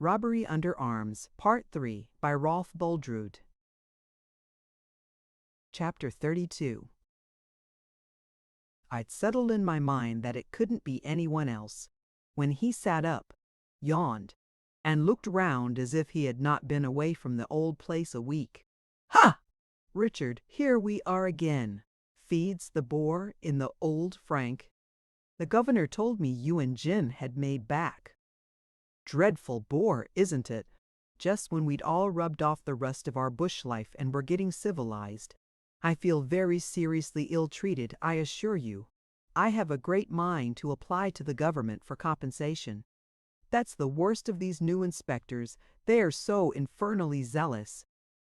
Robbery Under Arms, Part 3, by Rolf Boldrewood. Chapter 32. I'd settled in my mind that it couldn't be anyone else, when he sat up, yawned, and looked round as if he had not been away from the old place a week. "Ha! Richard, here we are again. Feeds the boar in the old Frank. The governor told me you and Jim had made back. Dreadful bore, isn't it? Just when we'd all rubbed off the rust of our bush life and were getting civilized. I feel very seriously ill-treated, I assure you. I have a great mind to apply to the government for compensation. That's the worst of these new inspectors. They are so infernally zealous.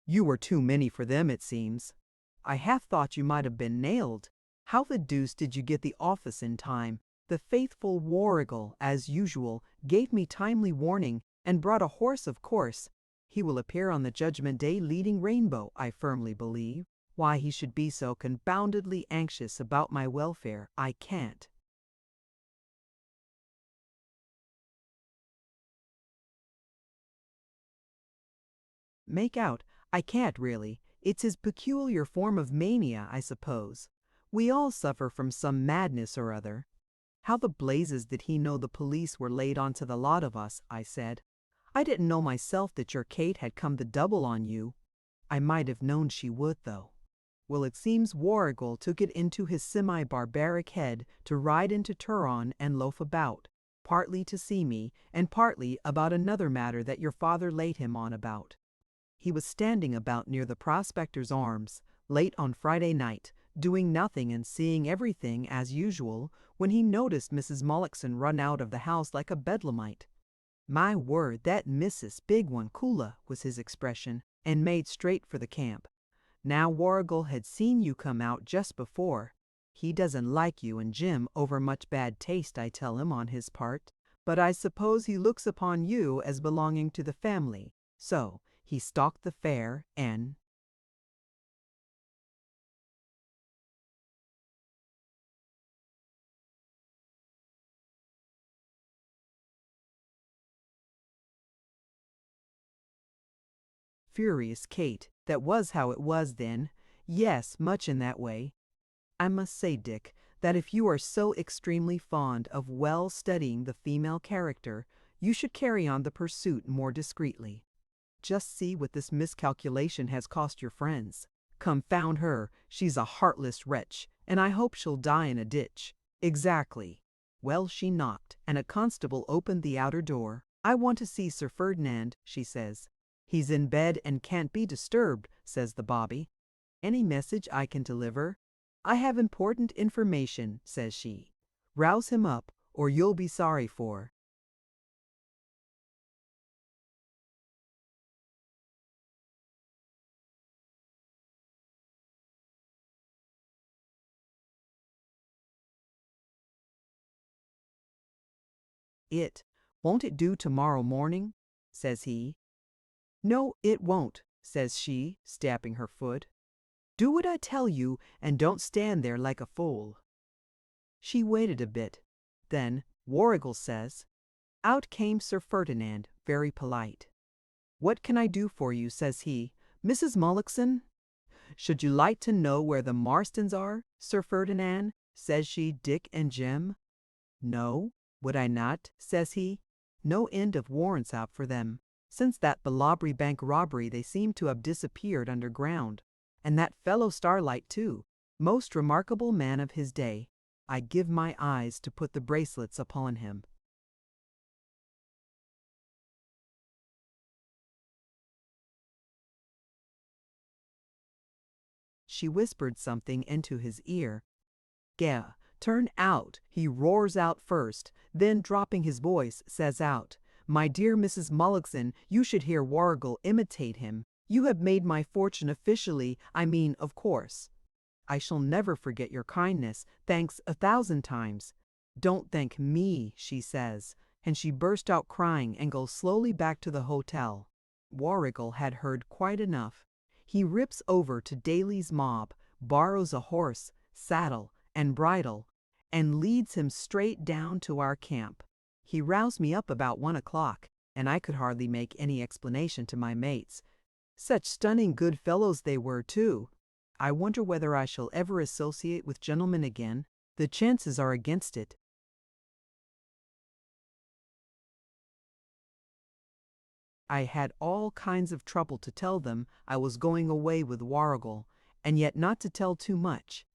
You were too many for them, it seems. I half thought you might have been nailed. How the deuce did you get the office in time? The faithful Warrigal, as usual, gave me timely warning and brought a horse, of course. He will appear on the Judgment Day leading Rainbow, I firmly believe. Why he should be so confoundedly anxious about my welfare, I can't. Make out. I can't really. It's his peculiar form of mania, I suppose. We all suffer from some madness or other. How the blazes did he know the police were laid onto the lot of us, I said. I didn't know myself that your Kate had come the double on you. I might have known she would, though. Well, it seems Warrigal took it into his semi-barbaric head to ride into Turon and loaf about, partly to see me, and partly about another matter that your father laid him on about. He was standing about near the Prospector's Arms, late on Friday night, doing nothing and seeing everything as usual, when he noticed Mrs. Mullockson run out of the house like a bedlamite. My word, that Mrs. Big One Kula was his expression, and made straight for the camp. Now Warrigal had seen you come out just before. He doesn't like you and Jim over much bad taste, I tell him, on his part, but I suppose he looks upon you as belonging to the family. So he stalked the fair and... Furious Kate, that was how it was then. Yes, much in that way. I must say, Dick, that if you are so extremely fond of well studying the female character, you should carry on the pursuit more discreetly. Just see what this miscalculation has cost your friends. Confound her, she's a heartless wretch, and I hope she'll die in a ditch. Exactly. Well, she knocked, and a constable opened the outer door. I want to see Sir Ferdinand, she says. He's in bed and can't be disturbed, says the bobby. Any message I can deliver? I have important information, says she. Rouse him up, or you'll be sorry for. Won't it do tomorrow morning? Says he. No, it won't, says she, stamping her foot. Do what I tell you, and don't stand there like a fool. She waited a bit. Then Warrigal says, out came Sir Ferdinand, very polite. What can I do for you, says he. Mrs. Mullockson? Should you like to know where the Marstons are, Sir Ferdinand? Says she, Dick and Jim. No, would I not, says he. No end of warrants out for them. Since that Bellobry Bank robbery they seem to have disappeared underground. And that fellow Starlight, too. Most remarkable man of his day. I give my eyes to put the bracelets upon him. She whispered something into his ear. Gah, turn out, he roars out first, then dropping his voice, says out, my dear Mrs. Mullockson, you should hear Warrigal imitate him. You have made my fortune officially, I mean, of course. I shall never forget your kindness, thanks 1,000 times. Don't thank me, she says, and she burst out crying and goes slowly back to the hotel. Warrigal had heard quite enough. He rips over to Daly's mob, borrows a horse, saddle, and bridle, and leads him straight down to our camp. He roused me up about 1 o'clock. and I could hardly make any explanation to my mates. Such stunning good fellows they were, too. I wonder whether I shall ever associate with gentlemen again. The chances are against it. I had all kinds of trouble to tell them I was going away with Warrigal, and yet not to tell too much.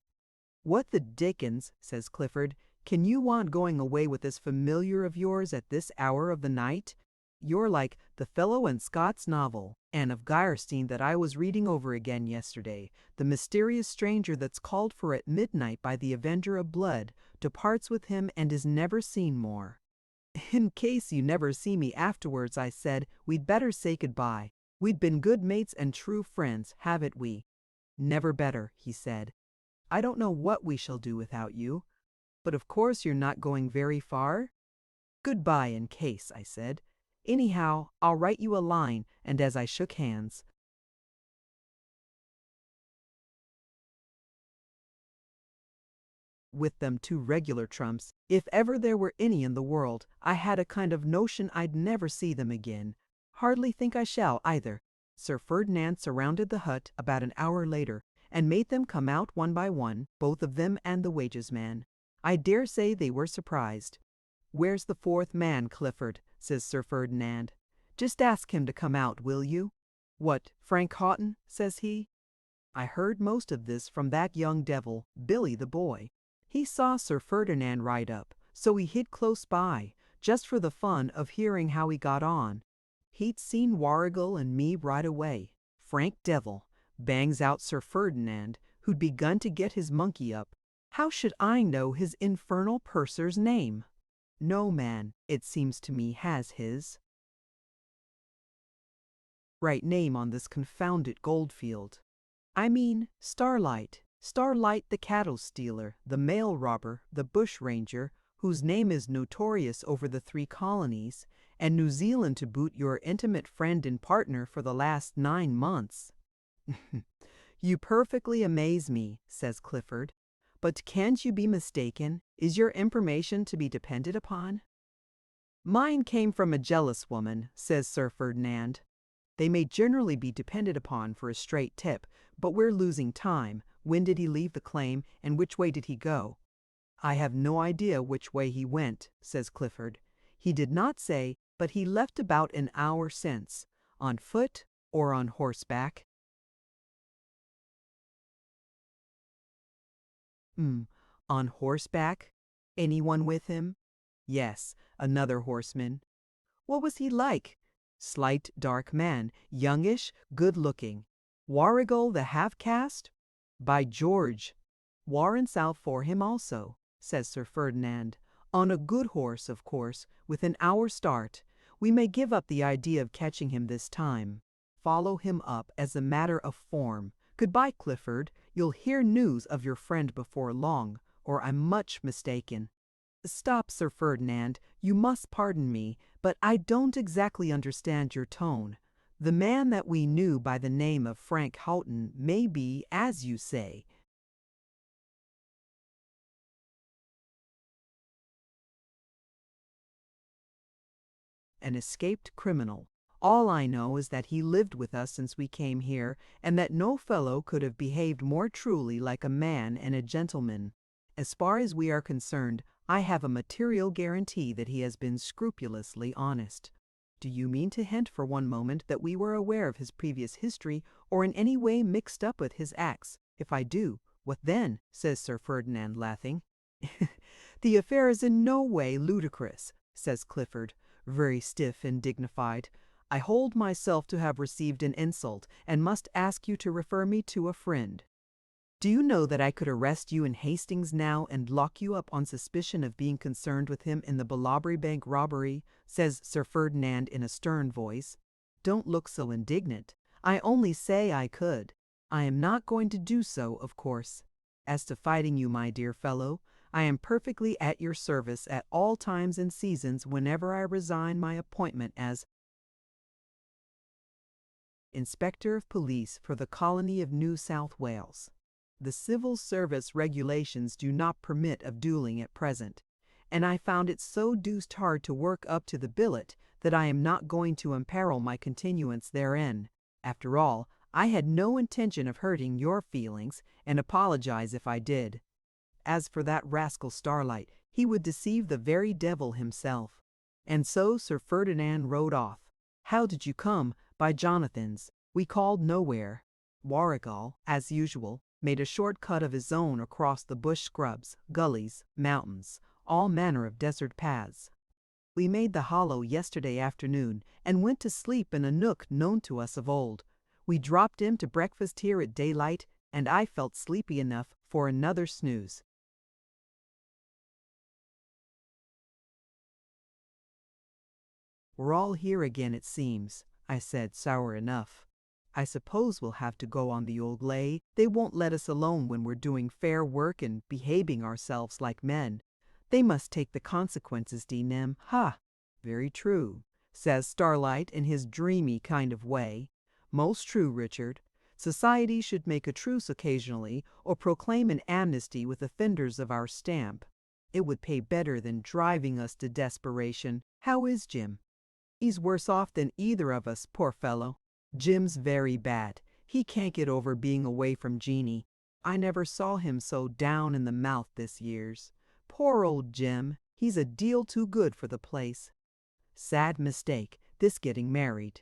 "What the dickens," says Clifford, "can you want going away with this familiar of yours at this hour of the night? You're like the fellow in Scott's novel, Anne of Geierstein, that I was reading over again yesterday. The mysterious stranger that's called for at midnight by the Avenger of Blood, departs with him and is never seen more." "In case you never see me afterwards," I said, "we'd better say goodbye. We'd been good mates and true friends, haven't we?" "Never better," he said. "I don't know what we shall do without you. But of course you're not going very far?" "Goodbye in case," I said. "Anyhow, I'll write you a line," and as I shook hands with them two regular trumps, if ever there were any in the world, I had a kind of notion I'd never see them again. Hardly think I shall, either. Sir Ferdinand surrounded the hut about an hour later, and made them come out one by one, both of them and the wages man. I dare say they were surprised. "Where's the fourth man, Clifford?" says Sir Ferdinand. "Just ask him to come out, will you?" "What, Frank Houghton?" says he. I heard most of this from that young devil, Billy the boy. He saw Sir Ferdinand ride up, so he hid close by, just for the fun of hearing how he got on. He'd seen Warrigal and me right away. Frank Devil, bangs out Sir Ferdinand, who'd begun to get his monkey up. How should I know his infernal purser's name? No man, it seems to me, has his right name on this confounded goldfield. I mean Starlight. Starlight the cattle stealer, the mail robber, the bushranger, whose name is notorious over the 3 colonies, and New Zealand to boot, your intimate friend and partner for the last 9 months. "You perfectly amaze me," says Clifford. "But can't you be mistaken? Is your information to be depended upon?" "Mine came from a jealous woman," says Sir Ferdinand. "They may generally be depended upon for a straight tip, but we're losing time. When did he leave the claim, and which way did he go?" "I have no idea which way he went," says Clifford. "He did not say, but he left about an hour since. On foot or on horseback?" On horseback? Anyone with him?" "Yes, another horseman." "What was he like?" "Slight, dark man, youngish, good-looking." "Warrigal the half-caste?" "By George! Warrants out for him also," says Sir Ferdinand. "On a good horse, of course, with an hour's start. We may give up the idea of catching him this time. Follow him up as a matter of form. Goodbye, Clifford. You'll hear news of your friend before long, or I'm much mistaken." "Stop, Sir Ferdinand. You must pardon me, but I don't exactly understand your tone. The man that we knew by the name of Frank Houghton may be, as you say, an escaped criminal. All I know is that he lived with us since we came here, and that no fellow could have behaved more truly like a man and a gentleman. As far as we are concerned, I have a material guarantee that he has been scrupulously honest." "Do you mean to hint for one moment that we were aware of his previous history, or in any way mixed up with his acts? If I do, what then?" says Sir Ferdinand, laughing. "The affair is in no way ludicrous," says Clifford, very stiff and dignified. "I hold myself to have received an insult, and must ask you to refer me to a friend." "Do you know that I could arrest you in Hastings now and lock you up on suspicion of being concerned with him in the Ballabri Bank robbery?" says Sir Ferdinand in a stern voice. "Don't look so indignant. I only say I could. I am not going to do so, of course. As to fighting you, my dear fellow, I am perfectly at your service at all times and seasons whenever I resign my appointment as Inspector of Police for the colony of New South Wales. The civil service regulations do not permit of dueling at present, and I found it so deuced hard to work up to the billet that I am not going to imperil my continuance therein. After all, I had no intention of hurting your feelings, and apologize if I did. As for that rascal Starlight, he would deceive the very devil himself. And so Sir Ferdinand rode off. How did you come? By Jonathan's. We called nowhere. Warrigal, as usual, made a short cut of his own across the bush scrubs, gullies, mountains, all manner of desert paths. We made the hollow yesterday afternoon and went to sleep in a nook known to us of old. We dropped in to breakfast here at daylight, and I felt sleepy enough for another snooze. We're all here again, it seems, I said, sour enough. I suppose we'll have to go on the old lay. They won't let us alone when we're doing fair work and behaving ourselves like men. They must take the consequences, D-Nem. Ha! Very true, says Starlight in his dreamy kind of way. Most true, Richard. Society should make a truce occasionally, or proclaim an amnesty with offenders of our stamp. It would pay better than driving us to desperation. How is Jim? He's worse off than either of us, poor fellow. Jim's very bad. He can't get over being away from Jeannie. I never saw him so down in the mouth this years. Poor old Jim. He's a deal too good for the place. Sad mistake, this getting married.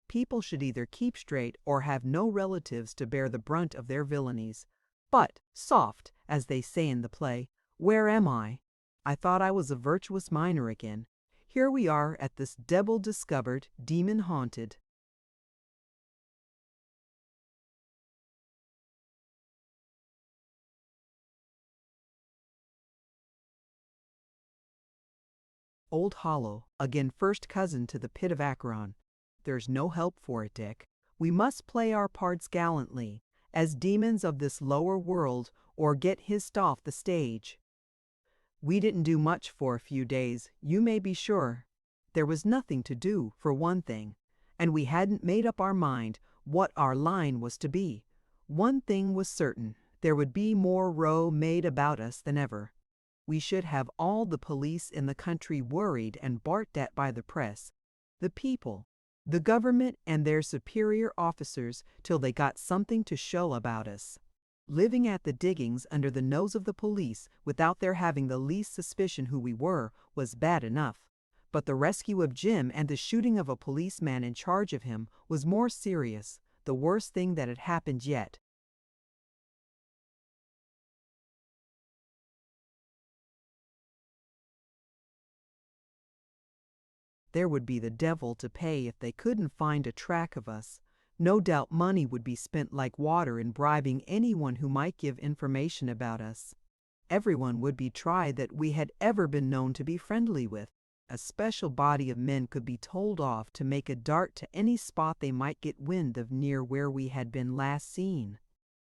People should either keep straight or have no relatives to bear the brunt of their villainies. But, soft, as they say in the play, where am I? I thought I was a virtuous miner again. Here we are at this devil-discovered, demon-haunted. Old Hollow, again first cousin to the pit of Acheron. There's no help for it, Dick. We must play our parts gallantly, as demons of this lower world, or get hissed off the stage. We didn't do much for a few days, you may be sure. There was nothing to do, for one thing, and we hadn't made up our mind what our line was to be. One thing was certain, there would be more row made about us than ever. We should have all the police in the country worried and barked at by the press, the people, the government and their superior officers till they got something to show about us. Living at the diggings under the nose of the police without their having the least suspicion who we were was bad enough. But the rescue of Jim and the shooting of a policeman in charge of him was more serious, the worst thing that had happened yet. There would be the devil to pay if they couldn't find a track of us. No doubt money would be spent like water in bribing anyone who might give information about us. Everyone would be tried that we had ever been known to be friendly with. A special body of men could be told off to make a dart to any spot they might get wind of near where we had been last seen.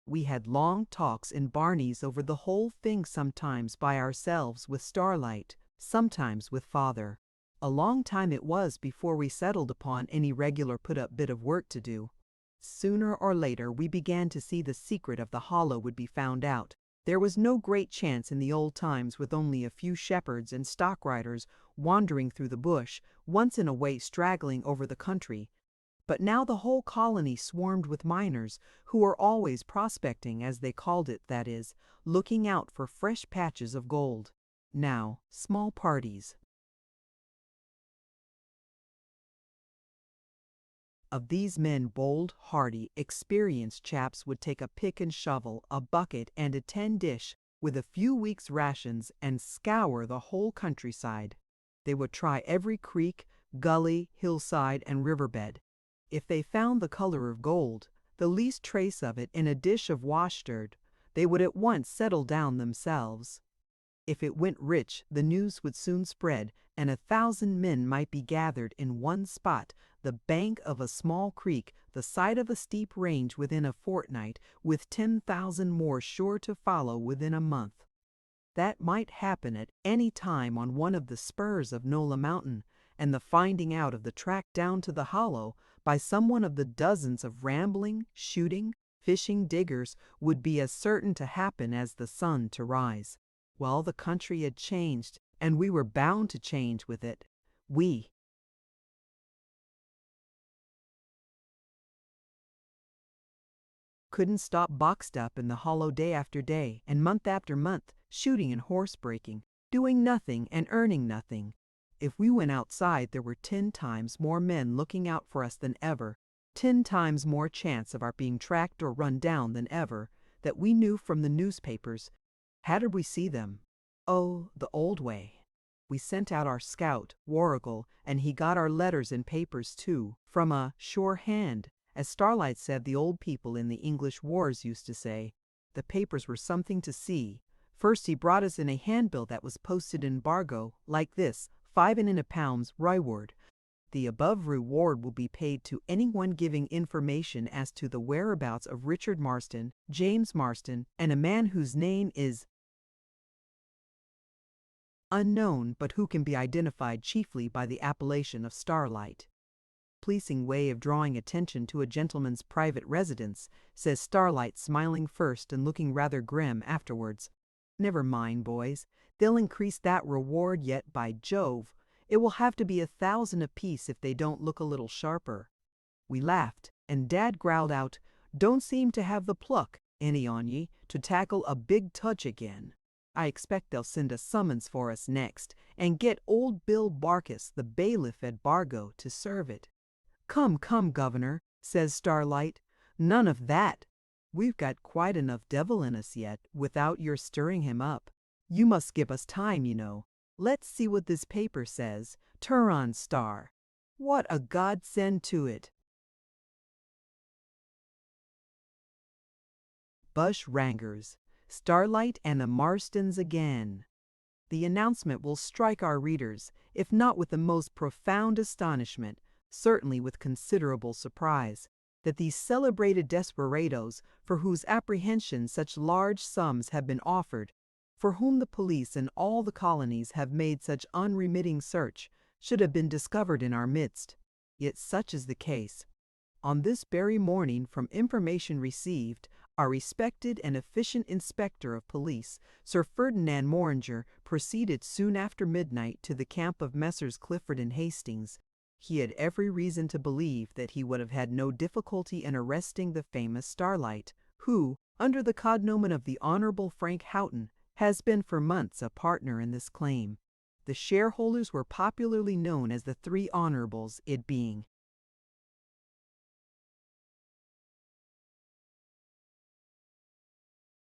We had long talks in Barney's over the whole thing, sometimes by ourselves with Starlight, sometimes with Father. A long time it was before we settled upon any regular put-up bit of work to do. Sooner or later we began to see the secret of the hollow would be found out. There was no great chance in the old times, with only a few shepherds and stock riders wandering through the bush, once in a way straggling over the country. But now the whole colony swarmed with miners, who were always prospecting, as they called it, that is, looking out for fresh patches of gold. Now, small parties of these men, bold, hardy, experienced chaps, would take a pick and shovel, a bucket and a tin dish, with a few weeks' rations, and scour the whole countryside. They would try every creek, gully, hillside, and riverbed. If they found the color of gold, the least trace of it in a dish of wash dirt, they would at once settle down themselves. If it went rich, the news would soon spread, and 1,000 men might be gathered in one spot, the bank of a small creek, the side of a steep range, within a fortnight, with 10,000 more sure to follow within a month. That might happen at any time on one of the spurs of Nola Mountain, and the finding out of the track down to the hollow by someone of the dozens of rambling, shooting, fishing diggers would be as certain to happen as the sun to rise. Well, the country had changed, and we were bound to change with it. We, Couldn't stop boxed up in the hollow day after day and month after month, shooting and horse breaking, doing nothing and earning nothing. If we went outside, there were 10 times more men looking out for us than ever, 10 times more chance of our being tracked or run down than ever, that we knew from the newspapers. How did we see them? Oh, the old way. We sent out our scout, Warrigal, and he got our letters and papers too, from a sure hand. As Starlight said, the old people in the English wars used to say, the papers were something to see. First he brought us in a handbill that was posted in Bargo, like this, 5 £1 reward. The above reward will be paid to anyone giving information as to the whereabouts of Richard Marston, James Marston, and a man whose name is unknown but who can be identified chiefly by the appellation of Starlight. Pleasing way of drawing attention to a gentleman's private residence, says Starlight, smiling first and looking rather grim afterwards. Never mind, boys, they'll increase that reward yet, by Jove. It will have to be 1,000 apiece if they don't look a little sharper. We laughed, and Dad growled out, "Don't seem to have the pluck, any on ye, to tackle a big touch again. I expect they'll send a summons for us next, and get old Bill Barkis, the bailiff at Bargo, to serve it." "Come, come, Governor," says Starlight. "None of that. We've got quite enough devil in us yet, without your stirring him up. You must give us time, you know. Let's see what this paper says. Turon Star. What a godsend to it. Bushrangers. Starlight and the Marstons again. The announcement will strike our readers, if not with the most profound astonishment, certainly with considerable surprise, that these celebrated desperadoes, for whose apprehension such large sums have been offered, for whom the police in all the colonies have made such unremitting search, should have been discovered in our midst. Yet such is the case. On this very morning, from information received, our respected and efficient Inspector of Police, Sir Ferdinand Morringer, proceeded soon after midnight to the camp of Messrs. Clifford and Hastings. He had every reason to believe that he would have had no difficulty in arresting the famous Starlight, who, under the cognomen of the Honourable Frank Houghton, has been for months a partner in this claim. The shareholders were popularly known as the Three Honourables, it being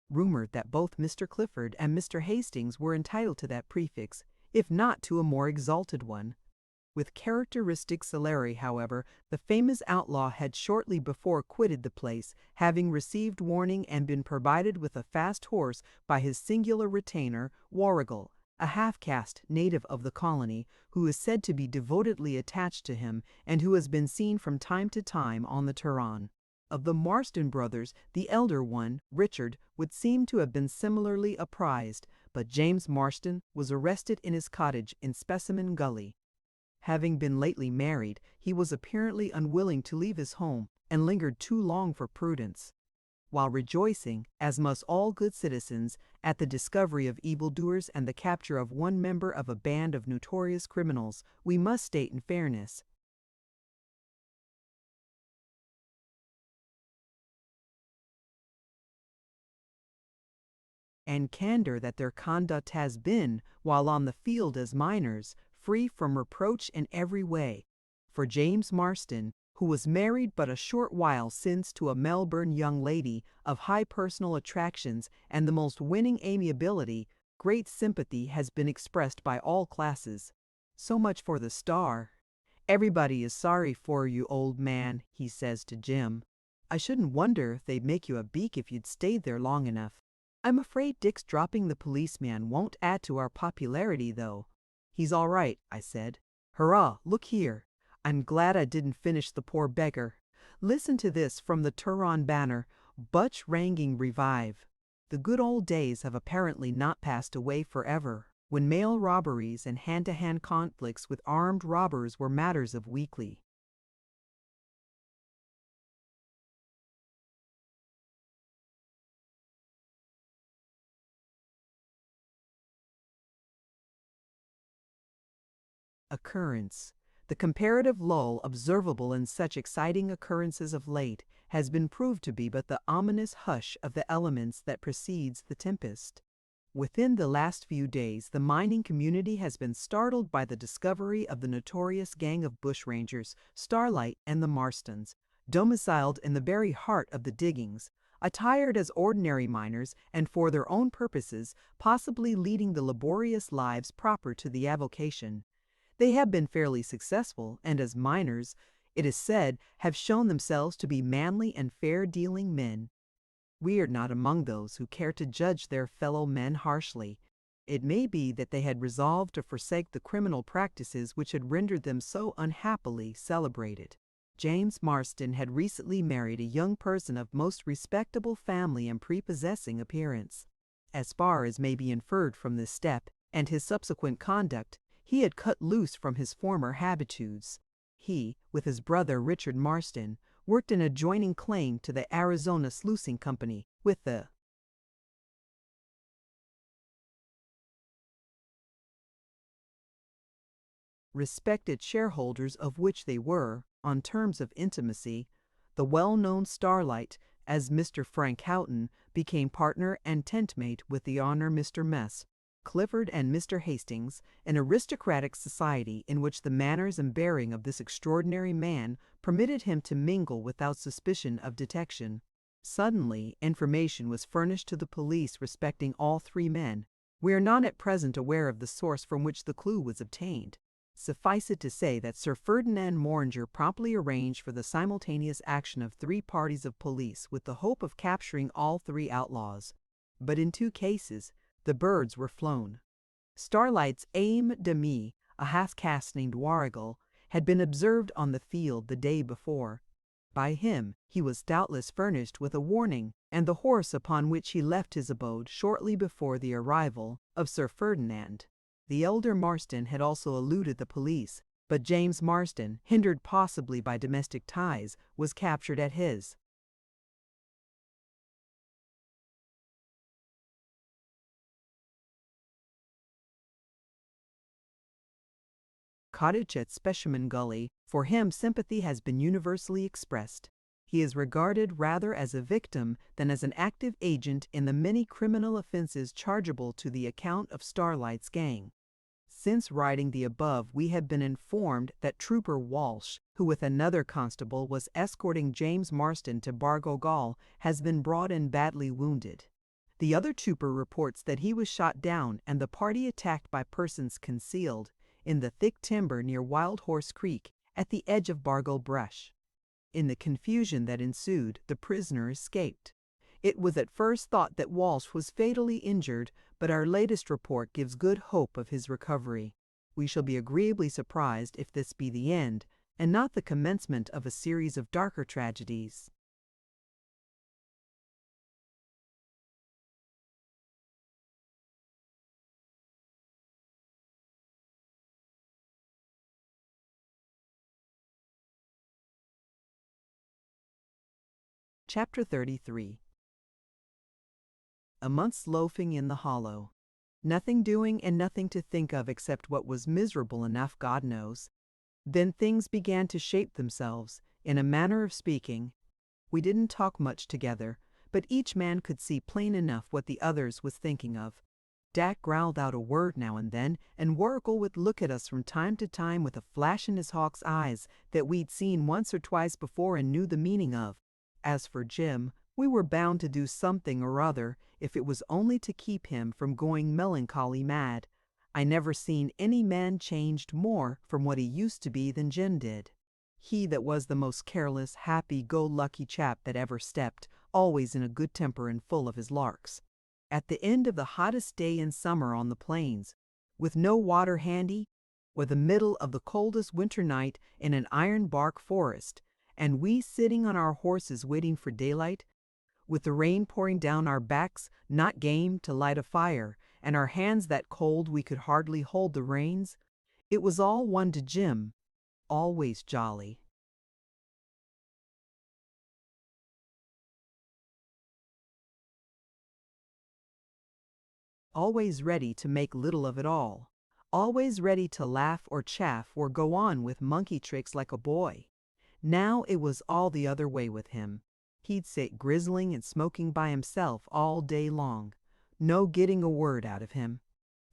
rumored that both Mr. Clifford and Mr. Hastings were entitled to that prefix, if not to a more exalted one. With characteristic celerity, however, the famous outlaw had shortly before quitted the place, having received warning and been provided with a fast horse by his singular retainer, Warrigal, a half-caste native of the colony, who is said to be devotedly attached to him, and who has been seen from time to time on the Turon. Of the Marston brothers, the elder one, Richard, would seem to have been similarly apprised, but James Marston was arrested in his cottage in Specimen Gully. Having been lately married, he was apparently unwilling to leave his home, and lingered too long for prudence. While rejoicing, as must all good citizens, at the discovery of evildoers and the capture of one member of a band of notorious criminals, we must state in fairness and candor that their conduct has been, while on the field as minors, free from reproach in every way. For James Marston, who was married but a short while since to a Melbourne young lady of high personal attractions and the most winning amiability, great sympathy has been expressed by all classes. So much for the Star. "Everybody is sorry for you, old man," he says to Jim. "I shouldn't wonder if they'd make you a beak if you'd stayed there long enough. I'm afraid Dick's dropping the policeman won't add to our popularity, though." "He's all right," I said. "Hurrah, look here. I'm glad I didn't finish the poor beggar. Listen to this from the Turon Banner, Bushranging Revive. The good old days have apparently not passed away forever, when mail robberies and hand-to-hand conflicts with armed robbers were matters of weekly occurrence. The comparative lull observable in such exciting occurrences of late has been proved to be but the ominous hush of the elements that precedes the tempest. Within the last few days, the mining community has been startled by the discovery of the notorious gang of bushrangers, Starlight and the Marstons, domiciled in the very heart of the diggings, attired as ordinary miners and for their own purposes, possibly leading the laborious lives proper to the avocation. They have been fairly successful, and as miners, it is said, have shown themselves to be manly and fair-dealing men. We are not among those who care to judge their fellow men harshly. It may be that they had resolved to forsake the criminal practices which had rendered them so unhappily celebrated. James Marston had recently married a young person of most respectable family and prepossessing appearance. As far as may be inferred from this step, and his subsequent conduct, he had cut loose from his former habitudes. He, with his brother Richard Marston, worked an adjoining claim to the Arizona Sluicing Company, with the respected shareholders of which they were, on terms of intimacy. The well-known Starlight, as Mr. Frank Houghton, became partner and tentmate with the Honor Mr. Mess, Clifford and Mr. Hastings, an aristocratic society in which the manners and bearing of this extraordinary man permitted him to mingle without suspicion of detection. Suddenly, information was furnished to the police respecting all three men. We are not at present aware of the source from which the clue was obtained. Suffice it to say that Sir Ferdinand Morringer promptly arranged for the simultaneous action of three parties of police with the hope of capturing all three outlaws. But in two cases, the birds were flown. Starlight's aim de mi, a half-caste named Warrigal, had been observed on the field the day before. By him he was doubtless furnished with a warning, and the horse upon which he left his abode shortly before the arrival of Sir Ferdinand. The elder Marston had also eluded the police, but James Marston, hindered possibly by domestic ties, was captured at his cottage at Specimen Gully. For him sympathy has been universally expressed. He is regarded rather as a victim than as an active agent in the many criminal offenses chargeable to the account of Starlight's gang. Since writing the above, we have been informed that Trooper Walsh, who with another constable was escorting James Marston to Bargo Gall, has been brought in badly wounded. The other trooper reports that he was shot down and the party attacked by persons concealed in the thick timber near Wild Horse Creek, at the edge of Bargo Brush. In the confusion that ensued, the prisoner escaped. It was at first thought that Walsh was fatally injured, but our latest report gives good hope of his recovery. We shall be agreeably surprised if this be the end, and not the commencement of a series of darker tragedies. Chapter 33. A month's loafing in the hollow. Nothing doing and nothing to think of except what was miserable enough, God knows. Then things began to shape themselves, in a manner of speaking. We didn't talk much together, but each man could see plain enough what the others was thinking of. Dak growled out a word now and then, and Warrigal would look at us from time to time with a flash in his hawk's eyes that we'd seen once or twice before and knew the meaning of. As for Jim, we were bound to do something or other, if it was only to keep him from going melancholy mad. I never seen any man changed more from what he used to be than Jim did. He that was the most careless, happy-go-lucky chap that ever stepped, always in a good temper and full of his larks. At the end of the hottest day in summer on the plains, with no water handy, or the middle of the coldest winter night in an iron bark forest, and we sitting on our horses waiting for daylight, with the rain pouring down our backs, not game to light a fire, and our hands that cold we could hardly hold the reins, it was all one to Jim, always jolly. Always ready to make little of it all, always ready to laugh or chaff or go on with monkey tricks like a boy. Now it was all the other way with him. He'd sit grizzling and smoking by himself all day long. No getting a word out of him.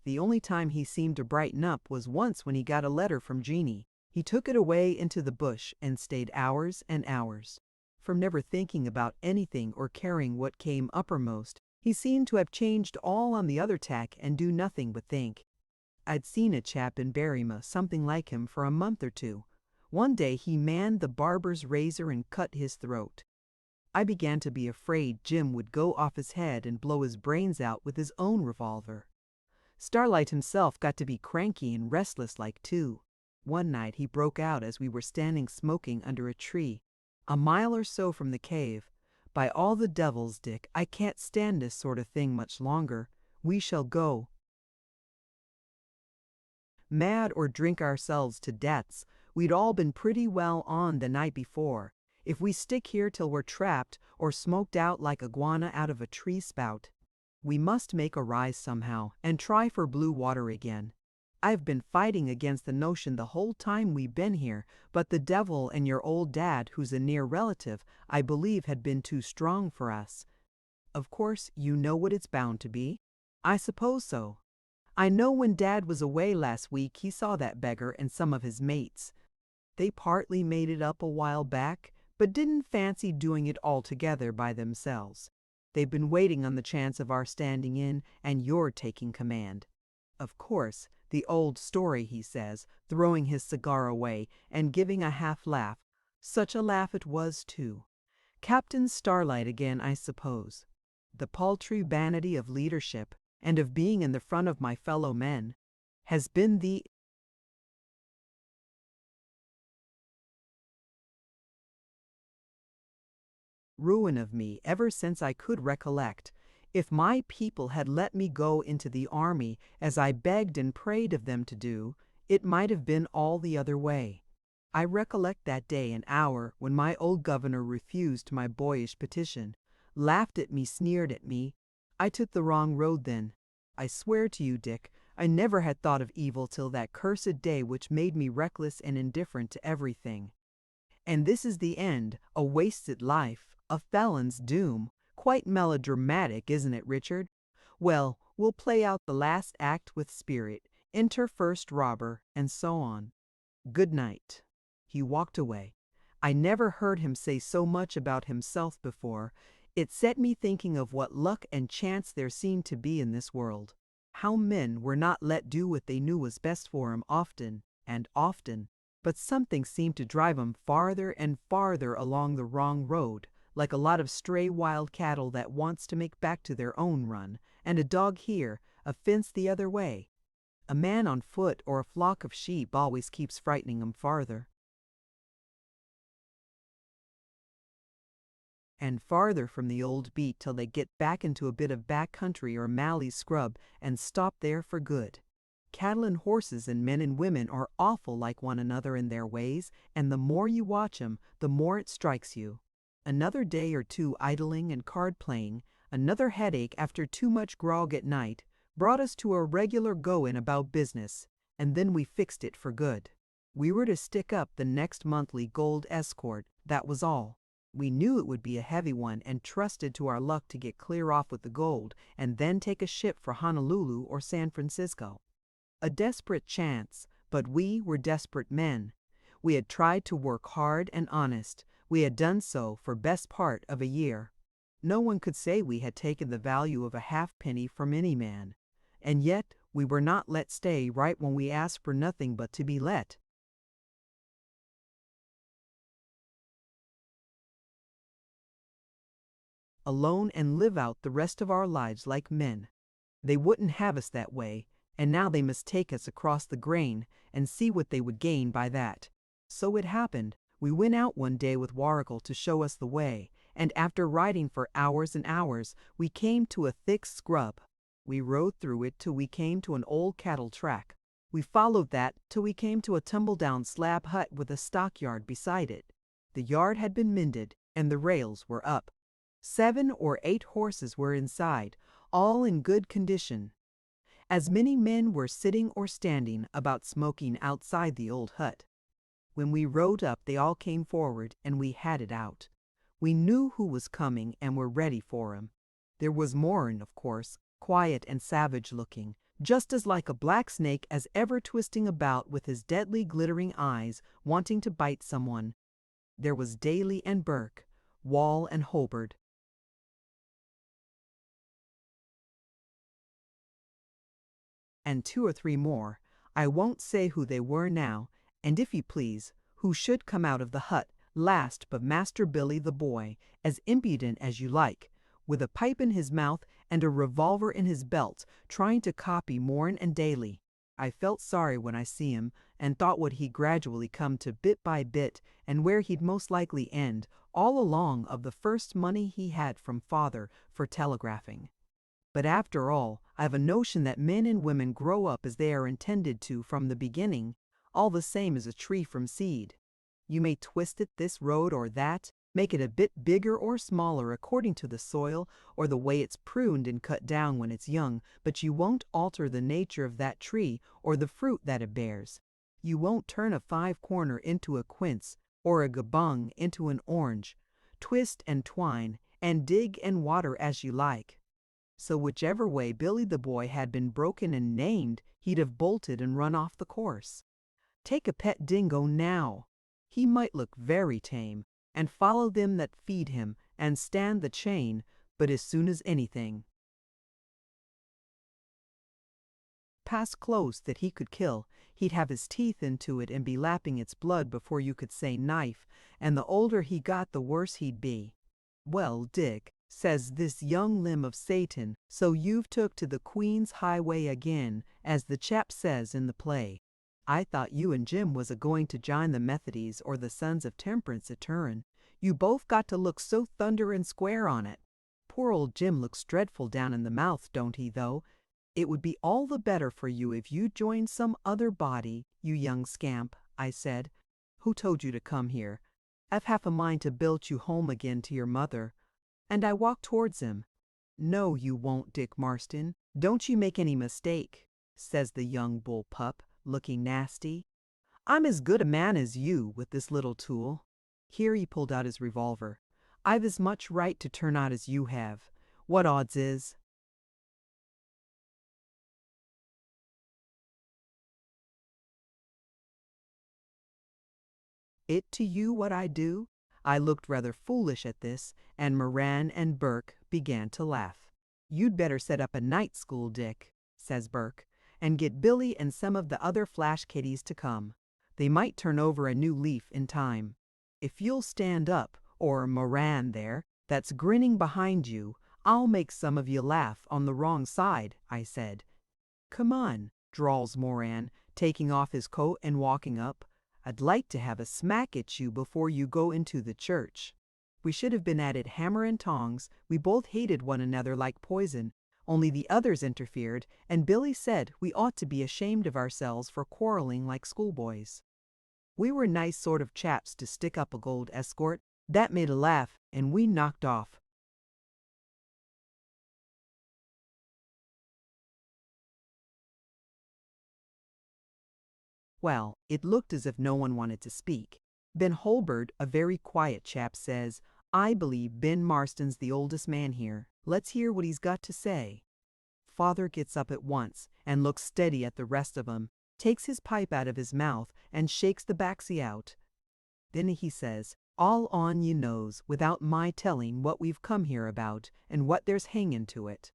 The only time he seemed to brighten up was once when he got a letter from Jeannie. He took it away into the bush and stayed hours and hours. From never thinking about anything or caring what came uppermost, he seemed to have changed all on the other tack and do nothing but think. I'd seen a chap in Berrima something like him for a month or two. One day he manned the barber's razor and cut his throat. I began to be afraid Jim would go off his head and blow his brains out with his own revolver. Starlight himself got to be cranky and restless like too. One night he broke out as we were standing smoking under a tree, a mile or so from the cave. "By all the devils, Dick, I can't stand this sort of thing much longer. We shall go mad or drink ourselves to deaths. We'd all been pretty well on the night before. If we stick here till we're trapped or smoked out like iguana out of a tree spout, we must make a rise somehow and try for blue water again. I've been fighting against the notion the whole time we've been here, but the devil and your old dad, who's a near relative, I believe had been too strong for us. Of course, you know what it's bound to be?" "I suppose so. I know when Dad was away last week he saw that beggar and some of his mates. They partly made it up a while back, but didn't fancy doing it all together by themselves. They've been waiting on the chance of our standing in and your taking command. Of course, the old story," he says, throwing his cigar away and giving a half laugh. Such a laugh it was, too. "Captain Starlight again, I suppose. The paltry vanity of leadership, and of being in the front of my fellow men, has been the ruin of me ever since I could recollect. If my people had let me go into the army, as I begged and prayed of them to do, it might have been all the other way. I recollect that day and hour when my old governor refused my boyish petition, laughed at me, sneered at me. I took the wrong road then. I swear to you, Dick, I never had thought of evil till that cursed day which made me reckless and indifferent to everything. And this is the end, a wasted life, a felon's doom. Quite melodramatic, isn't it, Richard? Well, we'll play out the last act with spirit. Enter first robber, and so on. Good night." He walked away. I never heard him say so much about himself before. It set me thinking of what luck and chance there seemed to be in this world. How men were not let do what they knew was best for 'em often and often, but something seemed to drive 'em farther and farther along the wrong road, like a lot of stray wild cattle that wants to make back to their own run, and a dog here, a fence the other way. A man on foot or a flock of sheep always keeps frightening 'em farther and farther from the old beat till they get back into a bit of back country or mallee scrub and stop there for good. Cattle and horses and men and women are awful like one another in their ways, and the more you watch 'em, the more it strikes you. Another day or two idling and card playing, another headache after too much grog at night, brought us to a regular go-in about business, and then we fixed it for good. We were to stick up the next monthly gold escort, that was all. We knew it would be a heavy one and trusted to our luck to get clear off with the gold and then take a ship for Honolulu or San Francisco. A desperate chance, but we were desperate men. We had tried to work hard and honest. We had done so for best part of a year. No one could say we had taken the value of a halfpenny from any man. And yet we were not let stay right when we asked for nothing but to be let. Alone and live out the rest of our lives like men. They wouldn't have us that way, and now they must take us across the grain and see what they would gain by that. So it happened. We went out one day with Warrigal to show us the way, and after riding for hours and hours, we came to a thick scrub. We rode through it till we came to an old cattle track. We followed that till we came to a tumble-down slab hut with a stockyard beside it. The yard had been mended, and the rails were up. 7 or 8 horses were inside, all in good condition. as many men were sitting or standing about smoking outside the old hut. When we rode up, they all came forward, and we had it out. We knew who was coming and were ready for him. There was Morin, of course, quiet and savage-looking, just as like a black snake as ever, twisting about with his deadly glittering eyes, wanting to bite someone. There was Daly and Burke, Wall and Hobart, and 2 or 3 more. I won't say who they were now, and if you please, who should come out of the hut last but Master Billy the boy, as impudent as you like, with a pipe in his mouth and a revolver in his belt, trying to copy Morin and Daly. I felt sorry when I see him, and thought what he'd gradually come to bit by bit, and where he'd most likely end, all along of the first money he had from father for telegraphing. But after all, I've a notion that men and women grow up as they are intended to from the beginning, all the same as a tree from seed. You may twist it this road or that, make it a bit bigger or smaller according to the soil or the way it's pruned and cut down when it's young, but you won't alter the nature of that tree or the fruit that it bears. You won't turn a 5-corner into a quince or a gabung into an orange, twist and twine and dig and water as you like. So whichever way Billy the boy had been broken and named, he'd have bolted and run off the course. Take a pet dingo now. He might look very tame, and follow them that feed him, and stand the chain, but as soon as anything passed close that he could kill, he'd have his teeth into it and be lapping its blood before you could say knife, and the older he got the worse he'd be. Well, Dick, says this young limb of Satan, so you've took to the Queen's highway again, as the chap says in the play. I thought you and Jim was a-going to join the Methodies or the Sons of Temperance at Turin. You both got to look so thunder and square on it. Poor old Jim looks dreadful down in the mouth, don't he, though? It would be all the better for you if you joined some other body, you young scamp, I said. Who told you to come here? I've half a mind to bilch you home again to your mother. And I walked towards him. No, you won't, Dick Marston. Don't you make any mistake, says the young bull pup, looking nasty. I'm as good a man as you with this little tool. Here he pulled out his revolver. I've as much right to turn out as you have. What odds is? It to you what I do? I looked rather foolish at this, and Moran and Burke began to laugh. You'd better set up a night school, Dick, says Burke, and get Billy and some of the other flash kiddies to come. They might turn over a new leaf in time. If you'll stand up, or Moran there, that's grinning behind you, I'll make some of you laugh on the wrong side, I said. Come on, drawls Moran, taking off his coat and walking up. I'd like to have a smack at you before you go into the church. We should have been at it hammer and tongs. We both hated one another like poison. Only the others interfered, and Billy said we ought to be ashamed of ourselves for quarreling like schoolboys. We were nice sort of chaps to stick up a gold escort. That made a laugh, and we knocked off. Well, it looked as if no one wanted to speak. Ben Holbert, a very quiet chap, says, I believe Ben Marston's the oldest man here. Let's hear what he's got to say. Father gets up at once and looks steady at the rest of 'em, takes his pipe out of his mouth and shakes the baxi out. Then he says, all on ye knows, without my telling what we've come here about and what there's hangin' to it.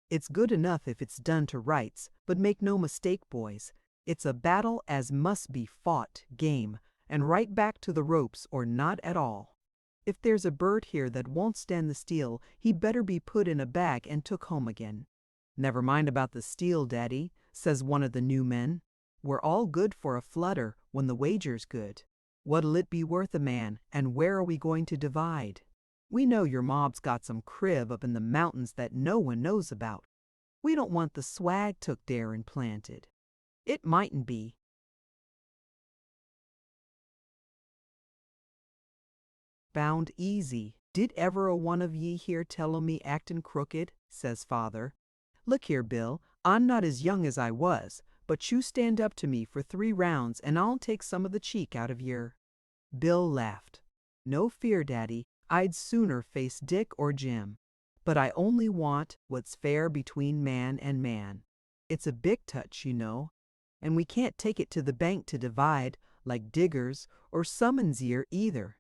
It's good enough if it's done to rights, but make no mistake, boys. It's a battle as must be fought game, and right back to the ropes or not at all. If there's a bird here that won't stand the steel, he'd better be put in a bag and took home again. Never mind about the steel, Daddy, says one of the new men. We're all good for a flutter when the wager's good. What'll it be worth a man, and where are we going to divide? We know your mob's got some crib up in the mountains that no one knows about. We don't want the swag took there and planted. It mightn't be. Bound easy. Did ever a one of ye here tell o' me actin' crooked? Says father. Look here, Bill, I'm not as young as I was, but you stand up to me for 3 rounds and I'll take some of the cheek out of your. Bill laughed. No fear, Daddy, I'd sooner face Dick or Jim. But I only want what's fair between man and man. It's a big touch, you know, and we can't take it to the bank to divide, like diggers or summons ear either.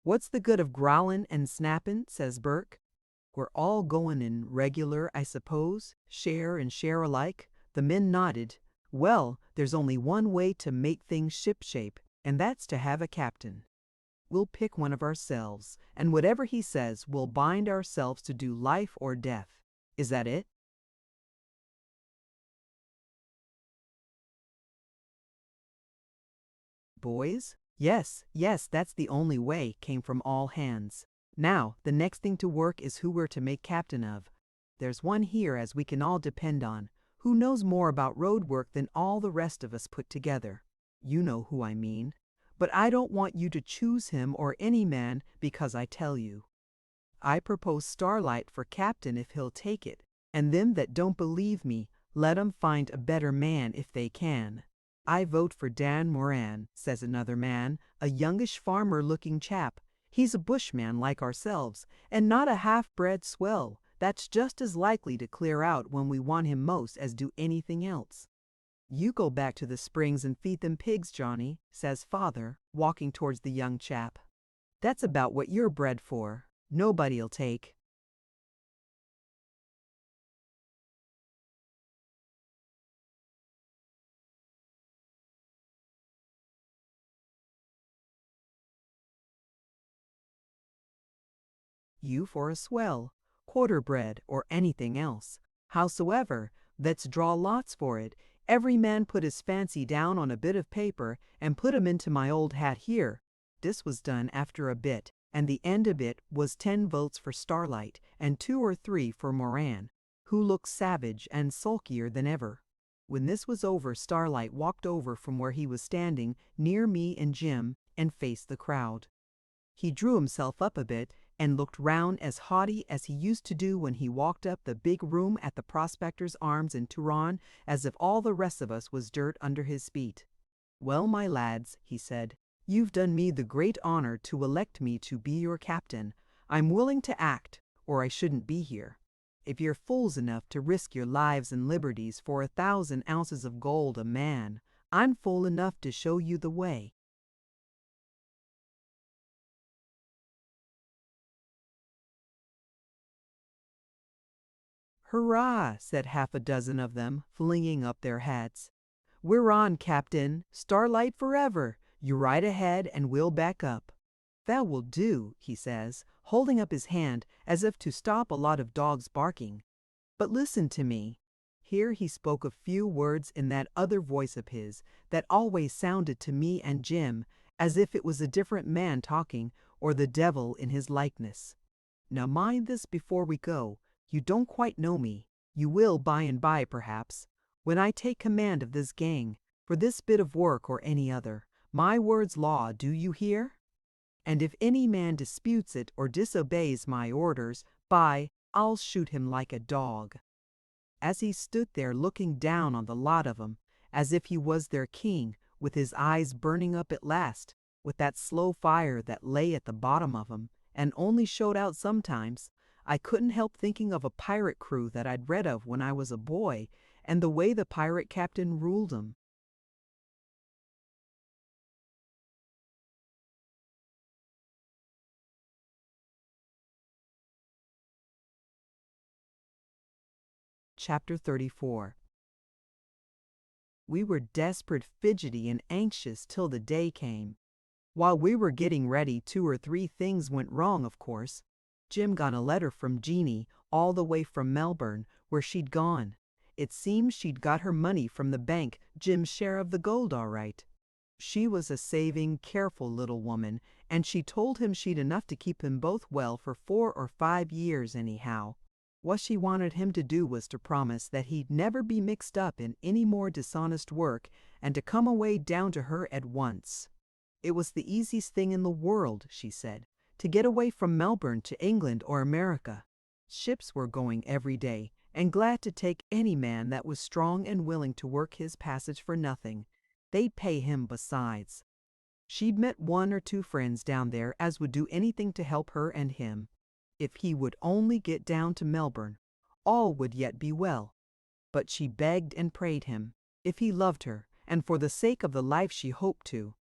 What's the good of growlin' and snappin', says Burke. We're all goin' in regular, I suppose, share and share alike. The men nodded. Well, there's only one way to make things shipshape, and that's to have a captain. We'll pick one of ourselves, and whatever he says, we'll bind ourselves to do life or death. Is that it? Boys? Yes, that's the only way, came from all hands. Now, the next thing to work is who we're to make captain of. There's one here as we can all depend on, who knows more about road work than all the rest of us put together. You know who I mean. But I don't want you to choose him or any man because I tell you. I propose Starlight for captain if he'll take it, and them that don't believe me, let 'em find a better man if they can. I vote for Dan Moran, says another man, a youngish farmer-looking chap. He's a bushman like ourselves, and not a half-bred swell that's just as likely to clear out when we want him most as do anything else. You go back to the springs and feed them pigs, Johnny, says father, walking towards the young chap. That's about what you're bred for. Nobody'll take. You for a swell, quarter-bred, or anything else. Howsoever, let's draw lots for it. Every man put his fancy down on a bit of paper and put 'em into my old hat here. This was done after a bit, and the end of it was 10 votes for Starlight and 2 or 3 for Moran, who looked savage and sulkier than ever. When this was over, Starlight walked over from where he was standing near me and Jim and faced the crowd. He drew himself up a bit and looked round as haughty as he used to do when he walked up the big room at the Prospectors' Arms in Turon, as if all the rest of us was dirt under his feet. Well, my lads, he said, you've done me the great honor to elect me to be your captain. I'm willing to act, or I shouldn't be here. If you're fools enough to risk your lives and liberties for 1,000 ounces of gold a man, I'm fool enough to show you the way. Hurrah, said half a dozen of them, flinging up their hats. We're on, Captain. Starlight forever. You ride ahead and we'll back up. That will do, he says, holding up his hand as if to stop a lot of dogs barking. But listen to me. Here he spoke a few words in that other voice of his that always sounded to me and Jim as if it was a different man talking or the devil in his likeness. Now mind this before we go. You don't quite know me. You will by and by, perhaps, when I take command of this gang, for this bit of work or any other. My word's law, do you hear? And if any man disputes it or disobeys my orders, I'll shoot him like a dog. As he stood there looking down on the lot of 'em, as if he was their king, with his eyes burning up at last, with that slow fire that lay at the bottom of 'em, and only showed out sometimes, I couldn't help thinking of a pirate crew that I'd read of when I was a boy, and the way the pirate captain ruled 'em. Chapter 34. We were desperate, fidgety, and anxious till the day came. While we were getting ready, 2 or 3 things went wrong, of course. Jim got a letter from Jeanie, all the way from Melbourne, where she'd gone. It seems she'd got her money from the bank, Jim's share of the gold, all right. She was a saving, careful little woman, and she told him she'd enough to keep them both well for 4 or 5 years anyhow. What she wanted him to do was to promise that he'd never be mixed up in any more dishonest work and to come away down to her at once. It was the easiest thing in the world, she said, to get away from Melbourne to England or America. Ships were going every day, and glad to take any man that was strong and willing to work his passage for nothing. They'd pay him besides. She'd met one or two friends down there as would do anything to help her and him. If he would only get down to Melbourne, all would yet be well. But she begged and prayed him, if he loved her, and for the sake of the life she hoped to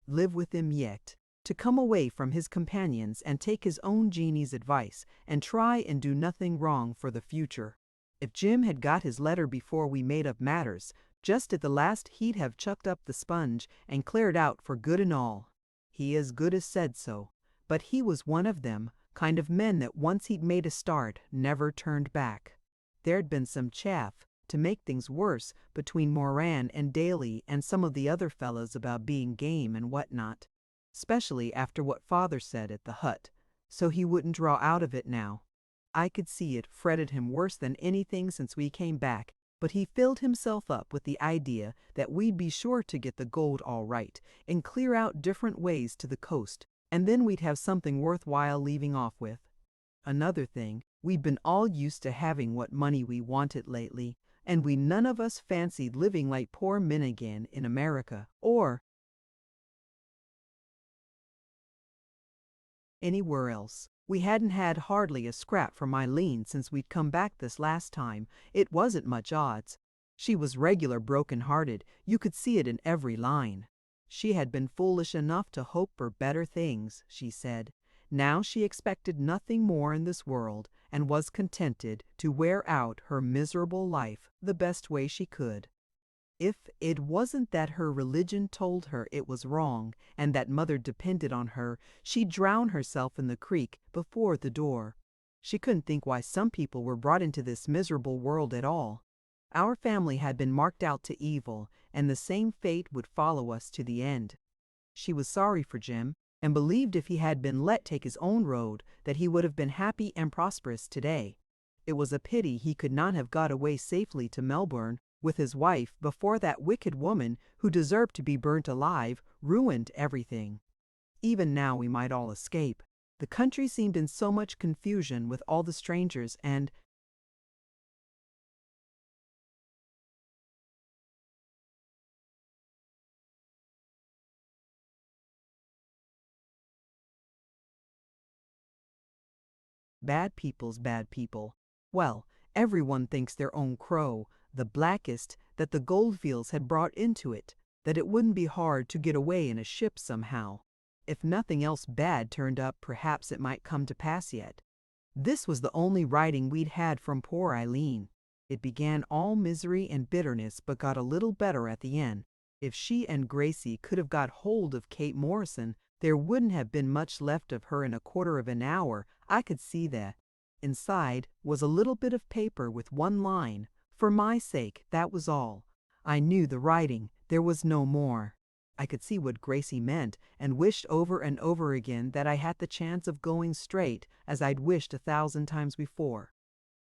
live with him yet, to come away from his companions and take his own genie's advice and try and do nothing wrong for the future. If Jim had got his letter before we made up matters, just at the last he'd have chucked up the sponge and cleared out for good and all. He as good as said so, but he was one of them kind of men that once he'd made a start never turned back. There'd been some chaff, to make things worse, between Moran and Daly and some of the other fellows about being game and whatnot, especially after what father said at the hut, so he wouldn't draw out of it now. I could see it fretted him worse than anything since we came back, but he filled himself up with the idea that we'd be sure to get the gold all right and clear out different ways to the coast, and then we'd have something worthwhile leaving off with. Another thing, we'd been all used to having what money we wanted lately, and we none of us fancied living like poor men again in America or anywhere else. We hadn't had hardly a scrap from Eileen since we'd come back this last time. It wasn't much odds. She was regular broken-hearted, you could see it in every line. She had been foolish enough to hope for better things, she said. Now she expected nothing more in this world, and was contented to wear out her miserable life the best way she could. If it wasn't that her religion told her it was wrong, and that mother depended on her, she'd drown herself in the creek before the door. She couldn't think why some people were brought into this miserable world at all. Our family had been marked out to evil, and the same fate would follow us to the end. She was sorry for Jim, and believed if he had been let take his own road, that he would have been happy and prosperous today. It was a pity he could not have got away safely to Melbourne with his wife before that wicked woman, who deserved to be burnt alive, ruined everything. Even now we might all escape. The country seemed in so much confusion with all the strangers and bad people's bad people. Well, everyone thinks their own crow, the blackest, that the goldfields had brought into it, that it wouldn't be hard to get away in a ship somehow. If nothing else bad turned up, perhaps it might come to pass yet. This was the only writing we'd had from poor Eileen. It began all misery and bitterness, but got a little better at the end. If she and Gracie could have got hold of Kate Morrison, there wouldn't have been much left of her in a quarter of an hour. I could see that. Inside was a little bit of paper with one line. For my sake, that was all. I knew the writing. There was no more. I could see what Gracie meant, and wished over and over again that I had the chance of going straight, as I'd wished 1,000 times before.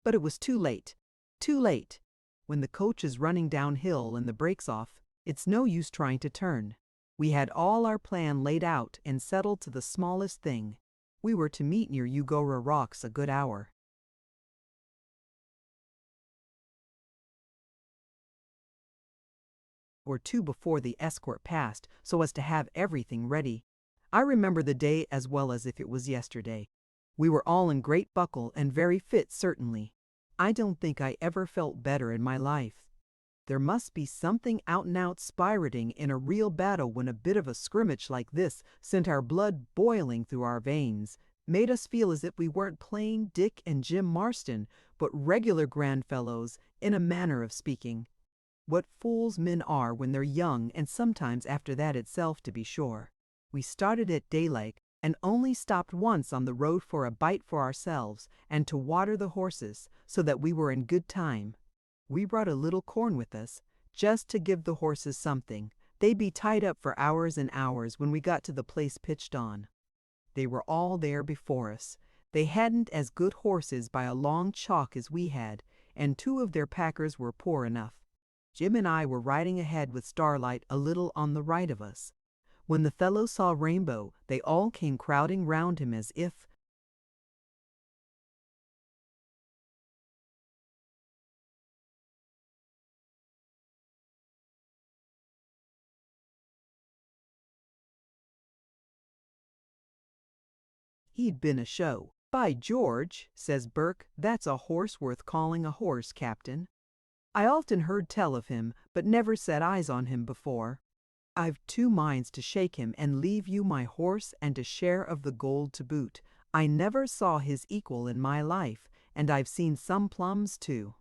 But it was too late. Too late. When the coach is running downhill and the brakes off, it's no use trying to turn. We had all our plan laid out and settled to the smallest thing. We were to meet near Eugora Rocks a good hour or two before the escort passed, so as to have everything ready. I remember the day as well as if it was yesterday. We were all in great buckle and very fit, certainly. I don't think I ever felt better in my life. There must be something out-and-out spiriting in a real battle when a bit of a scrimmage like this sent our blood boiling through our veins, made us feel as if we weren't playing Dick and Jim Marston, but regular grand fellows, in a manner of speaking. What fools men are when they're young, and sometimes after that itself, to be sure. We started at daylight, and only stopped once on the road for a bite for ourselves, and to water the horses, so that we were in good time. We brought a little corn with us, just to give the horses something. They'd be tied up for hours and hours when we got to the place pitched on. They were all there before us. They hadn't as good horses by a long chalk as we had, and two of their packers were poor enough. Jim and I were riding ahead with Starlight a little on the right of us. When the fellows saw Rainbow, they all came crowding round him as if he'd been a show. "By George," says Burke, "that's a horse worth calling a horse, Captain. I often heard tell of him, but never set eyes on him before. I've two minds to shake him and leave you my horse and a share of the gold to boot. I never saw his equal in my life, and I've seen some plums too."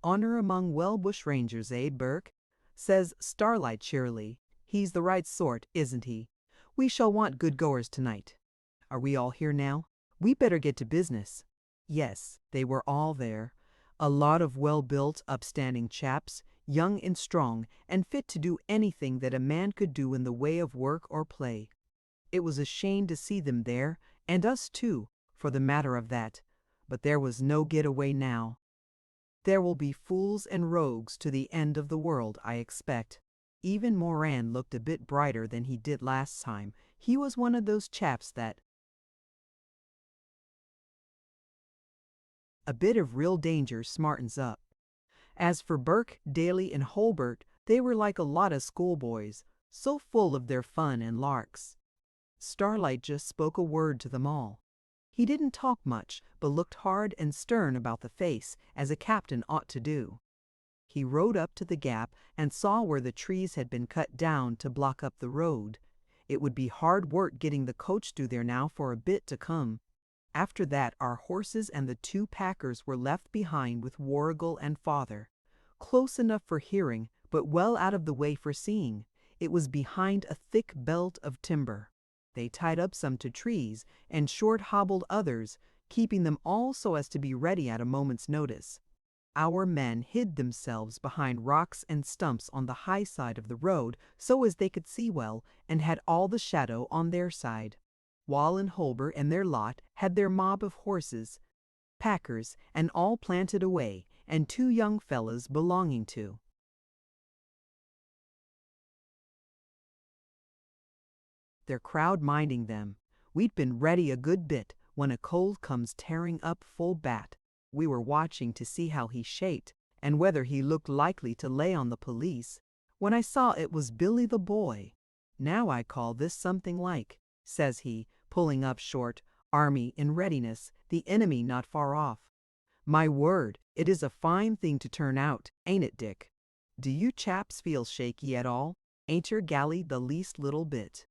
"Honor among well bushrangers, eh, Burke?" says Starlight cheerily. "He's the right sort, isn't he? We shall want good goers tonight. Are we all here now? We better get to business." Yes, they were all there. A lot of well-built, upstanding chaps, young and strong, and fit to do anything that a man could do in the way of work or play. It was a shame to see them there, and us too, for the matter of that. But there was no getaway now. There will be fools and rogues to the end of the world, I expect. Even Moran looked a bit brighter than he did last time. He was one of those chaps that a bit of real danger smartens up. As for Burke, Daly, and Holbert, they were like a lot of schoolboys, so full of their fun and larks. Starlight just spoke a word to them all. He didn't talk much, but looked hard and stern about the face, as a captain ought to do. He rode up to the gap and saw where the trees had been cut down to block up the road. It would be hard work getting the coach through there now for a bit to come. After that, our horses and the two packers were left behind with Warrigal and father. Close enough for hearing, but well out of the way for seeing. It was behind a thick belt of timber. They tied up some to trees and short-hobbled others, keeping them all so as to be ready at a moment's notice. Our men hid themselves behind rocks and stumps on the high side of the road so as they could see well, and had all the shadow on their side. Wall and Holbert and their lot had their mob of horses, packers, and all planted away, and two young fellows belonging to their crowd minding them. We'd been ready a good bit when a colt comes tearing up full bat. We were watching to see how he shaped, and whether he looked likely to lay on the police, when I saw it was Billy the Boy. "Now I call this something like," says he, pulling up short, "army in readiness, the enemy not far off. My word, it is a fine thing to turn out, ain't it, Dick? Do you chaps feel shaky at all? Ain't your galley the least little bit?"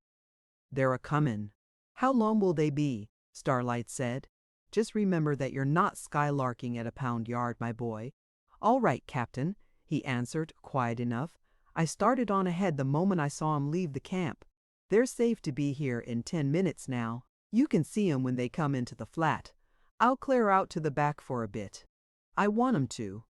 "They're a-comin'." "How long will they be?" Starlight said. "Just remember that you're not skylarking at a pound yard, my boy." "All right, Captain," he answered, quiet enough. "I started on ahead the moment I saw 'em leave the camp. They're safe to be here in 10 minutes now. You can see 'em when they come into the flat. I'll clear out to the back for a bit. I want 'em to."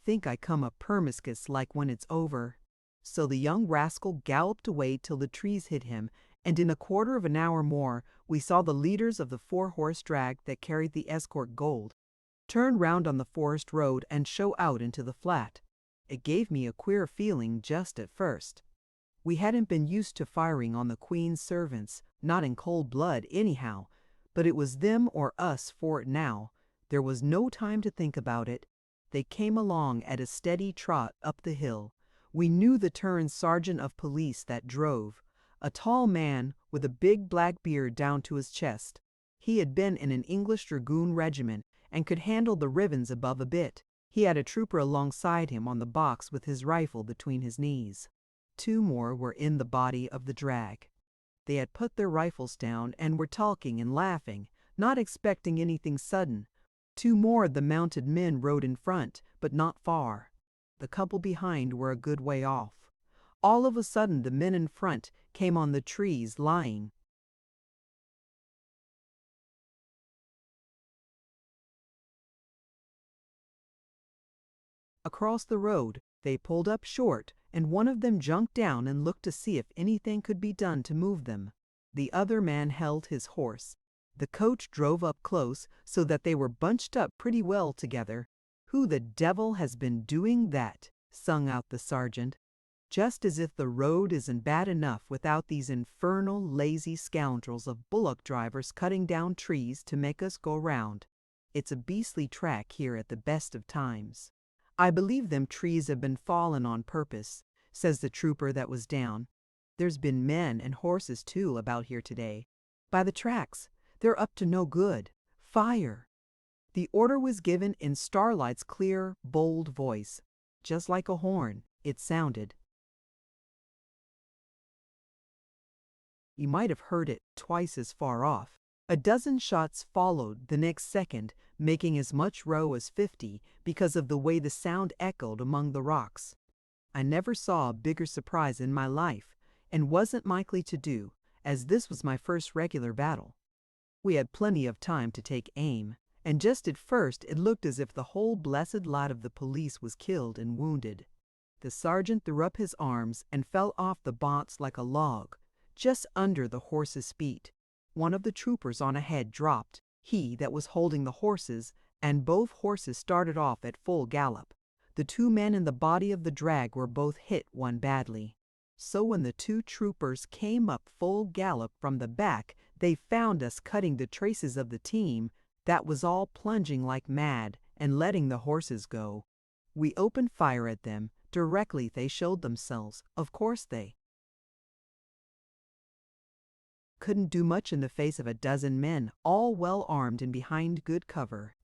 Think I come a permiscus like when it's over. So the young rascal galloped away till the trees hid him, and in a quarter of an hour more we saw the leaders of the 4-horse drag that carried the escort gold turn round on the forest road and show out into the flat. It gave me a queer feeling just at first. We hadn't been used to firing on the Queen's servants, not in cold blood anyhow, but it was them or us for it now. There was no time to think about it. They came along at a steady trot up the hill. We knew the turned sergeant of police that drove, a tall man with a big black beard down to his chest. He had been in an English dragoon regiment and could handle the ribbons above a bit. He had a trooper alongside him on the box with his rifle between his knees. Two more were in the body of the drag. They had put their rifles down and were talking and laughing, not expecting anything sudden. Two more of the mounted men rode in front, but not far. The couple behind were a good way off. All of a sudden the men in front came on the trees lying across the road. They pulled up short and one of them jumped down and looked to see if anything could be done to move them. The other man held his horse. The coach drove up close so that they were bunched up pretty well together. "Who the devil has been doing that?" sung out the sergeant. "Just as if the road isn't bad enough without these infernal lazy scoundrels of bullock drivers cutting down trees to make us go round. It's a beastly track here at the best of times." "I believe them trees have been fallen on purpose," says the trooper that was down. "There's been men and horses too about here today. By the tracks, they're up to no good. Fire!" The order was given in Starlight's clear, bold voice. Just like a horn, it sounded. You might have heard it twice as far off. A dozen shots followed the next second, making as much row as 50 because of the way the sound echoed among the rocks. I never saw a bigger surprise in my life, and wasn't likely to do, as this was my first regular battle. We had plenty of time to take aim, and just at first it looked as if the whole blessed lot of the police was killed and wounded. The sergeant threw up his arms and fell off the box like a log, just under the horse's feet. One of the troopers on ahead dropped, he that was holding the horses, and both horses started off at full gallop. The two men in the body of the drag were both hit one badly. So when the two troopers came up full gallop from the back, they found us cutting the traces of the team that was all plunging like mad and letting the horses go. We opened fire at them directly they showed themselves. Of course they couldn't do much in the face of a dozen men, all well armed and behind good cover.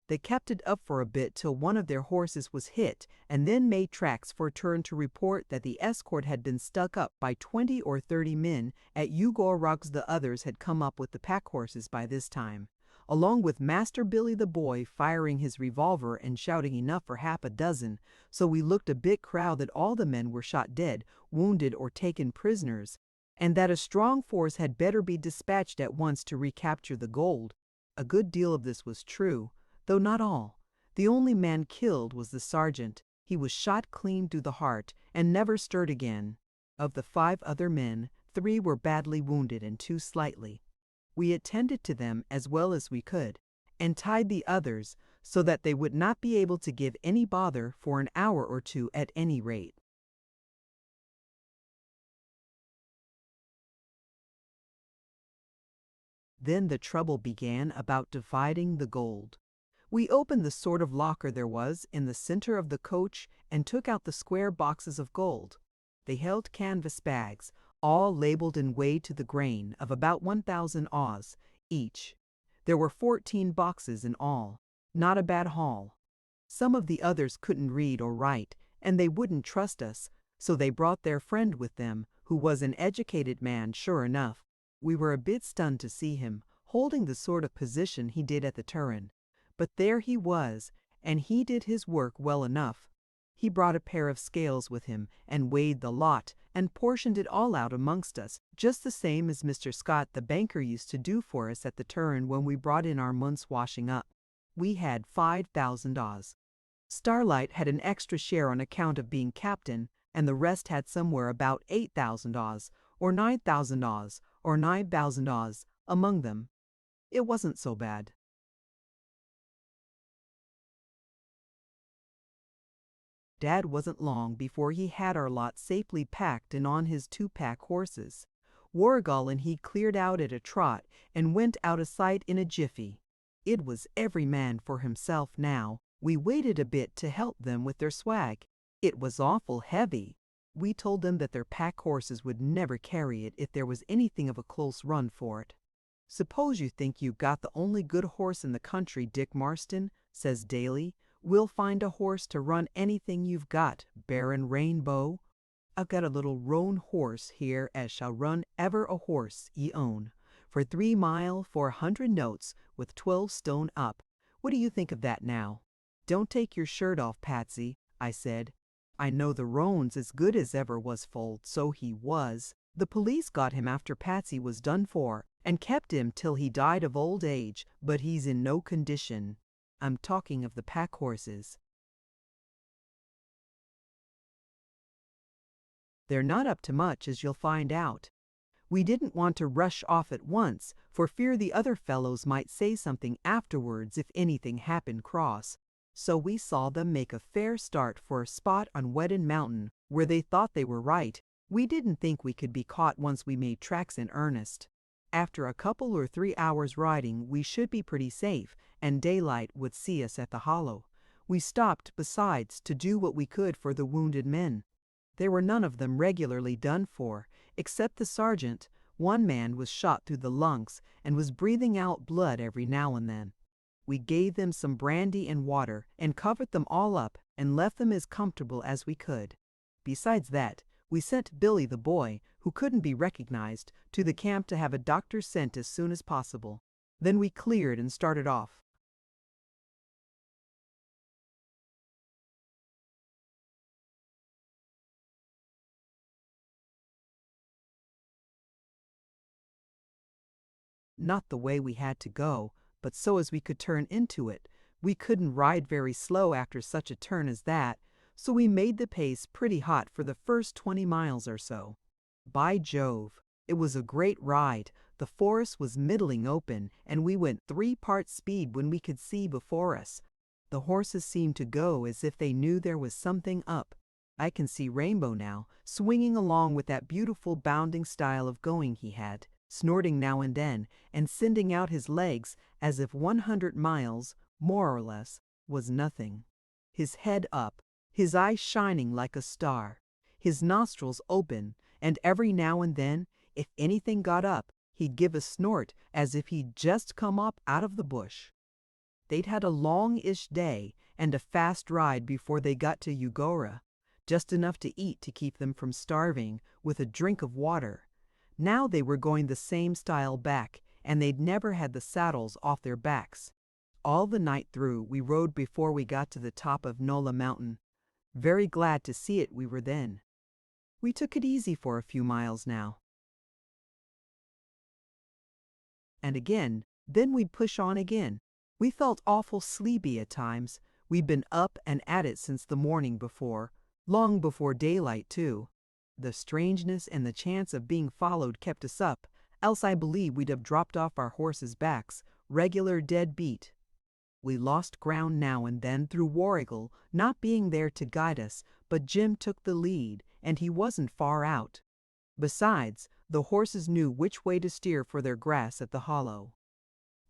They kept it up for a bit till one of their horses was hit, and then made tracks for a turn to report that the escort had been stuck up by 20 or 30 men at Ugor Rocks. The others had come up with the pack horses by this time, along with Master Billy the Boy firing his revolver and shouting enough for half a dozen, so we looked a bit crowd that all the men were shot dead, wounded, or taken prisoners, and that a strong force had better be dispatched at once to recapture the gold. A good deal of this was true, though not all. The only man killed was the sergeant. He was shot clean through the heart and never stirred again. Of the 5 other men, 3 were badly wounded and 2 slightly. We attended to them as well as we could, and tied the others so that they would not be able to give any bother for an hour or 2 at any rate. Then the trouble began about dividing the gold. We opened the sort of locker there was in the center of the coach and took out the square boxes of gold. They held canvas bags, all labeled and weighed to the grain, of about 1,000 Oz each. There were 14 boxes in all. Not a bad haul. Some of the others couldn't read or write, and they wouldn't trust us, so they brought their friend with them, who was an educated man sure enough. We were a bit stunned to see him, holding the sort of position he did at the turn. But there he was, and he did his work well enough. He brought a pair of scales with him, and weighed the lot, and portioned it all out amongst us, just the same as Mr. Scott the banker used to do for us at the turn when we brought in our month's washing up. We had 5,000 Oz. Starlight had an extra share on account of being captain, and the rest had somewhere about 8,000 Oz, or 9,000 Oz, or 9,000 Oz among them. It wasn't so bad. Dad wasn't long before he had our lot safely packed and on his 2-pack horses. Warrigal and he cleared out at a trot and went out of sight in a jiffy. It was every man for himself now. We waited a bit to help them with their swag. It was awful heavy. We told them that their pack horses would never carry it if there was anything of a close run for it. "Suppose you think you've got the only good horse in the country, Dick Marston," says Daly. "We'll find a horse to run anything you've got, Baron Rainbow. I've got a little roan horse here as shall run ever a horse ye own, for 3 mile for 100 notes, with 12 stone up. What do you think of that now?" "Don't take your shirt off, Patsy," I said. "I know the roan's as good as ever was foaled, so he was. The police got him after Patsy was done for, and kept him till he died of old age, but he's in no condition. I'm talking of the pack horses." They're not up to much, as you'll find out. We didn't want to rush off at once, for fear the other fellows might say something afterwards if anything happened cross. So we saw them make a fair start for a spot on Weddin Mountain where they thought they were right. We didn't think we could be caught once we made tracks in earnest. After a couple or 3 hours riding, we should be pretty safe, and daylight would see us at the hollow. We stopped, besides, to do what we could for the wounded men. There were none of them regularly done for, except the sergeant. One man was shot through the lungs and was breathing out blood every now and then. We gave them some brandy and water and covered them all up and left them as comfortable as we could. Besides that, we sent Billy the boy, who couldn't be recognized, to the camp to have a doctor sent as soon as possible. Then we cleared and started off. Not the way we had to go, but so as we could turn into it. We couldn't ride very slow after such a turn as that, so we made the pace pretty hot for the first 20 miles or so. By Jove, it was a great ride. The forest was middling open, and we went 3 parts speed when we could see before us. The horses seemed to go as if they knew there was something up. I can see Rainbow now, swinging along with that beautiful bounding style of going he had, snorting now and then, and sending out his legs as if 100 miles, more or less, was nothing. His head up, his eyes shining like a star, his nostrils open, and every now and then, if anything got up, he'd give a snort as if he'd just come up out of the bush. They'd had a long-ish day and a fast ride before they got to Eugora, just enough to eat to keep them from starving, with a drink of water. Now they were going the same style back, and they'd never had the saddles off their backs. All the night through we rode before we got to the top of Nola Mountain. Very glad to see it we were then. We took it easy for a few miles now. And again, then we'd push on again. We felt awful sleepy at times. We'd been up and at it since the morning before, long before daylight too. The strangeness and the chance of being followed kept us up, else I believe we'd have dropped off our horses' backs, regular dead beat. We lost ground now and then through Warrigal not being there to guide us, but Jim took the lead, and he wasn't far out. Besides, the horses knew which way to steer for their grass at the hollow.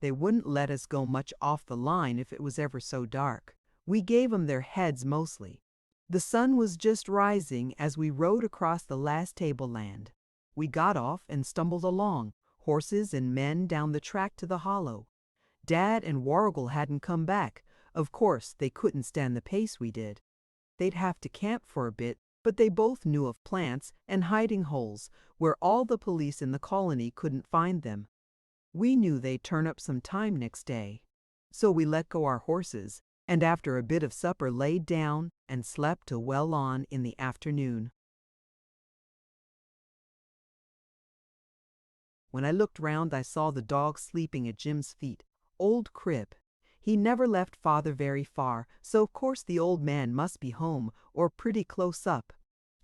They wouldn't let us go much off the line if it was ever so dark. We gave 'em their heads mostly. The sun was just rising as we rode across the last tableland. We got off and stumbled along, horses and men down the track to the hollow. Dad and Warrigal hadn't come back. Of course, they couldn't stand the pace we did. They'd have to camp for a bit, but they both knew of plants and hiding holes where all the police in the colony couldn't find them. We knew they'd turn up some time next day. So we let go our horses, and after a bit of supper laid down and slept till well on in the afternoon. When I looked round, I saw the dog sleeping at Jim's feet. Old Crib. He never left father very far, so of course the old man must be home, or pretty close up.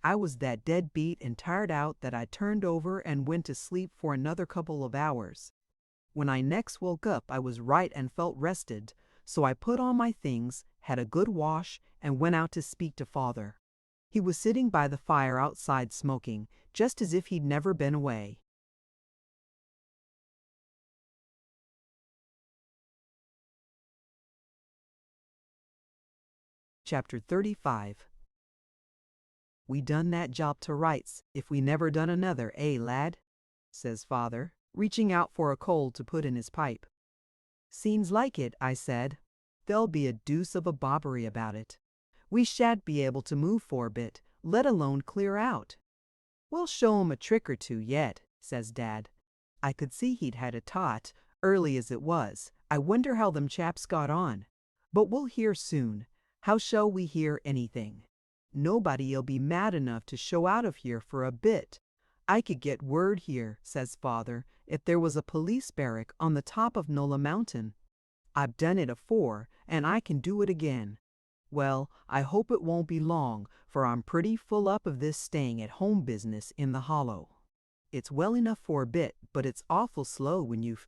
I was that dead beat and tired out that I turned over and went to sleep for another couple of hours. When I next woke up, I was right and felt rested, so I put on my things, had a good wash, and went out to speak to father. He was sitting by the fire outside smoking, just as if he'd never been away. Chapter 35. We done that job to rights, if we never done another, lad? Says father, reaching out for a coal to put in his pipe. Seems like it, I said. There'll be a deuce of a bobbery about it. We shan't be able to move for a bit, let alone clear out. We'll show 'em a trick or two yet, says Dad. I could see he'd had a tot, early as it was. I wonder how them chaps got on. But we'll hear soon. How shall we hear anything? Nobody'll be mad enough to show out of here for a bit. I could get word here, says father, if there was a police barrack on the top of Nola Mountain. I've done it afore, and I can do it again. Well, I hope it won't be long, for I'm pretty full up of this staying at home business in the hollow. It's well enough for a bit, but it's awful slow when you've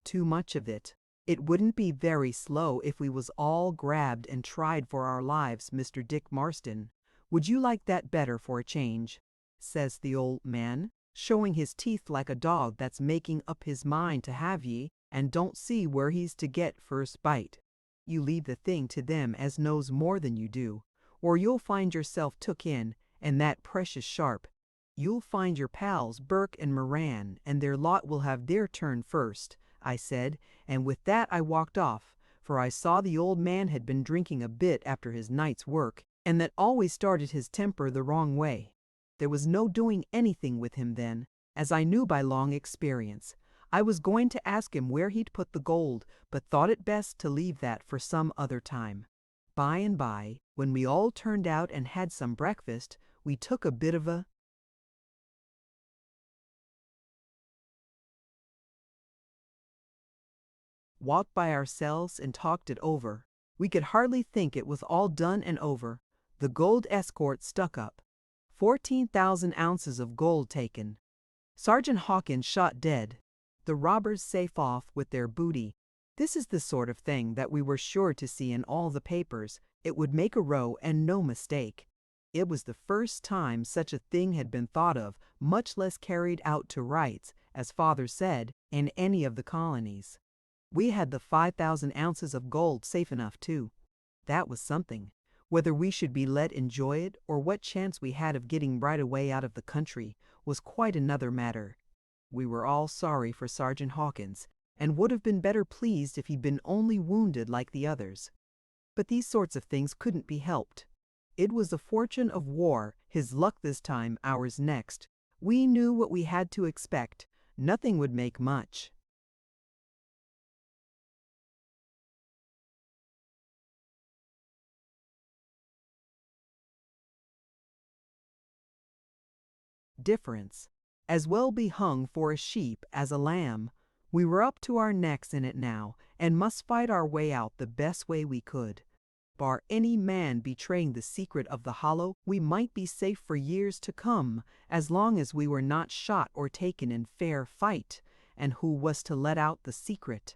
too much of it. It wouldn't be very slow if we was all grabbed and tried for our lives, Mr. Dick Marston. Would you like that better for a change? Says the old man, showing his teeth like a dog that's making up his mind to have ye, and don't see where he's to get first bite. You leave the thing to them as knows more than you do, or you'll find yourself took in, and that precious sharp. You'll find your pals Burke and Moran, and their lot will have their turn first, I said, and with that I walked off, for I saw the old man had been drinking a bit after his night's work, and that always started his temper the wrong way. There was no doing anything with him then, as I knew by long experience. I was going to ask him where he'd put the gold, but thought it best to leave that for some other time. By and by, when we all turned out and had some breakfast, we took a bit of a walked by ourselves and talked it over. We could hardly think it was all done and over. The gold escort stuck up. 14,000 ounces of gold taken. Sergeant Hawkins shot dead. The robbers safe off with their booty. This is the sort of thing that we were sure to see in all the papers. It would make a row and no mistake. It was the first time such a thing had been thought of, much less carried out to rights, as Father said, in any of the colonies. We had the 5,000 ounces of gold safe enough, too. That was something. Whether we should be let enjoy it, or what chance we had of getting right away out of the country, was quite another matter. We were all sorry for Sergeant Hawkins, and would have been better pleased if he'd been only wounded like the others. But these sorts of things couldn't be helped. It was the fortune of war, his luck this time, ours next. We knew what we had to expect. Nothing would make much difference. As well be hung for a sheep as a lamb. We were up to our necks in it now, and must fight our way out the best way we could. Bar any man betraying the secret of the hollow, we might be safe for years to come, as long as we were not shot or taken in fair fight. And who was to let out the secret?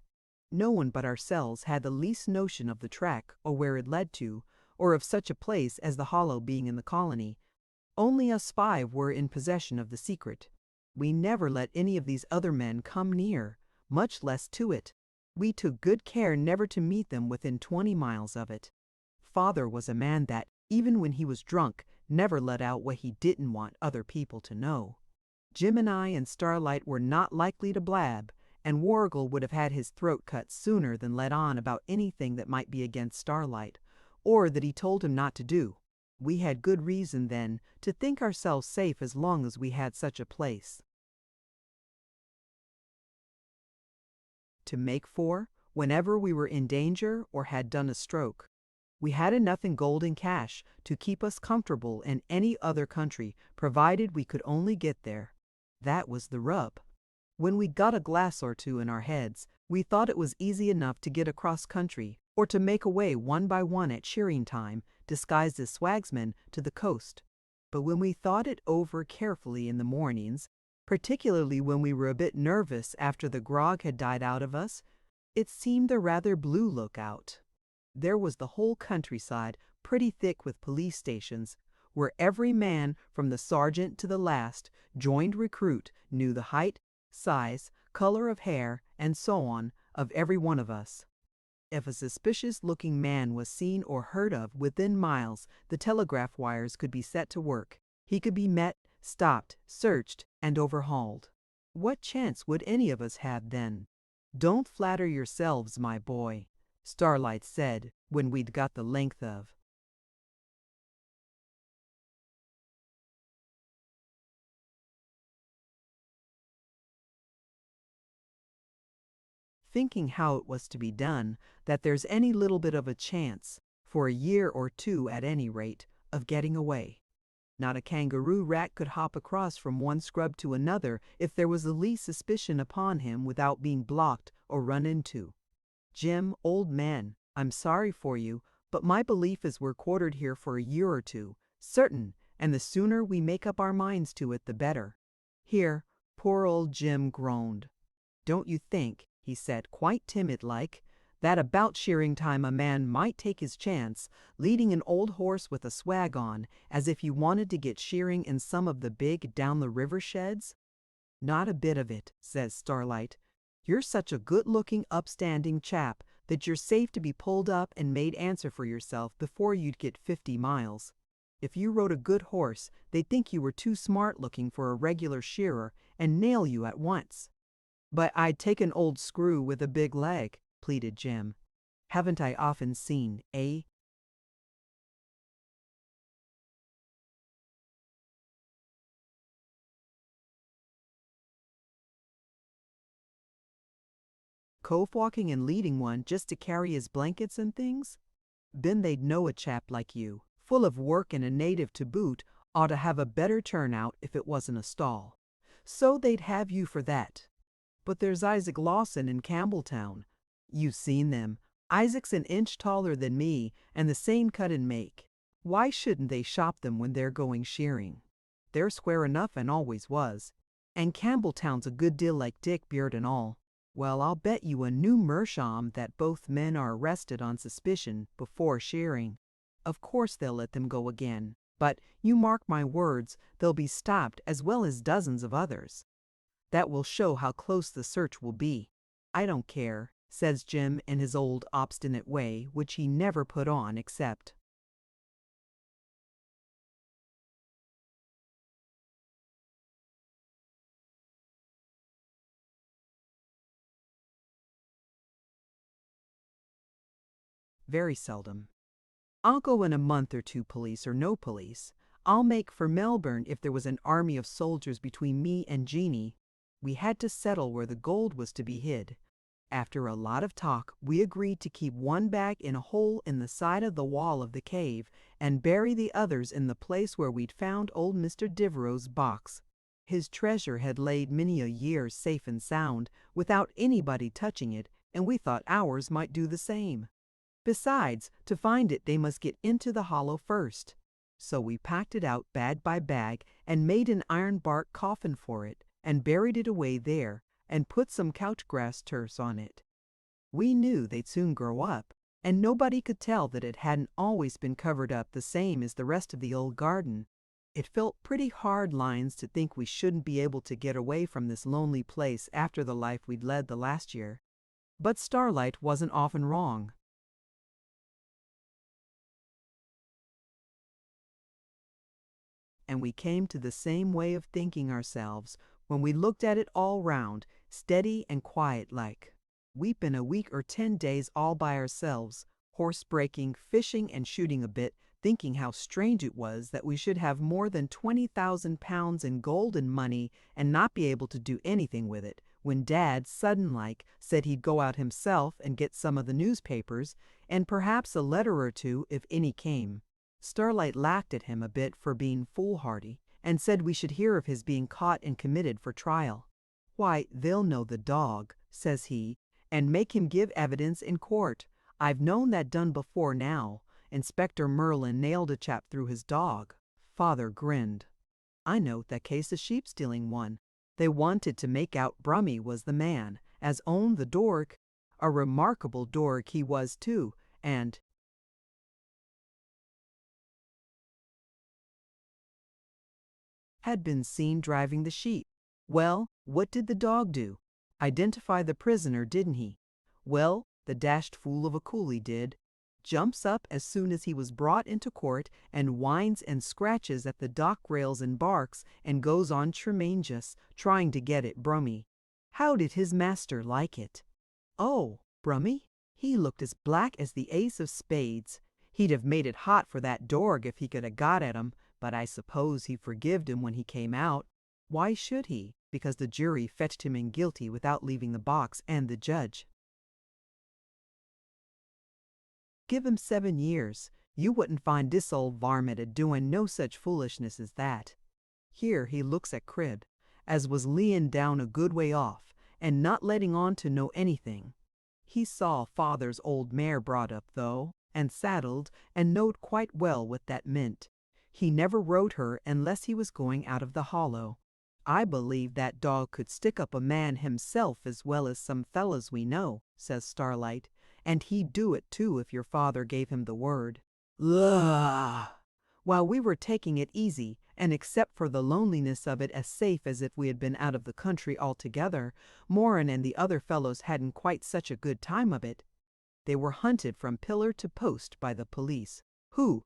No one but ourselves had the least notion of the track, or where it led to, or of such a place as the hollow being in the colony. Only us 5 were in possession of the secret. We never let any of these other men come near, much less to it. We took good care never to meet them within 20 miles of it. Father was a man that, even when he was drunk, never let out what he didn't want other people to know. Jim and I and Starlight were not likely to blab, and Warrigal would have had his throat cut sooner than let on about anything that might be against Starlight, or that he told him not to do. We had good reason, then, to think ourselves safe as long as we had such a place to make for whenever we were in danger or had done a stroke. We had enough in gold and cash to keep us comfortable in any other country, provided we could only get there. That was the rub. When we got a glass or two in our heads, we thought it was easy enough to get across country, or to make away one by one at shearing time, disguised as swagsmen, to the coast. But when we thought it over carefully in the mornings, particularly when we were a bit nervous after the grog had died out of us, it seemed a rather blue lookout. There was the whole countryside pretty thick with police stations, where every man, from the sergeant to the last, joined recruit, knew the height, size, color of hair, and so on, of every one of us. If a suspicious-looking man was seen or heard of within miles, the telegraph wires could be set to work. He could be met, stopped, searched, and overhauled. What chance would any of us have then? "Don't flatter yourselves, my boy," Starlight said when we'd got the length of thinking how it was to be done, that there's any little bit of a chance, for a year or two at any rate, of getting away. Not a kangaroo rat could hop across from one scrub to another if there was the least suspicion upon him without being blocked or run into. Jim, old man, I'm sorry for you, but my belief is we're quartered here for a year or two, certain, and the sooner we make up our minds to it, the better. Here, poor old Jim groaned. Don't you think, he said, quite timid-like, that about shearing time a man might take his chance, leading an old horse with a swag on, as if you wanted to get shearing in some of the big down-the-river sheds? Not a bit of it, says Starlight. You're such a good-looking, upstanding chap that you're safe to be pulled up and made answer for yourself before you'd get 50 miles. If you rode a good horse, they'd think you were too smart-looking for a regular shearer and nail you at once. But I'd take an old screw with a big leg, pleaded Jim. Haven't I often seen, eh? Cove walking and leading one just to carry his blankets and things? Then they'd know a chap like you, full of work and a native to boot, ought to have a better turnout if it wasn't a stall. So they'd have you for that. But there's Isaac Lawson in Campbelltown. You've seen them. Isaac's an inch taller than me and the same cut and make. Why shouldn't they shop them when they're going shearing? They're square enough and always was. And Campbelltown's a good deal like Dick, beard and all. Well, I'll bet you a new meerschaum that both men are arrested on suspicion before shearing. Of course they'll let them go again, but you mark my words, they'll be stopped as well as dozens of others. That will show how close the search will be. I don't care, says Jim in his old obstinate way, which he never put on except. Very seldom. I'll go in a month or two, police or no police. I'll make for Melbourne if there was an army of soldiers between me and Jeannie. We had to settle where the gold was to be hid. After a lot of talk, we agreed to keep one bag in a hole in the side of the wall of the cave and bury the others in the place where we'd found old Mr. Devereux's box. His treasure had laid many a year safe and sound without anybody touching it, and we thought ours might do the same. Besides, to find it they must get into the hollow first. So we packed it out bag by bag and made an iron bark coffin for it and buried it away there and put some couch grass turfs on it. We knew they'd soon grow up, and nobody could tell that it hadn't always been covered up the same as the rest of the old garden. It felt pretty hard lines to think we shouldn't be able to get away from this lonely place after the life we'd led the last year. But Starlight wasn't often wrong. And we came to the same way of thinking ourselves when we looked at it all round, steady and quiet like. We'd been a week or 10 days all by ourselves, horse breaking, fishing and shooting a bit, thinking how strange it was that we should have more than 20,000 pounds in gold and money and not be able to do anything with it, when Dad, sudden-like, said he'd go out himself and get some of the newspapers, and perhaps a letter or two if any came. Starlight laughed at him a bit for being foolhardy, and said we should hear of his being caught and committed for trial. Why, they'll know the dog, says he, and make him give evidence in court. I've known that done before now. Inspector Merlin nailed a chap through his dog. Father grinned. I know that case of sheep-stealing one. They wanted to make out Brummy was the man, as owned the dorg. A remarkable dorg he was too, and had been seen driving the sheep. Well, what did the dog do? Identify the prisoner, didn't he? Well, the dashed fool of a coolie did. Jumps up as soon as he was brought into court and whines and scratches at the dock rails and barks and goes on tremendous, trying to get at Brummy. How did his master like it? Oh, Brummy? He looked as black as the ace of spades. He'd have made it hot for that dorg if he could have got at him, but I suppose he forgived him when he came out. Why should he? Because the jury fetched him in guilty without leaving the box and the judge. Give him 7 years. You wouldn't find this old varmint a-doing no such foolishness as that. Here he looks at Crib, as was leeing down a good way off, and not letting on to know anything. He saw father's old mare brought up, though, and saddled, and knowed quite well what that meant. He never rode her unless he was going out of the hollow. I believe that dog could stick up a man himself as well as some fellows we know, says Starlight, and he'd do it too if your father gave him the word. Ugh! While we were taking it easy, and except for the loneliness of it as safe as if we had been out of the country altogether, Morin and the other fellows hadn't quite such a good time of it. They were hunted from pillar to post by the police, who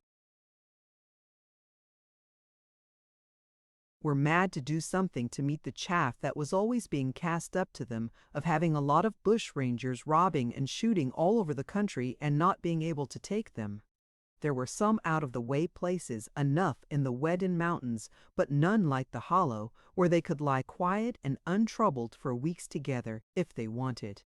were mad to do something to meet the chaff that was always being cast up to them of having a lot of bushrangers robbing and shooting all over the country and not being able to take them. There were some out-of-the-way places enough in the Weddin Mountains, but none like the Hollow, where they could lie quiet and untroubled for weeks together if they wanted.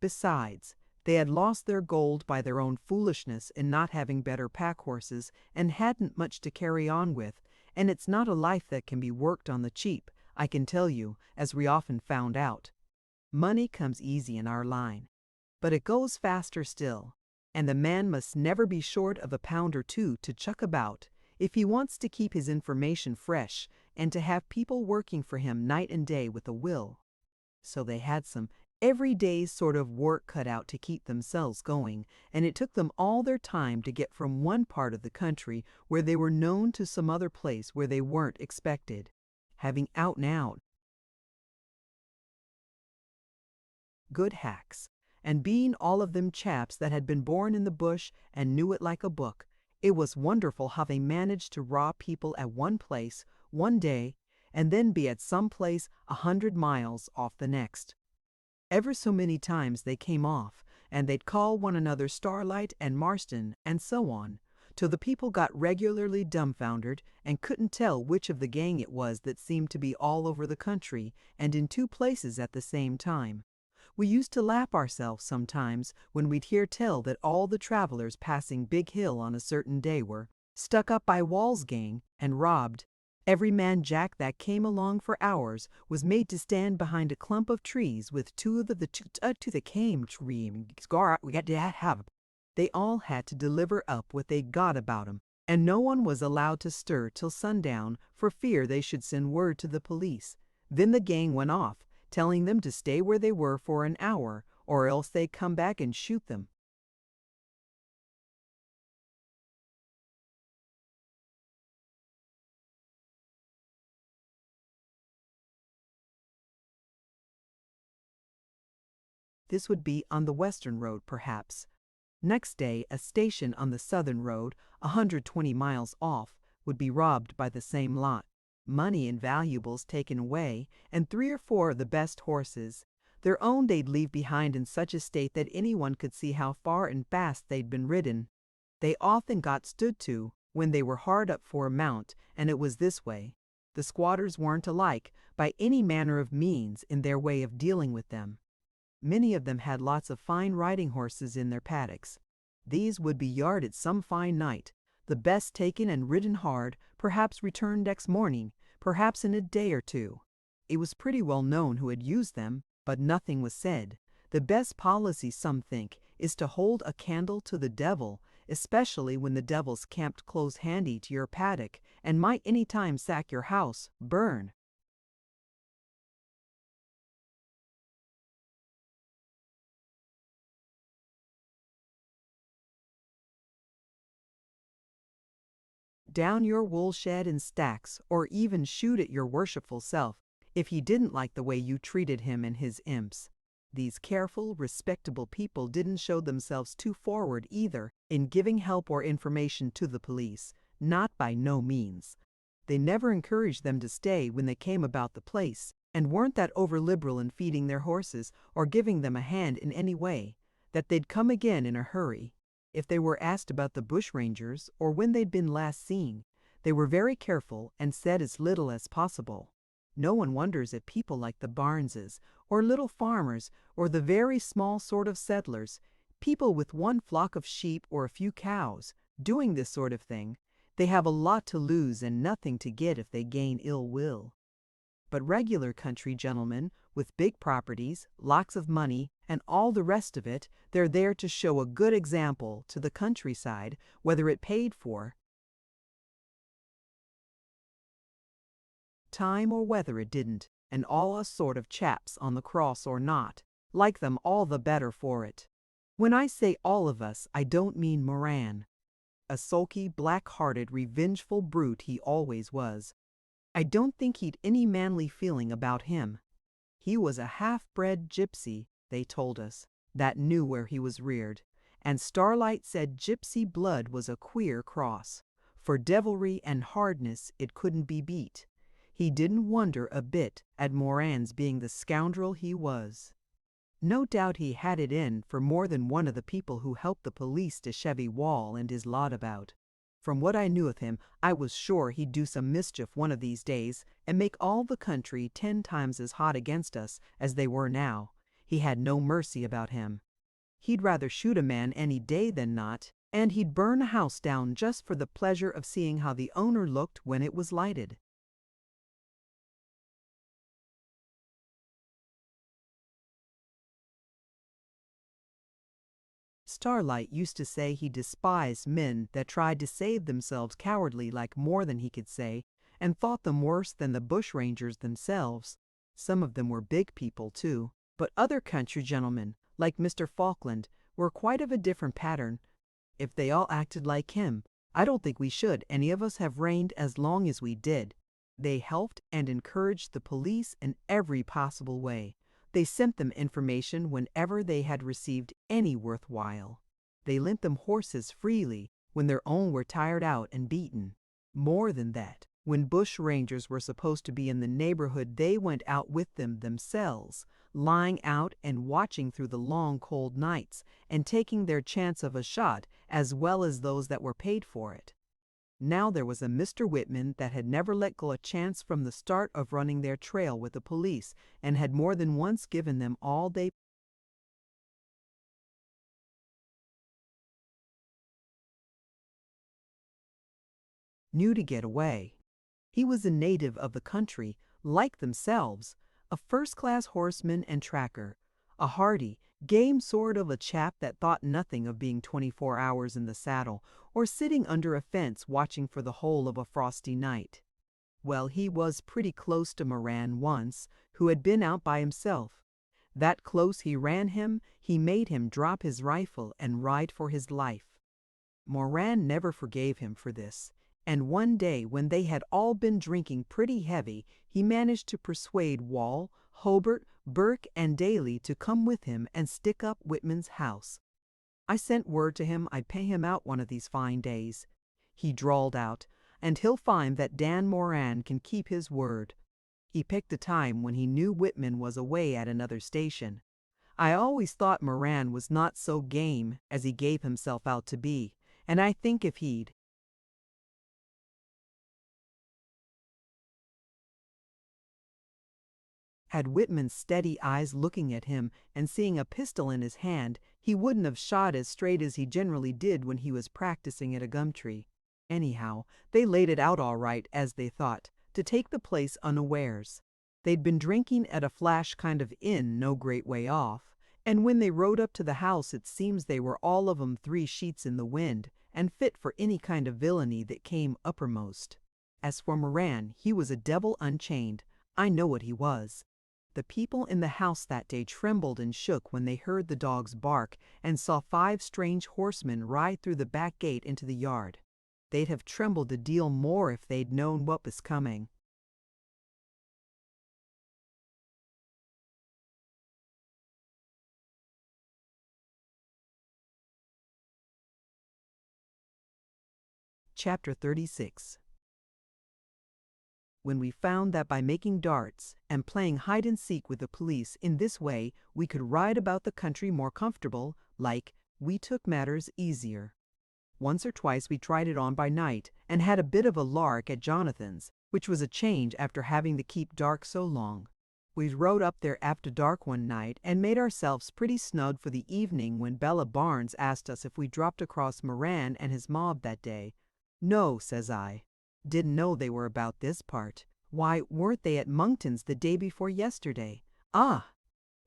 Besides, they had lost their gold by their own foolishness in not having better pack horses and hadn't much to carry on with, and it's not a life that can be worked on the cheap, I can tell you, as we often found out. Money comes easy in our line, but it goes faster still. And the man must never be short of £1 or £2 to chuck about if he wants to keep his information fresh and to have people working for him night and day with a will. So they had some everyday sort of work cut out to keep themselves going, and it took them all their time to get from one part of the country where they were known to some other place where they weren't expected, having out and out good hacks. And being all of them chaps that had been born in the bush and knew it like a book, it was wonderful how they managed to rob people at one place, one day, and then be at some place 100 miles off the next. Ever so many times they came off, and they'd call one another Starlight and Marston, and so on, till the people got regularly dumbfoundered and couldn't tell which of the gang it was that seemed to be all over the country and in two places at the same time. We used to laugh ourselves sometimes when we'd hear tell that all the travelers passing Big Hill on a certain day were stuck up by Wall's gang and robbed. Every man jack that came along for hours was made to stand behind a clump of trees with two of the came tree. We got to have. They all had to deliver up what they got about 'em, and no one was allowed to stir till sundown for fear they should send word to the police. Then the gang went off, telling them to stay where they were for an hour, or else they'd come back and shoot them. This would be on the western road, perhaps. Next day, a station on the southern road, 120 miles off, would be robbed by the same lot. Money and valuables taken away, and 3 or 4 of the best horses. Their own they'd leave behind in such a state that anyone could see how far and fast they'd been ridden. They often got stood to when they were hard up for a mount, and it was this way. The squatters weren't alike, by any manner of means, in their way of dealing with them. Many of them had lots of fine riding horses in their paddocks. These would be yarded some fine night, the best taken and ridden hard, perhaps returned next morning, perhaps in a day or two. It was pretty well known who had used them, but nothing was said. The best policy, some think, is to hold a candle to the devil, especially when the devil's camped close handy to your paddock and might any time sack your house, burn. Down your woolshed in stacks, or even shoot at your worshipful self, if he didn't like the way you treated him and his imps. These careful, respectable people didn't show themselves too forward either in giving help or information to the police, not by no means. They never encouraged them to stay when they came about the place, and weren't that over-liberal in feeding their horses or giving them a hand in any way, that they'd come again in a hurry. If they were asked about the bushrangers or when they'd been last seen, they were very careful and said as little as possible. No one wonders at people like the Barneses, or little farmers, or the very small sort of settlers, people with one flock of sheep or a few cows, Doing this sort of thing, they have a lot to lose and nothing to get if they gain ill will. But regular country gentlemen, with big properties, lots of money, and all the rest of it, they're there to show a good example to the countryside, whether it paid for time or whether it didn't, and all us sort of chaps on the cross or not, like them all the better for it. When I say all of us, I don't mean Moran. A sulky, black-hearted, revengeful brute he always was. I don't think he'd any manly feeling about him. He was a half-bred gypsy, they told us, that knew where he was reared, and Starlight said gypsy blood was a queer cross. For devilry and hardness it couldn't be beat. He didn't wonder a bit at Moran's being the scoundrel he was. No doubt he had it in for more than one of the people who helped the police to Chevy Wall and his lot about. From what I knew of him, I was sure he'd do some mischief one of these days and make all the country 10 times as hot against us as they were now. He had no mercy about him. He'd rather shoot a man any day than not, and he'd burn a house down just for the pleasure of seeing how the owner looked when it was lighted. Starlight used to say he despised men that tried to save themselves cowardly like more than he could say, and thought them worse than the bushrangers themselves. Some of them were big people, too, but other country gentlemen, like Mr. Falkland, were quite of a different pattern. If they all acted like him, I don't think we should any of us have reigned as long as we did. They helped and encouraged the police in every possible way. They sent them information whenever they had received any worthwhile. They lent them horses freely when their own were tired out and beaten. More than that, when bush rangers were supposed to be in the neighborhood, they went out with them themselves, lying out and watching through the long cold nights and taking their chance of a shot as well as those that were paid for it. Now there was a Mr. Whitman that had never let go a chance from the start of running their trail with the police and had more than once given them all they knew to get away. He was a native of the country, like themselves, a first-class horseman and tracker, a hardy, game sort of a chap that thought nothing of being 24 hours in the saddle or sitting under a fence watching for the whole of a frosty night. Well, he was pretty close to Moran once, who had been out by himself. That close he ran him, he made him drop his rifle and ride for his life. Moran never forgave him for this, and one day when they had all been drinking pretty heavy, he managed to persuade Wall, Hobart, Burke, and Daly to come with him and stick up Whitman's house. I sent word to him I'd pay him out one of these fine days. He drawled out, and he'll find that Dan Moran can keep his word. He picked a time when he knew Whitman was away at another station. I always thought Moran was not so game as he gave himself out to be, and I think if he'd had Whitman's steady eyes looking at him and seeing a pistol in his hand, he wouldn't have shot as straight as he generally did when he was practicing at a gum tree. Anyhow, they laid it out all right, as they thought, to take the place unawares. They'd been drinking at a flash kind of inn no great way off, and when they rode up to the house it seems they were all of 'em 3 sheets in the wind, and fit for any kind of villainy that came uppermost. As for Moran, he was a devil unchained. I know what he was. The people in the house that day trembled and shook when they heard the dogs bark and saw 5 strange horsemen ride through the back gate into the yard. They'd have trembled a deal more if they'd known what was coming. Chapter 36. When we found that by making darts and playing hide-and-seek with the police in this way we could ride about the country more comfortable, we took matters easier. Once or twice we tried it on by night and had a bit of a lark at Jonathan's, which was a change after having to keep dark so long. We rode up there after dark one night and made ourselves pretty snug for the evening when Bella Barnes asked us if we dropped across Moran and his mob that day. No, says I. Didn't know they were about this part. Why, weren't they at Monkton's the day before yesterday? Ah!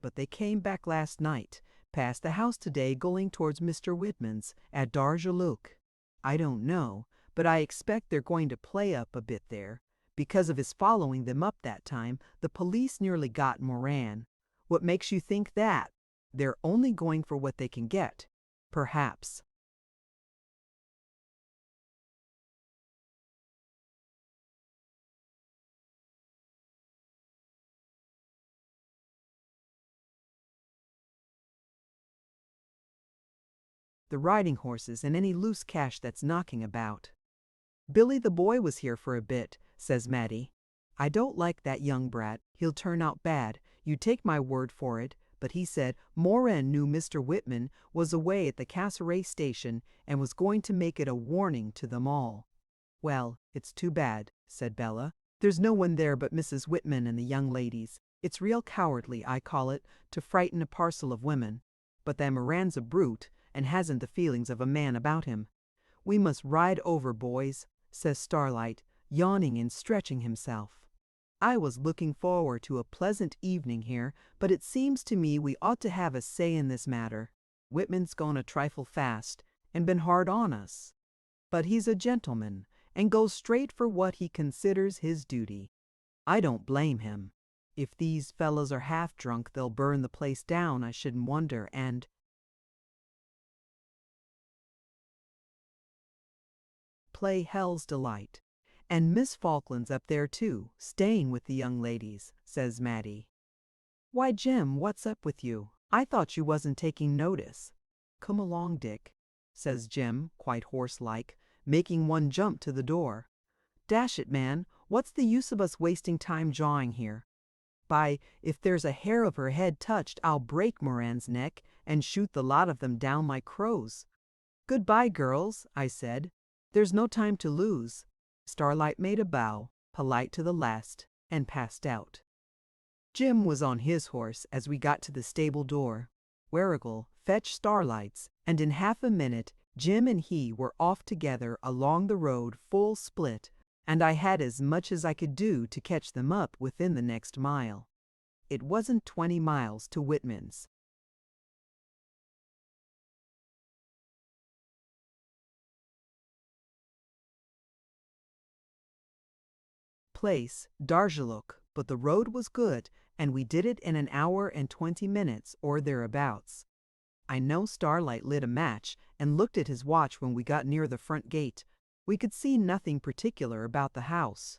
But they came back last night, past the house today going towards Mr. Whitman's at Darjaluk. I don't know, but I expect they're going to play up a bit there. Because of his following them up that time, the police nearly got Moran. What makes you think that? They're only going for what they can get. Perhaps. The riding horses and any loose cash that's knocking about. Billy the boy was here for a bit, says Maddie. I don't like that young brat. He'll turn out bad. You take my word for it. But he said Moran knew Mr. Whitman was away at the Castlereagh station and was going to make it a warning to them all. Well, it's too bad, said Bella. There's no one there but Mrs. Whitman and the young ladies. It's real cowardly, I call it, to frighten a parcel of women. But that Moran's a brute and hasn't the feelings of a man about him. We must ride over, boys, says Starlight, yawning and stretching himself. I was looking forward to a pleasant evening here, but it seems to me we ought to have a say in this matter. Whitman's gone a trifle fast and been hard on us. But he's a gentleman and goes straight for what he considers his duty. I don't blame him. If these fellows are half drunk, they'll burn the place down, I shouldn't wonder, and play Hell's Delight. And Miss Falkland's up there too, staying with the young ladies, says Maddie. Why, Jim, what's up with you? I thought you wasn't taking notice. Come along, Dick, says Jim, quite horse-like, making one jump to the door. Dash it, man, what's the use of us wasting time jawing here? By, if there's a hair of her head touched, I'll break Moran's neck and shoot the lot of them down like crows. Goodbye, girls, I said. There's no time to lose. Starlight made a bow, polite to the last, and passed out. Jim was on his horse as we got to the stable door. Warrigal fetched Starlight's, and in half a minute Jim and he were off together along the road full split, and I had as much as I could do to catch them up within the next mile. It wasn't 20 miles to Whitman's. Place, Darjaluk, but the road was good, and we did it in an hour and 20 minutes or thereabouts. I know Starlight lit a match and looked at his watch when we got near the front gate. We could see nothing particular about the house.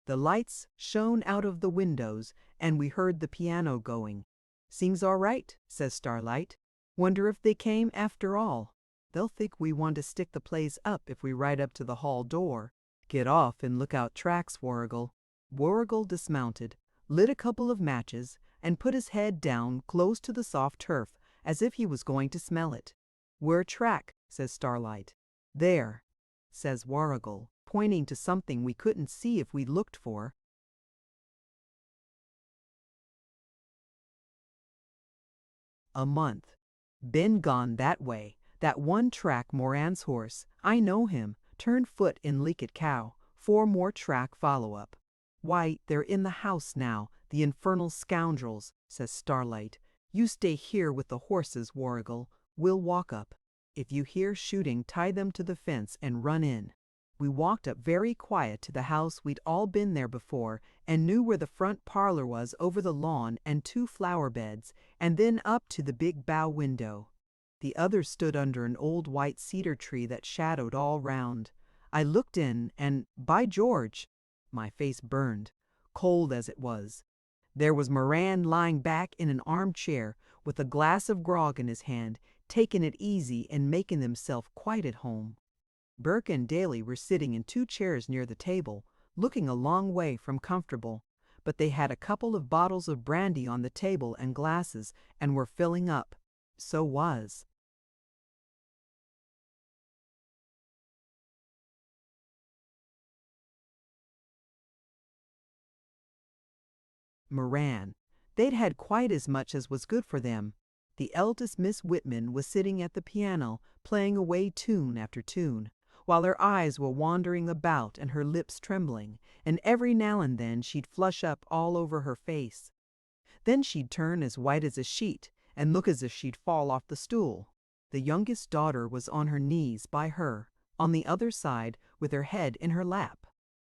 The lights shone out of the windows, and we heard the piano going. Seems all right, says Starlight. Wonder if they came after all. They'll think we want to stick the place up if we ride up to the hall door. Get off and look out tracks, Warrigal. Warrigal dismounted, lit a couple of matches, and put his head down close to the soft turf, as if he was going to smell it. We're a track, says Starlight. There, says Warrigal, pointing to something we couldn't see if we looked for. A month. Been gone that way. That one track Moran's horse. I know him. Turned foot in Leakit Cow. 4 more track follow-up. Why, they're in the house now, the infernal scoundrels, says Starlight. You stay here with the horses, Warrigal. We'll walk up. If you hear shooting, tie them to the fence and run in. We walked up very quiet to the house. We'd all been there before and knew where the front parlor was over the lawn and 2 flower beds, and then up to the big bow window. The others stood under an old white cedar tree that shadowed all round. I looked in, and, by George, my face burned, cold as it was. There was Moran lying back in an armchair with a glass of grog in his hand, taking it easy and making himself quite at home. Burke and Daly were sitting in 2 chairs near the table, looking a long way from comfortable, but they had a couple of bottles of brandy on the table and glasses and were filling up. So was Moran. They'd had quite as much as was good for them. The eldest Miss Whitman was sitting at the piano, playing away tune after tune, while her eyes were wandering about and her lips trembling, and every now and then she'd flush up all over her face. Then she'd turn as white as a sheet and look as if she'd fall off the stool. The youngest daughter was on her knees by her, on the other side, with her head in her lap.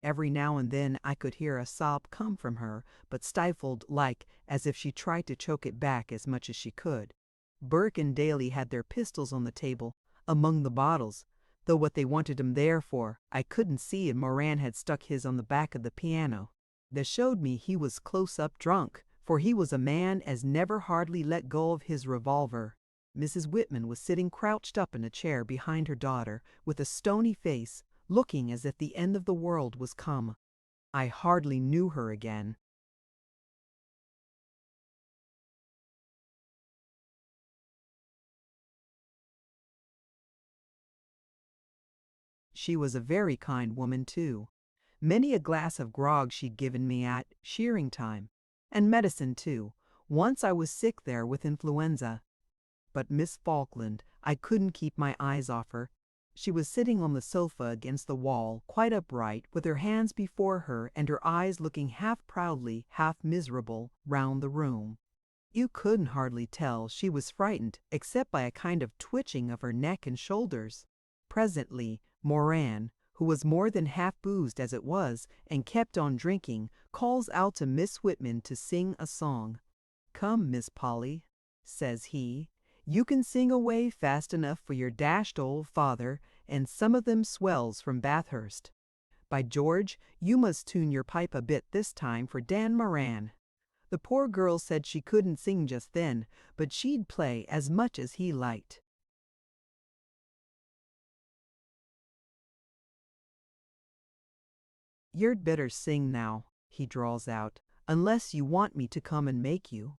Every now and then I could hear a sob come from her, but stifled like as if she tried to choke it back as much as she could. Burke and Daly had their pistols on the table, among the bottles, though what they wanted 'em there for, I couldn't see, and Moran had stuck his on the back of the piano. That showed me he was close up drunk, for he was a man as never hardly let go of his revolver. Mrs. Whitman was sitting crouched up in a chair behind her daughter, with a stony face, looking as if the end of the world was come. I hardly knew her again. She was a very kind woman, too. Many a glass of grog she'd given me at shearing time. And medicine, too. Once I was sick there with influenza. But Miss Falkland, I couldn't keep my eyes off her. She was sitting on the sofa against the wall, quite upright, with her hands before her and her eyes looking half proudly, half miserable, round the room. You couldn't hardly tell she was frightened, except by a kind of twitching of her neck and shoulders. Presently, Moran, who was more than half boozed as it was, and kept on drinking, calls out to Miss Whitman to sing a song. "Come, Miss Polly," says he, "you can sing away fast enough for your dashed old father, and some of them swells from Bathurst. By George, you must tune your pipe a bit this time for Dan Moran." The poor girl said she couldn't sing just then, but she'd play as much as he liked. "You'd better sing now," he drawls out, "unless you want me to come and make you.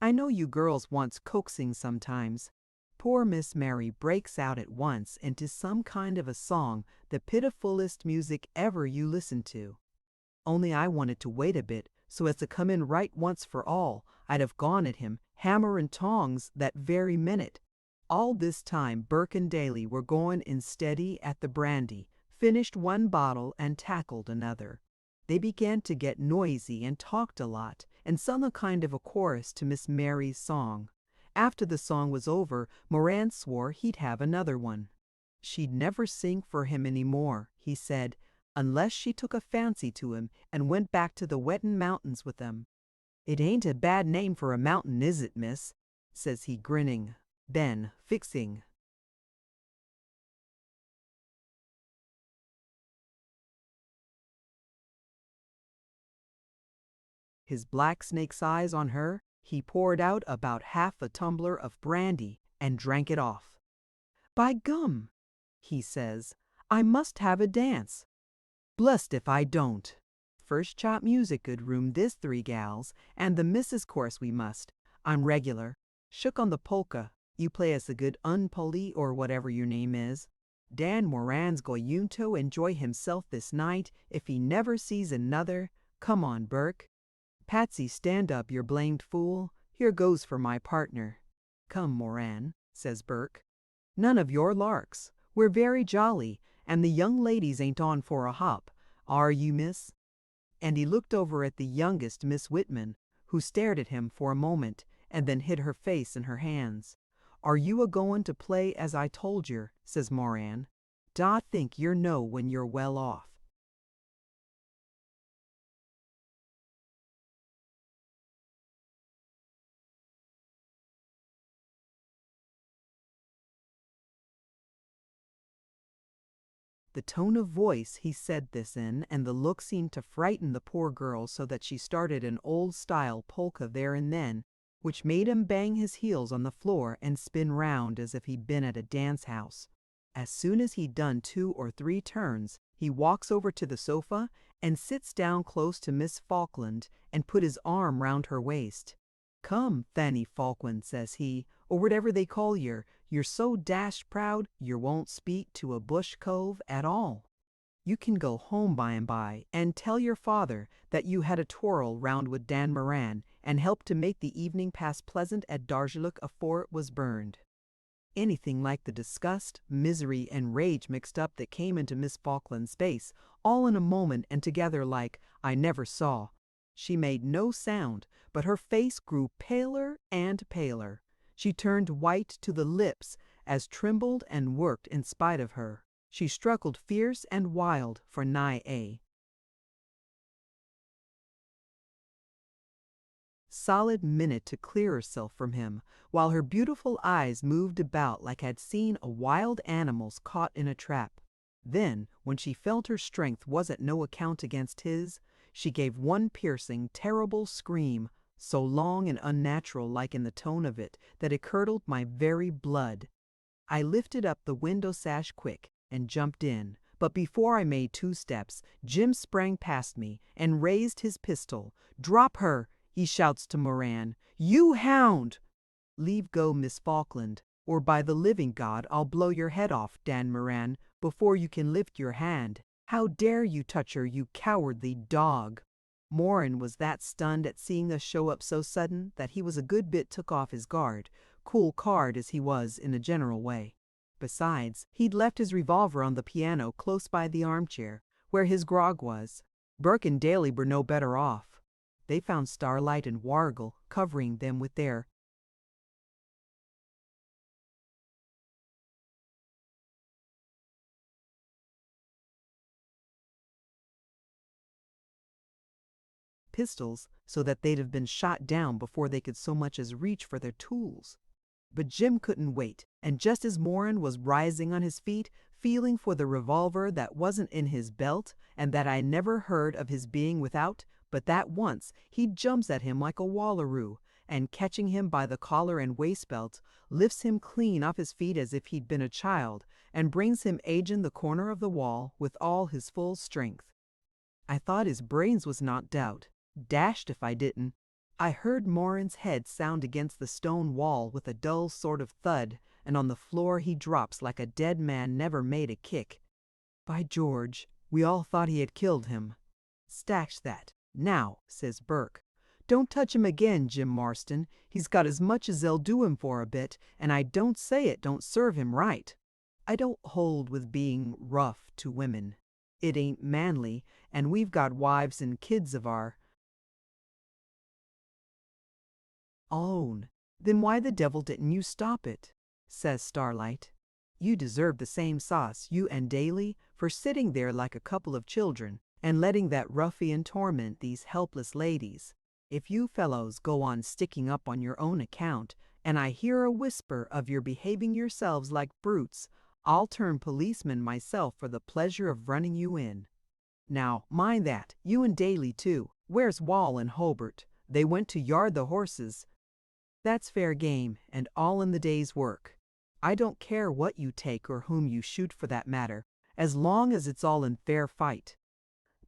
I know you girls wants coaxing sometimes." Poor Miss Mary breaks out at once into some kind of a song, the pitifullest music ever you listened to. Only I wanted to wait a bit, so as to come in right once for all. I'd have gone at him, hammer and tongs, that very minute. All this time Burke and Daly were going in steady at the brandy, finished one bottle and tackled another. They began to get noisy and talked a lot, and sung a kind of a chorus to Miss Mary's song. After the song was over, Moran swore he'd have another one. She'd never sing for him any more, he said, unless she took a fancy to him and went back to the Wettin Mountains with them. "It ain't a bad name for a mountain, is it, miss?" says he, grinning. Then, fixing his black snake's eyes on her, he poured out about half a tumbler of brandy and drank it off. "By gum," he says, "I must have a dance. Blessed if I don't. First chop music, good room, this three gals, and the missus course we must. I'm regular. Shook on the polka. You play us a good unpolly or whatever your name is. Dan Moran's going to enjoy himself this night if he never sees another. Come on, Burke. Patsy, stand up, you blamed fool. Here goes for my partner." "Come, Moran," says Burke. "None of your larks. We're very jolly, and the young ladies ain't on for a hop. Are you, miss?" And he looked over at the youngest Miss Whitman, who stared at him for a moment, and then hid her face in her hands. "Are you a-goin' to play as I told yer?" says Moran. "Da think yer know when you're well off." The tone of voice he said this in, and the look seemed to frighten the poor girl so that she started an old-style polka there and then, which made him bang his heels on the floor and spin round as if he'd been at a dance-house. As soon as he'd done 2 or 3 turns, he walks over to the sofa and sits down close to Miss Falkland and put his arm round her waist. "Come, Fanny Falkland," says he, "or whatever they call yer, you're so dashed proud yer won't speak to a bush cove at all." You can go home by and by and tell your father that you had a twirl round with Dan Moran and helped to make the evening pass pleasant at Darjeeling afore it was burned. Anything like the disgust, misery, and rage mixed up that came into Miss Falkland's face, all in a moment and together like I never saw. She made no sound, but her face grew paler and paler. She turned white to the lips, as trembled and worked in spite of her. She struggled fierce and wild for nigh a solid minute to clear herself from him, while her beautiful eyes moved about like had seen a wild animal's caught in a trap. Then, when she felt her strength was at no account against his, she gave one piercing, terrible scream, so long and unnatural like in the tone of it, that it curdled my very blood. I lifted up the window sash quick and jumped in, but before I made 2 steps, Jim sprang past me and raised his pistol. "Drop her!" he shouts to Moran. "You hound!" "Leave go, Miss Falkland, or by the living God I'll blow your head off, Dan Moran, before you can lift your hand. How dare you touch her, you cowardly dog!" Moran was that stunned at seeing us show up so sudden that he was a good bit took off his guard, cool card as he was in a general way. Besides, he'd left his revolver on the piano close by the armchair, where his grog was. Burke and Daly were no better off. They found Starlight and Warrigal covering them with their pistols, so that they'd have been shot down before they could so much as reach for their tools. But Jim couldn't wait, and just as Moran was rising on his feet, feeling for the revolver that wasn't in his belt and that I never heard of his being without, but that once he jumps at him like a wallaroo, and catching him by the collar and waist belt, lifts him clean off his feet as if he'd been a child, and brings him agin the corner of the wall with all his full strength. I thought his brains was knocked out, dashed if I didn't. I heard Moran's head sound against the stone wall with a dull sort of thud, and on the floor he drops like a dead man never made a kick. By George, we all thought he had killed him. "Stash that. Now," says Burke. "Don't touch him again, Jim Marston. He's got as much as they'll do him for a bit, and I don't say it don't serve him right. I don't hold with being rough to women. It ain't manly, and we've got wives and kids of our own." "Then why the devil didn't you stop it?" says Starlight. "You deserve the same sauce, you and Daly, for sitting there like a couple of children and letting that ruffian torment these helpless ladies. If you fellows go on sticking up on your own account, and I hear a whisper of your behaving yourselves like brutes, I'll turn policeman myself for the pleasure of running you in. Now, mind that, you and Daly too. Where's Wall and Hobart? They went to yard the horses." "That's fair game, and all in the day's work. I don't care what you take or whom you shoot for that matter, as long as it's all in fair fight.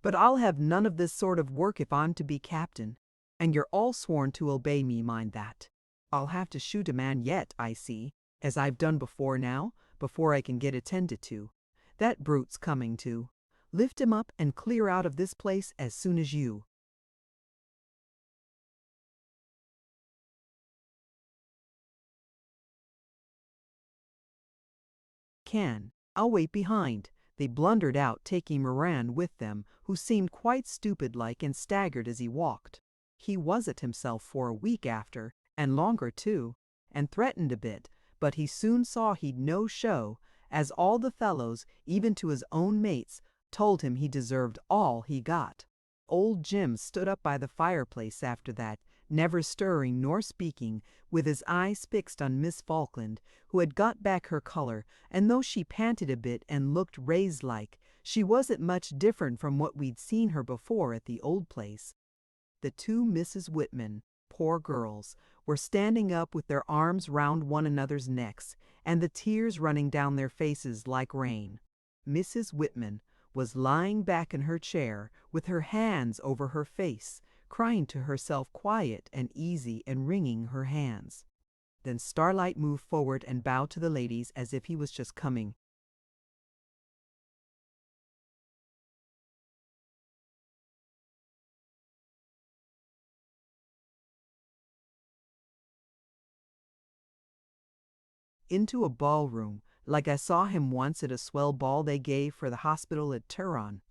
But I'll have none of this sort of work if I'm to be captain, and you're all sworn to obey me, mind that. I'll have to shoot a man yet, I see, as I've done before now, before I can get attended to. That brute's coming to. Lift him up and clear out of this place as soon as you can. I'll wait behind." They blundered out, taking Moran with them, who seemed quite stupid-like and staggered as he walked. He was it himself for a week after, and longer too, and threatened a bit, but he soon saw he'd no show, as all the fellows, even to his own mates, told him he deserved all he got. Old Jim stood up by the fireplace after that, never stirring nor speaking, with his eyes fixed on Miss Falkland, who had got back her color, and though she panted a bit and looked raised-like, she wasn't much different from what we'd seen her before at the old place. The 2 Mrs. Whitman, poor girls, were standing up with their arms round one another's necks, and the tears running down their faces like rain. Mrs. Whitman was lying back in her chair with her hands over her face, crying to herself quiet and easy and wringing her hands. Then Starlight moved forward and bowed to the ladies as if he was just coming. into a ballroom, like I saw him once at a swell ball they gave for the hospital at Turon.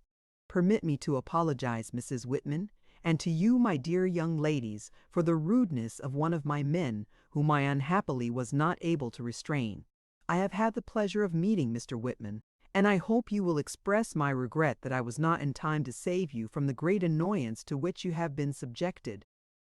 Permit me to apologize, Mrs. Whitman, and to you, my dear young ladies, for the rudeness of one of my men, whom I unhappily was not able to restrain. I have had the pleasure of meeting Mr. Whitman, and I hope you will express my regret that I was not in time to save you from the great annoyance to which you have been subjected.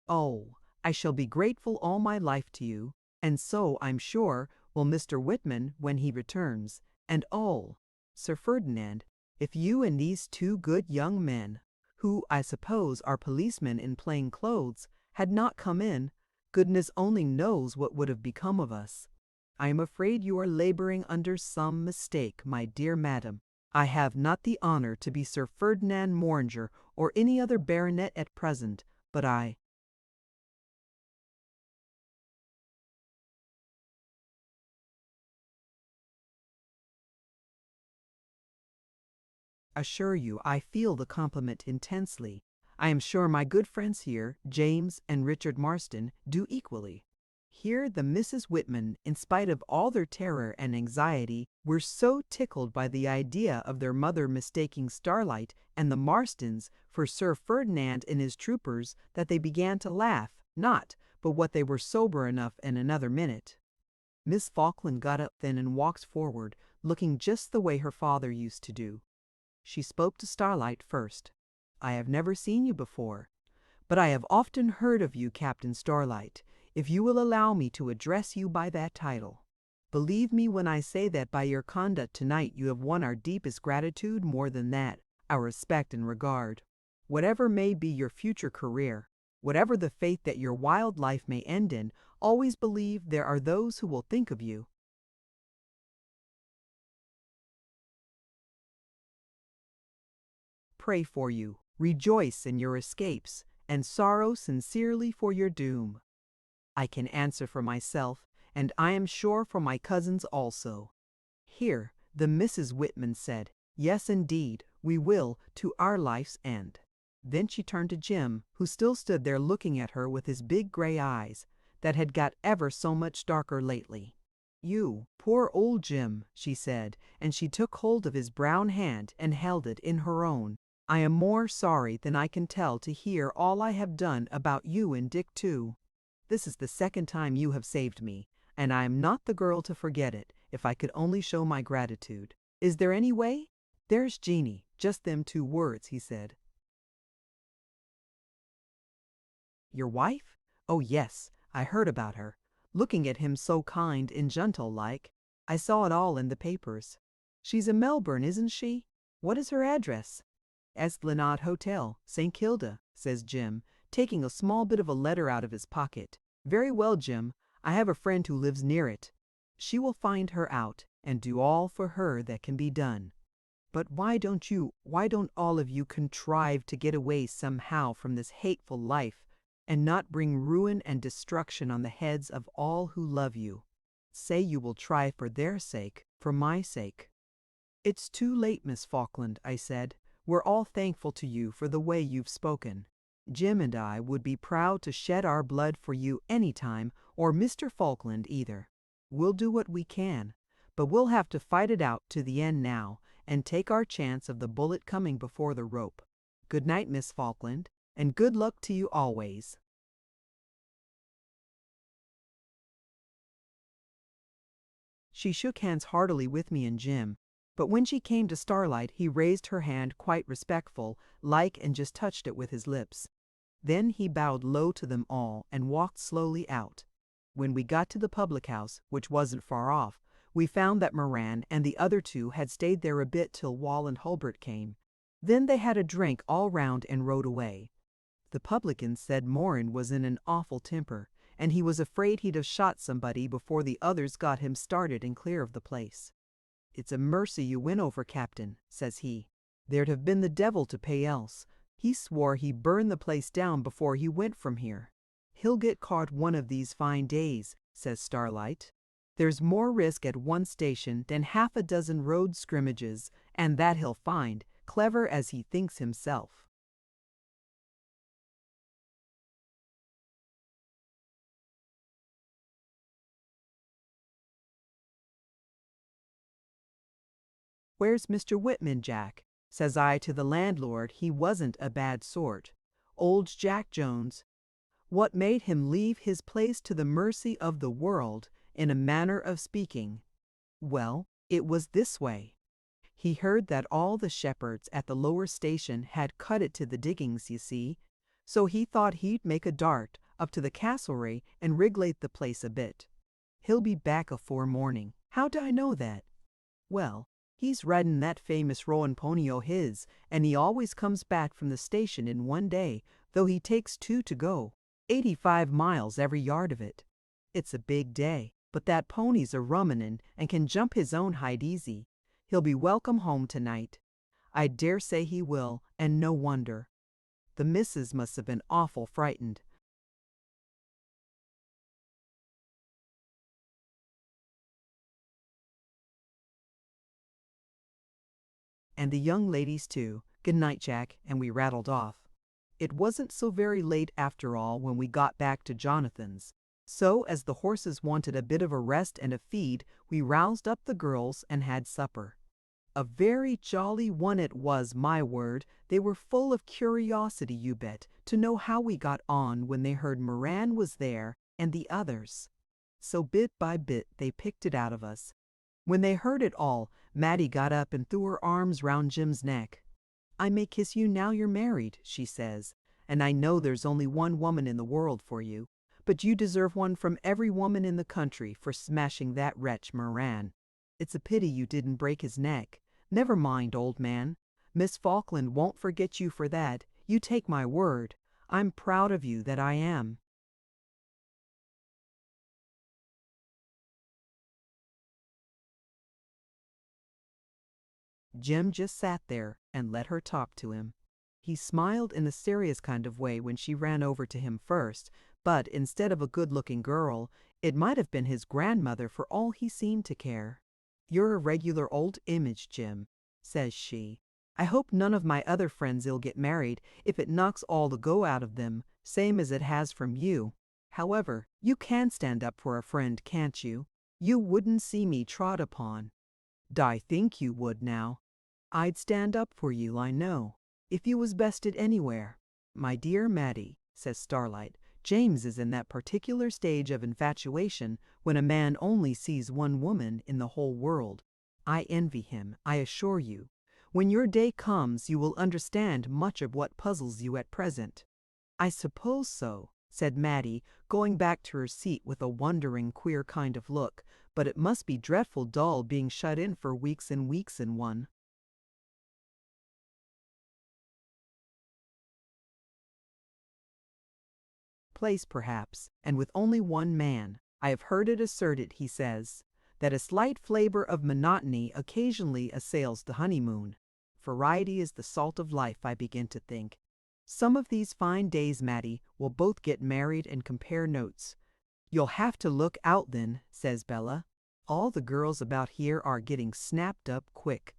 Oh, I shall be grateful all my life to you, and so, I'm sure, will Mr. Whitman when he returns. And oh, Sir Ferdinand, if you and these two good young men, who I suppose are policemen in plain clothes, had not come in, goodness only knows what would have become of us. I am afraid you are laboring under some mistake, my dear madam. I have not the honor to be Sir Ferdinand Morringer or any other baronet at present, but I assure you I feel the compliment intensely. I am sure my good friends here, James and Richard Marston, do equally. Here the Misses Whitman, in spite of all their terror and anxiety, were so tickled by the idea of their mother mistaking Starlight and the Marstons for Sir Ferdinand and his troopers that they began to laugh, not but what they were sober enough in another minute. Miss Falkland got up then and walked forward, looking just the way her father used to do. She spoke to Starlight first. "I have never seen you before, but I have often heard of you, Captain Starlight, if you will allow me to address you by that title. Believe me when I say that by your conduct tonight you have won our deepest gratitude, more than that, our respect and regard. Whatever may be your future career, whatever the fate that your wild life may end in, always believe there are those who will think of you, pray for you, rejoice in your escapes, and sorrow sincerely for your doom. I can answer for myself, and I am sure for my cousins also." Here the Mrs. Whitman said, "Yes, indeed, we will, to our life's end." Then she turned to Jim, who still stood there looking at her with his big gray eyes, that had got ever so much darker lately. "You, poor old Jim," she said, and she took hold of his brown hand and held it in her own. "I am more sorry than I can tell to hear all I have done about you and Dick too. This is the second time you have saved me, and I am not the girl to forget it, if I could only show my gratitude. Is there any way? There's Jeanie, just them two words," he said. "Your wife? Oh yes, I heard about her. Looking at him so kind and gentle like. I saw it all in the papers. She's in Melbourne, isn't she? What is her address?" "Esplanade Hotel, St. Kilda," says Jim, taking a small bit of a letter out of his pocket. "Very well, Jim. I have a friend who lives near it. She will find her out, and do all for her that can be done. But why don't all of you contrive to get away somehow from this hateful life, and not bring ruin and destruction on the heads of all who love you? Say you will try for their sake, for my sake." "It's too late, Miss Falkland," I said. "We're all thankful to you for the way you've spoken. Jim and I would be proud to shed our blood for you any time, or Mr. Falkland either. We'll do what we can, but we'll have to fight it out to the end now, and take our chance of the bullet coming before the rope. Good night, Miss Falkland, and good luck to you always." She shook hands heartily with me and Jim, but when she came to Starlight he raised her hand quite respectful like and just touched it with his lips. Then he bowed low to them all and walked slowly out. When we got to the public house, which wasn't far off, we found that Moran and the other two had stayed there a bit till Wall and Hulbert came. Then they had a drink all round and rode away. The publican said Moran was in an awful temper, and he was afraid he'd have shot somebody before the others got him started and clear of the place. "It's a mercy you went over, Captain," says he. "There'd have been the devil to pay else. He swore he burned the place down before he went from here." "He'll get caught one of these fine days," says Starlight. "There's more risk at one station than half a dozen road scrimmages, and that he'll find, clever as he thinks himself." "Where's Mr. Whitman, Jack?" Says I to the landlord. He wasn't a bad sort. Old Jack Jones. What made him leave his place to the mercy of the world, in a manner of speaking? Well, it was this way. He heard that all the shepherds at the lower station had cut it to the diggings, you see, so he thought he'd make a dart up to the castlery and regulate the place a bit. He'll be back afore morning. How'd I know that? Well, he's riding that famous roan pony o' his, and he always comes back from the station in one day, though he takes 2 to go, 85 miles every yard of it. It's a big day, but that pony's a rumminin' and can jump his own hide easy. He'll be welcome home tonight. I dare say he will, and no wonder. The missus must have been awful frightened. And the young ladies too. Good night, Jack, and we rattled off. It wasn't so very late after all when we got back to Jonathan's. So, as the horses wanted a bit of a rest and a feed, we roused up the girls and had supper. A very jolly one it was, my word. They were full of curiosity, you bet, to know how we got on when they heard Moran was there and the others. So bit by bit they picked it out of us. When they heard it all, Maddie got up and threw her arms round Jim's neck. "I may kiss you now you're married," she says, "and I know there's only one woman in the world for you, but you deserve one from every woman in the country for smashing that wretch Moran. It's a pity you didn't break his neck. Never mind, old man. Miss Falkland won't forget you for that, you take my word. I'm proud of you, that I am." Jim just sat there and let her talk to him. He smiled in a serious kind of way when she ran over to him first, but instead of a good-looking girl, it might have been his grandmother for all he seemed to care. "You're a regular old image, Jim," says she. "I hope none of my other friends'll get married if it knocks all the go out of them, same as it has from you. However, you can stand up for a friend, can't you? You wouldn't see me trod upon." "I think you would now." "I'd stand up for you, I know, if you was bested anywhere." "My dear Maddie," says Starlight, "James is in that particular stage of infatuation when a man only sees one woman in the whole world. I envy him, I assure you. When your day comes you will understand much of what puzzles you at present." "I suppose so," said Maddie, going back to her seat with a wondering, queer kind of look, "but it must be dreadful dull being shut in for weeks and weeks in one place perhaps, and with only one man. I have heard it asserted," he says, "that a slight flavor of monotony occasionally assails the honeymoon. Variety is the salt of life, I begin to think. Some of these fine days, Maddie, we'll both get married and compare notes." "You'll have to look out then," says Bella. "All the girls about here are getting snapped up quick.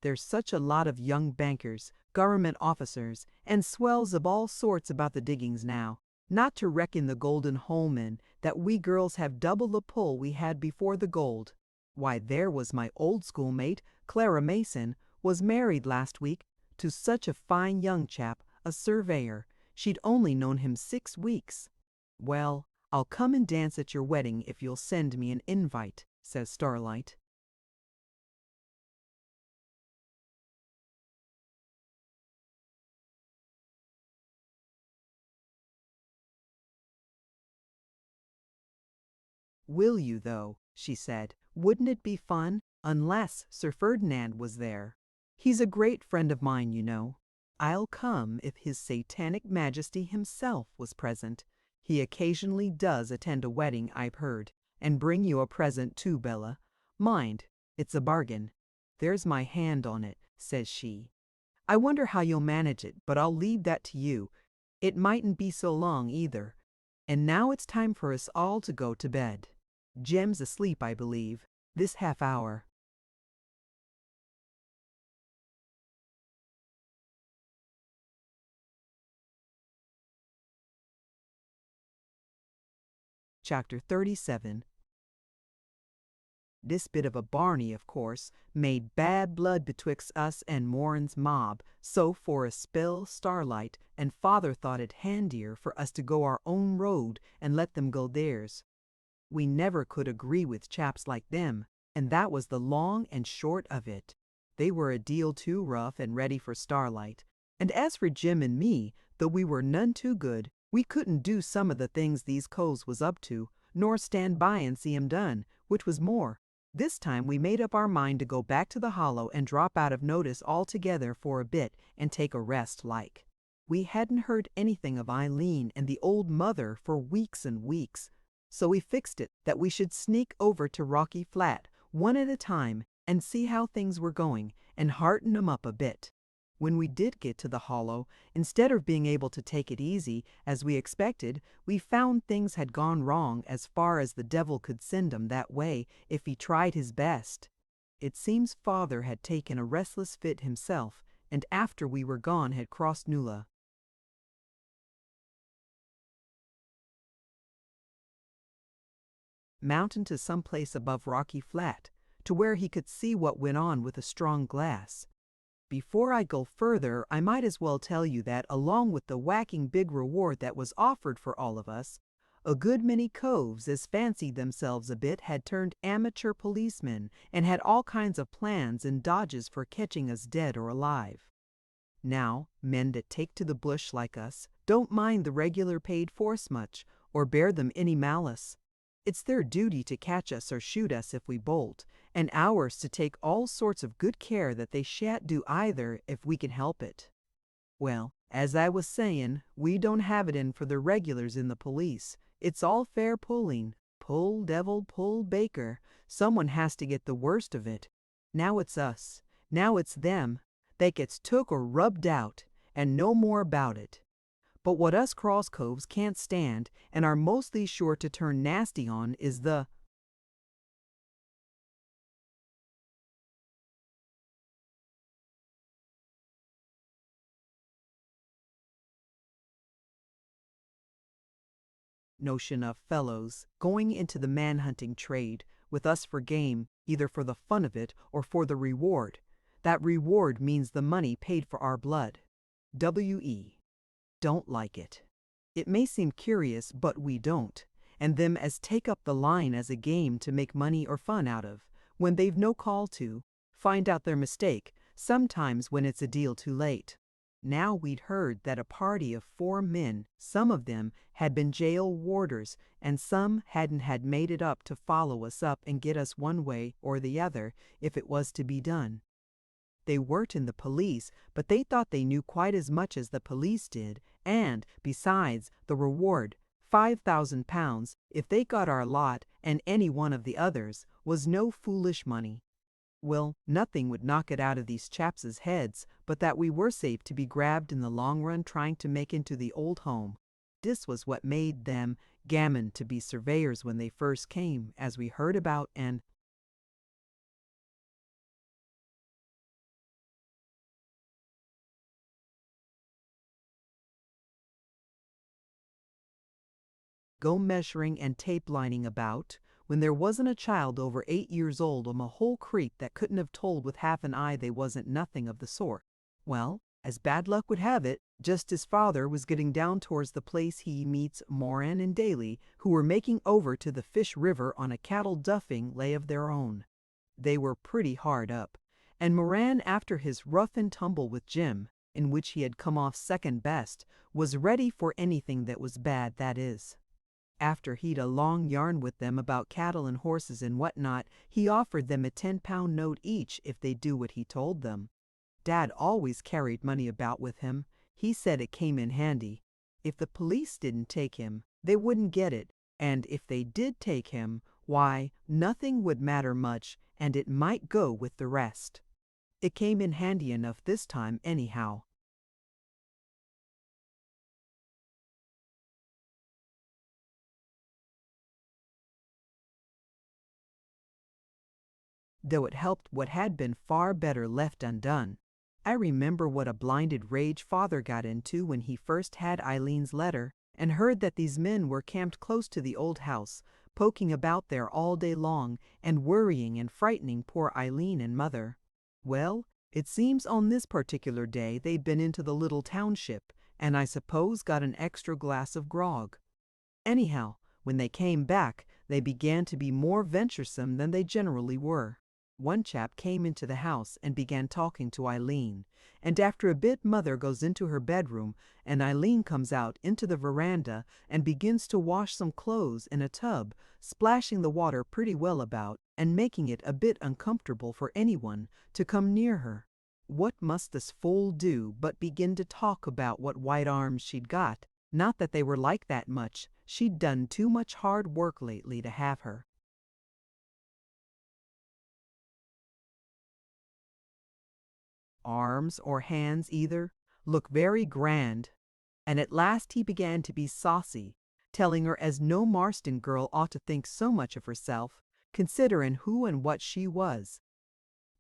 There's such a lot of young bankers, government officers, and swells of all sorts about the diggings now. Not to reckon the Golden Holeman, that we girls have double the pull we had before the gold. Why, there was my old schoolmate, Clara Mason, was married last week to such a fine young chap, a surveyor. She'd only known him 6 weeks. "Well, I'll come and dance at your wedding if you'll send me an invite," says Starlight. "Will you, though?" she said. "Wouldn't it be fun? Unless Sir Ferdinand was there. He's a great friend of mine, you know. I'll come if His Satanic Majesty himself was present. He occasionally does attend a wedding, I've heard. And bring you a present too, Bella. Mind, it's a bargain. There's my hand on it," says she. "I wonder how you'll manage it, but I'll leave that to you. It mightn't be so long either. And now it's time for us all to go to bed. Jem's asleep, I believe, this half hour." Chapter 37. This bit of a Barney, of course, made bad blood betwixt us and Moran's mob, so for a spell Starlight and father thought it handier for us to go our own road and let them go theirs. We never could agree with chaps like them, and that was the long and short of it. They were a deal too rough and ready for Starlight, and as for Jim and me, though we were none too good, we couldn't do some of the things these coves was up to, nor stand by and see 'em done, which was more. This time we made up our mind to go back to the hollow and drop out of notice altogether for a bit and take a rest like. We hadn't heard anything of Eileen and the old mother for weeks and weeks, so we fixed it that we should sneak over to Rocky Flat, one at a time, and see how things were going, and hearten 'em up a bit. When we did get to the hollow, instead of being able to take it easy, as we expected, we found things had gone wrong as far as the devil could send 'em that way if he tried his best. It seems father had taken a restless fit himself, and after we were gone had crossed Nulla Mountain to some place above Rocky Flat, to where he could see what went on with a strong glass. Before I go further, I might as well tell you that, along with the whacking big reward that was offered for all of us, a good many coves as fancied themselves a bit had turned amateur policemen and had all kinds of plans and dodges for catching us dead or alive. Now, men that take to the bush like us don't mind the regular paid force much, or bear them any malice. It's their duty to catch us or shoot us if we bolt, and ours to take all sorts of good care that they shan't do either if we can help it. Well, as I was saying, we don't have it in for the regulars in the police. It's all fair pulling. Pull, devil, pull, baker. Someone has to get the worst of it. Now it's us. Now it's them. They gets took or rubbed out, and no more about it. But what us cross coves can't stand and are mostly sure to turn nasty on is the notion of fellows going into the manhunting trade with us for game, either for the fun of it or for the reward. That reward means the money paid for our blood. W.E. Don't like it. It may seem curious, but we don't. And them as take up the line as a game to make money or fun out of, when they've no call to, find out their mistake, sometimes when it's a deal too late. Now we'd heard that a party of 4 men, some of them had been jail warders, and some hadn't had made it up to follow us up and get us one way or the other if it was to be done. They weren't in the police, but they thought they knew quite as much as the police did, and, besides, the reward, £5,000, if they got our lot and any one of the others, was no foolish money. Well, nothing would knock it out of these chaps' heads but that we were safe to be grabbed in the long run trying to make into the old home. This was what made them gammon to be surveyors when they first came, as we heard about, and go measuring and tape lining about, when there wasn't a child over 8 years old on a whole creek that couldn't have told with half an eye they wasn't nothing of the sort. Well, as bad luck would have it, just as father was getting down towards the place he meets Moran and Daly, who were making over to the Fish River on a cattle duffing lay of their own. They were pretty hard up, and Moran, after his rough and tumble with Jim, in which he had come off second best, was ready for anything that was bad, that is. After he'd a long yarn with them about cattle and horses and whatnot, he offered them a 10-pound note each if they'd do what he told them. Dad always carried money about with him. He said it came in handy. If the police didn't take him, they wouldn't get it, and if they did take him, why, nothing would matter much, and it might go with the rest. It came in handy enough this time anyhow. Though it helped what had been far better left undone. I remember what a blinded rage father got into when he first had Eileen's letter and heard that these men were camped close to the old house, poking about there all day long and worrying and frightening poor Eileen and Mother. Well, it seems on this particular day they'd been into the little township, and I suppose got an extra glass of grog. Anyhow, when they came back, they began to be more venturesome than they generally were. One chap came into the house and began talking to Eileen, and after a bit Mother goes into her bedroom, and Eileen comes out into the veranda and begins to wash some clothes in a tub, splashing the water pretty well about and making it a bit uncomfortable for anyone to come near her. What must this fool do but begin to talk about what white arms she'd got? Not that they were like that much. She'd done too much hard work lately to have her arms or hands either look very grand. And at last he began to be saucy, telling her as no Marston girl ought to think so much of herself, considerin' who and what she was.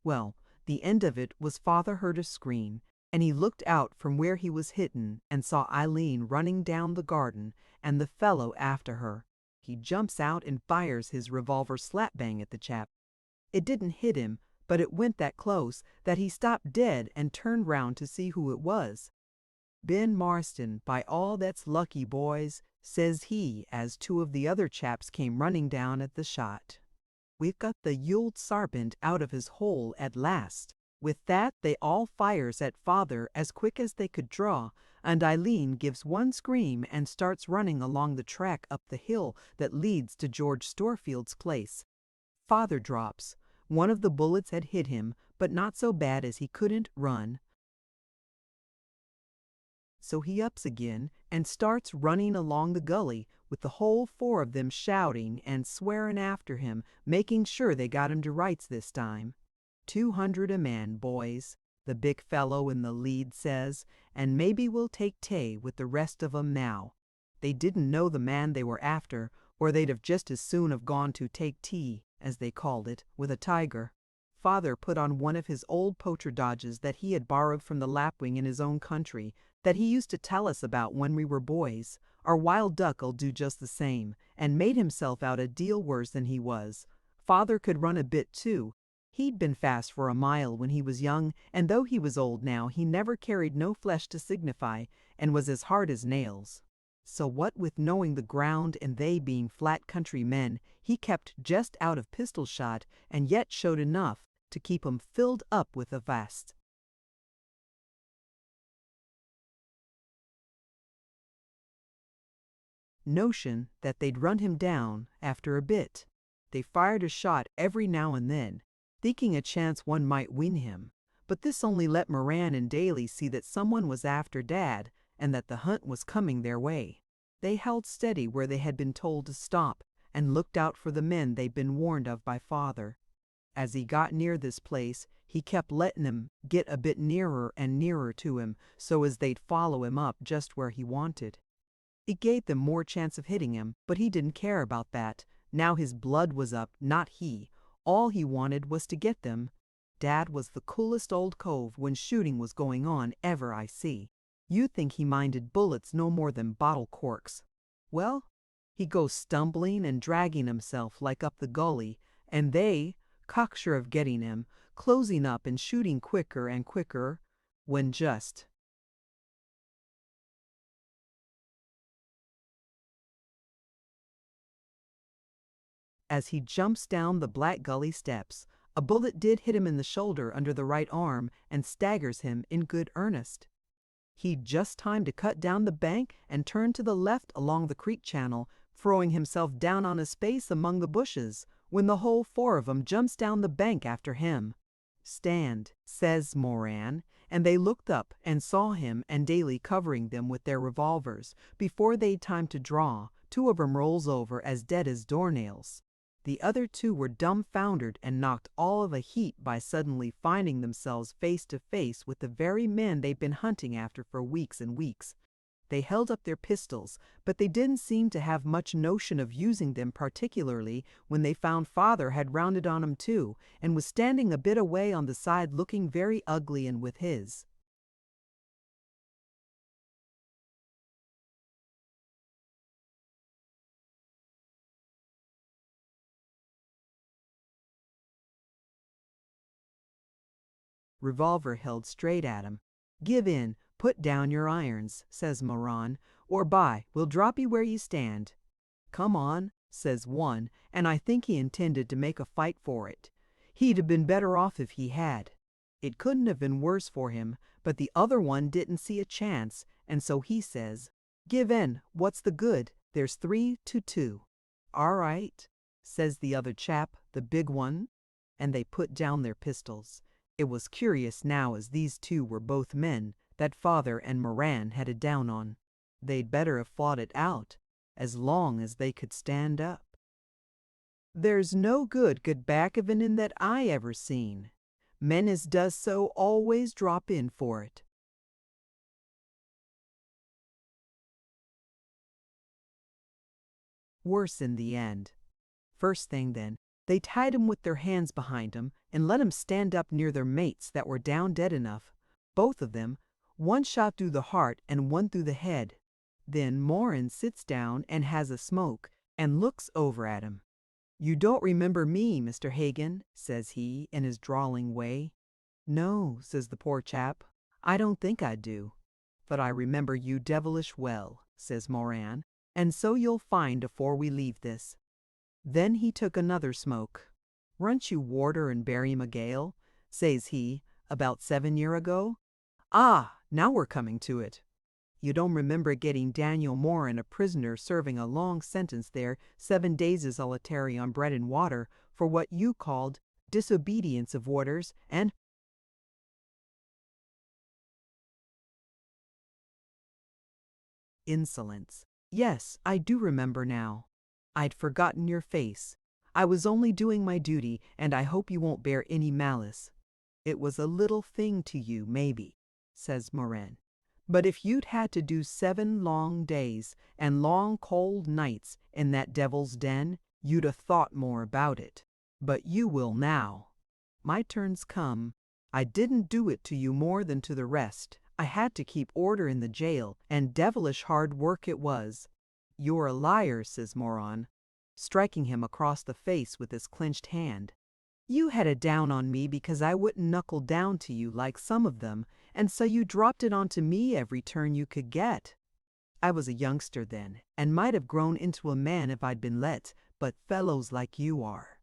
Well, the end of it was Father heard a scream, and he looked out from where he was hidden and saw Eileen running down the garden and the fellow after her. He jumps out and fires his revolver slap-bang at the chap. It didn't hit him, but it went that close that he stopped dead and turned round to see who it was. "Ben Marston, by all that's lucky, boys," says he as two of the other chaps came running down at the shot. "We've got the Yuled Sarpent out of his hole at last." With that they all fires at Father as quick as they could draw, and Eileen gives one scream and starts running along the track up the hill that leads to George Storefield's place. Father drops. One of the bullets had hit him, but not so bad as he couldn't run. So he ups again and starts running along the gully with the whole four of them shouting and swearing after him, making sure they got him to rights this time. 200 a man, boys, the big fellow in the lead says, and maybe we'll take Tay with the rest of 'em now. They didn't know the man they were after, or they'd have just as soon have gone to take tea, as they called it, with a tiger. Father put on one of his old poacher dodges that he had borrowed from the lapwing in his own country, that he used to tell us about when we were boys. Our wild duck'll do just the same, and made himself out a deal worse than he was. Father could run a bit too. He'd been fast for a mile when he was young, and though he was old now, he never carried no flesh to signify, and was as hard as nails. So what with knowing the ground and they being flat country men, he kept just out of pistol shot, and yet showed enough to keep 'em filled up with a vast notion that they'd run him down after a bit. They fired a shot every now and then, thinking a chance one might win him, but this only let Moran and Daly see that someone was after Dad and that the hunt was coming their way. They held steady where they had been told to stop and looked out for the men they'd been warned of by Father. As he got near this place, he kept letting 'em get a bit nearer and nearer to him so as they'd follow him up just where he wanted. It gave them more chance of hitting him, but he didn't care about that. Now his blood was up, not he. All he wanted was to get them. Dad was the coolest old cove when shooting was going on ever I see. You'd think he minded bullets no more than bottle corks. Well, he goes stumbling and dragging himself like up the gully, and they, cocksure of getting him, closing up and shooting quicker and quicker, when just as he jumps down the black gully steps, a bullet did hit him in the shoulder under the right arm and staggers him in good earnest. He'd just time to cut down the bank and turn to the left along the creek channel, throwing himself down on his face among the bushes, when the whole four of 'em jumps down the bank after him. "Stand," says Moran, and they looked up and saw him and Daly covering them with their revolvers. Before they'd time to draw, two of 'em rolls over as dead as doornails. The other two were dumbfoundered and knocked all of a heap by suddenly finding themselves face to face with the very men they'd been hunting after for weeks and weeks. They held up their pistols, but they didn't seem to have much notion of using them, particularly when they found Father had rounded on 'em too, and was standing a bit away on the side looking very ugly and with his revolver held straight at him. "Give in, put down your irons," says Moran, "or by, we'll drop you where you stand." "Come on," says one, and I think he intended to make a fight for it. He'd have been better off if he had. It couldn't have been worse for him, but the other one didn't see a chance, and so he says, "Give in, what's the good? There's 3-2. "All right," says the other chap, the big one, and they put down their pistols. It was curious now, as these two were both men that father and Moran had it down on. They'd better have fought it out, as long as they could stand up. There's no good get back of in that I ever seen. Men as does so always drop in for it. Worse in the end. First thing then, they tied him with their hands behind him and let him stand up near their mates that were down dead enough, both of them, one shot through the heart and one through the head. Then Moran sits down and has a smoke and looks over at him. "You don't remember me, Mr. Hagen," says he in his drawling way. "No," says the poor chap, "I don't think I do. But I remember you devilish well," says Moran, "and so you'll find afore we leave this." Then he took another smoke. "Weren't you warder in Barry McGale," says he, "about 7 year ago?" "Ah, now we're coming to it. You don't remember getting Daniel Moran a prisoner serving a long sentence there, 7 days solitary on bread and water, for what you called disobedience of orders and insolence. Yes, I do remember now. I'd forgotten your face. I was only doing my duty, and I hope you won't bear any malice. It was a little thing to you, maybe," says Moran. "But if you'd had to do 7 long days and long cold nights in that devil's den, you'd have thought more about it. But you will now. My turn's come. I didn't do it to you more than to the rest. I had to keep order in the jail, and devilish hard work it was." "You're a liar," says Moran, striking him across the face with his clenched hand. "You had it down on me because I wouldn't knuckle down to you like some of them, and so you dropped it onto me every turn you could get. I was a youngster then, and might have grown into a man if I'd been let, but fellows like you are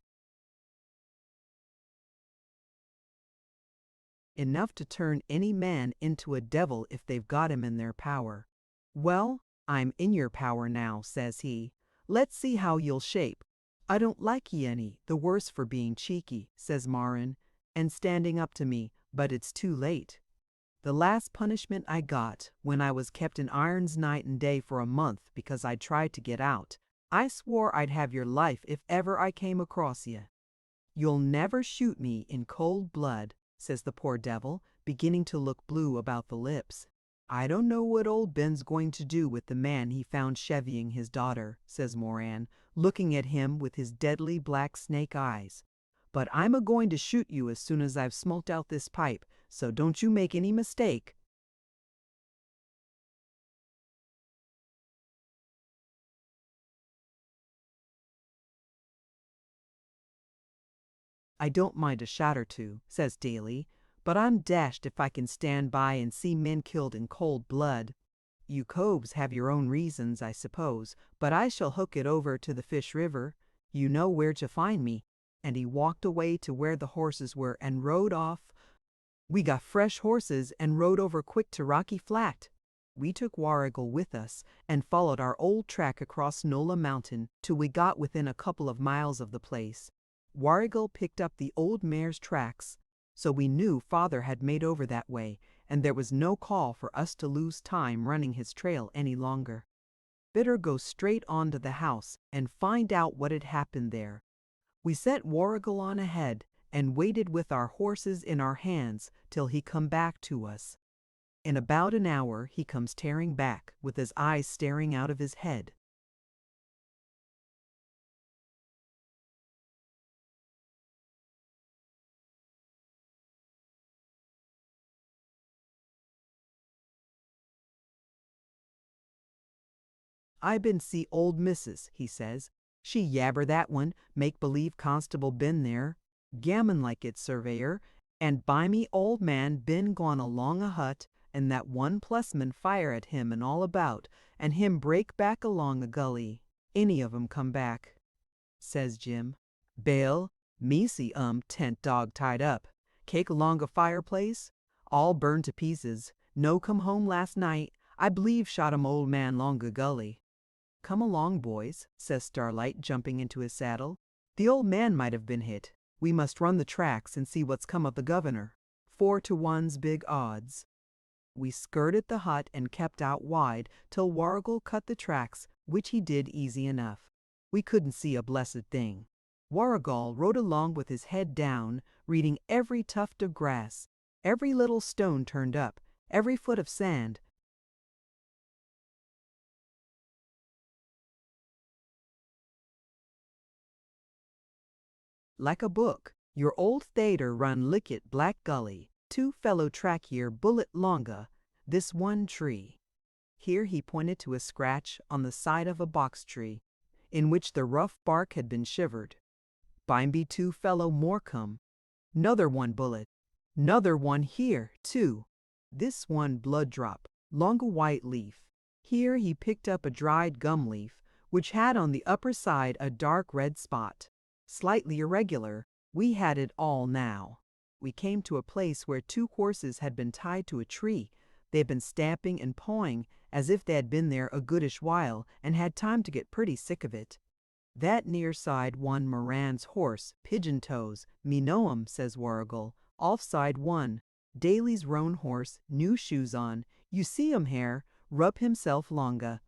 enough to turn any man into a devil if they've got him in their power. Well, I'm in your power now," says he. "Let's see how you'll shape." "I don't like ye any the worse for being cheeky," says Moran, and standing up to me, "but it's too late. The last punishment I got, when I was kept in irons night and day for a month because I tried to get out, I swore I'd have your life if ever I came across ye. You'll never shoot me in cold blood," says the poor devil, beginning to look blue about the lips. "I don't know what old Ben's going to do with the man he found chevying his daughter," says Moran, looking at him with his deadly black snake eyes. "But I'm a-going to shoot you as soon as I've smoked out this pipe, so don't you make any mistake." "I don't mind a shot or two," says Daly, "but I'm dashed if I can stand by and see men killed in cold blood. You cobes have your own reasons, I suppose, but I shall hook it over to the Fish River. You know where to find me." And he walked away to where the horses were and rode off. We got fresh horses and rode over quick to Rocky Flat. We took Warrigal with us and followed our old track across Nola Mountain till we got within a couple of miles of the place. Warrigal picked up the old mare's tracks, so we knew father had made over that way, and there was no call for us to lose time running his trail any longer. Better go straight on to the house and find out what had happened there. We sent Warrigal on ahead and waited with our horses in our hands till he come back to us. In about an hour he comes tearing back, with his eyes staring out of his head. "I been see old missus," he says. "She yabber that one, make believe constable been there. Gammon like it, surveyor, And by me old man been gone along a hut, and that one plusman fire at him and all about, and him break back along a gully. Any of 'em come back, says Jim. Bale, me see tent dog tied up. Cake along a fireplace, all burned to pieces. No come home last night. I believe shot old man long a gully. Come along, boys, says Starlight, jumping into his saddle. The old man might have been hit. We must run the tracks and see what's come of the governor. 4-to-1's big odds. We skirted the hut and kept out wide till Warrigal cut the tracks, which he did easy enough. We couldn't see a blessed thing. Warrigal rode along with his head down, reading every tuft of grass, every little stone turned up, every foot of sand. Like a book, your old theater run licket Black Gully, 2 fellow track here bullet longa, this one tree. Here he pointed to a scratch on the side of a box tree, in which the rough bark had been shivered. Bimeby 2 fellow more come. 'Nother one bullet. 'Nother one here, too. This one blood drop, long a white leaf. Here he picked up a dried gum leaf, which had on the upper side a dark red spot. Slightly irregular. We had it all now. We came to a place where 2 horses had been tied to a tree. They had been stamping and pawing as if they had been there a goodish while and had time to get pretty sick of it. That near side one Moran's horse, Pigeon Toes, me know 'em, says Warrigal. Offside one, Daly's roan horse, new shoes on. You see 'em here, rub himself longa.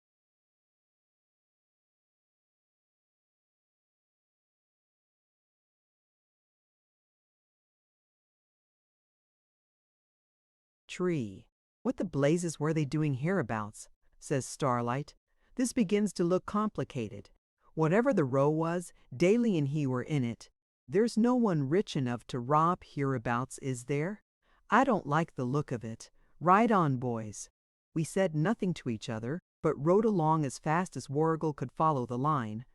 Tree. What the blazes were they doing hereabouts? Says Starlight. This begins to look complicated. Whatever the row was, Daly and he were in it. There's no one rich enough to rob hereabouts, is there? I don't like the look of it. Ride on, boys. We said nothing to each other, but rode along as fast as Warrigal could follow the line.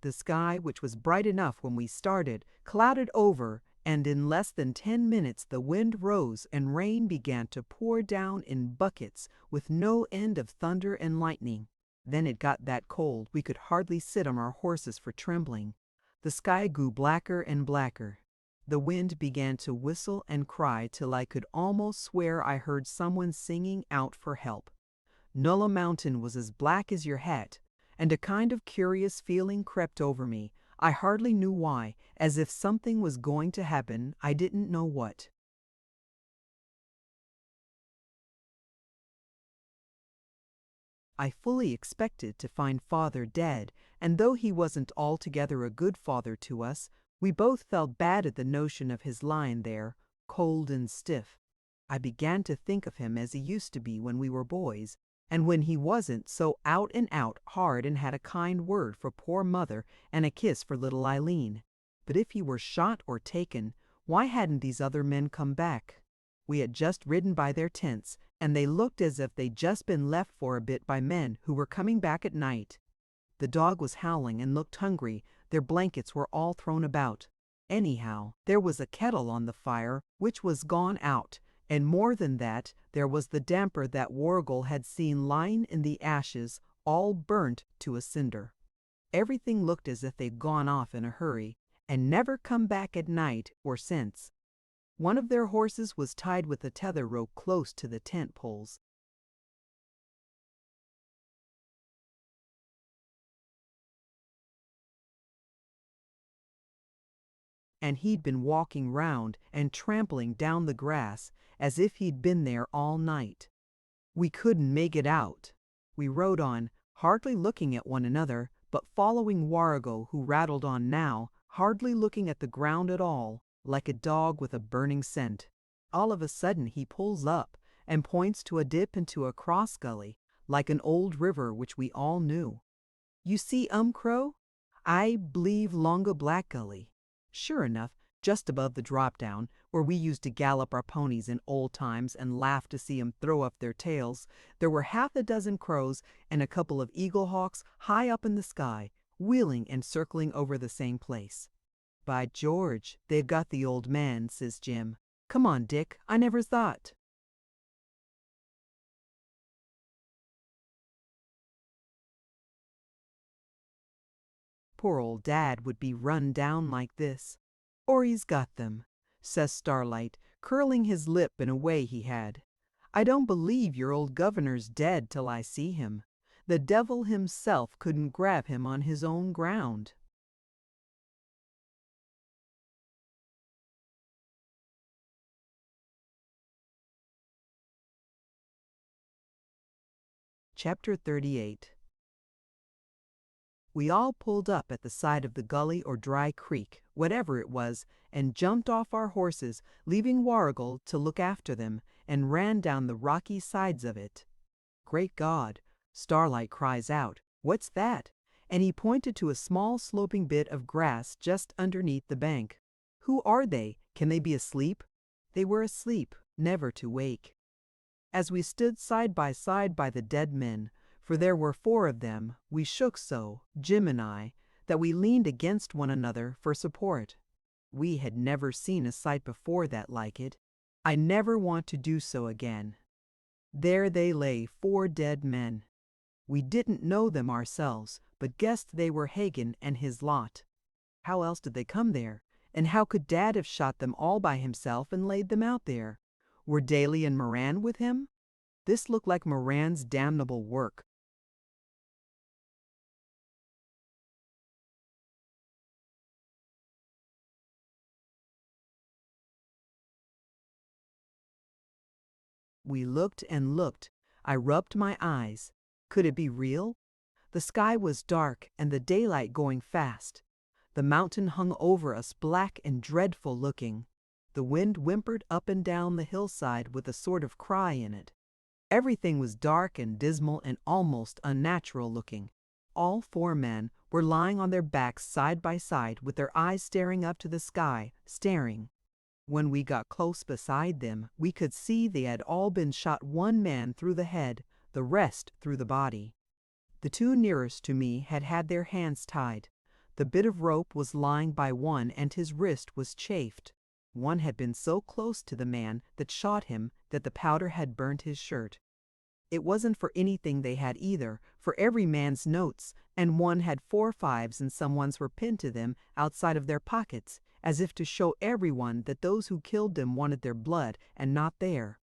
The sky, which was bright enough when we started, clouded over, and in less than 10 minutes the wind rose and rain began to pour down in buckets with no end of thunder and lightning. Then it got that cold we could hardly sit on our horses for trembling. The sky grew blacker and blacker. The wind began to whistle and cry till I could almost swear I heard someone singing out for help. Nulla Mountain was as black as your hat, and a kind of curious feeling crept over me. I hardly knew why, as if something was going to happen, I didn't know what. I fully expected to find Father dead, and though he wasn't altogether a good father to us, we both felt bad at the notion of his lying there, cold and stiff. I began to think of him as he used to be when we were boys, and when he wasn't so out and out hard and had a kind word for poor mother and a kiss for little Eileen. But if he were shot or taken, why hadn't these other men come back? We had just ridden by their tents, and they looked as if they'd just been left for a bit by men who were coming back at night. The dog was howling and looked hungry. Their blankets were all thrown about. Anyhow, there was a kettle on the fire, which was gone out, and more than that, there was the damper that Warrigal had seen lying in the ashes, all burnt to a cinder. Everything looked as if they'd gone off in a hurry, and never come back at night or since. One of their horses was tied with a tether rope close to the tent poles. And he'd been walking round and trampling down the grass as if he'd been there all night. We couldn't make it out. We rode on, hardly looking at one another, but following Warrigal, who rattled on now, hardly looking at the ground at all, like a dog with a burning scent. All of a sudden he pulls up and points to a dip into a cross gully, like an old river which we all knew. You see, Crow? I believe longa Black Gully. Sure enough, just above the drop-down, where we used to gallop our ponies in old times and laugh to see 'em throw up their tails, there were half a dozen crows and a couple of eagle-hawks high up in the sky, wheeling and circling over the same place. By George, they've got the old man, says Jim. Come on, Dick, I never thought. Poor old Dad would be run down like this. Or he's got them, says Starlight, curling his lip in a way he had. I don't believe your old governor's dead till I see him. The devil himself couldn't grab him on his own ground. Chapter 38. We all pulled up at the side of the gully or dry creek, whatever it was, and jumped off our horses, leaving Warrigal to look after them, and ran down the rocky sides of it. Great God! Starlight cries out, "What's that?" And he pointed to a small sloping bit of grass just underneath the bank. Who are they? Can they be asleep? They were asleep, never to wake. As we stood side by the dead men, for there were 4 of them, we shook so, Jim and I, that we leaned against one another for support. We had never seen a sight before that like it. I never want to do so again. There they lay, 4 dead men. We didn't know them ourselves, but guessed they were Hagen and his lot. How else did they come there? And how could Dad have shot them all by himself and laid them out there? Were Daly and Moran with him? This looked like Moran's damnable work. We looked and looked. I rubbed my eyes. Could it be real? The sky was dark and the daylight going fast. The mountain hung over us, black and dreadful looking. The wind whimpered up and down the hillside with a sort of cry in it. Everything was dark and dismal and almost unnatural looking. All 4 men were lying on their backs side by side with their eyes staring up to the sky, staring. When we got close beside them, we could see they had all been shot, 1 man through the head, the rest through the body. The 2 nearest to me had had their hands tied. The bit of rope was lying by one and his wrist was chafed. One had been so close to the man that shot him that the powder had burnt his shirt. It wasn't for anything they had either, for every man's notes, and one had 4 5s and some ones were pinned to them outside of their pockets, as if to show everyone that those who killed them wanted their blood and not their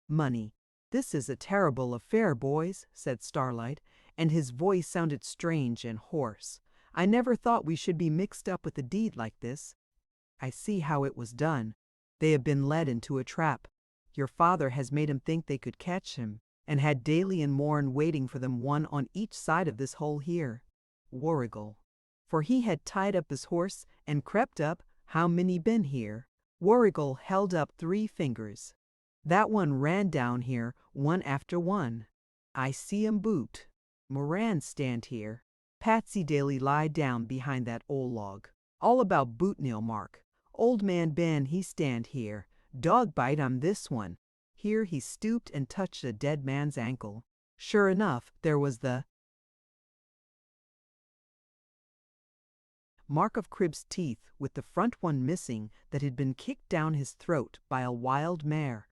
money. "This is a terrible affair, boys," said Starlight, and his voice sounded strange and hoarse. "I never thought we should be mixed up with a deed like this. I see how it was done. They have been led into a trap. Your father has made him think they could catch him, and had Daly and Moran waiting for them, one on each side of this hole here. Warrigal. For he had tied up his horse and crept up. How many been here?" Warrigal held up 3 fingers. "That one ran down here, one after one. I see 'em boot. Moran stand here. Patsy Daly lie down behind that old log. All about boot nail mark. Old man Ben he stand here. Dog bite on this one." Here he stooped and touched the dead man's ankle. Sure enough, there was the mark of Crib's teeth, with the front one missing, that had been kicked down his throat by a wild mare.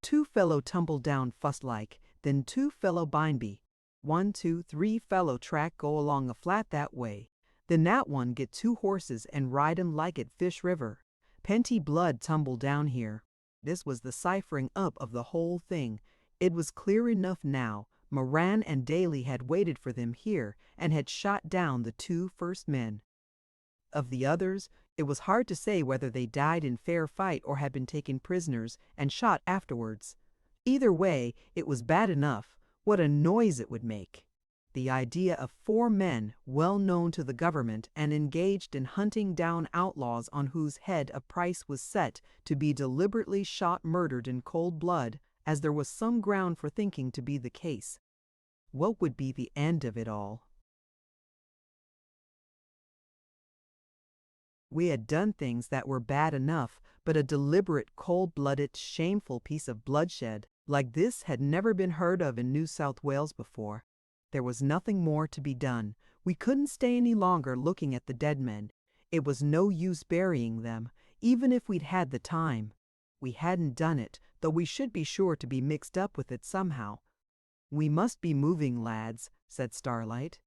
2 fellow tumbled down fuss-like, then 2 fellow bimeby. 1, 2, 3 fellow track go along a flat that way. Then that one get 2 horses and ride 'em like at Fish River. Plenty blood tumble down here. This was the ciphering up of the whole thing. It was clear enough now. Moran and Daly had waited for them here and had shot down the 2 first men. Of the others, it was hard to say whether they died in fair fight or had been taken prisoners and shot afterwards. Either way, it was bad enough. What a noise it would make! The idea of 4 men, well known to the government and engaged in hunting down outlaws on whose head a price was set, to be deliberately murdered in cold blood, as there was some ground for thinking to be the case. What would be the end of it all? We had done things that were bad enough, but a deliberate, cold-blooded, shameful piece of bloodshed like this had never been heard of in New South Wales before. There was nothing more to be done. We couldn't stay any longer looking at the dead men. It was no use burying them, even if we'd had the time. We hadn't done it, though we should be sure to be mixed up with it somehow. "We must be moving, lads," said Starlight.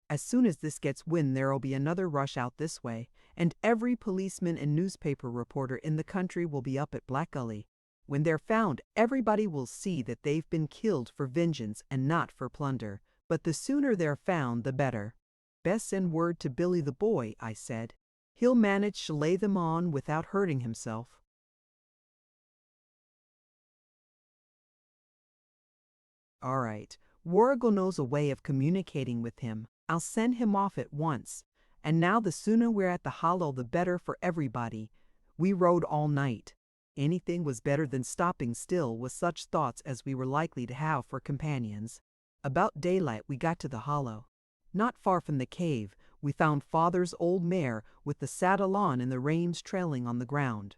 "As soon as this gets wind there'll be another rush out this way, and every policeman and newspaper reporter in the country will be up at Black Gully. When they're found, everybody will see that they've been killed for vengeance and not for plunder. But the sooner they're found, the better." "Best send word to Billy the boy," I said. "He'll manage to lay them on without hurting himself." "All right. Warrigal knows a way of communicating with him. I'll send him off at once. And now the sooner we're at the hollow, the better for everybody." We rode all night. Anything was better than stopping still with such thoughts as we were likely to have for companions. About daylight we got to the hollow. Not far from the cave, we found Father's old mare with the saddle on and the reins trailing on the ground.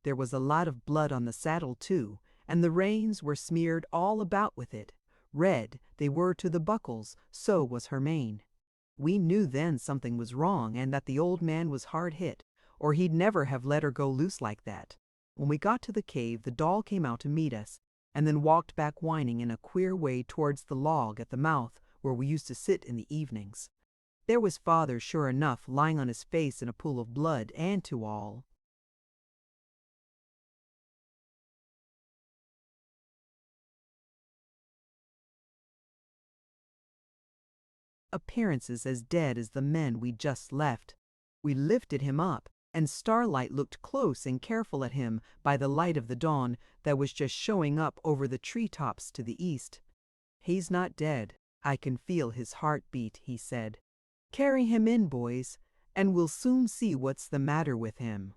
There was a lot of blood on the saddle too, and the reins were smeared all about with it. Red they were to the buckles, so was her mane. We knew then something was wrong and that the old man was hard hit, or he'd never have let her go loose like that. When we got to the cave, the doll came out to meet us, and then walked back whining in a queer way towards the log at the mouth where we used to sit in the evenings. There was Father, sure enough, lying on his face in a pool of blood, and to all appearances as dead as the men we'd just left. We lifted him up, and Starlight looked close and careful at him by the light of the dawn that was just showing up over the treetops to the east. "He's not dead. I can feel his heart beat," he said. "Carry him in, boys, and we'll soon see what's the matter with him."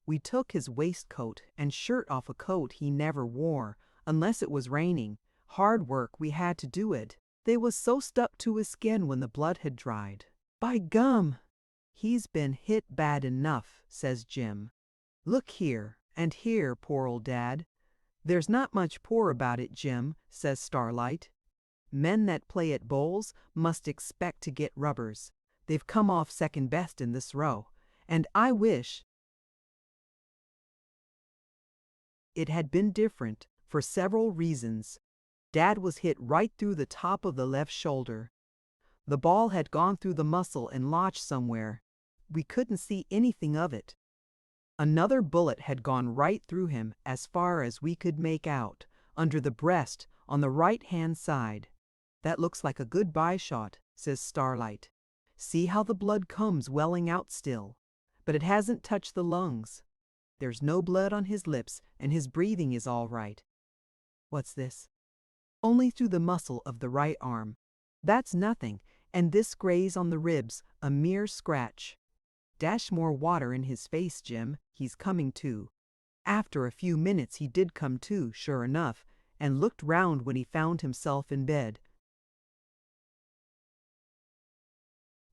We took his waistcoat and shirt off, a coat he never wore, unless it was raining. Hard work we had to do it. They was so stuck to his skin when the blood had dried. "By gum! He's been hit bad enough," says Jim. "Look here, and here, poor old Dad." "There's not much poor about it, Jim," says Starlight. "Men that play at bowls must expect to get rubbers. They've come off second best in this row, and I wish it had been different for several reasons. Dad was hit right through the top of the left shoulder. The ball had gone through the muscle and lodged somewhere. We couldn't see anything of it. Another bullet had gone right through him, as far as we could make out, under the breast on the right-hand side. "That looks like a goodbye shot," says Starlight. "See how the blood comes welling out still, but it hasn't touched the lungs. There's no blood on his lips, and his breathing is all right." "What's this?" "Only through the muscle of the right arm. That's nothing, and this graze on the ribs, a mere scratch. Dash more water in his face, Jim. He's coming to." After a few minutes he did come to, sure enough, and looked round when he found himself in bed.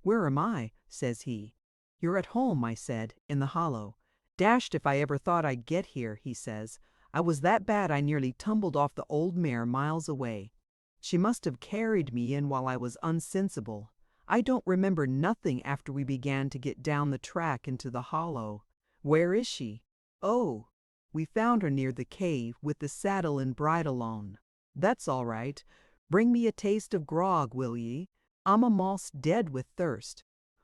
"Where am I?" says he. "You're at home," I said, "in the hollow." "Dashed if I ever thought I'd get here," he says. "I was that bad I nearly tumbled off the old mare miles away. She must have carried me in while I was unsensible. I don't remember nothing after we began to get down the track into the hollow." "Where is she?" "Oh, we found her near the cave with the saddle and bridle on." "That's all right. Bring me a taste of grog, will ye? I'm a'most dead with thirst.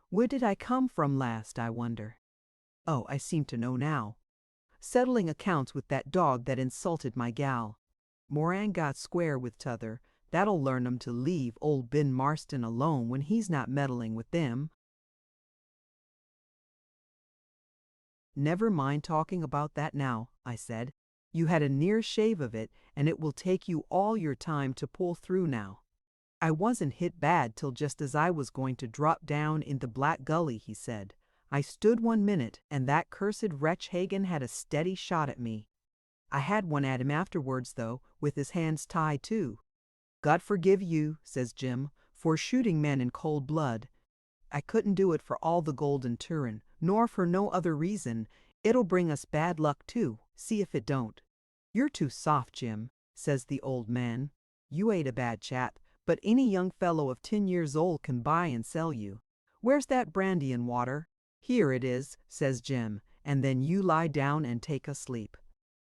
Where did I come from last, I wonder? Oh, I seem to know now. Settling accounts with that dog that insulted my gal. Moran got square with t'other. That'll learn 'em to leave old Ben Marston alone when he's not meddling with them." "Never mind talking about that now," I said. "You had a near shave of it, and it will take you all your time to pull through now." "I wasn't hit bad till just as I was going to drop down into Black Gully," he said. "I stood 1 minute, and that cursed wretch Hagen had a steady shot at me. I had one at him afterwards, though, with his hands tied too." "God forgive you," says Jim, "for shooting men in cold blood. I couldn't do it for all the golden Turin, nor for no other reason. It'll bring us bad luck too, see if it don't." "You're too soft, Jim," says the old man. "You ain't a bad chap, but any young fellow of 10 years old can buy and sell you. Where's that brandy and water? Here it is, says Jim, and then you lie down and take a sleep.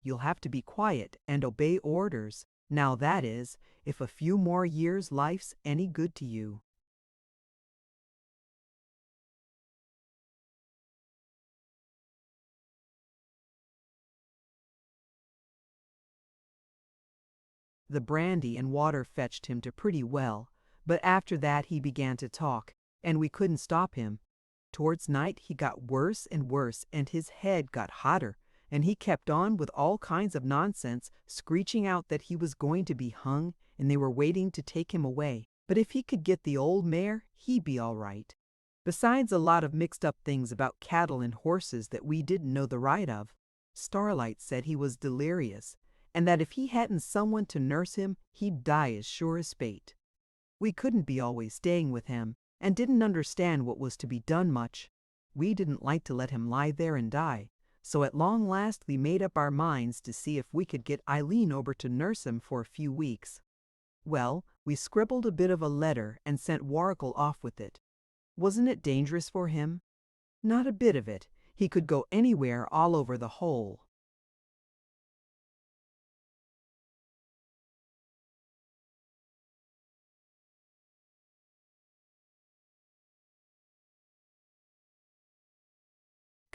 You'll have to be quiet and obey orders. Now that is, if a few more years' life's any good to you. The brandy and water fetched him to pretty well, but after that he began to talk, and we couldn't stop him. Towards night he got worse and worse, and his head got hotter, and he kept on with all kinds of nonsense, screeching out that he was going to be hung, and they were waiting to take him away. But if he could get the old mare, he'd be all right. Besides a lot of mixed-up things about cattle and horses that we didn't know the right of. Starlight said he was delirious, and that if he hadn't someone to nurse him, he'd die as sure as fate. We couldn't be always staying with him, and didn't understand what was to be done much. We didn't like to let him lie there and die, so at long last we made up our minds to see if we could get Eileen over to nurse him for a few weeks. Well, we scribbled a bit of a letter and sent Warrigal off with it. Wasn't it dangerous for him? Not a bit of it. He could go anywhere all over the whole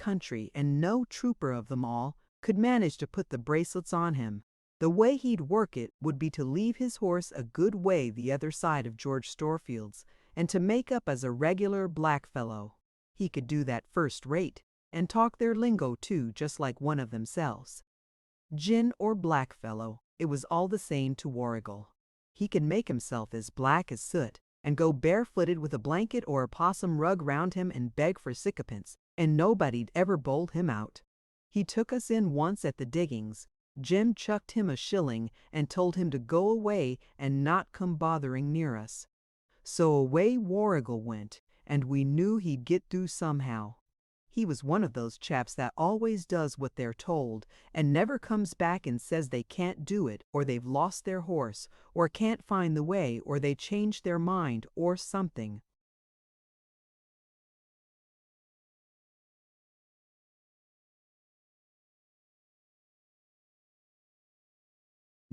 country, and no trooper of them all could manage to put the bracelets on him. The way he'd work it would be to leave his horse a good way the other side of George Storefield's, and to make up as a regular blackfellow. He could do that first rate, and talk their lingo too, just like one of themselves. Gin or blackfellow, it was all the same to Warrigal. He could make himself as black as soot, and go barefooted with a blanket or a possum rug round him and beg for sixpence, and nobody'd ever bowl him out. He took us in once at the diggings. Jim chucked him a shilling and told him to go away and not come bothering near us. So away Warrigal went, and we knew he'd get through somehow. He was one of those chaps that always does what they're told, and never comes back and says they can't do it, or they've lost their horse, or can't find the way, or they changed their mind, or something.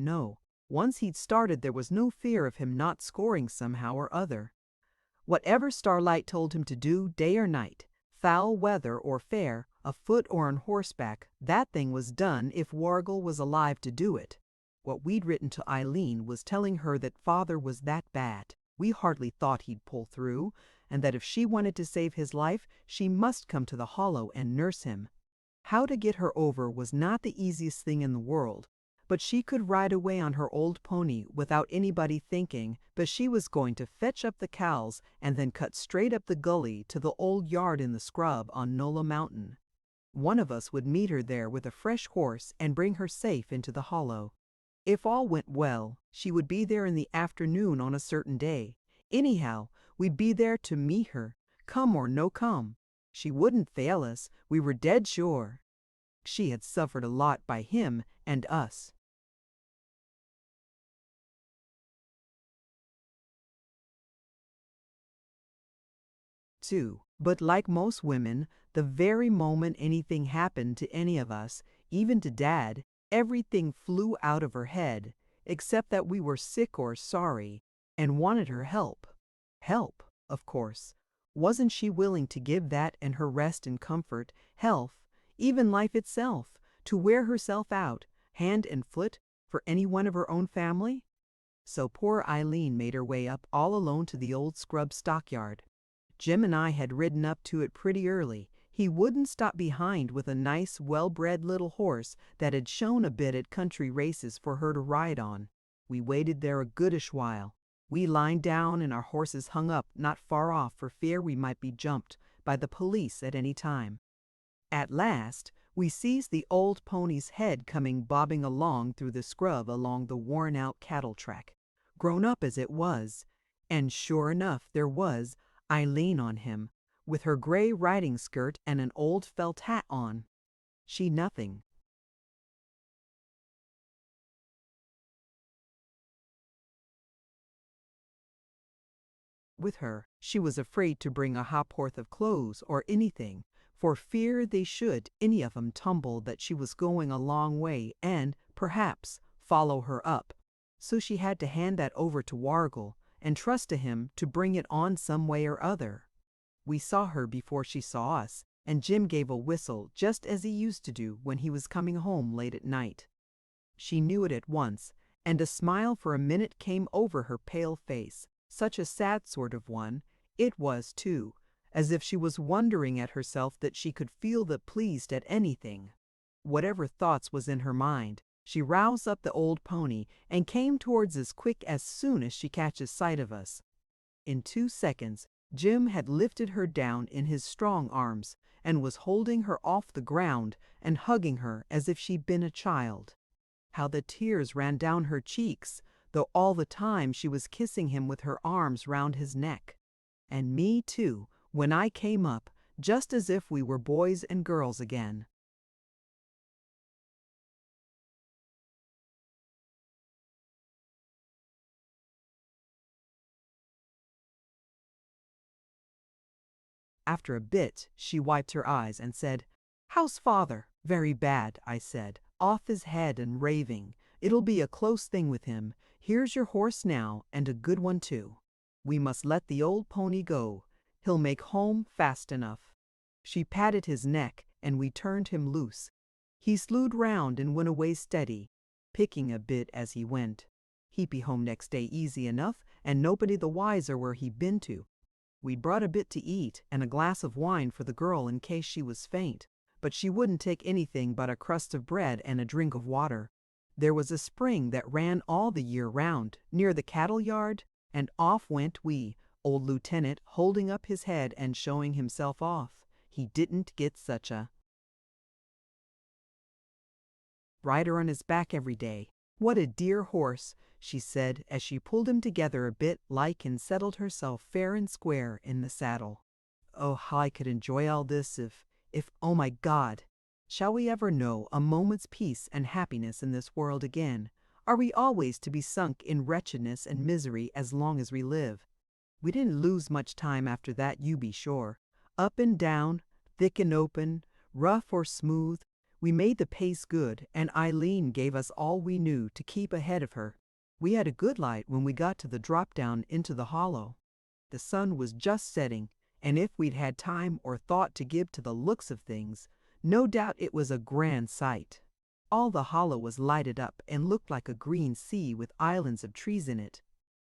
No, once he'd started there was no fear of him not scoring somehow or other. Whatever Starlight told him to do, day or night, foul weather or fair, afoot or on horseback, that thing was done if Warrigal was alive to do it. What we'd written to Eileen was telling her that father was that bad, we hardly thought he'd pull through, and that if she wanted to save his life, she must come to the Hollow and nurse him. How to get her over was not the easiest thing in the world, but she could ride away on her old pony without anybody thinking, but she was going to fetch up the cows and then cut straight up the gully to the old yard in the scrub on Nola Mountain. One of us would meet her there with a fresh horse and bring her safe into the Hollow. If all went well, she would be there in the afternoon on a certain day. Anyhow, we'd be there to meet her, come or no come. She wouldn't fail us, we were dead sure. She had suffered a lot by him and us. Too. But like most women, the very moment anything happened to any of us, even to Dad, everything flew out of her head, except that we were sick or sorry, and wanted her help. Help, of course. Wasn't she willing to give that and her rest and comfort, health, even life itself, to wear herself out, hand and foot, for any one of her own family? So poor Eileen made her way up all alone to the old scrub stockyard. Jim and I had ridden up to it pretty early. He wouldn't stop behind with a nice, well-bred little horse that had shown a bit at country races for her to ride on. We waited there a goodish while. We lined down and our horses hung up not far off for fear we might be jumped by the police at any time. At last, we seized the old pony's head coming bobbing along through the scrub along the worn-out cattle track, grown up as it was, and sure enough there was Eileen on him, with her gray riding skirt and an old felt hat on. She nothing. with her. She was afraid to bring a ha'porth of clothes or anything, for fear they should any of 'em tumble that she was going a long way and, perhaps, follow her up. So she had to hand that over to Wargle and trust to him to bring it on some way or other. We saw her before she saw us, and Jim gave a whistle just as he used to do when he was coming home late at night. She knew it at once, and a smile for a minute came over her pale face, such a sad sort of one it was too, as if she was wondering at herself that she could feel that pleased at anything. Whatever thoughts was in her mind, she roused up the old pony and came towards us quick as soon as she catches sight of us. In 2 seconds, Jim had lifted her down in his strong arms and was holding her off the ground and hugging her as if she'd been a child. How the tears ran down her cheeks, though all the time she was kissing him with her arms round his neck. And me too, when I came up, just as if we were boys and girls again. After a bit, she wiped her eyes and said, "How's father?" "Very bad," I said. "Off his head and raving. It'll be a close thing with him. Here's your horse now, and a good one too. We must let the old pony go. He'll make home fast enough." She patted his neck, and we turned him loose. He slewed round and went away steady, picking a bit as he went. He'd be home next day easy enough, and nobody the wiser where he'd been to. We'd brought a bit to eat and a glass of wine for the girl in case she was faint, but she wouldn't take anything but a crust of bread and a drink of water. There was a spring that ran all the year round, near the cattle yard, and off went we, old lieutenant holding up his head and showing himself off. He didn't get such a rider on his back every day. "What a dear horse," she said as she pulled him together a bit like and settled herself fair and square in the saddle. "Oh, how I could enjoy all this if, oh my God! Shall we ever know a moment's peace and happiness in this world again? Are we always to be sunk in wretchedness and misery as long as we live?" We didn't lose much time after that, you be sure. Up and down, thick and open, rough or smooth, we made the pace good, and Eileen gave us all we knew to keep ahead of her. We had a good light when we got to the drop down into the hollow. The sun was just setting, and if we'd had time or thought to give to the looks of things, no doubt it was a grand sight. All the hollow was lighted up and looked like a green sea with islands of trees in it.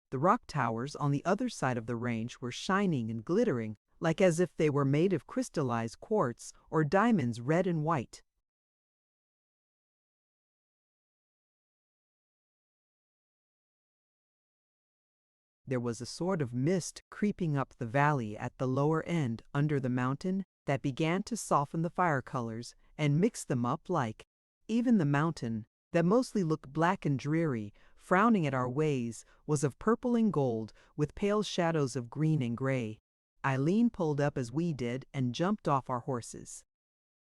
The rock towers on the other side of the range were shining and glittering, like as if they were made of crystallized quartz or diamonds red and white. There was a sort of mist creeping up the valley at the lower end under the mountain that began to soften the fire colors and mix them up like even the mountain, that mostly looked black and dreary, frowning at our ways, was of purple and gold with pale shadows of green and gray. Eileen pulled up as we did and jumped off our horses.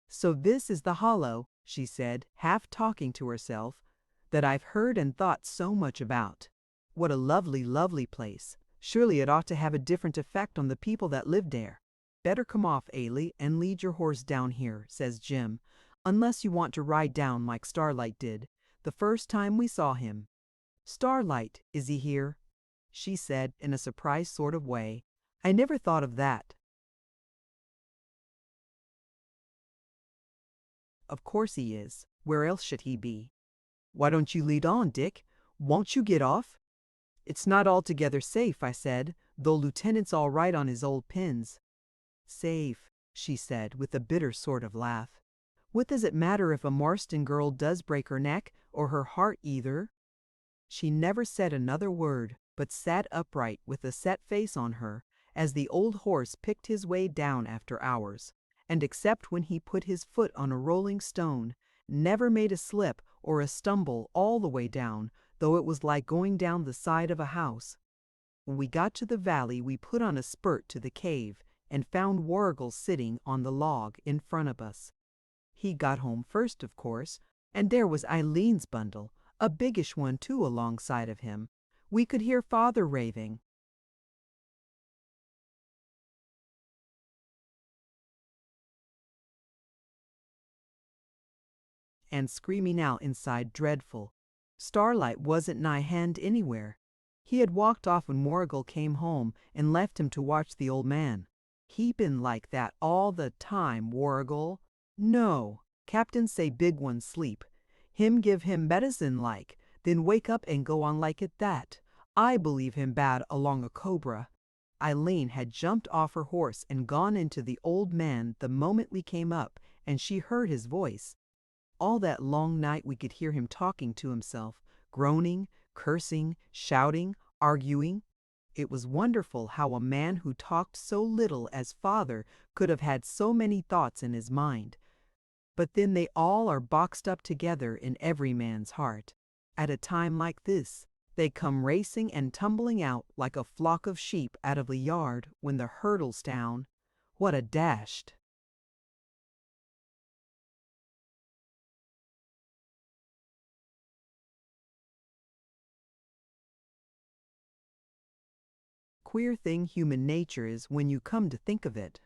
"So this is the hollow," she said, half talking to herself, "that I've heard and thought so much about. What a lovely, lovely place. Surely it ought to have a different effect on the people that live there." "Better come off, Ailey, and lead your horse down here," says Jim, "unless you want to ride down like Starlight did, the first time we saw him." "Starlight, is he here?" she said in a surprised sort of way. "I never thought of that." "Of course he is. Where else should he be?" "Why don't you lead on, Dick? Won't you get off?" "It's not altogether safe," I said, "though Lieutenant's all right on his old pins." "Safe," she said with a bitter sort of laugh. "What does it matter if a Marston girl does break her neck, or her heart either?" She never said another word, but sat upright with a set face on her, as the old horse picked his way down after hours, and except when he put his foot on a rolling stone, never made a slip or a stumble all the way down, though it was like going down the side of a house. When we got to the valley we put on a spurt to the cave, and found Warrigal sitting on the log in front of us. He got home first, of course, and there was Eileen's bundle, a biggish one too alongside of him. We could hear father raving. and screaming out inside dreadful. Starlight wasn't nigh hand anywhere. He had walked off when Morrigal came home and left him to watch the old man. He been like that all the time, Warrigal. No, Captain say big one sleep. Him give him medicine like, then wake up and go on like it that. I believe him bad along a cobra. Eileen had jumped off her horse and gone into the old man the moment we came up, and she heard his voice. All that long night we could hear him talking to himself, groaning, cursing, shouting, arguing. It was wonderful how a man who talked so little as father could have had so many thoughts in his mind. But then they all are boxed up together in every man's heart. At a time like this, they come racing and tumbling out like a flock of sheep out of the yard when the hurdle's down. What a dashed! Queer thing human nature is when you come to think of it.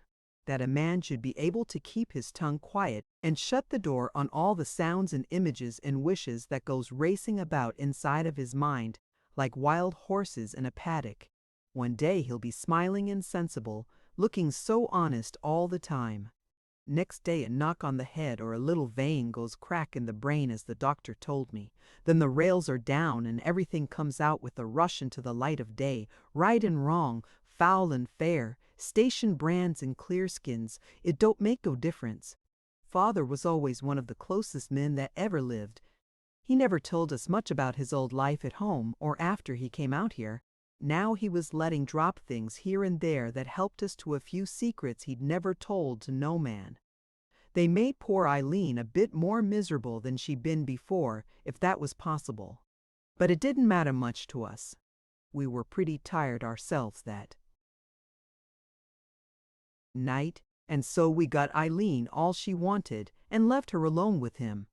That a man should be able to keep his tongue quiet and shut the door on all the sounds and images and wishes that goes racing about inside of his mind like wild horses in a paddock. One day he'll be smiling and sensible, looking so honest all the time. Next day a knock on the head or a little vein goes crack in the brain as the doctor told me. Then the rails are down and everything comes out with a rush into the light of day, right and wrong, foul and fair, station brands and clearskins, it don't make no difference. Father was always one of the closest men that ever lived. He never told us much about his old life at home or after he came out here. Now he was letting drop things here and there that helped us to a few secrets he'd never told to no man. They made poor Eileen a bit more miserable than she'd been before, if that was possible. But it didn't matter much to us. We were pretty tired ourselves that night, and so we got Eileen all she wanted and left her alone with him.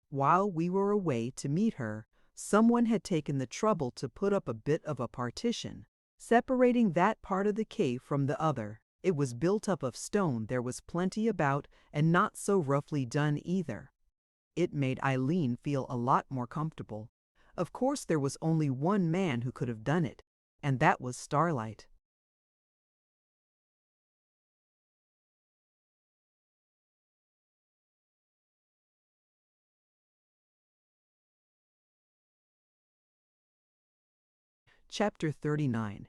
While we were away to meet her, someone had taken the trouble to put up a bit of a partition, separating that part of the cave from the other. It was built up of stone, there was plenty about, and not so roughly done either. It made Eileen feel a lot more comfortable. Of course there was only one man who could have done it, and that was Starlight. Chapter 39.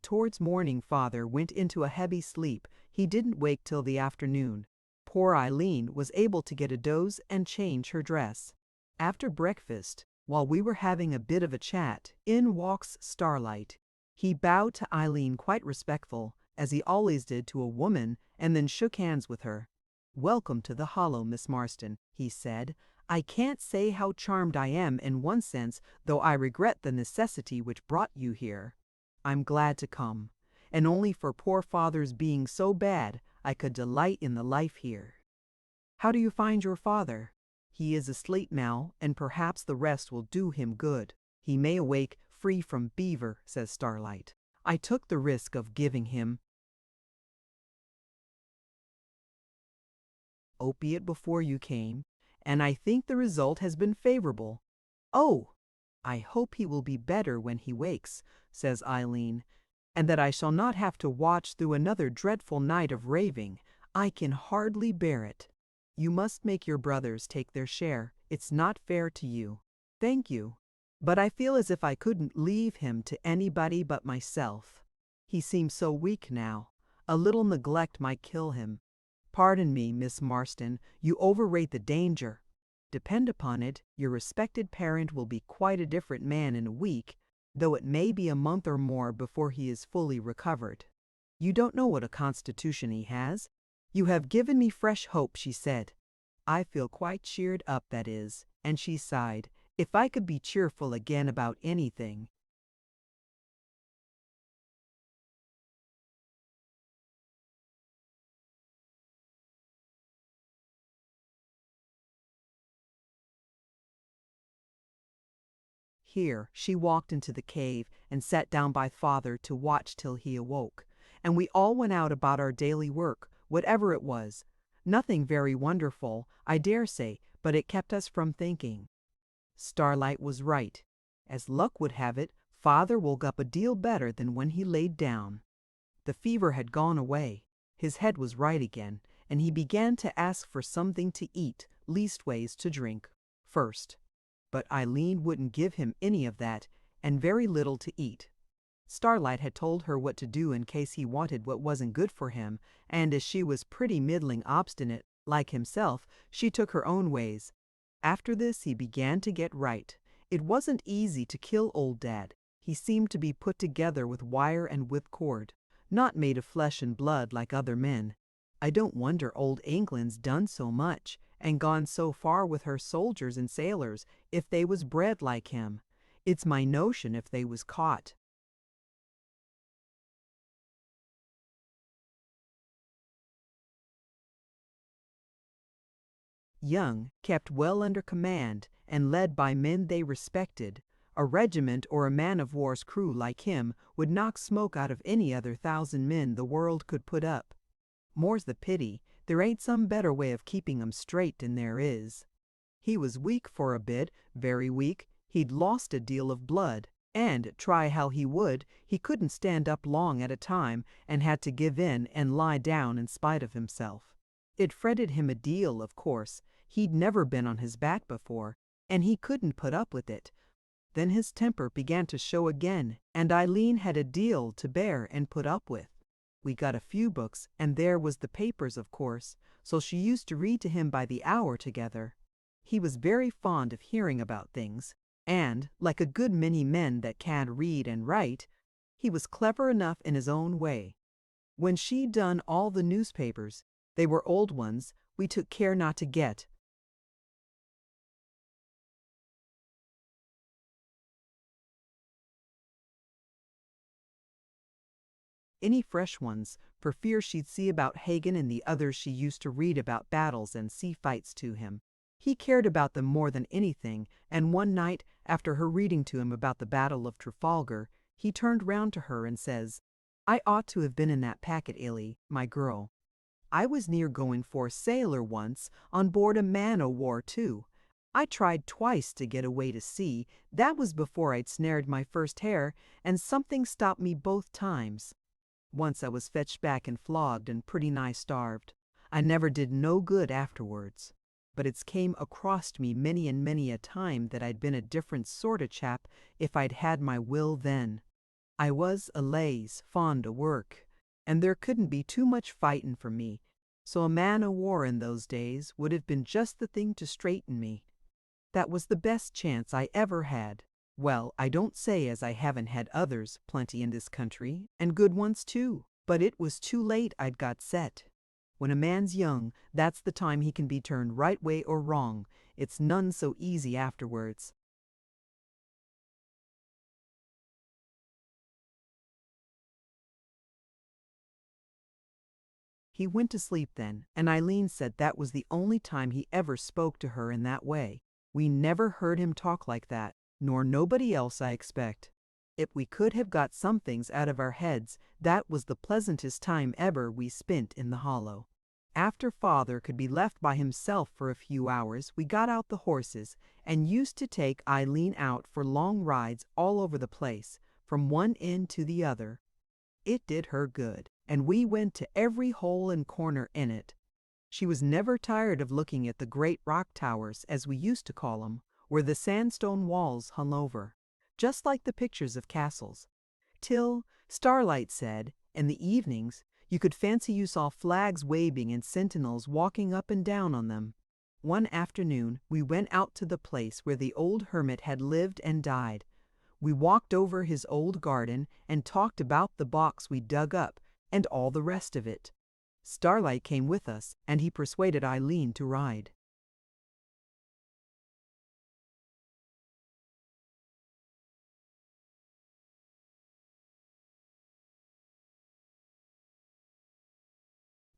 Towards morning father went into a heavy sleep. He didn't wake till the afternoon. Poor Eileen was able to get a doze and change her dress. After breakfast, while we were having a bit of a chat, in walks Starlight. He bowed to Eileen quite respectful, as he always did to a woman, and then shook hands with her. "Welcome to the Hollow, Miss Marston," he said. "I can't say how charmed I am in one sense, though I regret the necessity which brought you here. I'm glad to come, and only for poor father's being so bad I could delight in the life here. How do you find your father? He is asleep now, and perhaps the rest will do him good. He may awake free from beaver," says Starlight. "I took the risk of giving him opiate before you came, and I think the result has been favorable." "Oh, I hope he will be better when he wakes," says Eileen, "and that I shall not have to watch through another dreadful night of raving. I can hardly bear it. You must make your brothers take their share. It's not fair to you." "Thank you, but I feel as if I couldn't leave him to anybody but myself. He seems so weak now. A little neglect might kill him. Pardon me, Miss Marston, you overrate the danger. Depend upon it, your respected parent will be quite a different man in a week, though it may be a month or more before he is fully recovered. You don't know what a constitution he has. You have given me fresh hope," she said. "I feel quite cheered up, that is," and she sighed. "If I could be cheerful again about anything." Here she walked into the cave and sat down by father to watch till he awoke, and we all went out about our daily work, whatever it was. Nothing very wonderful, I dare say, but it kept us from thinking. Starlight was right. As luck would have it, Father woke up a deal better than when he laid down. The fever had gone away, his head was right again, and he began to ask for something to eat, leastways to drink, first. But Eileen wouldn't give him any of that, and very little to eat. Starlight had told her what to do in case he wanted what wasn't good for him, and as she was pretty middling obstinate, like himself, she took her own ways. After this he began to get right. It wasn't easy to kill old Dad. He seemed to be put together with wire and whipcord, not made of flesh and blood like other men. I don't wonder old England's done so much, and gone so far with her soldiers and sailors, if they was bred like him. It's my notion if they was caught. Young, kept well under command, and led by men they respected, a regiment or a man-of-war's crew like him would knock smoke out of any other 1,000 men the world could put up. More's the pity, there ain't some better way of keeping 'em straight than there is. He was weak for a bit, very weak. He'd lost a deal of blood, and, try how he would, he couldn't stand up long at a time, and had to give in and lie down in spite of himself. It fretted him a deal, of course. He'd never been on his back before, and he couldn't put up with it. Then his temper began to show again, and Eileen had a deal to bear and put up with. We got a few books, and there was the papers, of course, so she used to read to him by the hour together. He was very fond of hearing about things, and, like a good many men that can't read and write, he was clever enough in his own way. When she'd done all the newspapers, they were old ones, we took care not to get any fresh ones, for fear she'd see about Hagen and the others she used to read about battles and sea fights to him. He cared about them more than anything, and one night, after her reading to him about the Battle of Trafalgar, he turned round to her and says, "I ought to have been in that packet, Illy, my girl. I was near going for a sailor once, on board a man-o'-war too. I tried twice to get away to sea. That was before I'd snared my first hare, and something stopped me both times. Once I was fetched back and flogged and pretty nigh starved. I never did no good afterwards. But it's came across me many and many a time that I'd been a different sort o' chap if I'd had my will then. I was a laze, fond o' work, and there couldn't be too much fightin' for me, so a man-o'-war in those days would have been just the thing to straighten me. That was the best chance I ever had. Well, I don't say as I haven't had others plenty in this country, and good ones too, but it was too late I'd got set. When a man's young, that's the time he can be turned right way or wrong. It's none so easy afterwards." He went to sleep then, and Eileen said that was the only time he ever spoke to her in that way. We never heard him talk like that, nor nobody else, I expect. If we could have got some things out of our heads, that was the pleasantest time ever we spent in the hollow. After Father could be left by himself for a few hours, we got out the horses, and used to take Eileen out for long rides all over the place, from one end to the other. It did her good, and we went to every hole and corner in it. She was never tired of looking at the great rock towers, as we used to call 'em, where the sandstone walls hung over, just like the pictures of castles. Till, Starlight said, in the evenings, you could fancy you saw flags waving and sentinels walking up and down on them. One afternoon we went out to the place where the old hermit had lived and died. We walked over his old garden and talked about the box we dug up and all the rest of it. Starlight came with us, and he persuaded Eileen to ride.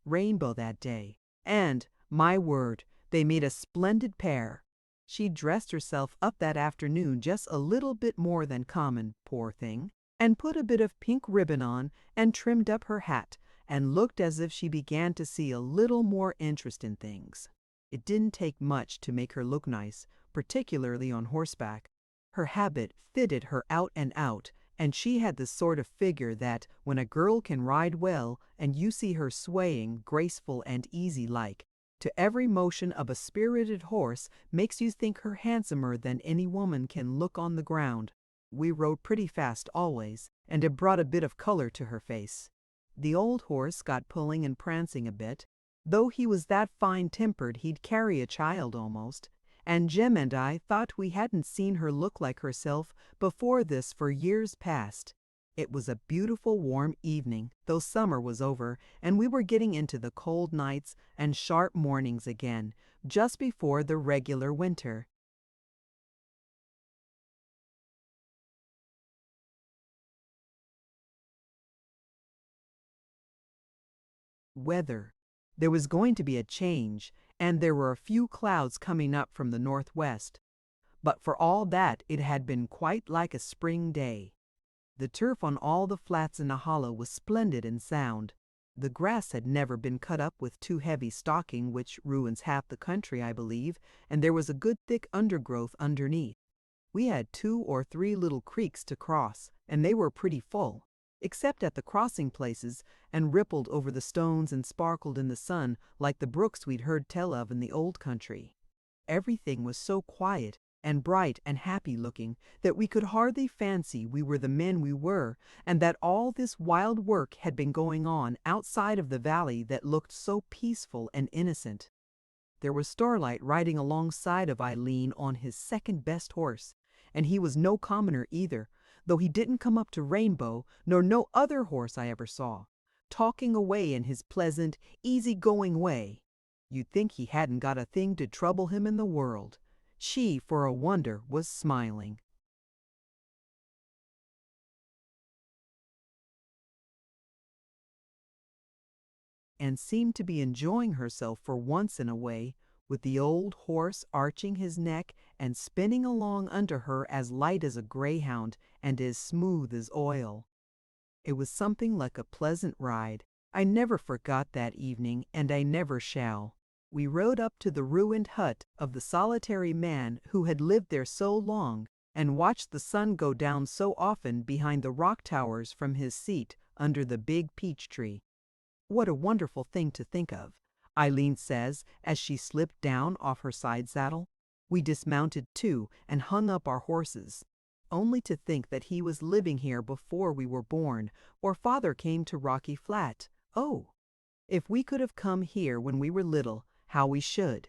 Rainbow that day, and, my word, they made a splendid pair. She dressed herself up that afternoon just a little bit more than common, poor thing, and put a bit of pink ribbon on and trimmed up her hat, and looked as if she began to see a little more interest in things. It didn't take much to make her look nice, particularly on horseback. Her habit fitted her out and out, and she had the sort of figure that, when a girl can ride well and you see her swaying, graceful and easy-like, to every motion of a spirited horse, makes you think her handsomer than any woman can look on the ground. We rode pretty fast always, and it brought a bit of color to her face. The old horse got pulling and prancing a bit, though he was that fine-tempered he'd carry a child almost, and Jim and I thought we hadn't seen her look like herself before this for years past. It was a beautiful warm evening, though summer was over, and we were getting into the cold nights and sharp mornings again, just before the regular winter. Weather. There was going to be a change, and there were a few clouds coming up from the northwest. But for all that, it had been quite like a spring day. The turf on all the flats in the hollow was splendid and sound. The grass had never been cut up with too heavy stalking, which ruins half the country, I believe, and there was a good thick undergrowth underneath. We had 2 or 3 little creeks to cross, and they were pretty full, except at the crossing places, and rippled over the stones and sparkled in the sun like the brooks we'd heard tell of in the old country. Everything was so quiet and bright and happy-looking that we could hardly fancy we were the men we were, and that all this wild work had been going on outside of the valley that looked so peaceful and innocent. There was Starlight riding alongside of Eileen on his second-best horse, and he was no commoner either, though he didn't come up to Rainbow, nor no other horse I ever saw, talking away in his pleasant, easy-going way. You'd think he hadn't got a thing to trouble him in the world. She, for a wonder, was smiling. And seemed to be enjoying herself for once in a way, with the old horse arching his neck and spinning along under her as light as a greyhound and as smooth as oil. It was something like a pleasant ride. I never forgot that evening, and I never shall. We rode up to the ruined hut of the solitary man who had lived there so long, and watched the sun go down so often behind the rock towers from his seat under the big peach tree. What a wonderful thing to think of, Eileen says as she slipped down off her side saddle. We dismounted too and hung up our horses. Only to think that he was living here before we were born, or father came to Rocky Flat. Oh, if we could have come here when we were little, how we should.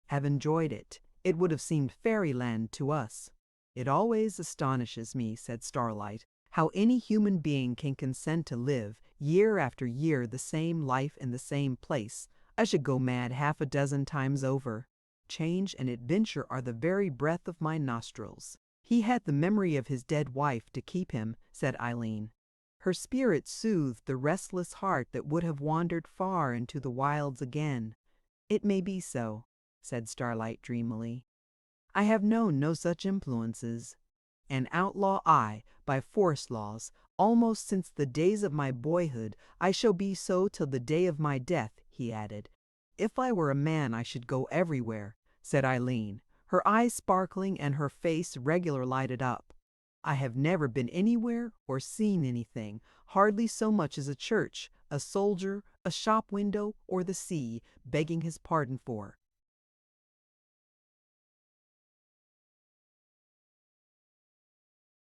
Have enjoyed it. It would have seemed fairyland to us. It always astonishes me, said Starlight, how any human being can consent to live, year after year, the same life in the same place. I should go mad half a dozen times over. Change and adventure are the very breath of my nostrils. He had the memory of his dead wife to keep him, said Eileen. Her spirit soothed the restless heart that would have wandered far into the wilds again. It may be so, said Starlight dreamily. I have known no such influences. An outlaw I, by force laws, almost since the days of my boyhood. I shall be so till the day of my death, he added. If I were a man I should go everywhere, said Eileen, her eyes sparkling and her face regular lighted up. I have never been anywhere or seen anything, hardly so much as a church, a soldier, a shop window, or the sea, begging his pardon for.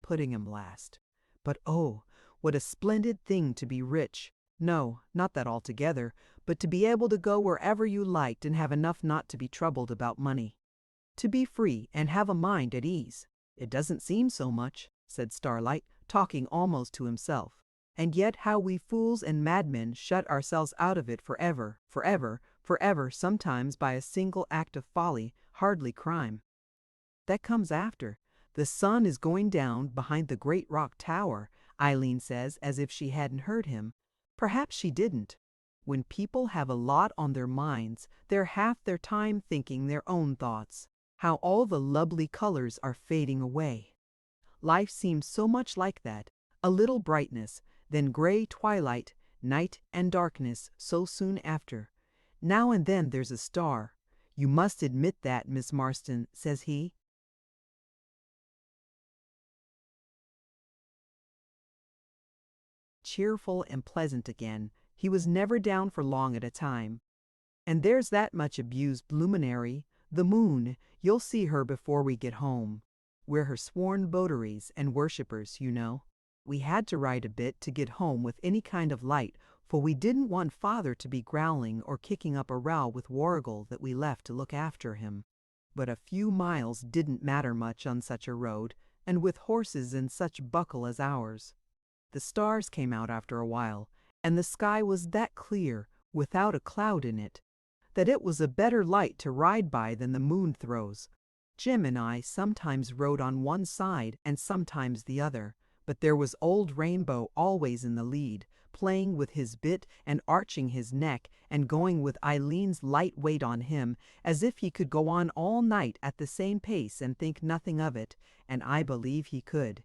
Putting him last. But oh, what a splendid thing to be rich. No, not that altogether, but to be able to go wherever you liked and have enough not to be troubled about money. To be free and have a mind at ease. It doesn't seem so much, said Starlight, talking almost to himself. And yet how we fools and madmen shut ourselves out of it forever, forever, forever, sometimes by a single act of folly, hardly crime. That comes after. The sun is going down behind the great rock tower, Eileen says, as if she hadn't heard him. Perhaps she didn't. When people have a lot on their minds, they're half their time thinking their own thoughts. How all the lovely colors are fading away. Life seemed so much like that. A little brightness, then gray twilight, night and darkness so soon after. Now and then there's a star. You must admit that, Miss Marston, says he. Cheerful and pleasant again. He was never down for long at a time. And there's that much abused luminary, the moon. You'll see her before we get home. We're her sworn votaries and worshippers, you know. We had to ride a bit to get home with any kind of light, for we didn't want father to be growling or kicking up a row with Warrigal that we left to look after him. But a few miles didn't matter much on such a road, and with horses in such buckle as ours. The stars came out after a while, and the sky was that clear, without a cloud in it, that it was a better light to ride by than the moon throws. Jim and I sometimes rode on one side and sometimes the other, but there was old Rainbow always in the lead, playing with his bit and arching his neck and going with Eileen's light weight on him, as if he could go on all night at the same pace and think nothing of it, and I believe he could.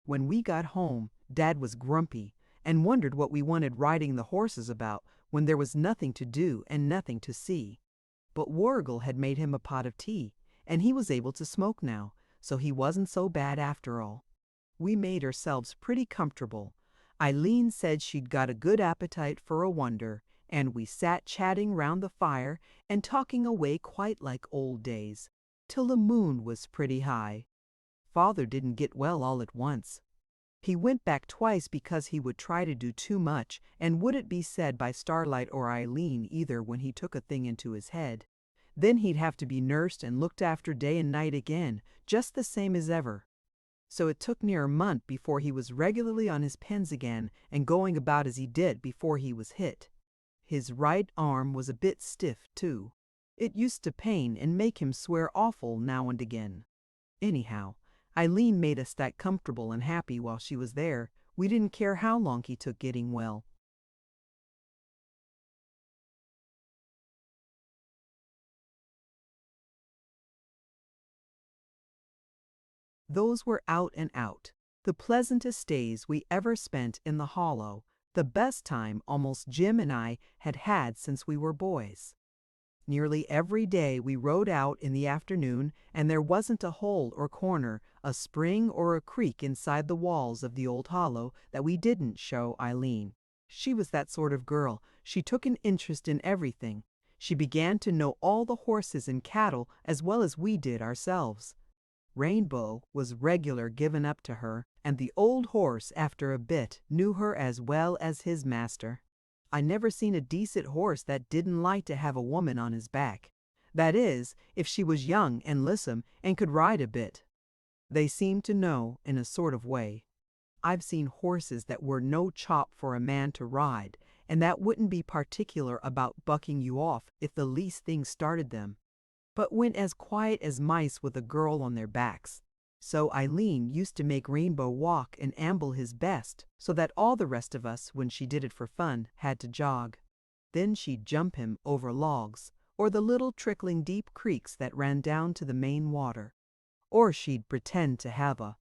When we got home, Dad was grumpy and wondered what we wanted riding the horses about when there was nothing to do and nothing to see. But Warrigal had made him a pot of tea, and he was able to smoke now, so he wasn't so bad after all. We made ourselves pretty comfortable. Eileen said she'd got a good appetite for a wonder, and we sat chatting round the fire and talking away quite like old days, till the moon was pretty high. Father didn't get well all at once. He went back twice because he would try to do too much and wouldn't be said by Starlight or Eileen either when he took a thing into his head. Then he'd have to be nursed and looked after day and night again, just the same as ever. So it took near a month before he was regularly on his pens again and going about as he did before he was hit. His right arm was a bit stiff, too. It used to pain and make him swear awful now and again. Anyhow, Eileen made us that comfortable and happy while she was there, we didn't care how long he took getting well. Those were out and out, the pleasantest days we ever spent in the Hollow, the best time almost Jim and I had had since we were boys. Nearly every day we rode out in the afternoon, and there wasn't a hole or corner, a spring or a creek inside the walls of the old hollow that we didn't show Eileen. She was that sort of girl. She took an interest in everything. She began to know all the horses and cattle as well as we did ourselves. Rainbow was regular given up to her, and the old horse after a bit knew her as well as his master. I never seen a decent horse that didn't like to have a woman on his back. That is, if she was young and lissom and could ride a bit. They seemed to know in a sort of way. I've seen horses that were no chop for a man to ride, and that wouldn't be particular about bucking you off if the least thing started them, but went as quiet as mice with a girl on their backs. So Eileen used to make Rainbow walk and amble his best, so that all the rest of us, when she did it for fun, had to jog. Then she'd jump him over logs, or the little trickling deep creeks that ran down to the main water. Or she'd pretend to have a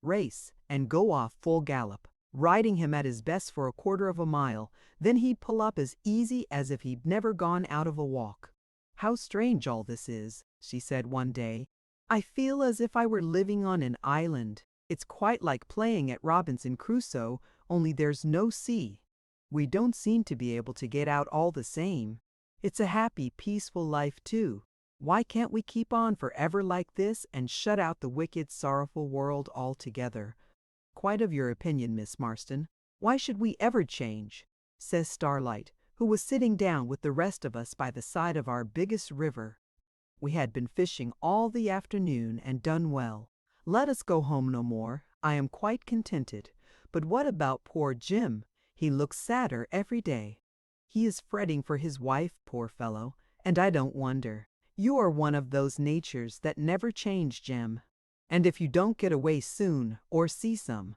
race and go off full gallop, riding him at his best for a quarter of a mile. Then he'd pull up as easy as if he'd never gone out of a walk. "How strange all this is," she said one day. "I feel as if I were living on an island. It's quite like playing at Robinson Crusoe, only there's no sea. We don't seem to be able to get out all the same. It's a happy, peaceful life, too. Why can't we keep on forever like this and shut out the wicked, sorrowful world altogether?" "Quite of your opinion, Miss Marston. Why should we ever change?" says Starlight, who was sitting down with the rest of us by the side of our biggest river. We had been fishing all the afternoon and done well. "Let us go home no more. I am quite contented. But what about poor Jim? He looks sadder every day. He is fretting for his wife, poor fellow, and I don't wonder. You are one of those natures that never change, Jim. And if you don't get away soon, or see some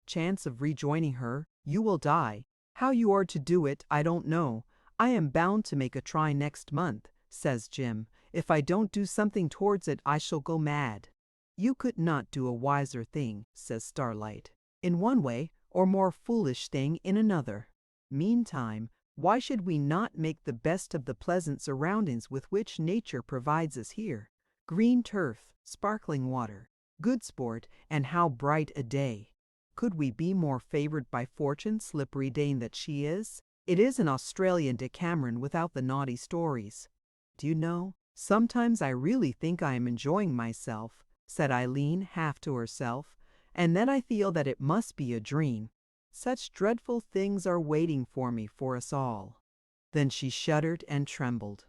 chance of rejoining her, you will die. How you are to do it, I don't know. I am bound to make a try next month, says Jim. If I don't do something towards it, I shall go mad. You could not do a wiser thing, says Starlight, in one way, or more foolish thing in another. Meantime, why should we not make the best of the pleasant surroundings with which nature provides us here? Green turf, sparkling water, good sport, and how bright a day! Could we be more favored by fortune, slippery dame that she is? It is an Australian Decameron without the naughty stories. Do you know, sometimes I really think I am enjoying myself, said Eileen half to herself, and then I feel that it must be a dream. Such dreadful things are waiting for me for us all. Then she shuddered and trembled.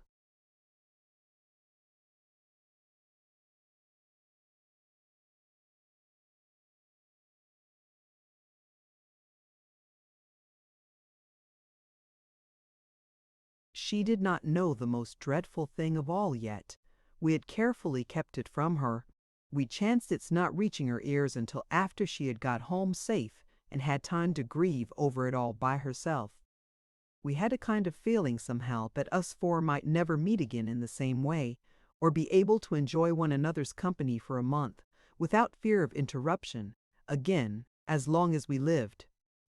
She did not know the most dreadful thing of all yet. We had carefully kept it from her. We chanced its not reaching her ears until after she had got home safe and had time to grieve over it all by herself. We had a kind of feeling somehow that us four might never meet again in the same way, or be able to enjoy one another's company for a month, without fear of interruption, again, as long as we lived.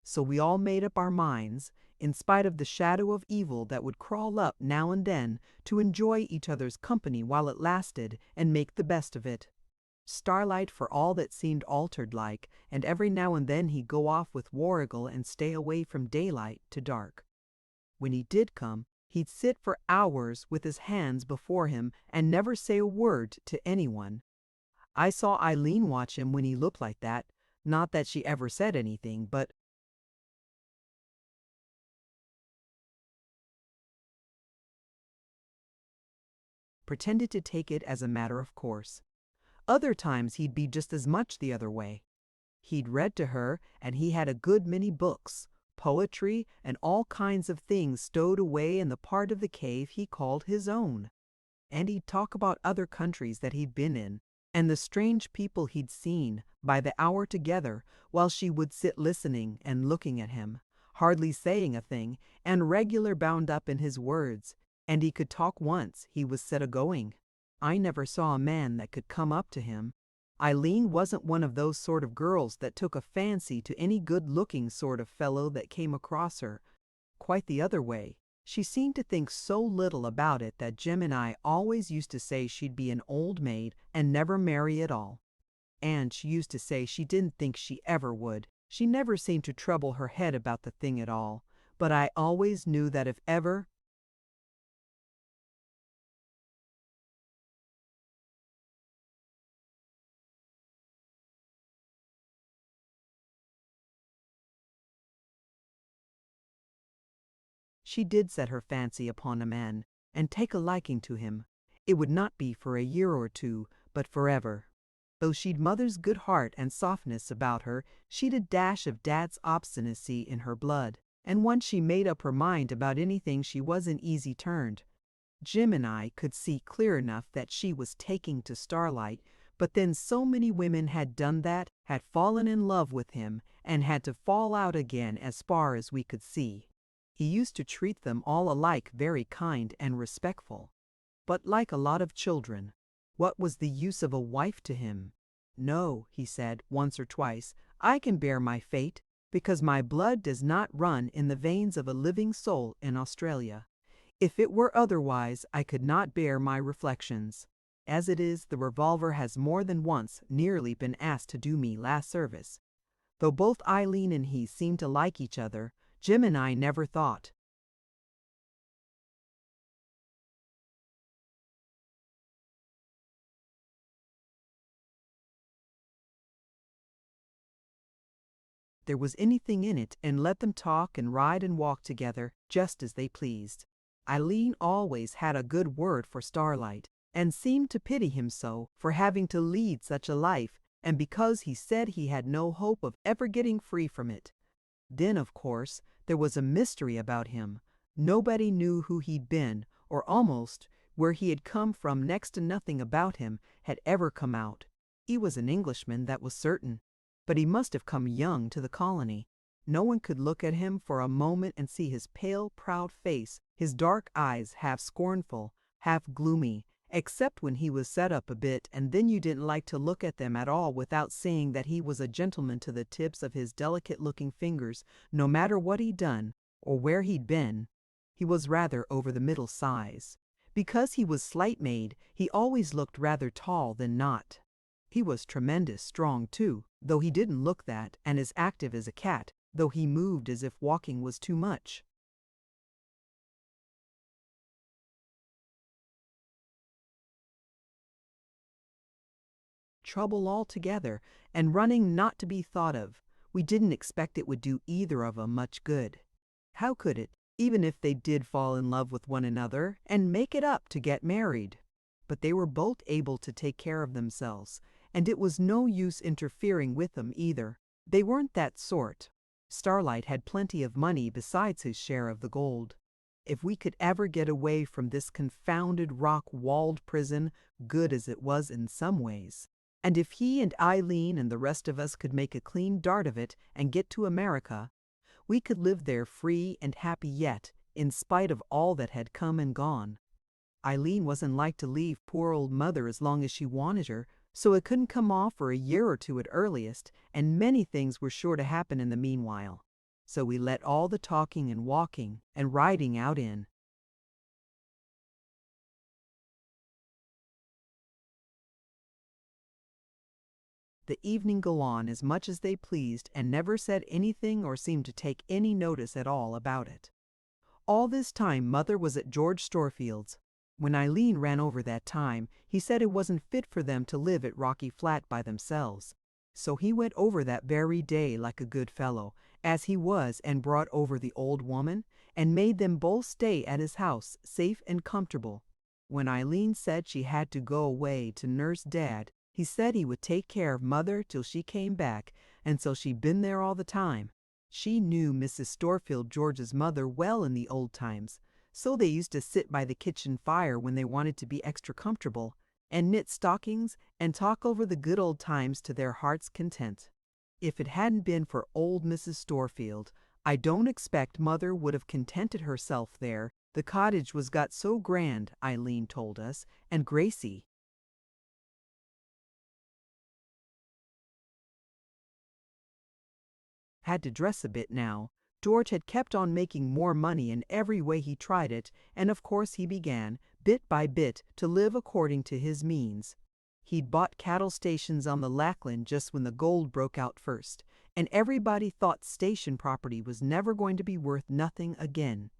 So we all made up our minds, in spite of the shadow of evil that would crawl up now and then, to enjoy each other's company while it lasted and make the best of it. Starlight for all that seemed altered like, and every now and then he'd go off with Warrigal and stay away from daylight to dark. When he did come, he'd sit for hours with his hands before him and never say a word to anyone. I saw Eileen watch him when he looked like that, not that she ever said anything, but pretended to take it as a matter of course. Other times he'd be just as much the other way. He'd read to her, and he had a good many books, poetry, and all kinds of things stowed away in the part of the cave he called his own. And he'd talk about other countries that he'd been in, and the strange people he'd seen, by the hour together, while she would sit listening and looking at him, hardly saying a thing, and regular bound up in his words, and he could talk once he was set a-going. I never saw a man that could come up to him. Eileen wasn't one of those sort of girls that took a fancy to any good-looking sort of fellow that came across her. Quite the other way. She seemed to think so little about it that Jim and I always used to say she'd be an old maid and never marry at all. And she used to say she didn't think she ever would. She never seemed to trouble her head about the thing at all. But I always knew that if ever she did set her fancy upon a man, and take a liking to him, it would not be for a year or two, but forever. Though she'd mother's good heart and softness about her, she'd a dash of dad's obstinacy in her blood, and once she made up her mind about anything she wasn't easy turned. Jim and I could see clear enough that she was taking to Starlight, but then so many women had done that, had fallen in love with him, and had to fall out again as far as we could see. He used to treat them all alike, very kind and respectful, but like a lot of children. What was the use of a wife to him? No, he said once or twice, I can bear my fate, because my blood does not run in the veins of a living soul in Australia. If it were otherwise, I could not bear my reflections. As it is, the revolver has more than once nearly been asked to do me last service. Though both Eileen and he seemed to like each other, Jim and I never thought. There was anything in it, and let them talk and ride and walk together just as they pleased. Eileen always had a good word for Starlight, and seemed to pity him so for having to lead such a life, and because he said he had no hope of ever getting free from it. Then, of course, there was a mystery about him. Nobody knew who he'd been, or almost where he had come from. Next to nothing about him had ever come out. He was an Englishman, that was certain, but he must have come young to the colony. No one could look at him for a moment and see his pale, proud face, his dark eyes half scornful, half gloomy, except when he was set up a bit, and then you didn't like to look at them at all without seeing that he was a gentleman to the tips of his delicate-looking fingers, no matter what he'd done or where he'd been. He was rather over the middle size. Because he was slight-made, he always looked rather tall than not. He was tremendous strong, too, though he didn't look that, and as active as a cat, though he moved as if walking was too much. Trouble altogether, and running not to be thought of. We didn't expect it would do either of 'em much good. How could it, even if they did fall in love with one another and make it up to get married? But they were both able to take care of themselves, and it was no use interfering with them either. They weren't that sort. Starlight had plenty of money besides his share of the gold. If we could ever get away from this confounded rock-walled prison, good as it was in some ways, and if he and Eileen and the rest of us could make a clean dart of it and get to America, we could live there free and happy yet, in spite of all that had come and gone. Eileen wasn't like to leave poor old mother as long as she wanted her, so it couldn't come off for a year or two at earliest, and many things were sure to happen in the meanwhile. So we let all the talking and walking and riding out in. The evening go on as much as they pleased and never said anything or seemed to take any notice at all about it. All this time Mother was at George Storefield's. When Eileen ran over that time, he said it wasn't fit for them to live at Rocky Flat by themselves. So he went over that very day like a good fellow, as he was, and brought over the old woman, and made them both stay at his house, safe and comfortable. When Eileen said she had to go away to nurse Dad, he said he would take care of Mother till she came back, and so she'd been there all the time. She knew Mrs. Storefield, George's mother, well in the old times, so they used to sit by the kitchen fire when they wanted to be extra comfortable, and knit stockings and talk over the good old times to their heart's content. If it hadn't been for old Mrs. Storefield, I don't expect Mother would have contented herself there. The cottage was got so grand, Eileen told us, and Gracie had to dress a bit now. George had kept on making more money in every way he tried it, and of course he began, bit by bit, to live according to his means. He'd bought cattle stations on the Lachlan just when the gold broke out first, and everybody thought station property was never going to be worth nothing again.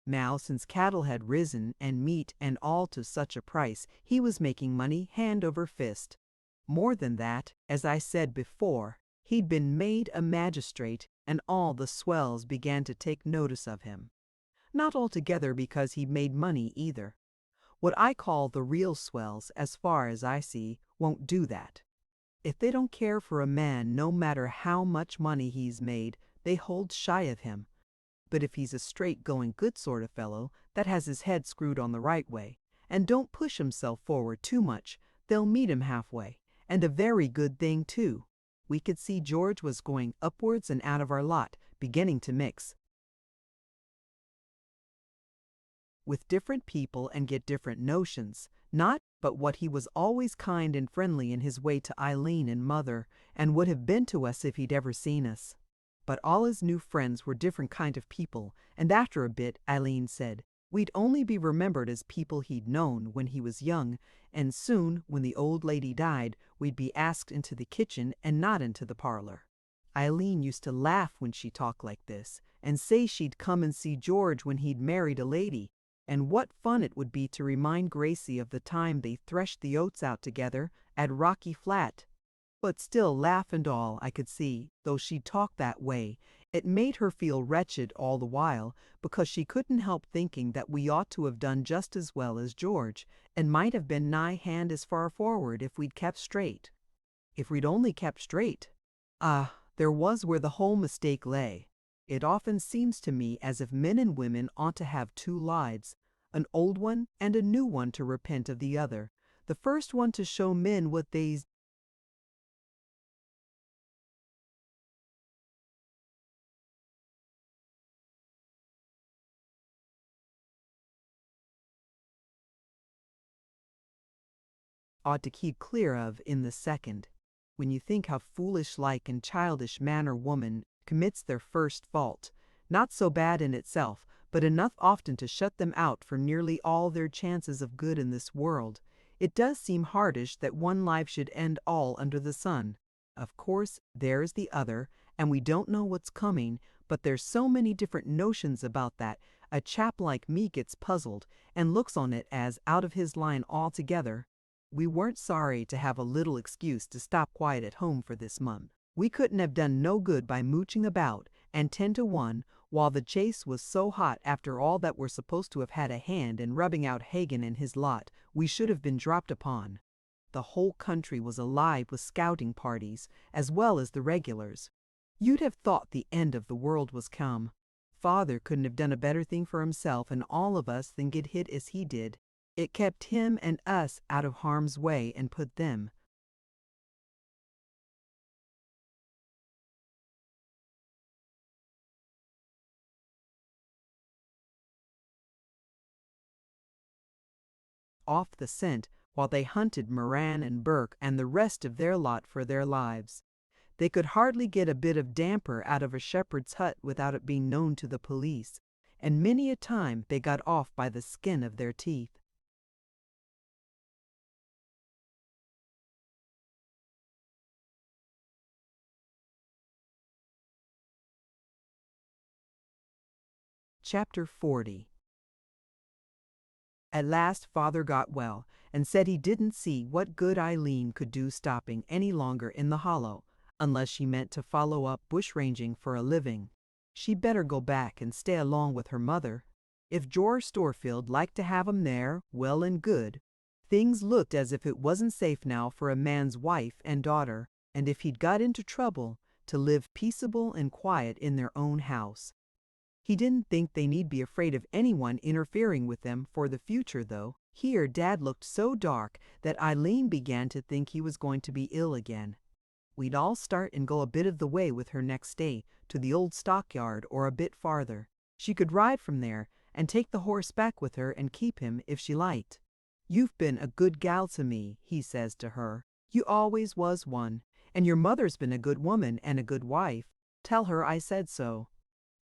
Now, since cattle had risen, and meat and all to such a price, he was making money hand over fist. More than that, as I said before, he'd been made a magistrate, and all the swells began to take notice of him. Not altogether because he made money either. What I call the real swells, as far as I see, won't do that. If they don't care for a man, no matter how much money he's made, they hold shy of him. But if he's a straight-going good sort of fellow that has his head screwed on the right way, and don't push himself forward too much, they'll meet him halfway, and a very good thing too. We could see George was going upwards and out of our lot, beginning to mix with different people and get different notions, not but what he was always kind and friendly in his way to Eileen and Mother, and would have been to us if he'd ever seen us. But all his new friends were different kind of people, and after a bit, Eileen said, we'd only be remembered as people he'd known when he was young, and soon, when the old lady died, we'd be asked into the kitchen and not into the parlor. Eileen used to laugh when she talked like this, and say she'd come and see George when he'd married a lady, and what fun it would be to remind Gracie of the time they threshed the oats out together at Rocky Flat. But still, laugh and all, I could see, though she talked that way, It made her feel wretched all the while, because she couldn't help thinking that we ought to have done just as well as George, and might have been nigh hand as far forward if we'd kept straight. If we'd only kept straight. Ah, there was where the whole mistake lay. It often seems to me as if men and women ought to have two lives, an old one and a new one to repent of the other. The first one to show men what they ought to keep clear of in the second. When you think how foolish-like and childish man or woman commits their first fault, not so bad in itself, but enough often to shut them out for nearly all their chances of good in this world, it does seem hardish that one life should end all under the sun. Of course, there's the other, and we don't know what's coming, but there's so many different notions about that, a chap like me gets puzzled and looks on it as out of his line altogether. We weren't sorry to have a little excuse to stop quiet at home for this month. We couldn't have done no good by mooching about, and 10 to 1, while the chase was so hot after all that we're supposed to have had a hand in rubbing out Hagan and his lot, we should have been dropped upon. The whole country was alive with scouting parties, as well as the regulars. You'd have thought the end of the world was come. Father couldn't have done a better thing for himself and all of us than get hit as he did. It kept him and us out of harm's way and put them. Off the scent while they hunted Moran and Burke and the rest of their lot for their lives. They could hardly get a bit of damper out of a shepherd's hut without it being known to the police, and many a time they got off by the skin of their teeth. Chapter 40. At last Father got well, and said he didn't see what good Eileen could do stopping any longer in the hollow, unless she meant to follow up bushranging for a living. She'd better go back and stay along with her mother. If George Storefield liked to have 'em there, well and good. Things looked as if it wasn't safe now for a man's wife and daughter, and if he'd got into trouble, to live peaceable and quiet in their own house. He didn't think they need be afraid of anyone interfering with them for the future, though. Here Dad looked so dark that Eileen began to think he was going to be ill again. We'd all start and go a bit of the way with her next day, to the old stockyard or a bit farther. She could ride from there and take the horse back with her and keep him if she liked. "You've been a good gal to me," he says to her. "You always was one, and your mother's been a good woman and a good wife. Tell her I said so.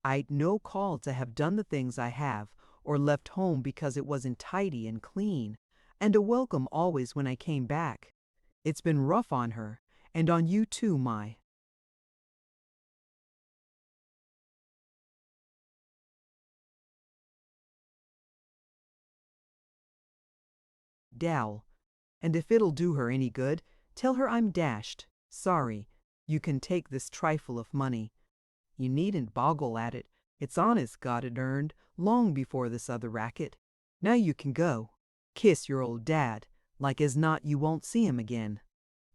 I'd no call to have done the things I have, or left home because it wasn't tidy and clean, and a welcome always when I came back. It's been rough on her, and on you too, my." Dal. "And if it'll do her any good, tell her I'm dashed sorry. You can take this trifle of money. You needn't boggle at it. It's honest got it earned, long before this other racket. Now you can go. Kiss your old dad, like as not you won't see him again."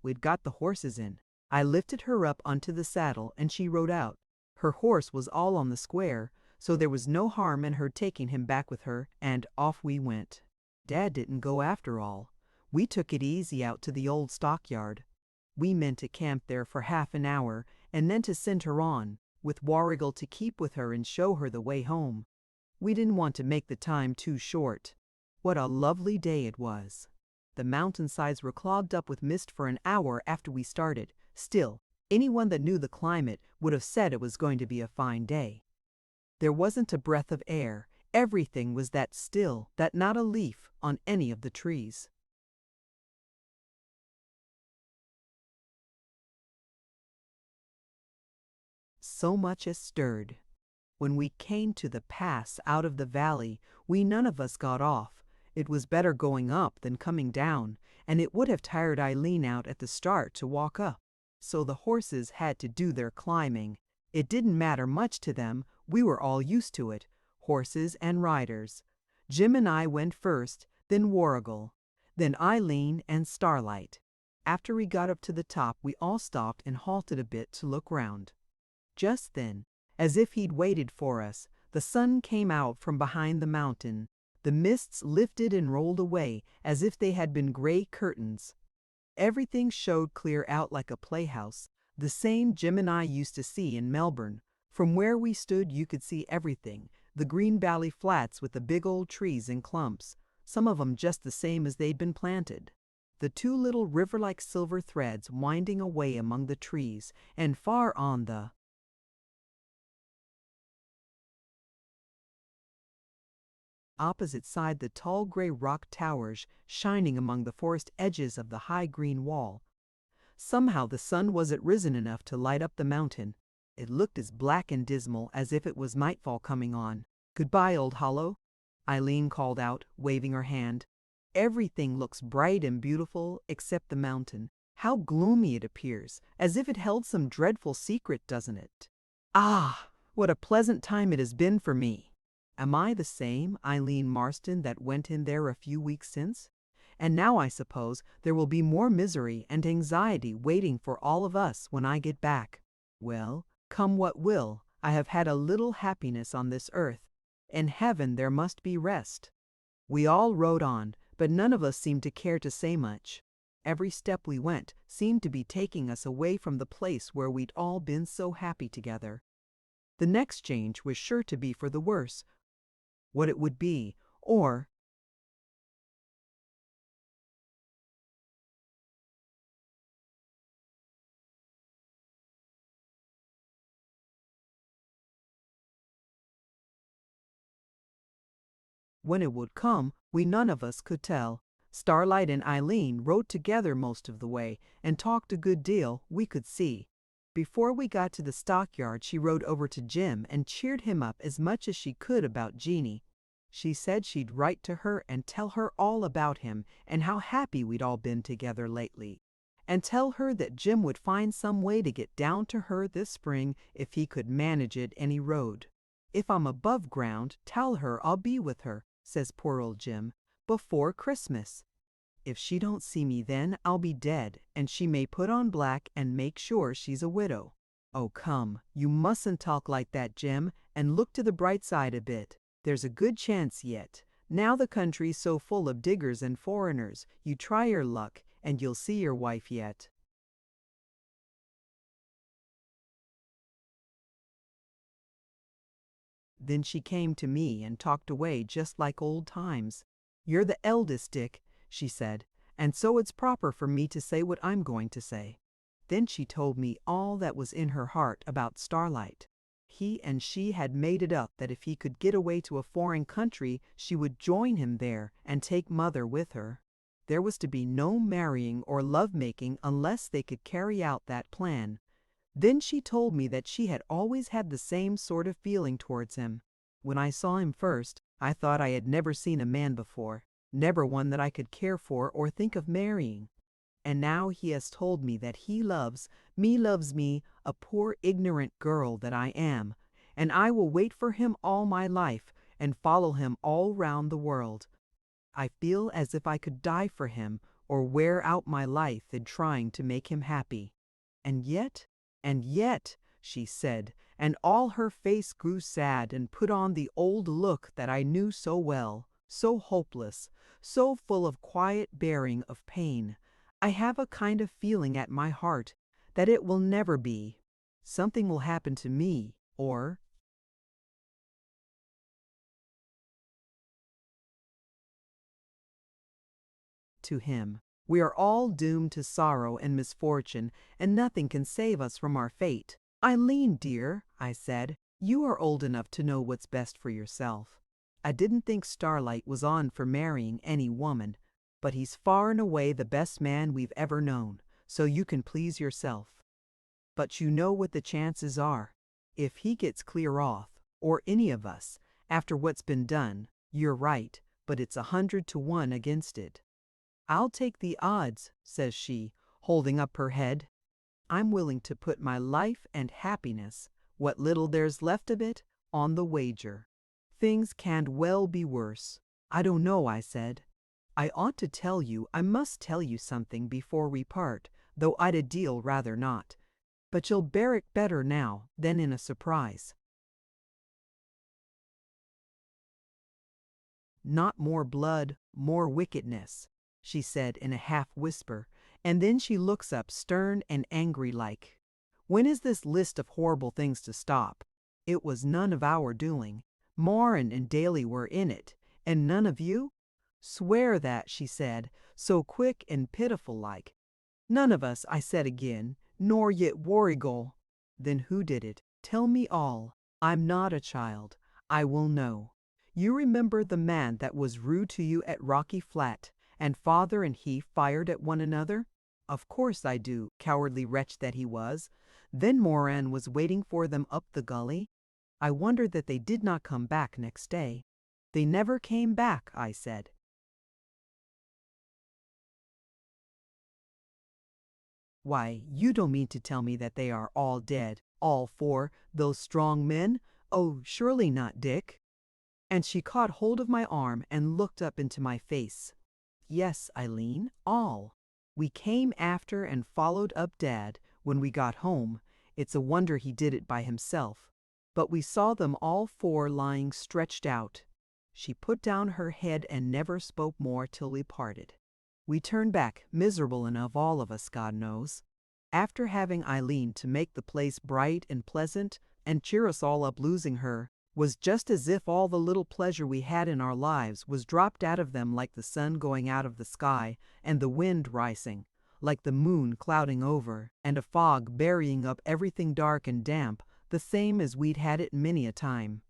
We'd got the horses in. I lifted her up onto the saddle and she rode out. Her horse was all on the square, so there was no harm in her taking him back with her, and off we went. Dad didn't go after all. We took it easy out to the old stockyard. We meant to camp there for half an hour, and then to send her on, with Warrigal to keep with her and show her the way home. We didn't want to make the time too short. What a lovely day it was. The mountainsides were clogged up with mist for an hour after we started. Still, anyone that knew the climate would have said it was going to be a fine day. There wasn't a breath of air. Everything was that still that not a leaf on any of the trees. So much as stirred. When we came to the pass out of the valley, we none of us got off. It was better going up than coming down, and it would have tired Eileen out at the start to walk up. So the horses had to do their climbing. It didn't matter much to them, we were all used to it, horses and riders. Jim and I went first, then Warrigal, then Eileen and Starlight. After we got up to the top, we all stopped and halted a bit to look round. Just then, as if he'd waited for us, the sun came out from behind the mountain. The mists lifted and rolled away as if they had been gray curtains. Everything showed clear out like a playhouse, the same Jim and I used to see in Melbourne. From where we stood you could see everything, the green valley flats with the big old trees in clumps, some of 'em just the same as they'd been planted. The two little river-like silver threads winding away among the trees, and far on the opposite side the tall gray rock towers shining among the forest edges of the high green wall. Somehow the sun wasn't risen enough to light up the mountain. It looked as black and dismal as if it was nightfall coming on. "Goodbye, old hollow," Eileen called out, waving her hand. "Everything looks bright and beautiful except the mountain. How gloomy it appears, as if it held some dreadful secret, doesn't it? Ah, what a pleasant time it has been for me. Am I the same Eileen Marston that went in there a few weeks since? And now I suppose there will be more misery and anxiety waiting for all of us when I get back. Well, come what will, I have had a little happiness on this earth. In heaven there must be rest." We all rode on, but none of us seemed to care to say much. Every step we went seemed to be taking us away from the place where we'd all been so happy together. The next change was sure to be for the worse. What it would be, or when it would come, we none of us could tell. Starlight and Eileen rode together most of the way and talked a good deal, we could see. Before we got to the stockyard, she rode over to Jim and cheered him up as much as she could about Jeanie. She said she'd write to her and tell her all about him and how happy we'd all been together lately. And tell her that Jim would find some way to get down to her this spring if he could manage it any road. "If I'm above ground, tell her I'll be with her," says poor old Jim, "before Christmas. If she don't see me then, I'll be dead, and she may put on black and make sure she's a widow." "Oh, come, you mustn't talk like that, Jim, and look to the bright side a bit. There's a good chance yet. Now the country's so full of diggers and foreigners, you try your luck, and you'll see your wife yet." Then she came to me and talked away just like old times. "You're the eldest, Dick," she said, "and so it's proper for me to say what I'm going to say." Then she told me all that was in her heart about Starlight. He and she had made it up that if he could get away to a foreign country, she would join him there and take Mother with her. There was to be no marrying or love-making unless they could carry out that plan. Then she told me that she had always had the same sort of feeling towards him. When I saw him first, I thought I had never seen a man before, never one that I could care for or think of marrying. And now he has told me that he loves me, a poor ignorant girl that I am, and I will wait for him all my life and follow him all round the world. I feel as if I could die for him or wear out my life in trying to make him happy. And yet, she said, and all her face grew sad and put on the old look that I knew so well, so hopeless, so full of quiet bearing of pain. I have a kind of feeling at my heart that it will never be. Something will happen to me, or to him. We are all doomed to sorrow and misfortune, and nothing can save us from our fate. "Eileen, dear," I said, "you are old enough to know what's best for yourself. I didn't think Starlight was on for marrying any woman, but he's far and away the best man we've ever known, so you can please yourself. But you know what the chances are. If he gets clear off, or any of us, after what's been done, you're right, but it's 100 to 1 against it." "I'll take the odds," says she, holding up her head. "I'm willing to put my life and happiness What little there's left of it, on the wager. Things can't well be worse. I don't know, I said. I ought to tell you, I must tell you something before we part, though I'd a deal rather not. But you'll bear it better now than in a surprise. Not more blood, more wickedness, she said in a half-whisper, and then she looks up stern and angry like. When is this list of horrible things to stop? It was none of our doing. Moran and Daly were in it, and none of you? Swear that, she said, so quick and pitiful like. None of us, I said again, nor yet Warrigal. Then who did it? Tell me all. I'm not a child. I will know. You remember the man that was rude to you at Rocky Flat, and father and he fired at one another? Of course I do, cowardly wretch that he was. Then Moran was waiting for them up the gully. I wondered that they did not come back next day. They never came back, I said. Why, you don't mean to tell me that they are all dead, all four, those strong men? Oh, surely not, Dick. And she caught hold of my arm and looked up into my face. Yes, Eileen, all. We came after and followed up Dad when we got home. It's a wonder he did it by himself. But we saw them all four lying stretched out. She put down her head and never spoke more till we parted. We turned back, miserable enough, all of us, God knows. After having Eileen to make the place bright and pleasant and cheer us all up, losing her was just as if all the little pleasure we had in our lives was dropped out of them, like the sun going out of the sky and the wind rising, like the moon clouding over and a fog burying up everything dark and damp, the same as we'd had it many a time.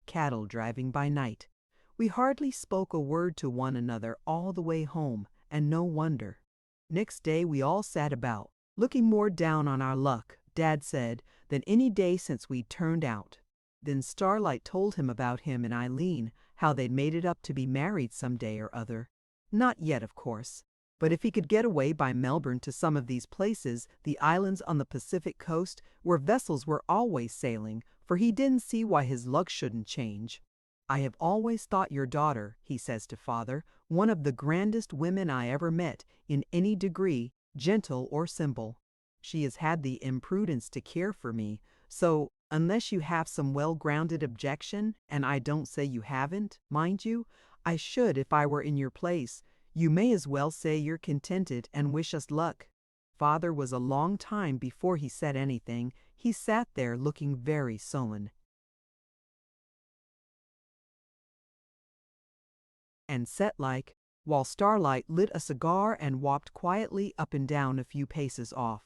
Cattle driving by night. We hardly spoke a word to one another all the way home, and no wonder. Next day we all sat about, looking more down on our luck, Dad said, than any day since we'd turned out. Then Starlight told him about him and Eileen, how they'd made it up to be married some day or other. Not yet, of course. But if he could get away by Melbourne to some of these places, the islands on the Pacific coast, where vessels were always sailing, for he didn't see why his luck shouldn't change. I have always thought your daughter, he says to father, one of the grandest women I ever met, in any degree, gentle or simple. She has had the imprudence to care for me, so, unless you have some well-grounded objection, and I don't say you haven't, mind you, I should if I were in your place. You may as well say you're contented and wish us luck. Father was a long time before he said anything. He sat there looking very sullen. And set like, while Starlight lit a cigar and walked quietly up and down a few paces off.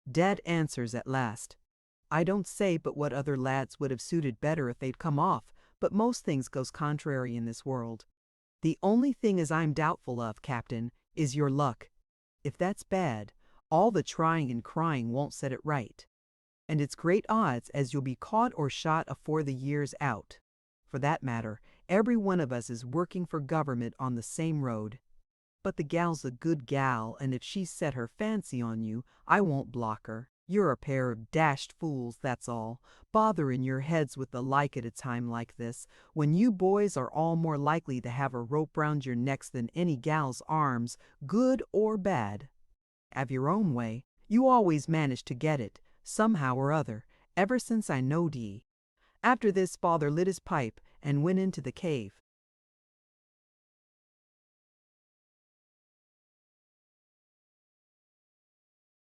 Dad answers at last. I don't say but what other lads would have suited better if they'd come off, but most things goes contrary in this world. The only thing as I'm doubtful of, Captain, is your luck. If that's bad, all the trying and crying won't set it right. And it's great odds as you'll be caught or shot afore the year's out. For that matter, every one of us is working for government on the same road. But the gal's a good gal, and if she's set her fancy on you, I won't block her. You're a pair of dashed fools, that's all, bothering your heads with the like at a time like this, when you boys are all more likely to have a rope round your necks than any gal's arms, good or bad. Have your own way. You always manage to get it, somehow or other, ever since I knowed ye. After this, father lit his pipe and went into the cave.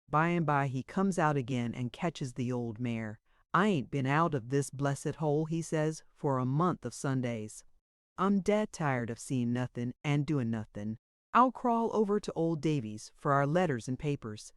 By and by he comes out again and catches the old mare. I ain't been out of this blessed hole, he says, for a month of Sundays. I'm dead tired of seeing nothing and doing nothing. I'll crawl over to old Davy's for our letters and papers.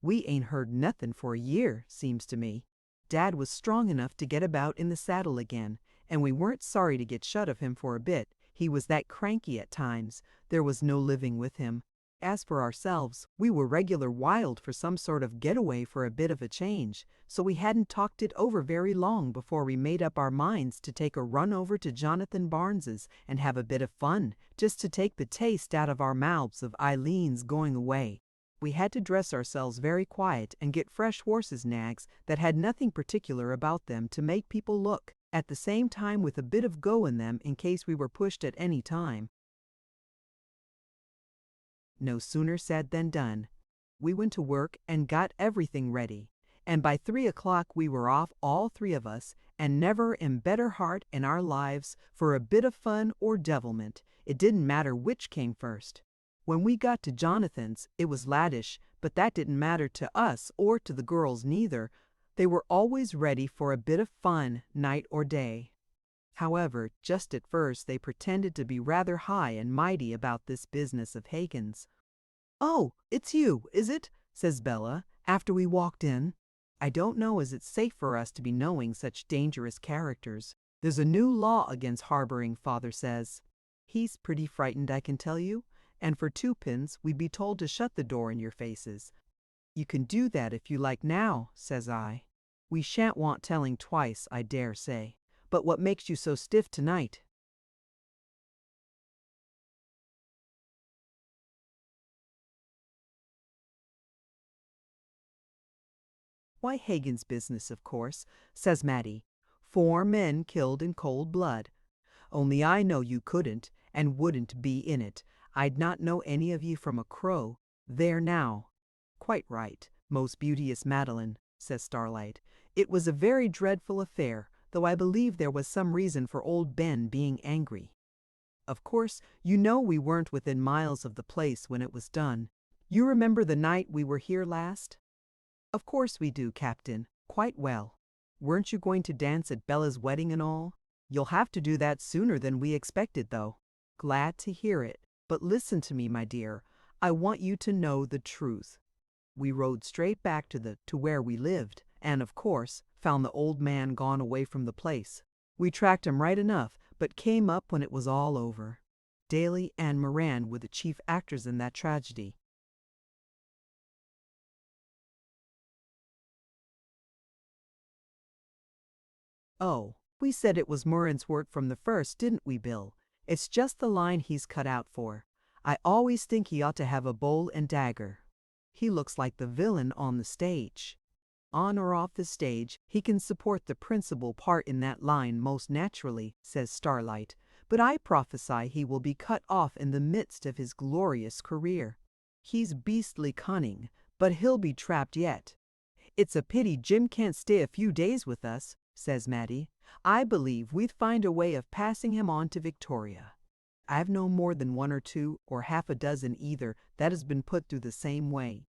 We ain't heard nothing for a year, seems to me. Dad was strong enough to get about in the saddle again, and we weren't sorry to get shut of him for a bit. He was that cranky at times, there was no living with him. As for ourselves, we were regular wild for some sort of getaway for a bit of a change, so we hadn't talked it over very long before we made up our minds to take a run over to Jonathan Barnes's and have a bit of fun, just to take the taste out of our mouths of Eileen's going away. We had to dress ourselves very quiet and get fresh horses' nags that had nothing particular about them to make people look, at the same time with a bit of go in them in case we were pushed at any time. No sooner said than done. We went to work and got everything ready, and by 3 o'clock we were off, all three of us, and never in better heart in our lives for a bit of fun or devilment. It didn't matter which came first. When we got to Jonathan's, it was laddish, but that didn't matter to us or to the girls neither. They were always ready for a bit of fun, night or day. However, just at first they pretended to be rather high and mighty about this business of Hagen's. "Oh, it's you, is it?" says Bella, after we walked in. "I don't know as it's safe for us to be knowing such dangerous characters. There's a new law against harboring, father says." He's pretty frightened, I can tell you, and for 2 pence we'd be told to shut the door in your faces. "You can do that if you like now," says I. "We shan't want telling twice, I dare say. But what makes you so stiff tonight?" "Why, Hagen's business, of course," says Mattie. "4 men killed in cold blood. Only I know you couldn't and wouldn't be in it. I'd not know any of ye from a crow. There now." "Quite right, most beauteous Madeline," says Starlight. "It was a very dreadful affair, though I believe there was some reason for old Ben being angry. Of course, you know we weren't within miles of the place when it was done. You remember the night we were here last?" "Of course we do, Captain, quite well. Weren't you going to dance at Bella's wedding and all? You'll have to do that sooner than we expected, though." "Glad to hear it. But listen to me, my dear. I want you to know the truth. We rode straight back to where we lived, and, of course, found the old man gone away from the place. We tracked him right enough, but came up when it was all over. Daly and Moran were the chief actors in that tragedy." "Oh, we said it was Moran's work from the first, didn't we, Bill? It's just the line he's cut out for. I always think he ought to have a bowl and dagger. He looks like the villain on the stage. On or off the stage, he can support the principal part in that line most naturally," says Starlight. "But I prophesy he will be cut off in the midst of his glorious career. He's beastly cunning, but he'll be trapped yet." "It's a pity Jim can't stay a few days with us," says Mattie. "I believe we'd find a way of passing him on to Victoria. I've known more than 1 or 2 or half a dozen either that has been put through the same way."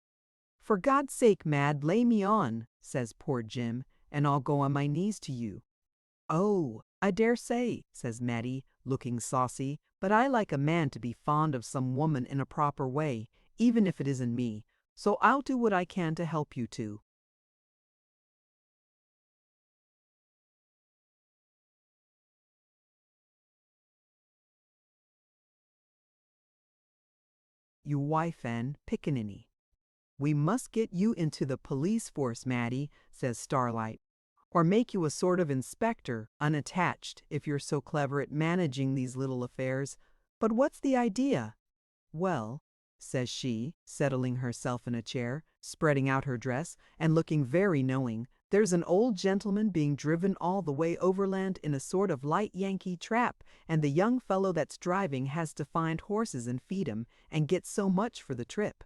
"For God's sake, Mad, lay me on," says poor Jim, "and I'll go on my knees to you." "Oh, I dare say," says Mattie, looking saucy, "but I like a man to be fond of some woman in a proper way, even if it isn't me, so I'll do what I can to help you two." "You wife and pickaninny. We must get you into the police force, Mattie," says Starlight, "or make you a sort of inspector, unattached, if you're so clever at managing these little affairs. But what's the idea?" "Well," says she, settling herself in a chair, spreading out her dress, and looking very knowing, "there's an old gentleman being driven all the way overland in a sort of light Yankee trap, and the young fellow that's driving has to find horses and feed 'em, and get so much for the trip."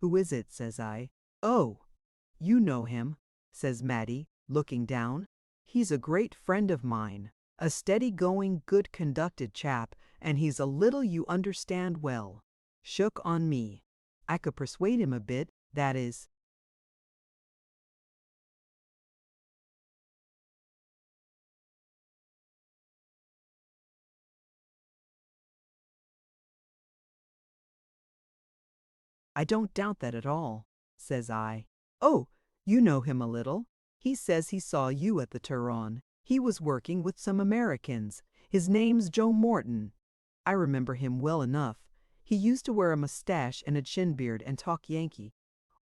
"Who is it?" says I. "Oh, you know him," says Mattie, looking down. "He's a great friend of mine, a steady-going, good-conducted chap, and he's a little you understand well. Shook on me. I could persuade him a bit, that is." "I don't doubt that at all," says I. "Oh, you know him a little. He says he saw you at the Turon. He was working with some Americans. His name's Joe Morton. I remember him well enough. He used to wear a mustache and a chin beard and talk Yankee.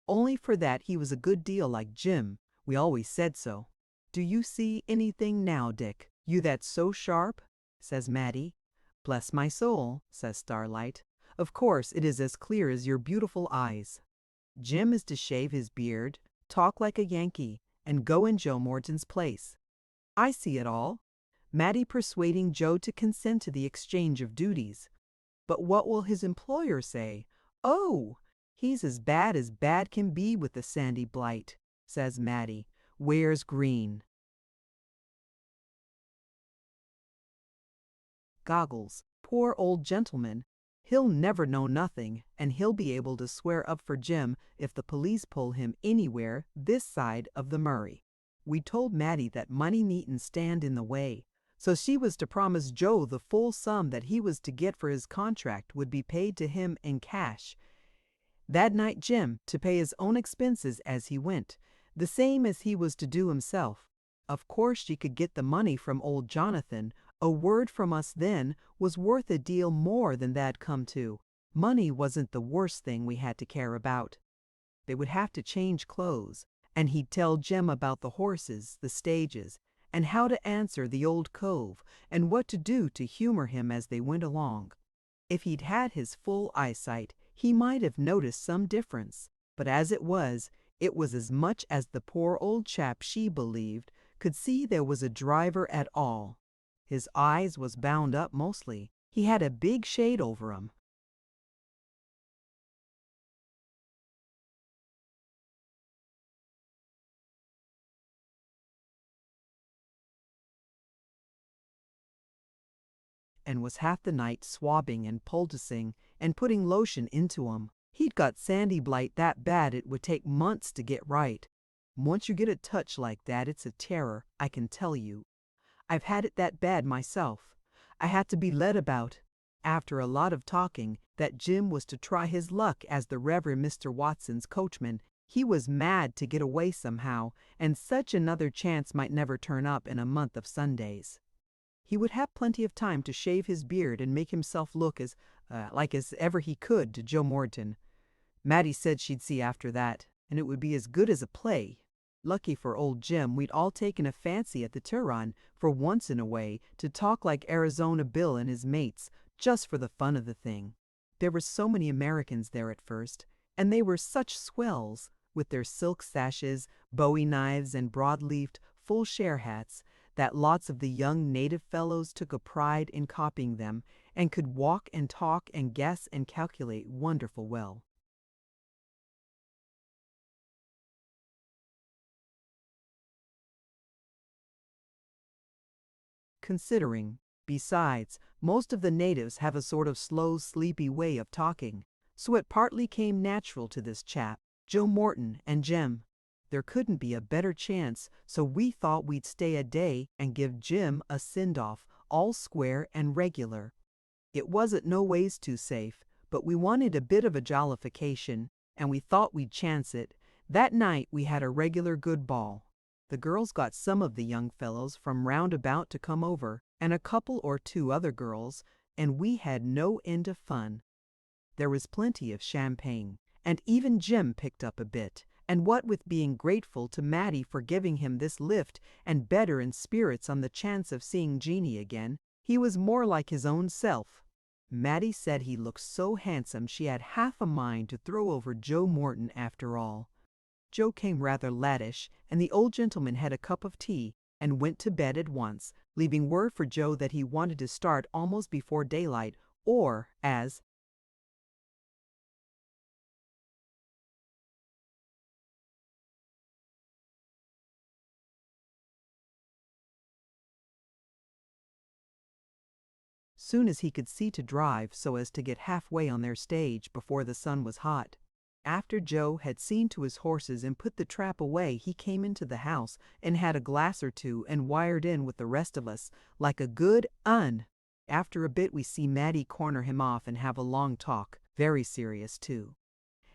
Only for that he was a good deal like Jim. We always said so. "Do you see anything now, Dick? You that's so sharp?" says Maddie. "Bless my soul," says Starlight. "Of course it is as clear as your beautiful eyes." Jim is to shave his beard, talk like a Yankee, and go in Joe Morton's place. I see it all. Maddie persuading Joe to consent to the exchange of duties. But what will his employer say? "Oh, he's as bad can be with the sandy blight," says Maddie. "Where's Green?" Goggles. Poor old gentleman. He'll never know nothing, and he'll be able to swear up for Jim if the police pull him anywhere this side of the Murray. We told Maddie that money needn't stand in the way, so she was to promise Joe the full sum that he was to get for his contract would be paid to him in cash. That night Jim to pay his own expenses as he went, the same as he was to do himself. Of course she could get the money from old Jonathan. A word from us then was worth a deal more than that'd come to. Money wasn't the worst thing we had to care about. They would have to change clothes, and he'd tell Jim about the horses, the stages, and how to answer the old cove, and what to do to humor him as they went along. If he'd had his full eyesight, he might have noticed some difference, but as it was as much as the poor old chap, she believed, could see there was a driver at all. His eyes was bound up mostly. He had a big shade over 'em. And was half the night swabbing and poulticing and putting lotion into 'em. He'd got sandy blight that bad it would take months to get right. Once you get a touch like that, it's a terror, I can tell you. I've had it that bad myself. I had to be led about, after a lot of talking, that Jim was to try his luck as the Reverend Mr. Watson's coachman. He was mad to get away somehow, and such another chance might never turn up in a month of Sundays. He would have plenty of time to shave his beard and make himself look as like as ever he could to Joe Morton. Maddie said she'd see after that, and it would be as good as a play. Lucky for old Jim, we'd all taken a fancy at the Turon for once in a way to talk like Arizona Bill and his mates, just for the fun of the thing. There were so many Americans there at first, and they were such swells, with their silk sashes, bowie knives, and broad-leafed, full-share hats, that lots of the young native fellows took a pride in copying them, and could walk and talk and guess and calculate wonderful well. Considering, besides, most of the natives have a sort of slow, sleepy way of talking, so it partly came natural to this chap, Joe Morton and Jim. There couldn't be a better chance, so we thought we'd stay a day and give Jim a send-off, all square and regular. It wasn't no ways too safe, but we wanted a bit of a jollification, and we thought we'd chance it. That night we had a regular good ball. The girls got some of the young fellows from round about to come over, and a couple or two other girls, and we had no end of fun. There was plenty of champagne, and even Jim picked up a bit, and what with being grateful to Maddie for giving him this lift and better in spirits on the chance of seeing Jeannie again, he was more like his own self. Maddie said he looked so handsome she had half a mind to throw over Joe Morton after all. Joe came rather laddish, and the old gentleman had a cup of tea and went to bed at once, leaving word for Joe that he wanted to start almost before daylight, or as soon as he could see to drive so as to get halfway on their stage before the sun was hot. After Joe had seen to his horses and put the trap away, he came into the house and had a glass or two and wired in with the rest of us, like a good un. After a bit we see Maddie corner him off and have a long talk, very serious too.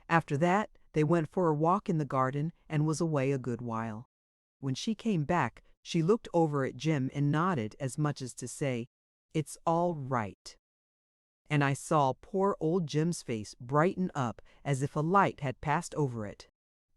After that they went for a walk in the garden and was away a good while. When she came back, she looked over at Jim and nodded as much as to say, "It's all right." and I saw poor old Jim's face brighten up as if a light had passed over it.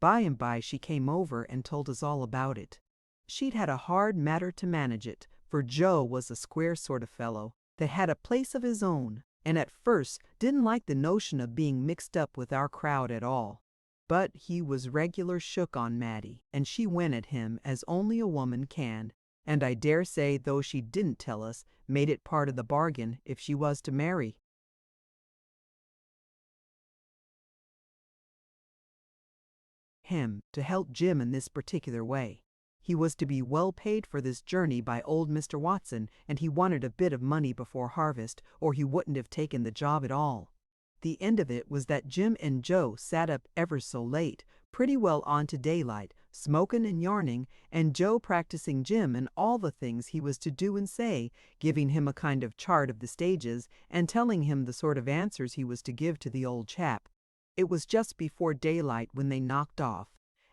By and by she came over and told us all about it. She'd had a hard matter to manage it, for Joe was a square sort of fellow that had a place of his own, and at first didn't like the notion of being mixed up with our crowd at all. But he was regular shook on Mattie, and she went at him as only a woman can, and I dare say, though she didn't tell us, made it part of the bargain if she was to marry him to help Jim in this particular way. He was to be well paid for this journey by old Mr. Watson, and he wanted a bit of money before harvest, or he wouldn't have taken the job at all. The end of it was that Jim and Joe sat up ever so late, pretty well on to daylight, smoking and yarning, and Joe practicing Jim in all the things he was to do and say, giving him a kind of chart of the stages, and telling him the sort of answers he was to give to the old chap. It was just before daylight when they knocked off,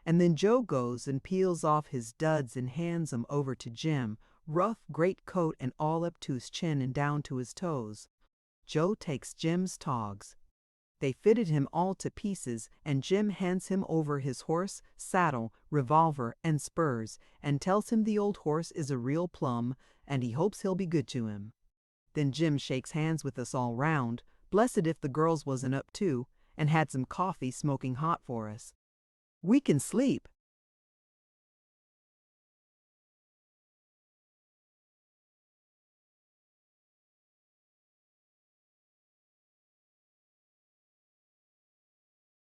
and then Joe goes and peels off his duds and hands 'em over to Jim, rough great coat and all up to his chin and down to his toes. Joe takes Jim's togs. They fitted him all to pieces, and Jim hands him over his horse, saddle, revolver, and spurs, and tells him the old horse is a real plum, and he hopes he'll be good to him. Then Jim shakes hands with us all round, blessed if the girls wasn't up too, and had some coffee smoking hot for us. We can sleep.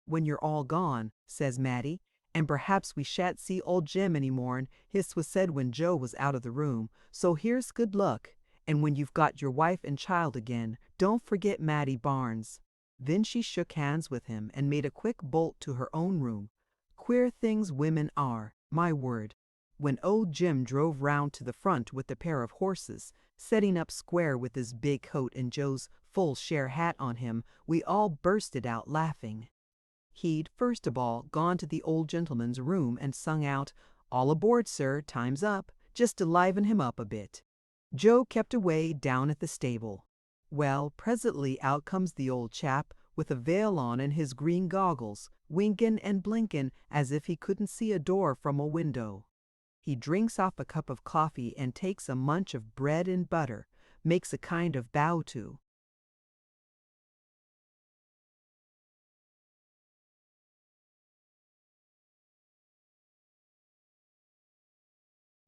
When you're all gone, says Mattie, and perhaps we shan't see old Jim any more'n his was said when Joe was out of the room, so here's good luck, and when you've got your wife and child again, don't forget Mattie Barnes. Then she shook hands with him and made a quick bolt to her own room. Queer things women are, my word. When old Jim drove round to the front with the pair of horses, setting up square with his big coat and Joe's full share hat on him, we all bursted out laughing. He'd, first of all, gone to the old gentleman's room and sung out, "All aboard, sir, time's up," just to liven him up a bit. Joe kept away down at the stable. Well, presently out comes the old chap, with a veil on and his green goggles, winking and blinking as if he couldn't see a door from a window. He drinks off a cup of coffee and takes a munch of bread and butter, makes a kind of bow to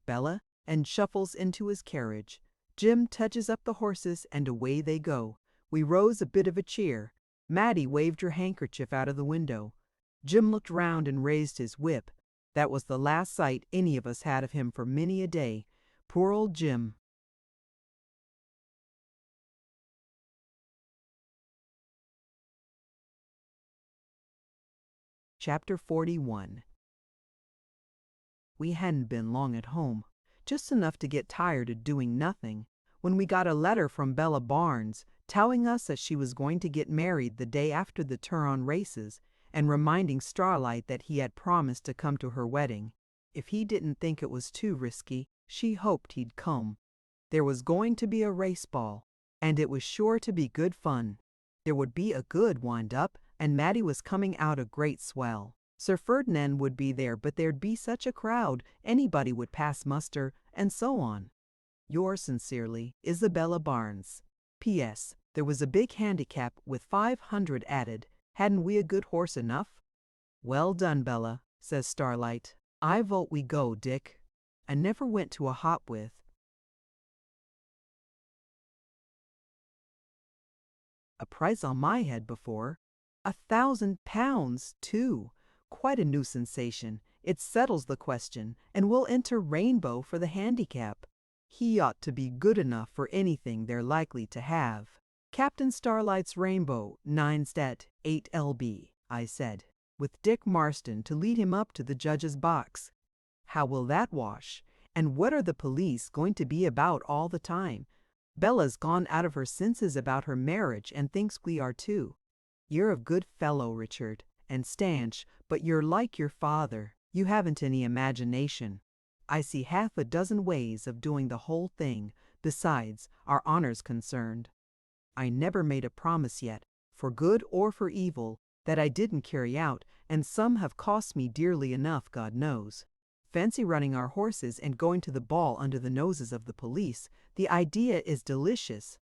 Bella, and shuffles into his carriage. Jim touches up the horses, and away they go. We rose a bit of a cheer. Mattie waved her handkerchief out of the window. Jim looked round and raised his whip. That was the last sight any of us had of him for many a day. Poor old Jim. Chapter 41. We hadn't been long at home, just enough to get tired of doing nothing, when we got a letter from Bella Barnes, telling us that she was going to get married the day after the Turon races, and reminding Starlight that he had promised to come to her wedding. If he didn't think it was too risky, she hoped he'd come. There was going to be a race ball, and it was sure to be good fun. There would be a good wind-up, and Mattie was coming out a great swell. Sir Ferdinand would be there, but there'd be such a crowd, anybody would pass muster, and so on. Yours sincerely, Isabella Barnes. P.S. There was a big handicap with 500 added. Hadn't we a good horse enough? Well done, Bella, says Starlight. I vote we go, Dick. I never went to a hop with a price on my head before. £1,000, too. Quite a new sensation. It settles the question, and we'll enter Rainbow for the handicap. He ought to be good enough for anything they're likely to have. Captain Starlight's Rainbow, 9 Stat, 8 LB, I said, with Dick Marston to lead him up to the judge's box. How will that wash? And what are the police going to be about all the time? Bella's gone out of her senses about her marriage and thinks we are too. You're a good fellow, Richard, and stanch, but you're like your father. You haven't any imagination. I see half a dozen ways of doing the whole thing, besides, our honor's concerned. I never made a promise yet, for good or for evil, that I didn't carry out, and some have cost me dearly enough, God knows. Fancy running our horses and going to the ball under the noses of the police. The idea is delicious.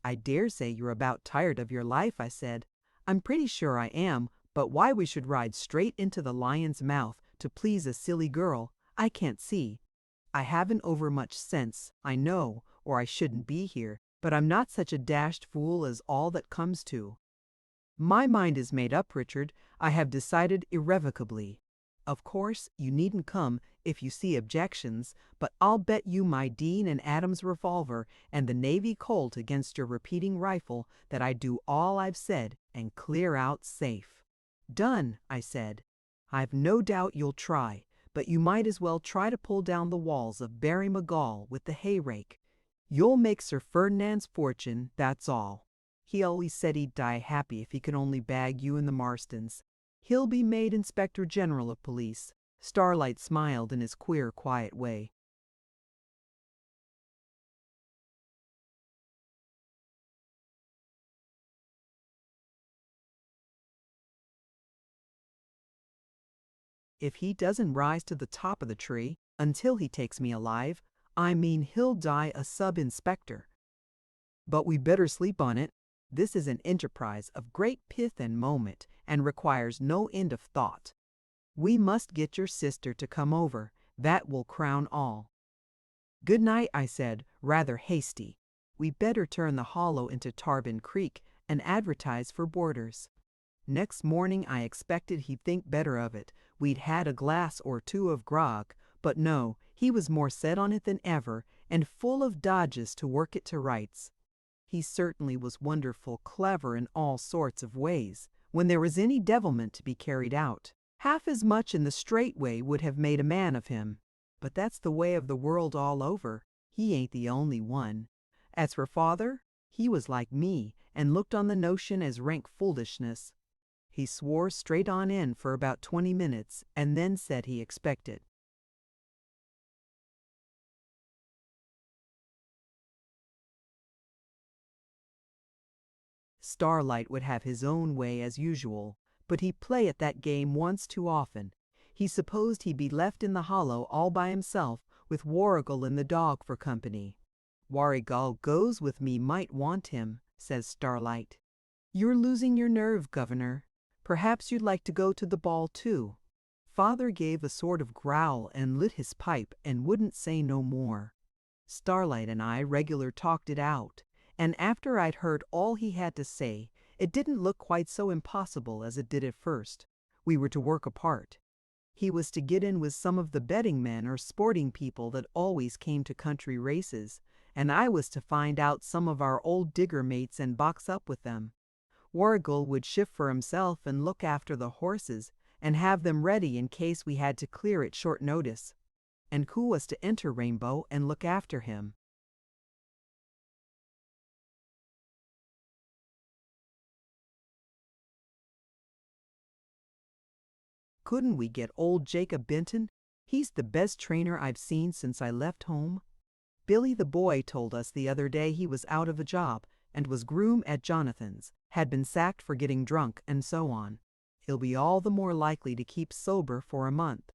I dare say you're about tired of your life, I said. I'm pretty sure I am, but why we should ride straight into the lion's mouth to please a silly girl, I can't see. I haven't overmuch sense, I know, or I shouldn't be here, but I'm not such a dashed fool as all that comes to. My mind is made up, Richard. I have decided irrevocably. Of course, you needn't come if you see objections, but I'll bet you my Dean and Adams revolver and the Navy Colt against your repeating rifle that I do all I've said and clear out safe. Done, I said. I've no doubt you'll try, but you might as well try to pull down the walls of Barry McGall with the hay rake. You'll make Sir Ferdinand's fortune, that's all. He always said he'd die happy if he could only bag you and the Marstons. He'll be made Inspector General of Police. Starlight smiled in his queer, quiet way. If he doesn't rise to the top of the tree until he takes me alive, I mean he'll die a sub-inspector. But we better sleep on it. This is an enterprise of great pith and moment and requires no end of thought. We must get your sister to come over. That will crown all. Good night, I said, rather hasty. We better turn the hollow into Tarban Creek and advertise for boarders. Next morning I expected he'd think better of it. We'd had a glass or two of grog, but no, he was more set on it than ever, and full of dodges to work it to rights. He certainly was wonderful clever in all sorts of ways, when there was any devilment to be carried out. Half as much in the straight way would have made a man of him. But that's the way of the world all over. He ain't the only one. As for father, he was like me, and looked on the notion as rank foolishness. He swore straight on in for about 20 minutes, and then said he expected. Starlight would have his own way as usual, but he'd play at that game once too often. He supposed he'd be left in the hollow all by himself, with Warrigal and the dog for company. Warrigal goes with me might want him, says Starlight. You're losing your nerve, Governor. Perhaps you'd like to go to the ball too. Father gave a sort of growl and lit his pipe and wouldn't say no more. Starlight and I regular talked it out, and after I'd heard all he had to say, it didn't look quite so impossible as it did at first. We were to work apart. He was to get in with some of the betting men or sporting people that always came to country races, and I was to find out some of our old digger mates and box up with them. Warrigal would shift for himself and look after the horses, and have them ready in case we had to clear at short notice. And Koo was to enter Rainbow and look after him. Couldn't we get old Jacob Benton? He's the best trainer I've seen since I left home. Billy the boy told us the other day he was out of a job and was groom at Jonathan's, had been sacked for getting drunk, and so on. He'll be all the more likely to keep sober for a month.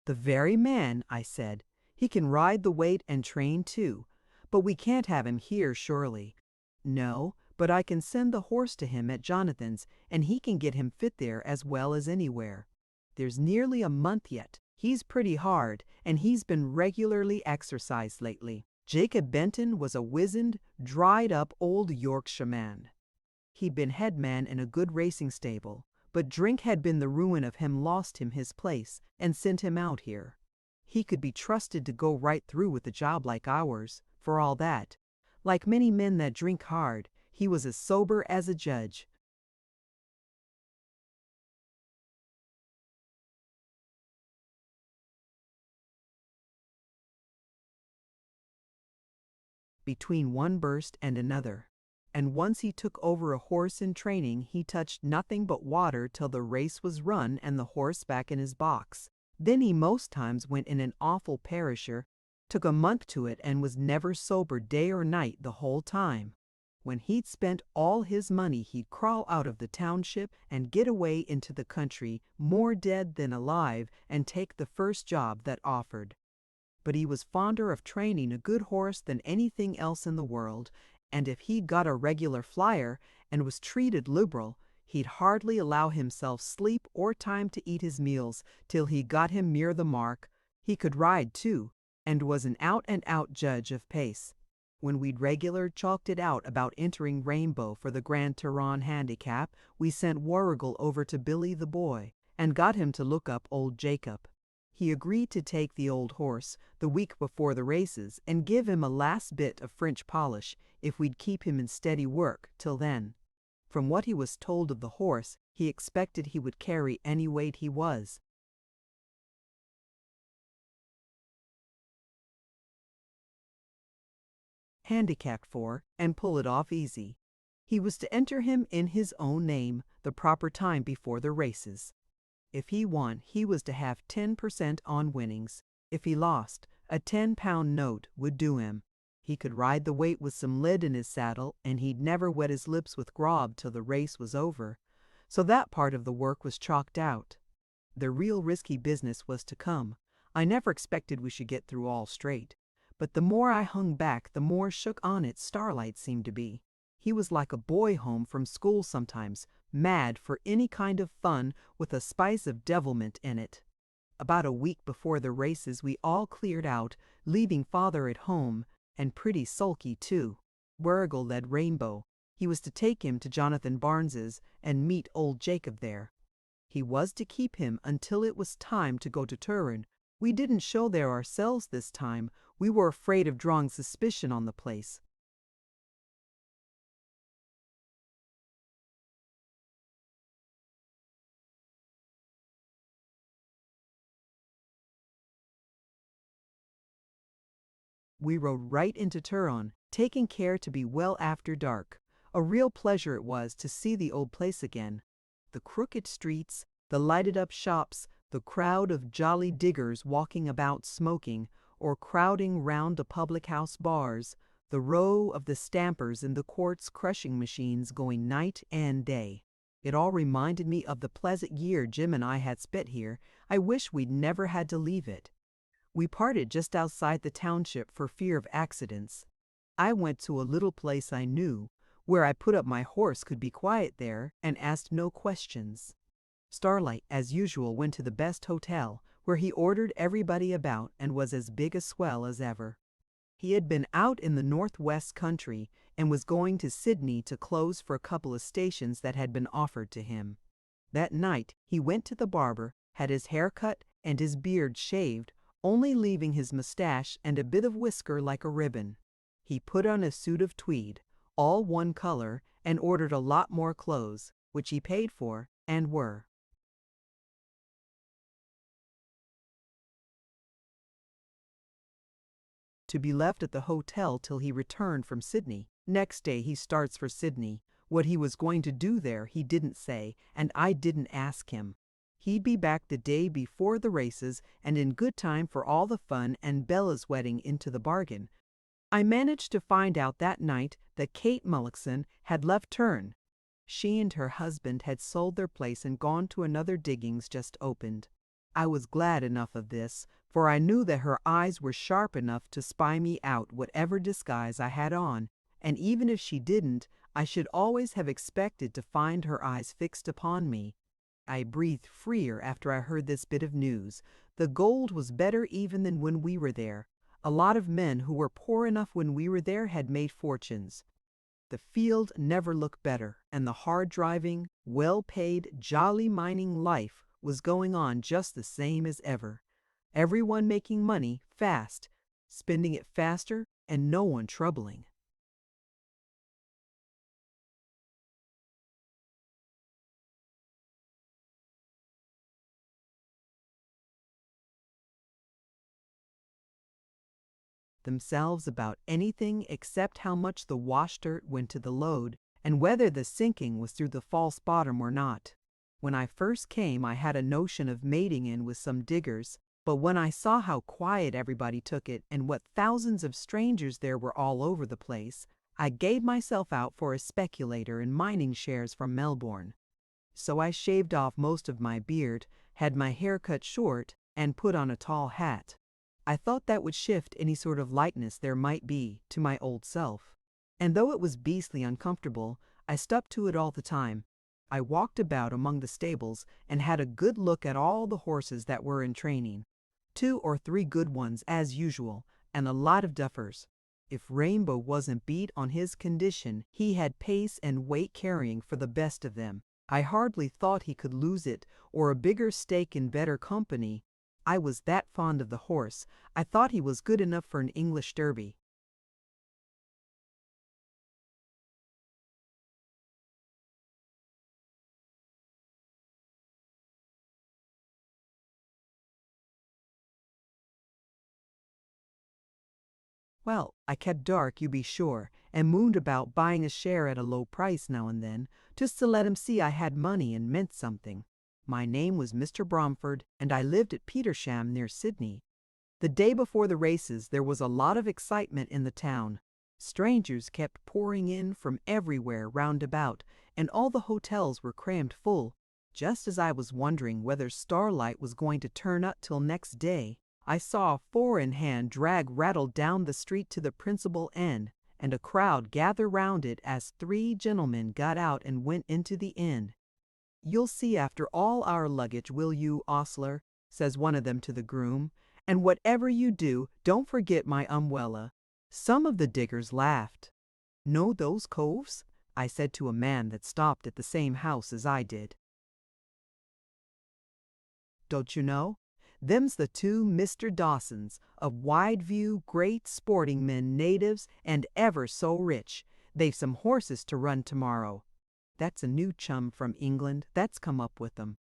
The very man, I said. He can ride the weight and train too, but we can't have him here, surely. No, but I can send the horse to him at Jonathan's, and he can get him fit there as well as anywhere. There's nearly a month yet. He's pretty hard, and he's been regularly exercised lately. Jacob Benton was a wizened, dried-up old Yorkshireman. He'd been headman in a good racing stable, but drink had been the ruin of him, lost him his place, and sent him out here. He could be trusted to go right through with a job like ours, for all that. Like many men that drink hard, he was as sober as a judge. Between one burst and another, and once he took over a horse in training, he touched nothing but water till the race was run and the horse back in his box. Then he most times went in an awful perisher, took a month to it, and was never sober day or night the whole time. When he'd spent all his money, he'd crawl out of the township and get away into the country, more dead than alive, and take the first job that offered. But he was fonder of training a good horse than anything else in the world, and if he'd got a regular flyer and was treated liberal, he'd hardly allow himself sleep or time to eat his meals till he got him near the mark. He could ride, too, and was an out-and-out judge of pace. When we'd regular chalked it out about entering Rainbow for the Grand Tehran Handicap, we sent Warrigal over to Billy the Boy and got him to look up old Jacob. He agreed to take the old horse the week before the races and give him a last bit of French polish if we'd keep him in steady work till then. From what he was told of the horse, he expected he would carry any weight he was. Handicapped for, and pull it off easy. He was to enter him in his own name the proper time before the races. If he won, he was to have 10% on winnings. If he lost, a 10-pound note would do him. He could ride the weight with some lead in his saddle, and he'd never wet his lips with grog till the race was over. So that part of the work was chalked out. The real risky business was to come. I never expected we should get through all straight. But the more I hung back, the more shook on it Starlight seemed to be. He was like a boy home from school sometimes, mad for any kind of fun with a spice of devilment in it. About a week before the races we all cleared out, leaving Father at home, and pretty sulky too. Warrigal led Rainbow. He was to take him to Jonathan Barnes's and meet old Jacob there. He was to keep him until it was time to go to Turin. We didn't show there ourselves this time. We were afraid of drawing suspicion on the place. We rode right into Turin, taking care to be well after dark. A real pleasure it was to see the old place again. The crooked streets, the lighted-up shops, the crowd of jolly diggers walking about smoking, or crowding round the public-house bars, the row of the stampers in the quartz crushing machines going night and day. It all reminded me of the pleasant year Jim and I had spent here. I wish we'd never had to leave it. We parted just outside the township for fear of accidents. I went to a little place I knew, where I put up my horse, could be quiet there, and asked no questions. Starlight, as usual, went to the best hotel, where he ordered everybody about and was as big a swell as ever. He had been out in the northwest country and was going to Sydney to close for a couple of stations that had been offered to him. That night he went to the barber, had his hair cut and his beard shaved, only leaving his mustache and a bit of whisker like a ribbon. He put on a suit of tweed, all one color, and ordered a lot more clothes, which he paid for, and were. To be left at the hotel till he returned from Sydney. Next day he starts for Sydney. What he was going to do there he didn't say, and I didn't ask him. He'd be back the day before the races and in good time for all the fun and Bella's wedding into the bargain. I managed to find out that night that Kate Mulligan had left Turin. She and her husband had sold their place and gone to another diggings just opened. I was glad enough of this, for I knew that her eyes were sharp enough to spy me out whatever disguise I had on, and even if she didn't, I should always have expected to find her eyes fixed upon me. I breathed freer after I heard this bit of news. The gold was better even than when we were there. A lot of men who were poor enough when we were there had made fortunes. The field never looked better, and the hard-driving, well-paid, jolly mining life was going on just the same as ever. Everyone making money fast, spending it faster, and no one troubling. themselves about anything except how much the wash dirt went to the load and whether the sinking was through the false bottom or not. When I first came, I had a notion of mating in with some diggers, but when I saw how quiet everybody took it and what thousands of strangers there were all over the place, I gave myself out for a speculator in mining shares from Melbourne. So I shaved off most of my beard, had my hair cut short, and put on a tall hat. I thought that would shift any sort of likeness there might be to my old self. And though it was beastly uncomfortable, I stuck to it all the time. I walked about among the stables and had a good look at all the horses that were in training. 2 or 3 good ones as usual, and a lot of duffers. If Rainbow wasn't beat on his condition, he had pace and weight carrying for the best of them. I hardly thought he could lose it, or a bigger stake in better company. I was that fond of the horse, I thought he was good enough for an English derby. Well, I kept dark, you be sure, and mooned about buying a share at a low price now and then, just to let him see I had money and meant something. My name was Mr. Bromford, and I lived at Petersham near Sydney. The day before the races there was a lot of excitement in the town. Strangers kept pouring in from everywhere round about, and all the hotels were crammed full. Just as I was wondering whether Starlight was going to turn up till next day, I saw a four-in-hand drag rattle down the street to the principal inn, and a crowd gather round it as 3 gentlemen got out and went into the inn. "You'll see after all our luggage, will you, ostler?" says one of them to the groom. "And whatever you do, don't forget my umbrella." Some of the diggers laughed. "Know those coves?" I said to a man that stopped at the same house as I did. "Don't you know? Them's the 2 Mr. Dawsons, of Wideview, great sporting men, natives, and ever so rich. They've some horses to run tomorrow. That's a new chum from England that's come up with them.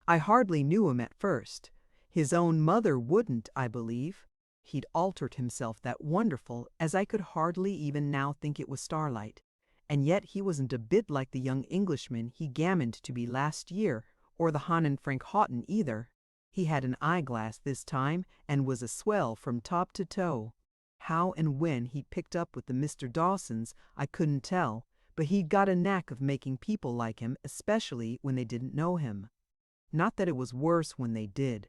I hardly knew him at first. His own mother wouldn't, I believe. He'd altered himself that wonderful as I could hardly even now think it was Starlight. And yet he wasn't a bit like the young Englishman he gammoned to be last year, or the Hannen Frank Houghton either. He had an eyeglass this time, and was a swell from top to toe. How and when he picked up with the Mr. Dawsons, I couldn't tell, but he'd got a knack of making people like him, especially when they didn't know him. Not that it was worse when they did.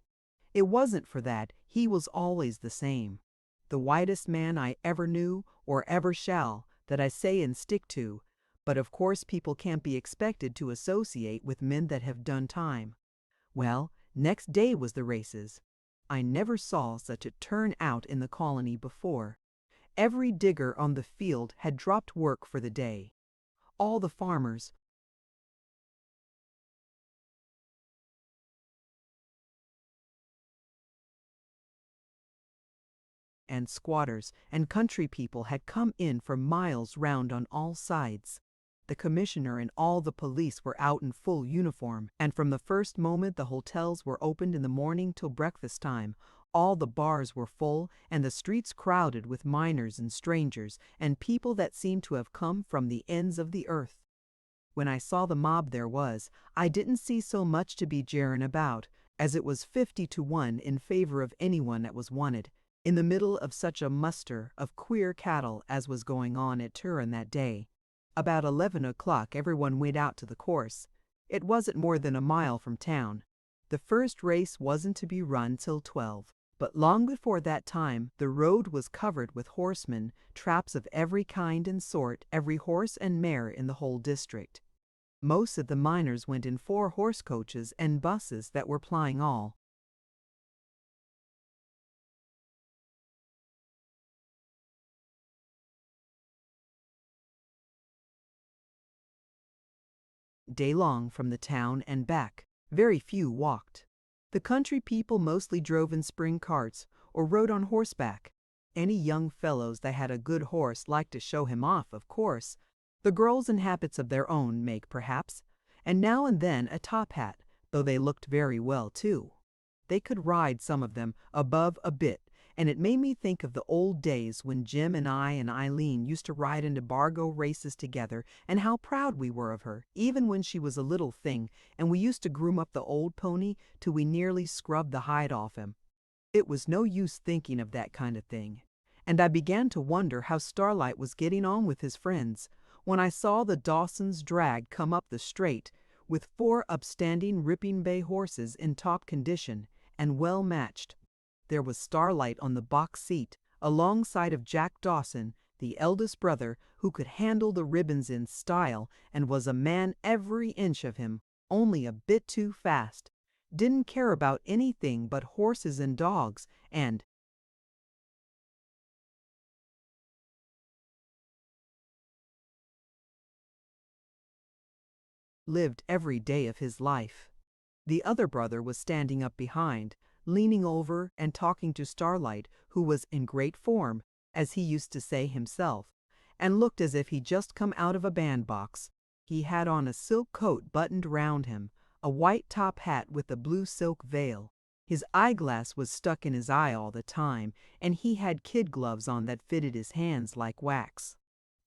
It wasn't for that, he was always the same. The whitest man I ever knew, or ever shall, that I say and stick to, but of course people can't be expected to associate with men that have done time. Well, next day was the races. I never saw such a turn out in the colony before. Every digger on the field had dropped work for the day. All the farmers, and squatters and country people had come in for miles round on all sides. The commissioner and all the police were out in full uniform, and from the first moment the hotels were opened in the morning till breakfast time, all the bars were full and the streets crowded with miners and strangers and people that seemed to have come from the ends of the earth. When I saw the mob there was, I didn't see so much to be jeering about, as it was 50 to 1 in favor of anyone that was wanted, in the middle of such a muster of queer cattle as was going on at Turin that day. About 11 o'clock everyone went out to the course. It wasn't more than a mile from town. The first race wasn't to be run till 12, but long before that time the road was covered with horsemen, traps of every kind and sort, every horse and mare in the whole district. Most of the miners went in 4 horse coaches and buses that were plying all. Day long from the town and back. Very few walked. The country people mostly drove in spring carts or rode on horseback. Any young fellows that had a good horse liked to show him off, of course. The girls in habits of their own make, perhaps, and now and then a top hat, though they looked very well too. They could ride, some of them, above a bit, and it made me think of the old days when Jim and I and Eileen used to ride into Bargo races together and how proud we were of her, even when she was a little thing, and we used to groom up the old pony till we nearly scrubbed the hide off him. It was no use thinking of that kind of thing, and I began to wonder how Starlight was getting on with his friends when I saw the Dawson's drag come up the straight with 4 upstanding ripping bay horses in top condition and well matched. There was Starlight on the box seat, alongside of Jack Dawson, the eldest brother, who could handle the ribbons in style and was a man every inch of him, only a bit too fast. Didn't care about anything but horses and dogs, and lived every day of his life. The other brother was standing up behind, leaning over and talking to Starlight, who was in great form, as he used to say himself, and looked as if he'd just come out of a bandbox. He had on a silk coat buttoned round him, a white top hat with a blue silk veil. His eyeglass was stuck in his eye all the time, and he had kid gloves on that fitted his hands like wax.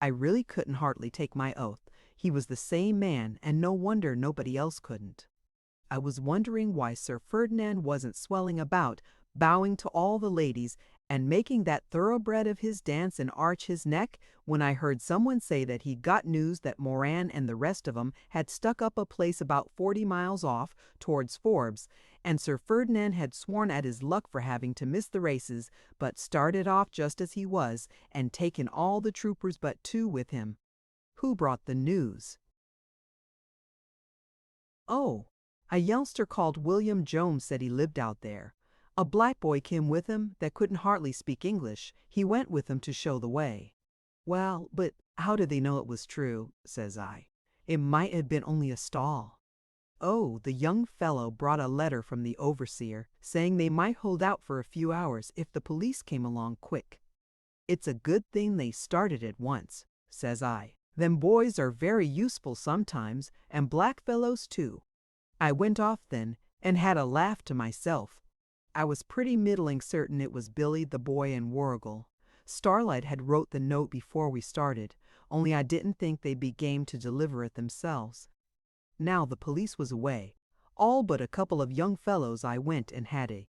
I really couldn't hardly take my oath. He was the same man, and no wonder nobody else couldn't. I was wondering why Sir Ferdinand wasn't swelling about, bowing to all the ladies, and making that thoroughbred of his dance and arch his neck, when I heard someone say that he'd got news that Moran and the rest of 'em had stuck up a place about 40 miles off, towards Forbes, and Sir Ferdinand had sworn at his luck for having to miss the races, but started off just as he was, and taken all the troopers but 2 with him. Who brought the news? Oh, a youngster called William Jones said he lived out there. A black boy came with him that couldn't hardly speak English. He went with him to show the way. Well, but how did they know it was true, says I. It might have been only a stall. Oh, the young fellow brought a letter from the overseer, saying they might hold out for a few hours if the police came along quick. It's a good thing they started at once, says I. Them boys are very useful sometimes, and black fellows too. I went off then, and had a laugh to myself. I was pretty middling certain it was Billy the boy and Warrigal. Starlight had wrote the note before we started, only I didn't think they'd be game to deliver it themselves. Now the police was away. All but a couple of young fellows I went and had a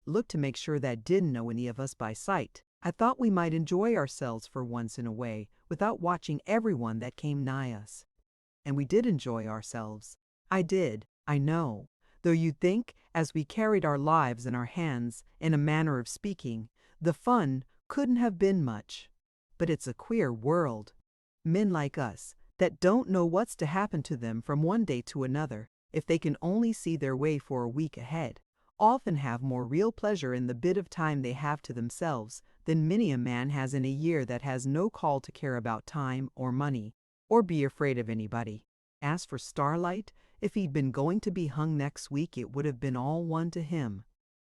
look to make sure that didn't know any of us by sight. I thought we might enjoy ourselves for once in a way, without watching everyone that came nigh us. And we did enjoy ourselves. I did, I know. Though you'd think, as we carried our lives in our hands, in a manner of speaking, the fun couldn't have been much. But it's a queer world. Men like us, that don't know what's to happen to them from one day to another, if they can only see their way for a week ahead, often have more real pleasure in the bit of time they have to themselves than many a man has in a year that has no call to care about time or money, or be afraid of anybody. As for Starlight, if he'd been going to be hung next week, it would have been all one to him.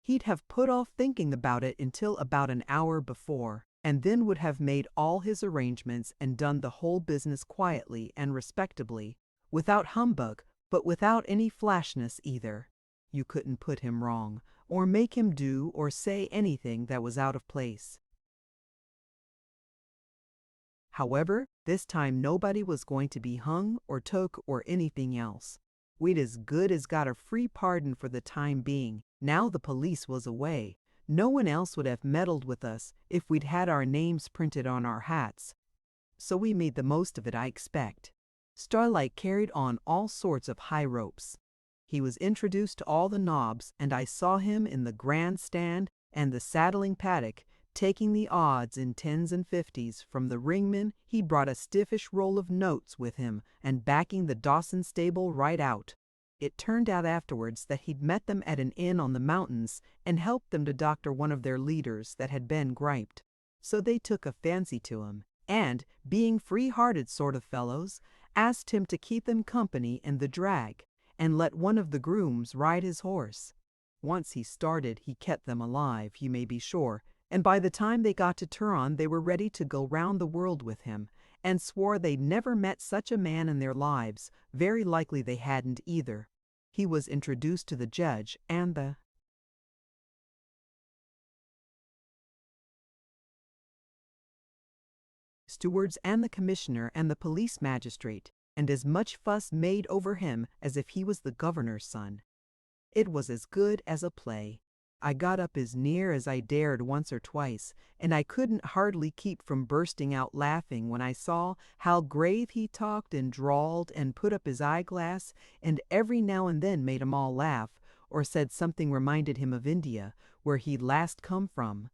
He'd have put off thinking about it until about an hour before, and then would have made all his arrangements and done the whole business quietly and respectably, without humbug, but without any flashness either. You couldn't put him wrong, or make him do or say anything that was out of place. However, this time nobody was going to be hung or took or anything else. We'd as good as got a free pardon for the time being. Now the police was away. No one else would have meddled with us if we'd had our names printed on our hats. So we made the most of it, I expect. Starlight carried on all sorts of high ropes. He was introduced to all the nobs, and I saw him in the grandstand and the saddling paddock, taking the odds in 10s and 50s from the ringman. He brought a stiffish roll of notes with him and backing the Dawson stable right out. It turned out afterwards that he'd met them at an inn on the mountains and helped them to doctor one of their leaders that had been griped. So they took a fancy to him, and, being free-hearted sort of fellows, asked him to keep them company in the drag, and let one of the grooms ride his horse. Once he started, he kept them alive, you may be sure, and by the time they got to Turon they were ready to go round the world with him, and swore they'd never met such a man in their lives. Very likely they hadn't either. he was introduced to the judge and the stewards and the commissioner and the police magistrate, and as much fuss made over him as if he was the governor's son. It was as good as a play. I got up as near as I dared once or twice, and I couldn't hardly keep from bursting out laughing when I saw how grave he talked and drawled and put up his eyeglass, and every now and then made 'em all laugh, or said something reminded him of India, where he'd last come from.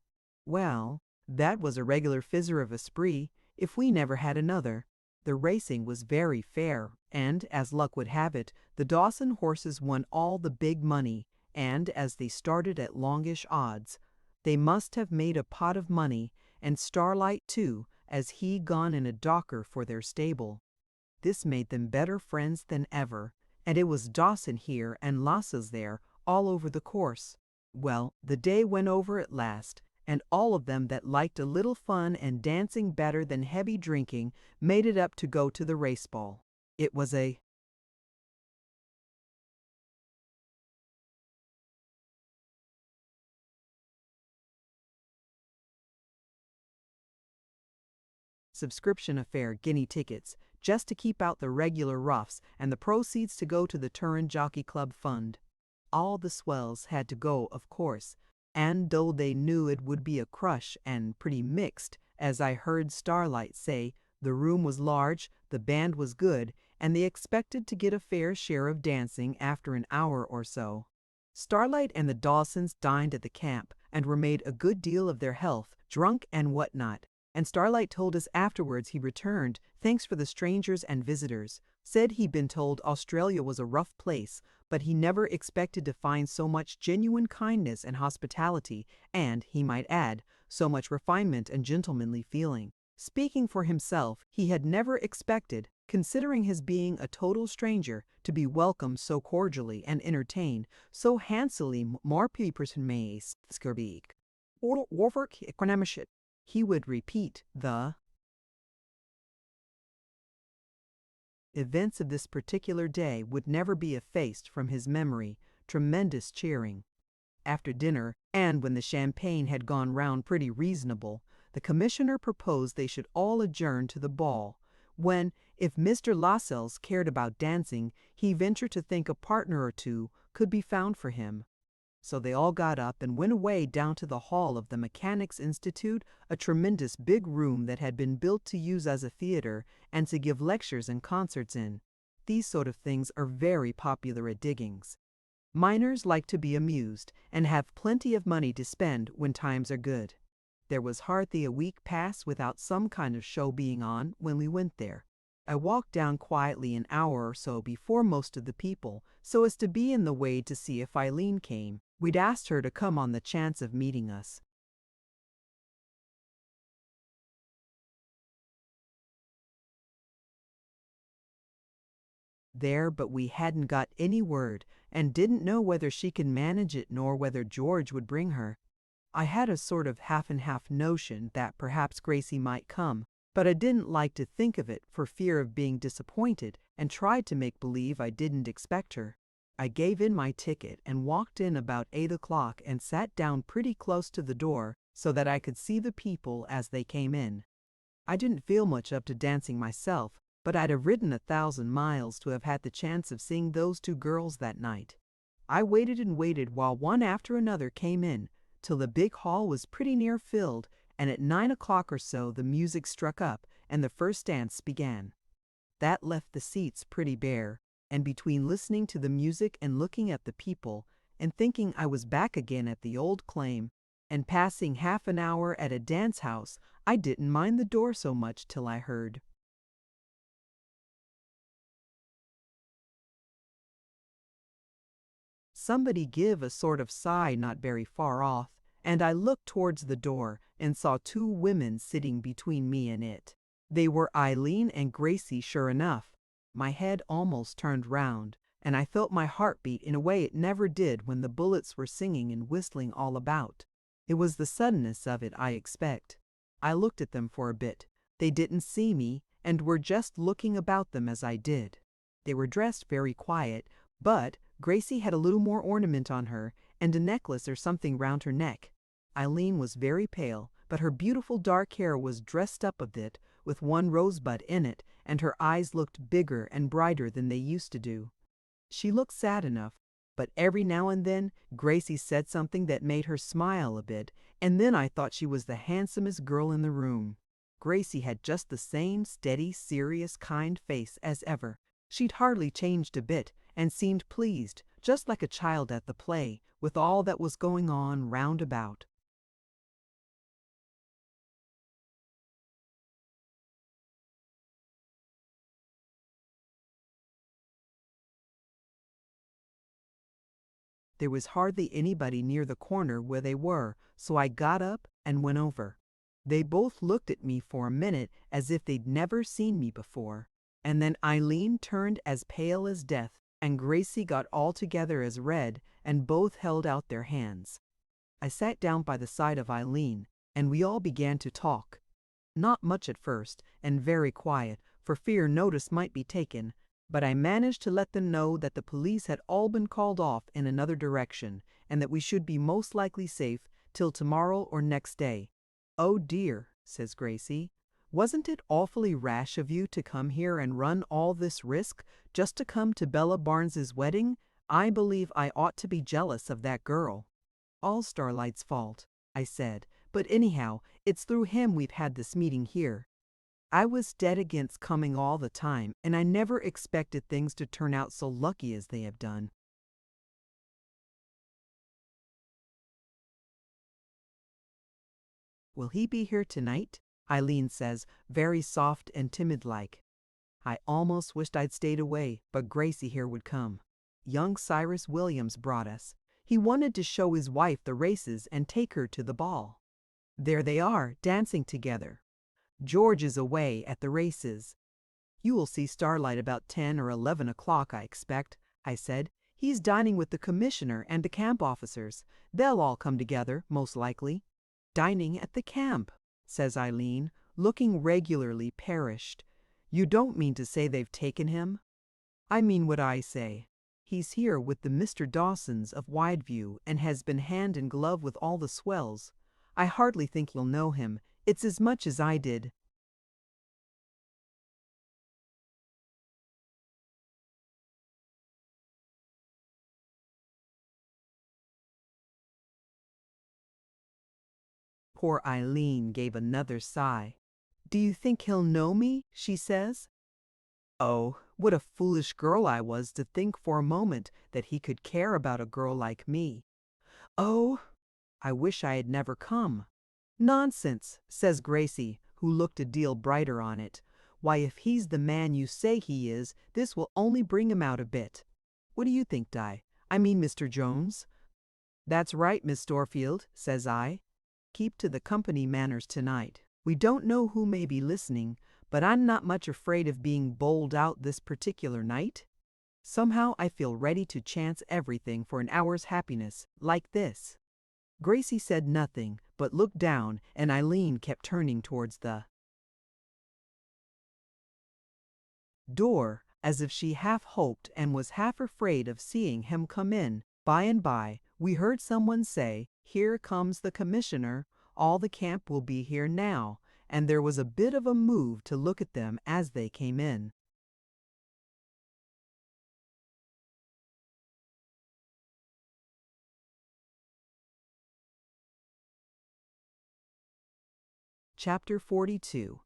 Well, that was a regular fizzer of a spree, if we never had another. The racing was very fair, and, as luck would have it, the Dawson horses won all the big money, and as they started at longish odds, they must have made a pot of money, and Starlight too, as he gone in a docker for their stable. This made them better friends than ever, and it was Dawson here and Lasses there, all over the course. Well, the day went over at last, and all of them that liked a little fun and dancing better than heavy drinking made it up to go to the race ball. It was a subscription affair, guinea tickets, just to keep out the regular roughs, and the proceeds to go to the Turin Jockey Club Fund. All the swells had to go, of course, and though they knew it would be a crush and pretty mixed, as I heard Starlight say, the room was large, the band was good, and they expected to get a fair share of dancing after an hour or so. Starlight and the Dawsons dined at the camp, and were made a good deal of their health, drunk and what not, and Starlight told us afterwards he returned, thanks for the strangers and visitors, said he'd been told Australia was a rough place, but he never expected to find so much genuine kindness and hospitality, and, he might add, so much refinement and gentlemanly feeling. Speaking for himself, he had never expected, considering his being a total stranger, to be welcomed so cordially and entertained so handsomely. More person may speak. He would repeat the events of this particular day would never be effaced from his memory. Tremendous cheering. After dinner, and when the champagne had gone round pretty reasonable, the commissioner proposed they should all adjourn to the ball, when, if Mr. Lascelles cared about dancing, he ventured to think a partner or two could be found for him. So they all got up and went away down to the hall of the Mechanics' Institute, a tremendous big room that had been built to use as a theater and to give lectures and concerts in. These sort of things are very popular at diggings. Miners like to be amused and have plenty of money to spend when times are good. There was hardly a week passed without some kind of show being on when we went there. I walked down quietly an hour or so before most of the people, so as to be in the way to see if Eileen came. We'd asked her to come on the chance of meeting us. There, but we hadn't got any word, and didn't know whether she could manage it nor whether George would bring her. I had a sort of half-and-half notion that perhaps Gracie might come, but I didn't like to think of it for fear of being disappointed, and tried to make believe I didn't expect her. I gave in my ticket and walked in about 8 o'clock and sat down pretty close to the door so that I could see the people as they came in. I didn't feel much up to dancing myself, but I'd have ridden 1,000 miles to have had the chance of seeing those two girls that night. I waited and waited while one after another came in, till the big hall was pretty near filled, and at 9 o'clock or so the music struck up and the first dance began. That left the seats pretty bare, and between listening to the music and looking at the people, and thinking I was back again at the old claim, and passing half an hour at a dance house, I didn't mind the door so much till I heard somebody give a sort of sigh not very far off, and I looked towards the door and saw two women sitting between me and it. They were Eileen and Gracie sure enough. My head almost turned round, and I felt my heart beat in a way it never did when the bullets were singing and whistling all about. It was the suddenness of it, I expect. I looked at them for a bit. They didn't see me, and were just looking about them as I did. They were dressed very quiet, but Gracie had a little more ornament on her, and a necklace or something round her neck. Eileen was very pale, but her beautiful dark hair was dressed up a bit, with one rosebud in it, and her eyes looked bigger and brighter than they used to do. She looked sad enough, but every now and then Gracie said something that made her smile a bit, and then I thought she was the handsomest girl in the room. Gracie had just the same steady, serious, kind face as ever. She'd hardly changed a bit, and seemed pleased, just like a child at the play, with all that was going on round about. There was hardly anybody near the corner where they were, so I got up and went over. They both looked at me for a minute as if they'd never seen me before, and then Eileen turned as pale as death, and Gracie got altogether as red, and both held out their hands. I sat down by the side of Eileen, and we all began to talk. Not much at first, and very quiet, for fear notice might be taken, but I managed to let them know that the police had all been called off in another direction, and that we should be most likely safe till tomorrow or next day. "Oh dear," says Gracie, "wasn't it awfully rash of you to come here and run all this risk just to come to Bella Barnes's wedding? I believe I ought to be jealous of that girl." "All Starlight's fault," I said, "but anyhow, it's through him we've had this meeting here. I was dead against coming all the time, and I never expected things to turn out so lucky as they have done." "Will he be here tonight?" Eileen says, very soft and timid-like. I almost wished I'd stayed away, but Gracie here would come. Young Cyrus Williams brought us. He wanted to show his wife the races and take her to the ball. There they are, dancing together. George is away at the races. "You will see Starlight about 10 or 11 o'clock, I expect," I said. "He's dining with the commissioner and the camp officers. They'll all come together, most likely." "Dining at the camp," says Eileen, looking regularly perished. "You don't mean to say they've taken him?" "I mean what I say. He's here with the Mr. Dawsons of Wideview, and has been hand in glove with all the swells. I hardly think you'll know him. It's as much as I did." Poor Eileen gave another sigh. "Do you think he'll know me?" she says. Oh, what a foolish girl I was to think for a moment that he could care about a girl like me. "Oh, I wish I had never come." "Nonsense," says Gracie, who looked a deal brighter on it. "Why, if he's the man you say he is, this will only bring him out a bit. What do you think, Di? I mean, Mr. Jones?" "That's right, Miss Dorfield," says I. "Keep to the company manners tonight. We don't know who may be listening, but I'm not much afraid of being bowled out this particular night. Somehow I feel ready to chance everything for an hour's happiness, like this." Gracie said nothing, but looked down, and Eileen kept turning towards the door, as if she half hoped and was half afraid of seeing him come in. By and by, we heard someone say, "Here comes the commissioner. All the camp will be here now," and there was a bit of a move to look at them as they came in. Chapter 42.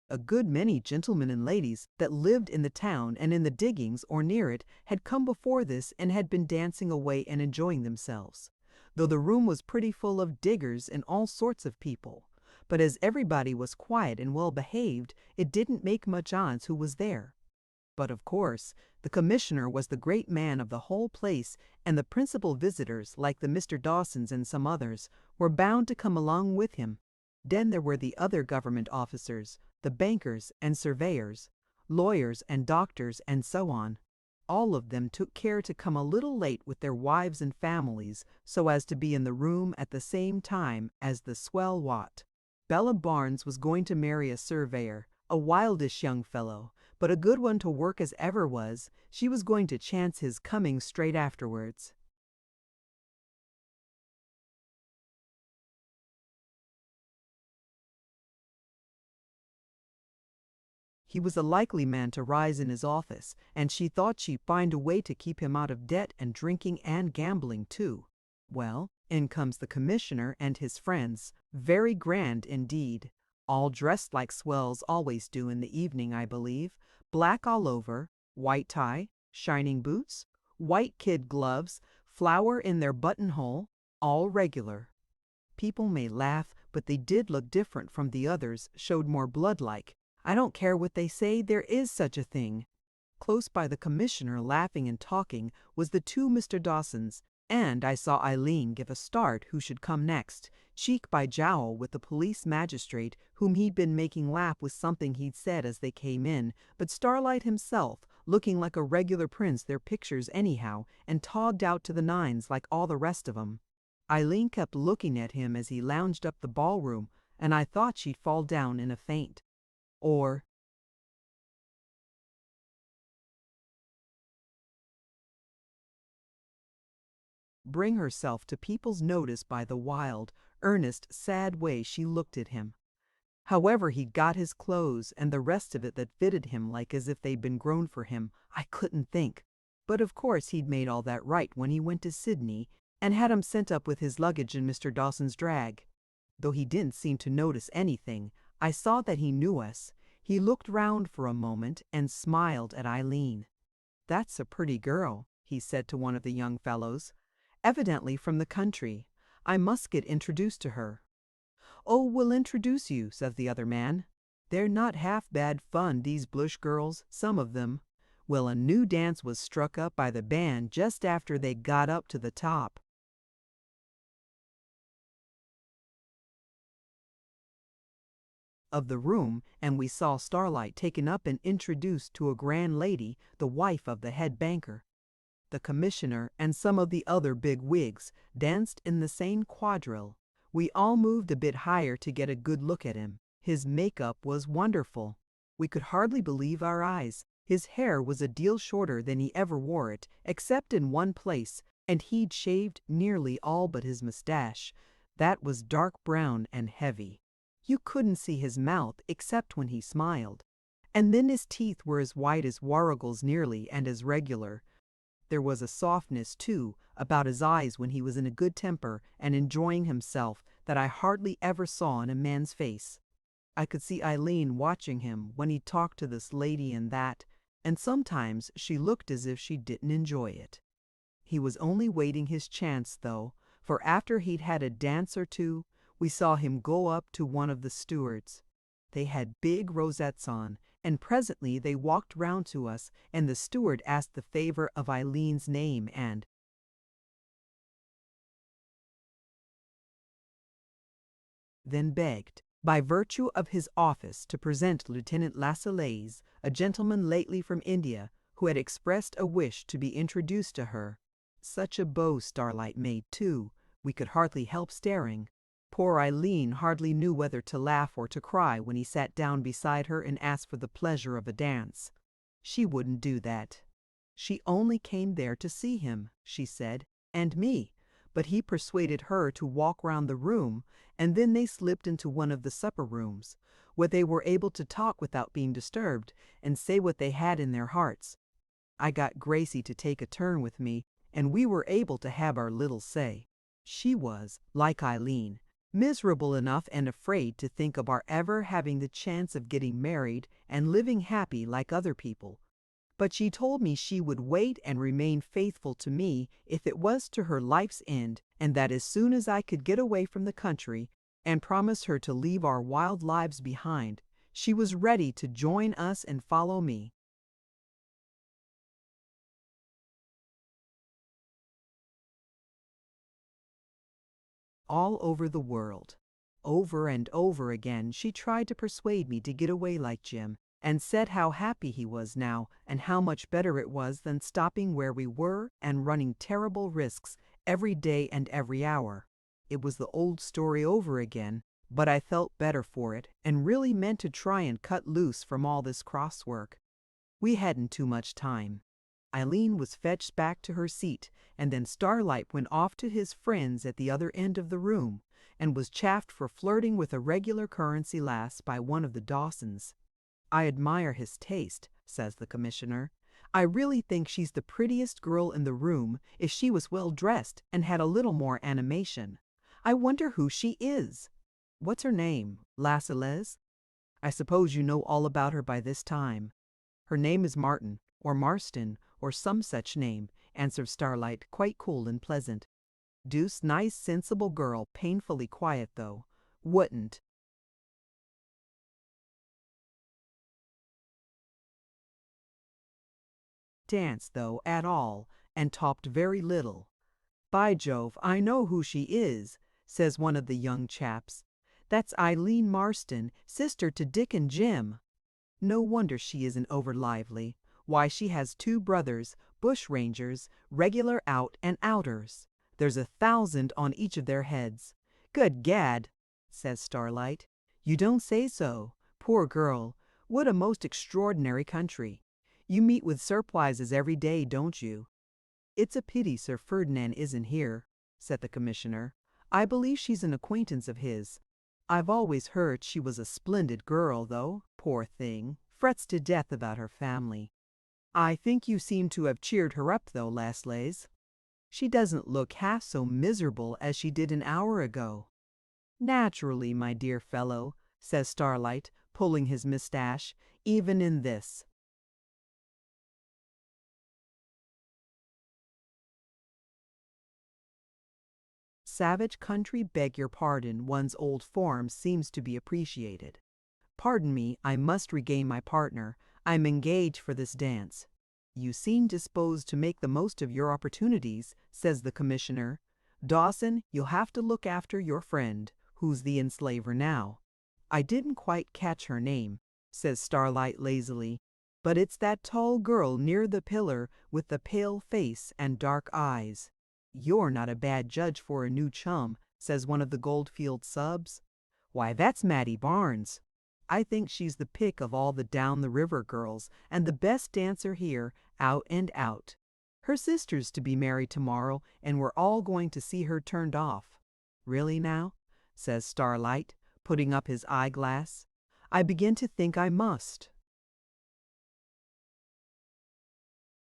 A good many gentlemen and ladies that lived in the town and in the diggings or near it had come before this and had been dancing away and enjoying themselves, though the room was pretty full of diggers and all sorts of people. But as everybody was quiet and well behaved, it didn't make much odds who was there. But of course, the commissioner was the great man of the whole place, and the principal visitors, like the Mr. Dawsons and some others, were bound to come along with him. Then there were the other government officers, the bankers and surveyors, lawyers and doctors, and so on. All of them took care to come a little late with their wives and families, so as to be in the room at the same time as the swell lot. Bella Barnes was going to marry a surveyor, a wildish young fellow, but a good one to work as ever was. She was going to chance his coming straight afterwards. He was a likely man to rise in his office, and she thought she'd find a way to keep him out of debt and drinking and gambling too. Well, in comes the commissioner and his friends, very grand indeed, all dressed like swells always do in the evening, I believe, black all over, white tie, shining boots, white kid gloves, flower in their buttonhole, all regular. People may laugh, but they did look different from the others, showed more blood-like. I don't care what they say, there is such a thing. Close by the commissioner, laughing and talking, was the two Mr. Dawsons, and I saw Eileen give a start who should come next, cheek by jowl with the police magistrate whom he'd been making laugh with something he'd said as they came in, but Starlight himself, looking like a regular prince their pictures anyhow, and togged out to the nines like all the rest of 'em. Eileen kept looking at him as he lounged up the ballroom, and I thought she'd fall down in a faint. Or bring herself to people's notice by the wild, earnest, sad way she looked at him. However he'd got his clothes and the rest of it that fitted him like as if they'd been grown for him, I couldn't think. But of course he'd made all that right when he went to Sydney and had him sent up with his luggage in Mr. Dawson's drag. Though he didn't seem to notice anything, I saw that he knew us. He looked round for a moment and smiled at Eileen. "That's a pretty girl," he said to one of the young fellows. "Evidently from the country. I must get introduced to her." "Oh, we'll introduce you," said the other man. "They're not half bad fun, these Blush girls, some of them. Well, a new dance was struck up by the band just after they got up to the top of the room, and we saw Starlight taken up and introduced to a grand lady, the wife of the head banker. The commissioner and some of the other big wigs danced in the same quadrille. We all moved a bit higher to get a good look at him. His makeup was wonderful. We could hardly believe our eyes. His hair was a deal shorter than he ever wore it, except in one place, and he'd shaved nearly all but his mustache. That was dark brown and heavy. You couldn't see his mouth except when he smiled. And then his teeth were as white as Warrigal's nearly and as regular. There was a softness, too, about his eyes when he was in a good temper and enjoying himself that I hardly ever saw in a man's face. I could see Eileen watching him when he talked to this lady and that, and sometimes she looked as if she didn't enjoy it. He was only waiting his chance, though, for after he'd had a dance or two, we saw him go up to one of the stewards. They had big rosettes on, and presently they walked round to us, and the steward asked the favor of Eileen's name and then begged, by virtue of his office, to present Lieutenant Lascelles, a gentleman lately from India, who had expressed a wish to be introduced to her. Such a bow Starlight made, too, we could hardly help staring. Poor Eileen hardly knew whether to laugh or to cry when he sat down beside her and asked for the pleasure of a dance. She wouldn't do that. She only came there to see him, she said, and me, but he persuaded her to walk round the room, and then they slipped into one of the supper rooms, where they were able to talk without being disturbed, and say what they had in their hearts. I got Gracie to take a turn with me, and we were able to have our little say. She was, like Eileen, miserable enough and afraid to think of our ever having the chance of getting married and living happy like other people. But she told me she would wait and remain faithful to me if it was to her life's end, and that as soon as I could get away from the country and promise her to leave our wild lives behind, she was ready to join us and follow me. All over the world. Over and over again she tried to persuade me to get away like Jim, and said how happy he was now and how much better it was than stopping where we were and running terrible risks every day and every hour. It was the old story over again, but I felt better for it and really meant to try and cut loose from all this cross work. We hadn't too much time. Eileen was fetched back to her seat, and then Starlight went off to his friends at the other end of the room, and was chaffed for flirting with a regular currency lass by one of the Dawsons. I admire his taste, says the commissioner. I really think she's the prettiest girl in the room if she was well dressed and had a little more animation. I wonder who she is. What's her name, Lascelles? I suppose you know all about her by this time. Her name is Martin, or Marston, or some such name, answered Starlight, quite cool and pleasant. Deuce nice, sensible girl, painfully quiet, though. Wouldn't dance, though, at all, and talked very little. By Jove, I know who she is, says one of the young chaps. That's Eileen Marston, sister to Dick and Jim. No wonder she isn't over lively. Why, she has two brothers, bushrangers, regular out and outers. There's 1,000 on each of their heads. Good gad, says Starlight. You don't say so. Poor girl. What a most extraordinary country. You meet with surprises every day, don't you? It's a pity Sir Ferdinand isn't here, said the commissioner. I believe she's an acquaintance of his. I've always heard she was a splendid girl, though, poor thing, frets to death about her family. I think you seem to have cheered her up, though, Lascelles. She doesn't look half so miserable as she did an hour ago. Naturally, my dear fellow, says Starlight, pulling his moustache, even in this savage country, beg your pardon, one's old form seems to be appreciated. Pardon me, I must regain my partner. I'm engaged for this dance. You seem disposed to make the most of your opportunities, says the commissioner. Dawson, you'll have to look after your friend, who's the enslaver now. I didn't quite catch her name, says Starlight lazily, but it's that tall girl near the pillar with the pale face and dark eyes. You're not a bad judge for a new chum, says one of the Goldfield subs. Why, that's Mattie Barnes. I think she's the pick of all the down-the-river girls and the best dancer here, out and out. Her sister's to be married tomorrow, and we're all going to see her turned off. Really now? Says Starlight, putting up his eyeglass. I begin to think I must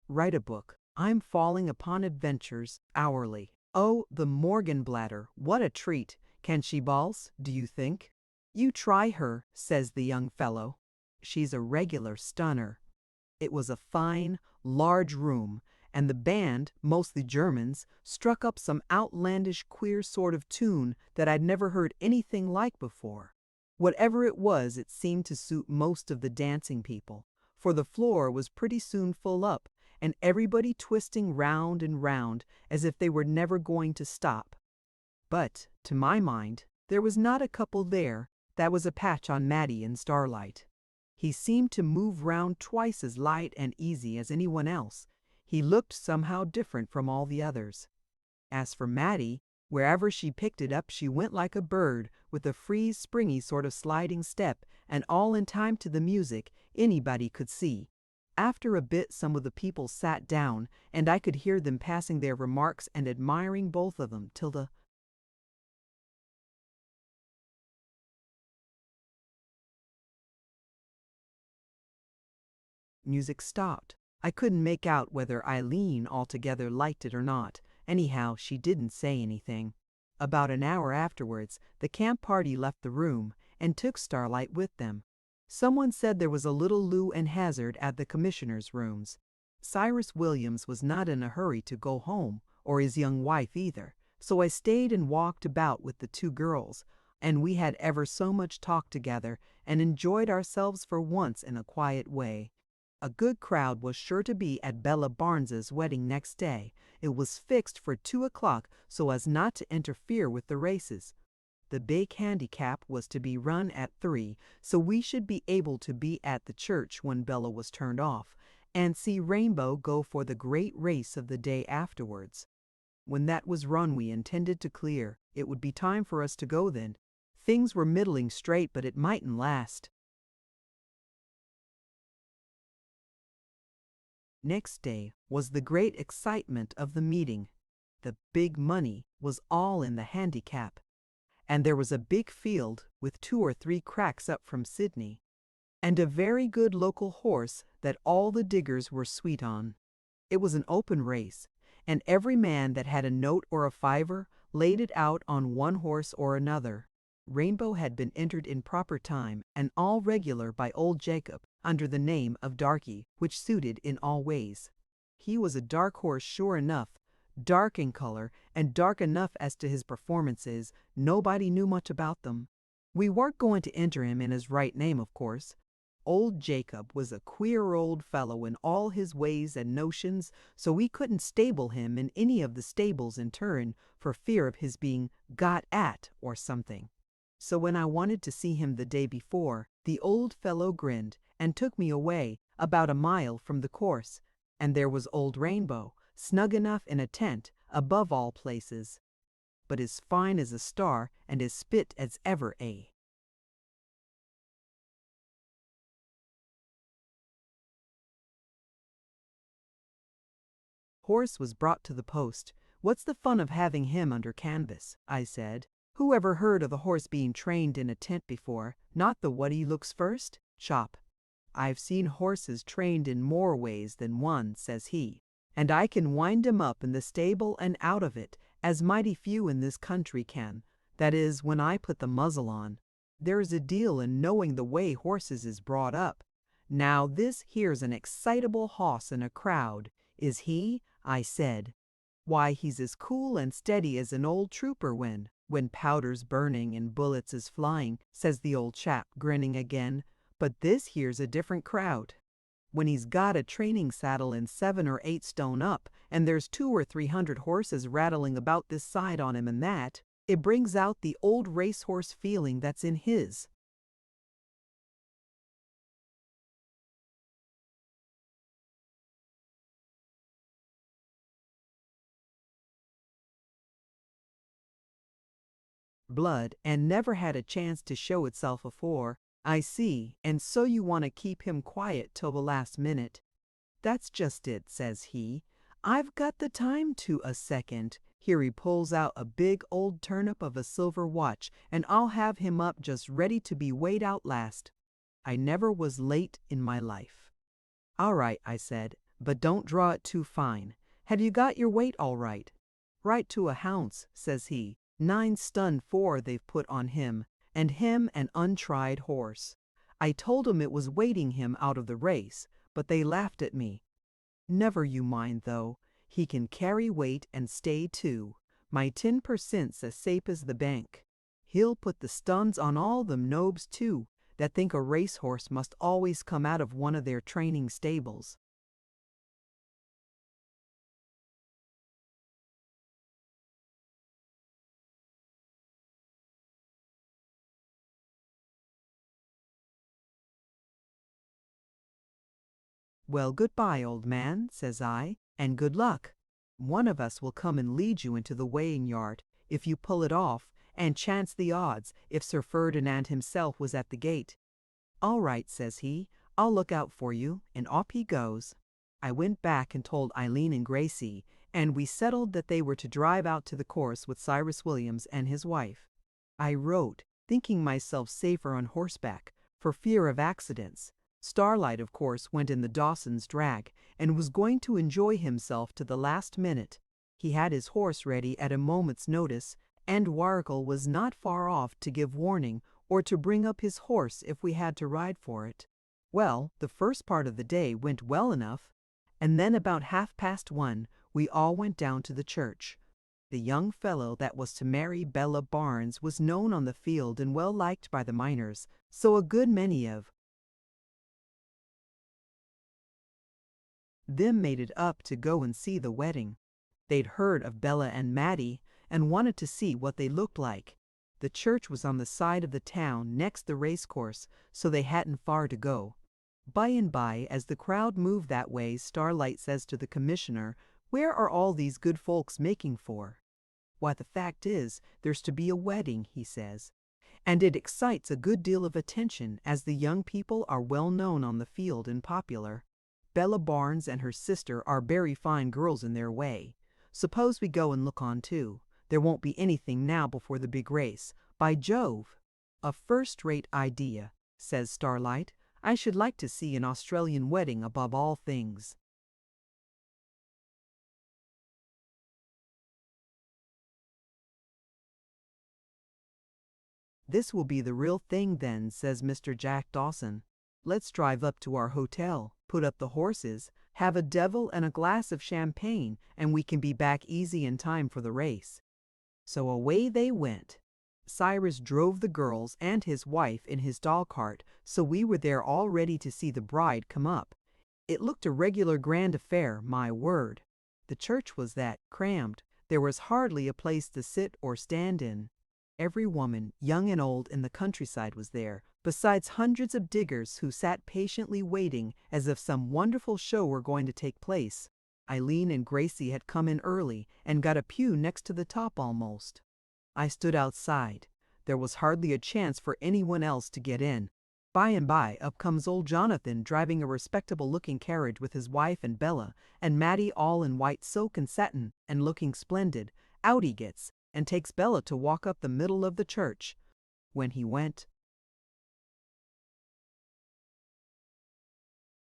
write a book. I'm falling upon adventures hourly. Oh, the Morgenbladder, what a treat! Can she valse, do you think? You try her, says the young fellow. She's a regular stunner. It was a fine, large room, and the band, mostly Germans, struck up some outlandish, queer sort of tune that I'd never heard anything like before. Whatever it was, it seemed to suit most of the dancing people, for the floor was pretty soon full up, and everybody twisting round and round as if they were never going to stop. But, to my mind, there was not a couple there that was a patch on Mattie and Starlight. He seemed to move round twice as light and easy as anyone else. He looked somehow different from all the others. As for Mattie, wherever she picked it up she went like a bird, with a free, springy sort of sliding step, and all in time to the music, anybody could see. After a bit some of the people sat down, and I could hear them passing their remarks and admiring both of them till the music stopped. I couldn't make out whether Eileen altogether liked it or not. Anyhow, she didn't say anything. About an hour afterwards, the camp party left the room, and took Starlight with them. Someone said there was a little Lou and Hazard at the commissioner's rooms. Cyrus Williams was not in a hurry to go home, or his young wife either, so I stayed and walked about with the two girls, and we had ever so much talk together, and enjoyed ourselves for once in a quiet way. A good crowd was sure to be at Bella Barnes's wedding next day. It was fixed for 2 o'clock so as not to interfere with the races. The big handicap was to be run at 3, so we should be able to be at the church when Bella was turned off, and see Rainbow go for the great race of the day afterwards. When that was run we intended to clear. It would be time for us to go then. Things were middling straight, but it mightn't last. Next day was the great excitement of the meeting. The big money was all in the handicap, and there was a big field with 2 or 3 cracks up from Sydney, and a very good local horse that all the diggers were sweet on. It was an open race, and every man that had a note or a fiver laid it out on one horse or another. Rainbow had been entered in proper time and all regular by old Jacob under the name of Darky, which suited in all ways. He was a dark horse sure enough, dark in color and dark enough as to his performances. Nobody knew much about them. We weren't going to enter him in his right name, of course. Old Jacob was a queer old fellow in all his ways and notions, so we couldn't stable him in any of the stables in turn for fear of his being got at or something. So when I wanted to see him the day before, the old fellow grinned and took me away about a mile from the course, and there was old Rainbow, snug enough in a tent, above all places, but as fine as a star and as spit as ever a. Horse was brought to the post. What's the fun of having him under canvas? I said. Who ever heard of a horse being trained in a tent before? Not the what he looks first? Chop. I've seen horses trained in more ways than one, says he, and I can wind 'em up in the stable and out of it, as mighty few in this country can. That is, when I put the muzzle on. There's a deal in knowing the way horses is brought up. Now this here's an excitable hoss in a crowd. Is he? I said. Why, he's as cool and steady as an old trooper when powder's burning and bullets is flying, says the old chap, grinning again. But this here's a different crowd. When he's got a training saddle and 7 or 8 stone up, and there's 200 or 300 horses rattling about this side on him and that, it brings out the old racehorse feeling that's in his. Blood and never had a chance to show itself afore. I see, and so you want to keep him quiet till the last minute. That's just it, says he. I've got the time to a second. Here he pulls out a big old turnip of a silver watch, and I'll have him up just ready to be weighed out last. I never was late in my life. All right, I said, but don't draw it too fine. Have you got your weight all right? Right to a ounce, says he. 9 stun 4 they've put on him, and him an untried horse. I told 'em it was waiting him out of the race, but they laughed at me. Never you mind, though. He can carry weight and stay too. My 10%'s as safe as the bank. He'll put the stuns on all them nobs too, that think a racehorse must always come out of one of their training stables. Well, goodbye, old man, says I, and good luck. One of us will come and lead you into the weighing yard, if you pull it off, and chance the odds if Sir Ferdinand himself was at the gate. All right, says he, I'll look out for you, and off he goes. I went back and told Eileen and Gracie, and we settled that they were to drive out to the course with Cyrus Williams and his wife. I wrote, thinking myself safer on horseback, for fear of accidents. Starlight, of course, went in the Dawson's drag, and was going to enjoy himself to the last minute. He had his horse ready at a moment's notice, and Warrigal was not far off to give warning or to bring up his horse if we had to ride for it. Well, the first part of the day went well enough, and then about 1:30 we all went down to the church. The young fellow that was to marry Bella Barnes was known on the field and well liked by the miners, so a good many of them made it up to go and see the wedding. They'd heard of Bella and Mattie and wanted to see what they looked like. The church was on the side of the town next the racecourse, so they hadn't far to go. By and by, as the crowd moved that way, Starlight says to the commissioner, "Where are all these good folks making for?" "Why, the fact is, there's to be a wedding," he says, "and it excites a good deal of attention, as the young people are well known on the field and popular." Bella Barnes and her sister are very fine girls in their way. Suppose we go and look on too. There won't be anything now before the big race. By Jove! A first-rate idea, says Starlight. I should like to see an Australian wedding above all things. This will be the real thing then, says Mr. Jack Dawson. Let's drive up to our hotel, put up the horses, have a devil and a glass of champagne, and we can be back easy in time for the race. So away they went. Cyrus drove the girls and his wife in his dog cart, so we were there all ready to see the bride come up. It looked a regular grand affair, my word. The church was that crammed, there was hardly a place to sit or stand in. Every woman, young and old, in the countryside was there, besides hundreds of diggers who sat patiently waiting as if some wonderful show were going to take place. Eileen and Gracie had come in early and got a pew next to the top almost. I stood outside. There was hardly a chance for anyone else to get in. By and by, up comes old Jonathan driving a respectable-looking carriage with his wife and Bella, and Mattie all in white silk and satin and looking splendid. Out he gets, and takes Bella to walk up the middle of the church. When he went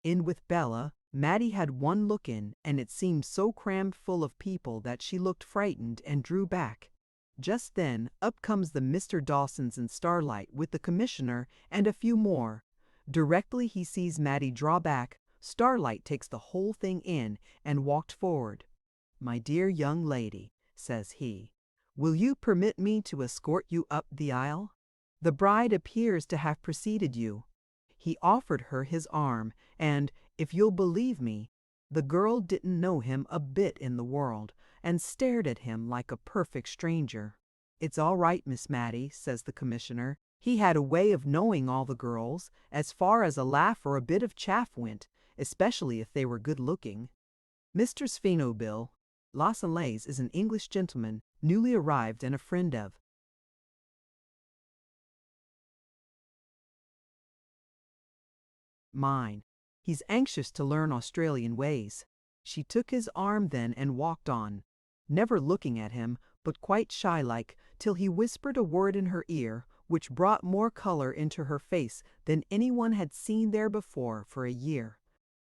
in with Bella, Mattie had one look in, and it seemed so crammed full of people that she looked frightened and drew back. Just then, up comes the Mr. Dawsons and Starlight with the commissioner and a few more. Directly he sees Mattie draw back, Starlight takes the whole thing in and walked forward. "My dear young lady," says he, "will you permit me to escort you up the aisle? The bride appears to have preceded you." He offered her his arm, and, if you'll believe me, the girl didn't know him a bit in the world, and stared at him like a perfect stranger. "It's all right, Miss Mattie," says the commissioner. He had a way of knowing all the girls, as far as a laugh or a bit of chaff went, especially if they were good-looking. Mr. Sphenobill Lascelles is an English gentleman, newly arrived and a friend of mine. He's anxious to learn Australian ways. She took his arm then and walked on, never looking at him, but quite shy-like, till he whispered a word in her ear, which brought more color into her face than anyone had seen there before for a year.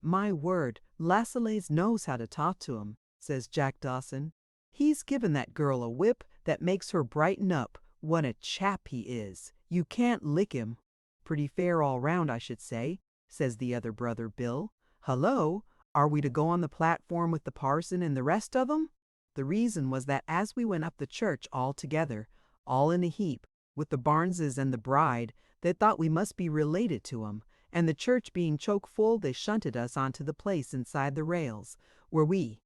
"My word, Lascelles knows how to talk to him," says Jack Dawson. "He's given that girl a whip that makes her brighten up. What a chap he is! You can't lick him." "Pretty fair all round, I should say," says the other brother, Bill. "Hullo, are we to go on the platform with the parson and the rest of 'em?" The reason was that as we went up the church all together, all in a heap, with the Barneses and the bride, they thought we must be related to 'em, and the church being choke full, they shunted us onto the place inside the rails, where we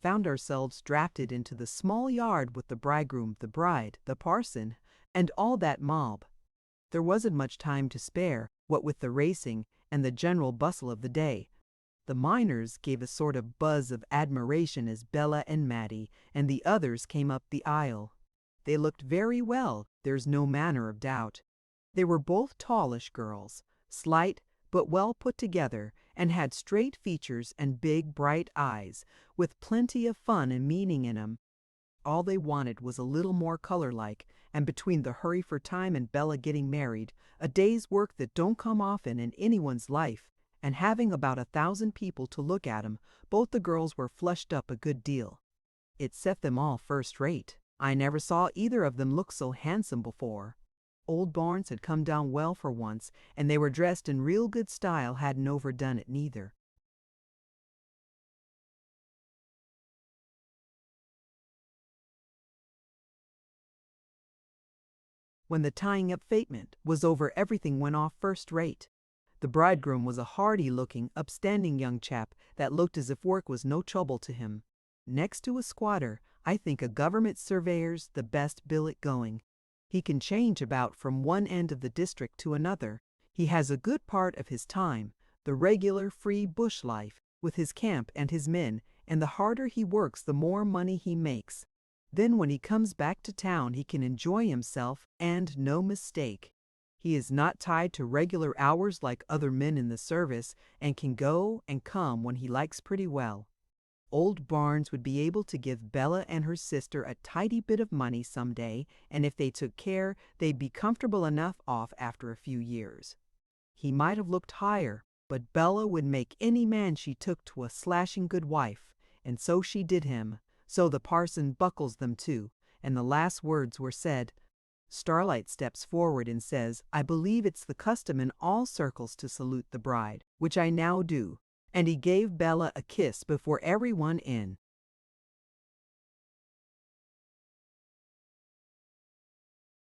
found ourselves drafted into the small yard with the bridegroom, the bride, the parson, and all that mob. There wasn't much time to spare, what with the racing and the general bustle of the day. The miners gave a sort of buzz of admiration as Bella and Mattie and the others came up the aisle. They looked very well, there's no manner of doubt. They were both tallish girls, slight but well put together, and had straight features and big bright eyes, with plenty of fun and meaning in 'em. All they wanted was a little more color-like, and between the hurry for time and Bella getting married, a day's work that don't come often in anyone's life, and having about 1,000 people to look at 'em, both the girls were flushed up a good deal. It set them all first-rate. I never saw either of them look so handsome before. Old Barnes had come down well for once, and they were dressed in real good style, hadn't overdone it neither. When the tying up fatement was over, everything went off first-rate. The bridegroom was a hardy-looking, upstanding young chap that looked as if work was no trouble to him. Next to a squatter, I think a government surveyor's the best billet going. He can change about from one end of the district to another. He has a good part of his time, the regular free bush life, with his camp and his men, and the harder he works, the more money he makes. Then when he comes back to town, he can enjoy himself, and no mistake. He is not tied to regular hours like other men in the service, and can go and come when he likes pretty well. Old Barnes would be able to give Bella and her sister a tidy bit of money some day, and if they took care, they'd be comfortable enough off after a few years. He might have looked higher, but Bella would make any man she took to a slashing good wife, and so she did him. So the parson buckles them too, and the last words were said. Starlight steps forward and says, "I believe it's the custom in all circles to salute the bride, which I now do," and he gave Bella a kiss before everyone in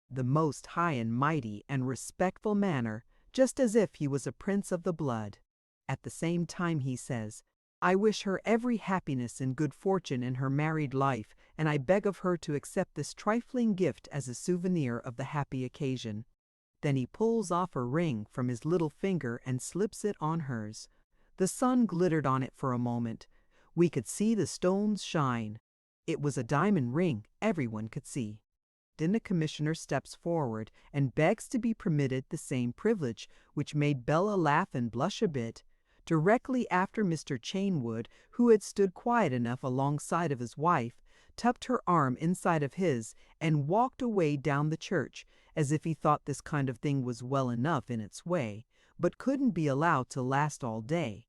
the most high and mighty and respectful manner, just as if he was a prince of the blood. At the same time he says, "I wish her every happiness and good fortune in her married life, and I beg of her to accept this trifling gift as a souvenir of the happy occasion." Then he pulls off a ring from his little finger and slips it on hers. The sun glittered on it for a moment. We could see the stones shine. It was a diamond ring, everyone could see. Then the commissioner steps forward and begs to be permitted the same privilege, which made Bella laugh and blush a bit. Directly after, Mr. Chainwood, who had stood quiet enough alongside of his wife, tucked her arm inside of his and walked away down the church, as if he thought this kind of thing was well enough in its way, but couldn't be allowed to last all day.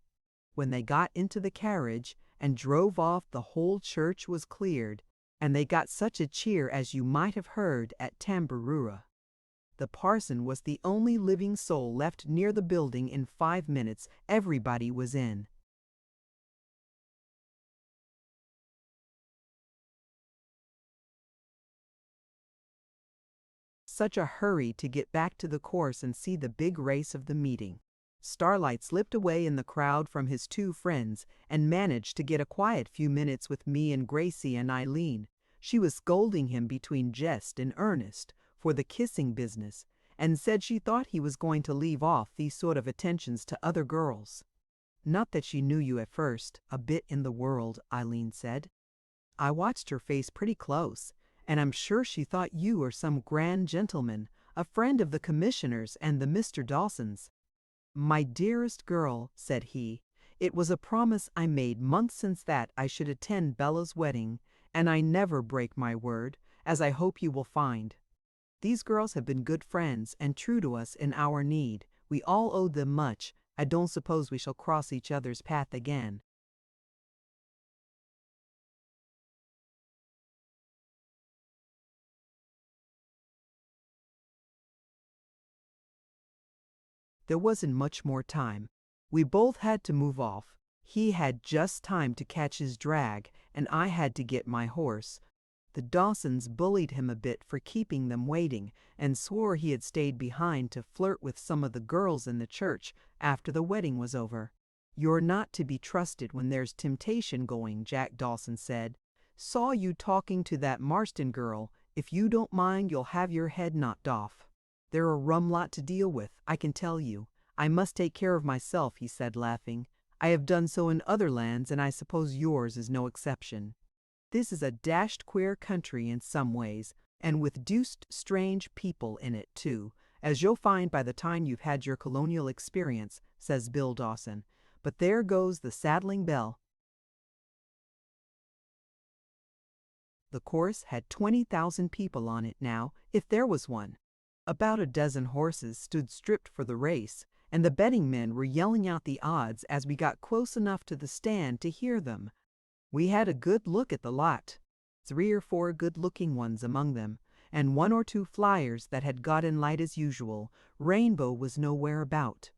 When they got into the carriage and drove off, the whole church was cleared, and they got such a cheer as you might have heard at Tambaroora. The parson was the only living soul left near the building. In 5 minutes, everybody was in. Such a hurry to get back to the course and see the big race of the meeting. Starlight slipped away in the crowd from his 2 friends and managed to get a quiet few minutes with me and Gracie and Eileen. She was scolding him between jest and earnest for the kissing business, and said she thought he was going to leave off these sort of attentions to other girls. "Not that she knew you at first, a bit in the world," Eileen said. "I watched her face pretty close, and I'm sure she thought you were some grand gentleman, a friend of the commissioners and the Mr. Dawsons." "My dearest girl," said he, "it was a promise I made months since that I should attend Bella's wedding, and I never break my word, as I hope you will find. These girls have been good friends and true to us in our need. We all owed them much. I don't suppose we shall cross each other's path again." There wasn't much more time. We both had to move off. He had just time to catch his drag, and I had to get my horse. The Dawsons bullied him a bit for keeping them waiting, and swore he had stayed behind to flirt with some of the girls in the church after the wedding was over. "You're not to be trusted when there's temptation going," Jack Dawson said. "Saw you talking to that Marston girl. If you don't mind, you'll have your head knocked off. They're a rum lot to deal with, I can tell you. I must take care of myself," he said, laughing. "I have done so in other lands, and I suppose yours is no exception. This is a dashed queer country in some ways, and with deuced strange people in it, too, as you'll find by the time you've had your colonial experience," says Bill Dawson. "But there goes the saddling bell." The course had 20,000 people on it now, if there was one. About a dozen horses stood stripped for the race, and the betting men were yelling out the odds as we got close enough to the stand to hear them. We had a good look at the lot, 3 or 4 good-looking ones among them, and 1 or 2 flyers that had got in light as usual. Rainbow was nowhere about.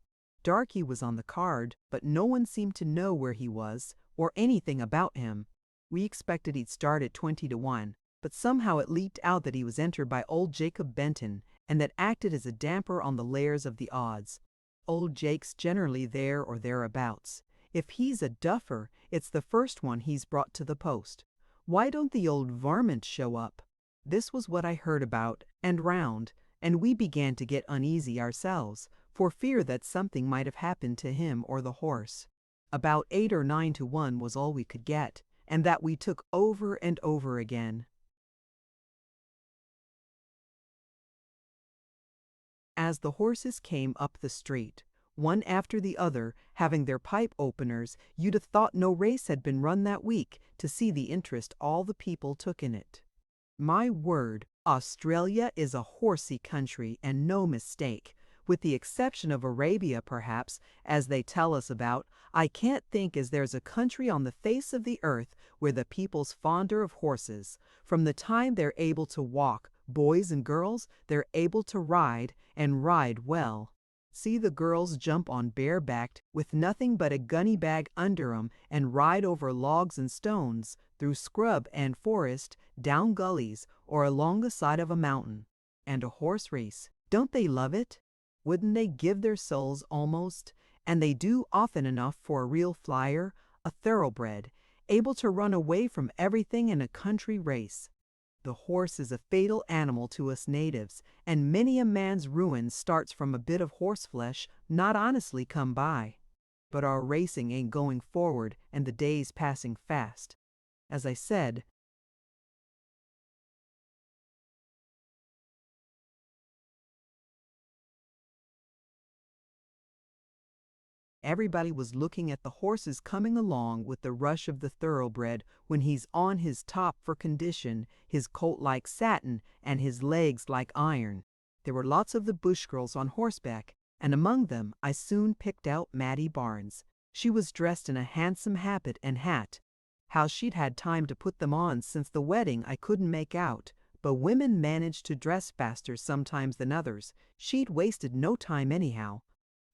Darky was on the card, but no one seemed to know where he was, or anything about him. We expected he'd start at 20-1, but somehow it leaked out that he was entered by old Jacob Benton, and that acted as a damper on the layers of the odds. Old Jake's generally there or thereabouts. If he's a duffer, it's the first one he's brought to the post. Why don't the old varmint show up? This was what I heard about and round, and we began to get uneasy ourselves, for fear that something might have happened to him or the horse. About 8 or 9 to 1 was all we could get, and that we took over and over again. As the horses came up the street, one after the other, having their pipe openers, you'd have thought no race had been run that week to see the interest all the people took in it. My word, Australia is a horsey country and no mistake. With the exception of Arabia, perhaps, as they tell us about, I can't think as there's a country on the face of the earth where the people's fonder of horses. From the time they're able to walk, boys and girls, they're able to ride, and ride well. See the girls jump on barebacked, with nothing but a gunny bag under 'em, and ride over logs and stones, through scrub and forest, down gullies, or along the side of a mountain. And a horse race, don't they love it? Wouldn't they give their souls almost? And they do often enough for a real flyer, a thoroughbred, able to run away from everything in a country race. The horse is a fatal animal to us natives, and many a man's ruin starts from a bit of horseflesh not honestly come by. But our racing ain't going forward, and the day's passing fast. As I said, everybody was looking at the horses coming along with the rush of the thoroughbred when he's on his top for condition, his coat like satin and his legs like iron. There were lots of the bush girls on horseback, and among them I soon picked out Mattie Barnes. She was dressed in a handsome habit and hat. How she'd had time to put them on since the wedding I couldn't make out, but women managed to dress faster sometimes than others. She'd wasted no time anyhow.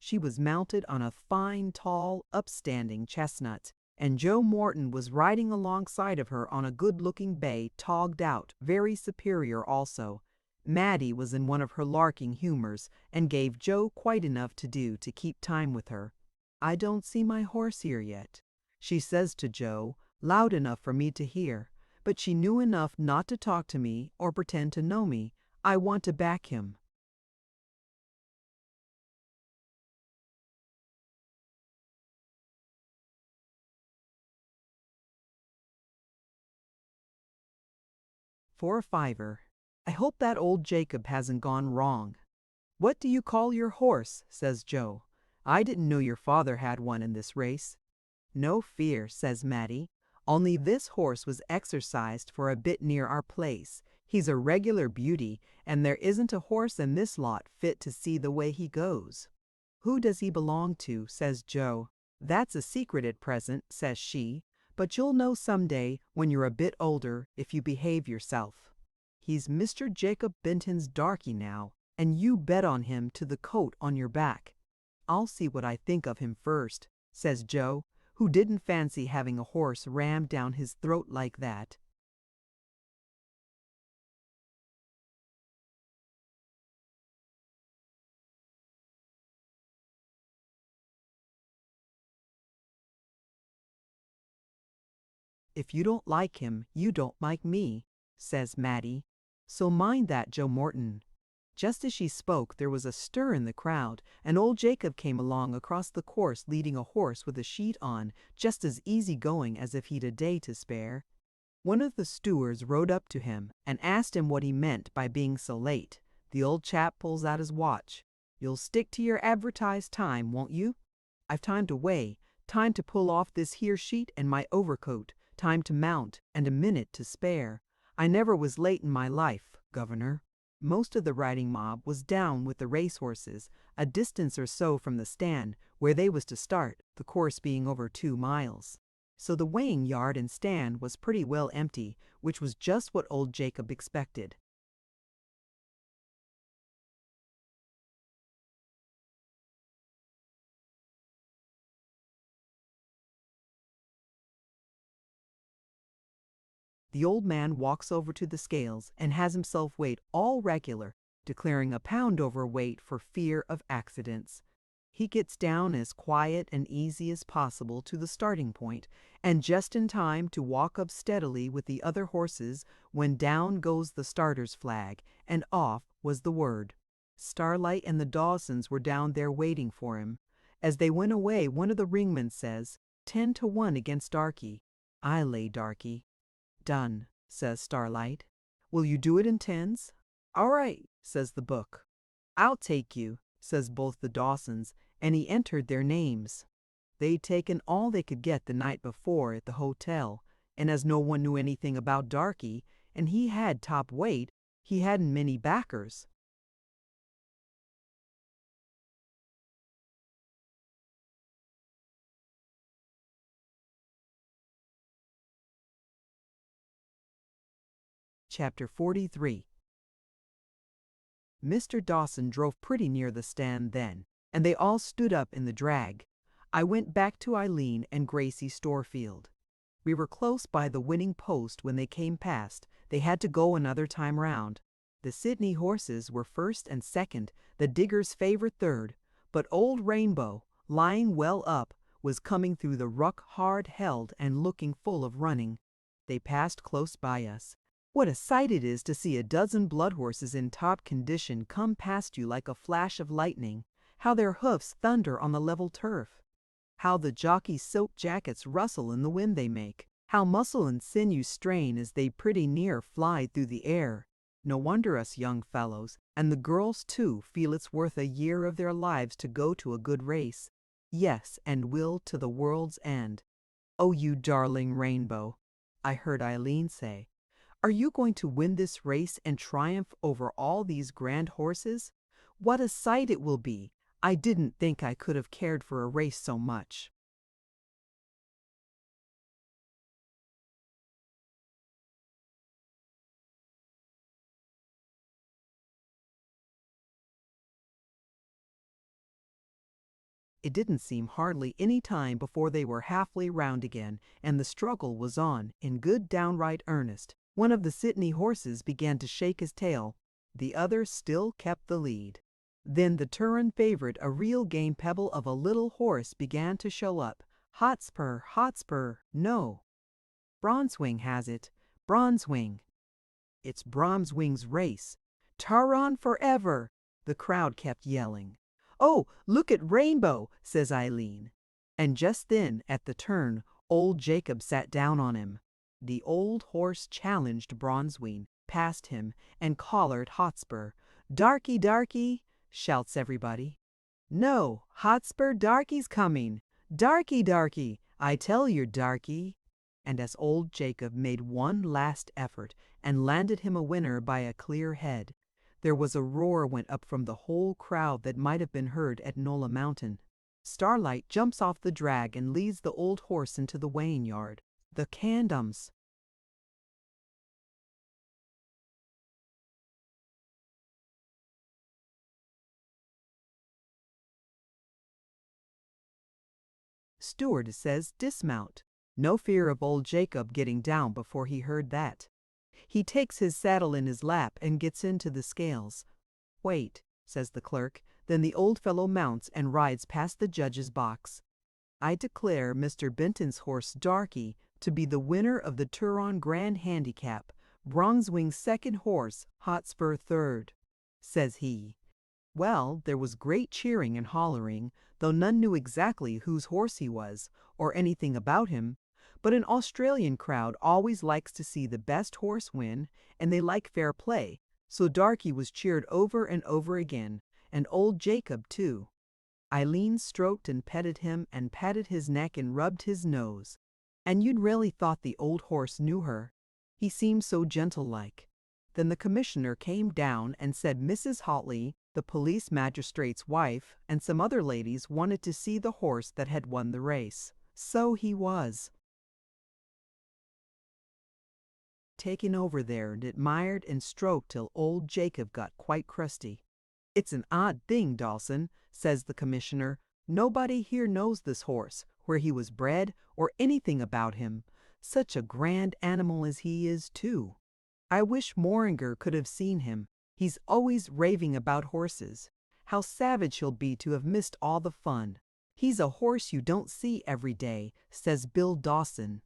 She was mounted on a fine, tall, upstanding chestnut, and Joe Morton was riding alongside of her on a good-looking bay, togged out, very superior also. Mattie was in one of her larking humors, and gave Joe quite enough to do to keep time with her. "I don't see my horse here yet," she says to Joe, loud enough for me to hear, but she knew enough not to talk to me or pretend to know me. "I want to back him." "For a fiver. I hope that old Jacob hasn't gone wrong." "What do you call your horse?" says Joe. "I didn't know your father had one in this race." "No fear," says Mattie. "Only this horse was exercised for a bit near our place. He's a regular beauty, and there isn't a horse in this lot fit to see the way he goes." "Who does he belong to?" says Joe. "That's a secret at present," says she, "but you'll know some day, when you're a bit older, if you behave yourself. He's Mr. Jacob Benton's darky now, and you bet on him to the coat on your back." "I'll see what I think of him first," says Joe, who didn't fancy having a horse rammed down his throat like that. "If you don't like him, you don't like me," says Mattie. "So mind that, Joe Morton." Just as she spoke, there was a stir in the crowd, and old Jacob came along across the course leading a horse with a sheet on, just as easy-going as if he'd a day to spare. One of the stewards rode up to him and asked him what he meant by being so late. The old chap pulls out his watch. "You'll stick to your advertised time, won't you? I've time to weigh, time to pull off this here sheet and my overcoat, time to mount, and a minute to spare. I never was late in my life, Governor." Most of the riding mob was down with the racehorses, a distance or so from the stand where they was to start, the course being over 2 miles. So the weighing yard and stand was pretty well empty, which was just what old Jacob expected. The old man walks over to the scales and has himself weighed all regular, declaring a pound overweight for fear of accidents. He gets down as quiet and easy as possible to the starting point, and just in time to walk up steadily with the other horses when down goes the starter's flag, and off was the word. Starlight and the Dawsons were down there waiting for him. As they went away, one of the ringmen says, 10-1 against Darky. I lay Darky. Done, says Starlight. Will you do it in tens? All right, says the book. I'll take you, says both the Dawsons, and he entered their names. They'd taken all they could get the night before at the hotel, and as no one knew anything about Darky, and he had top weight, he hadn't many backers. Chapter 43. Mr. Dawson drove pretty near the stand then, and they all stood up in the drag. I went back to Eileen and Gracie Storefield. We were close by the winning post when they came past. They had to go another time round. The Sydney horses were first and second, the Diggers' favorite third, but Old Rainbow, lying well up, was coming through the ruck hard held and looking full of running. They passed close by us. What a sight it is to see a dozen blood horses in top condition come past you like a flash of lightning, how their hoofs thunder on the level turf, how the jockeys' silk jackets rustle in the wind they make, how muscle and sinew strain as they pretty near fly through the air. No wonder us young fellows, and the girls too, feel it's worth a year of their lives to go to a good race. Yes, and will to the world's end. Oh, you darling Rainbow, I heard Eileen say. Are you going to win this race and triumph over all these grand horses? What a sight it will be! I didn't think I could have cared for a race so much. It didn't seem hardly any time before they were halfway round again, and the struggle was on, in good downright earnest. One of the Sydney horses began to shake his tail. The other still kept the lead. Then the Turon favorite, a real game pebble of a little horse, began to show up. Hotspur, Hotspur, no. Bronzewing has it, Bronzewing. It's Bronzewing's race. Turon forever, the crowd kept yelling. Oh, look at Rainbow, says Eileen. And just then, at the turn, old Jacob sat down on him. The old horse challenged Bronzewing, passed him, and collared Hotspur. Darky, Darky, shouts everybody. No, Hotspur, Darky's coming. Darky, Darky, I tell you, Darky. And as old Jacob made one last effort and landed him a winner by a clear head, there was a roar went up from the whole crowd that might have been heard at Nola Mountain. Starlight jumps off the drag and leads the old horse into the weighing yard. The Candums. Steward says dismount. No fear of old Jacob getting down before he heard that. He takes his saddle in his lap and gets into the scales. Wait, says the clerk. Then the old fellow mounts and rides past the judge's box. I declare Mr. Benton's horse Darky to be the winner of the Turon Grand Handicap, Bronzewing's second horse, Hotspur third, says he. Well, there was great cheering and hollering, though none knew exactly whose horse he was, or anything about him. But an Australian crowd always likes to see the best horse win, and they like fair play, so Darky was cheered over and over again, and old Jacob too. Eileen stroked and petted him and patted his neck and rubbed his nose. And you'd really thought the old horse knew her. He seemed so gentle-like. Then the commissioner came down and said Mrs. Hotley, the police magistrate's wife, and some other ladies wanted to see the horse that had won the race. So he was taken over there and admired and stroked till old Jacob got quite crusty. It's an odd thing, Dawson, says the commissioner. Nobody here knows this horse, where he was bred, or anything about him. Such a grand animal as he is, too. I wish Moringer could have seen him. He's always raving about horses. How savage he'll be to have missed all the fun. He's a horse you don't see every day, says Bill Dawson.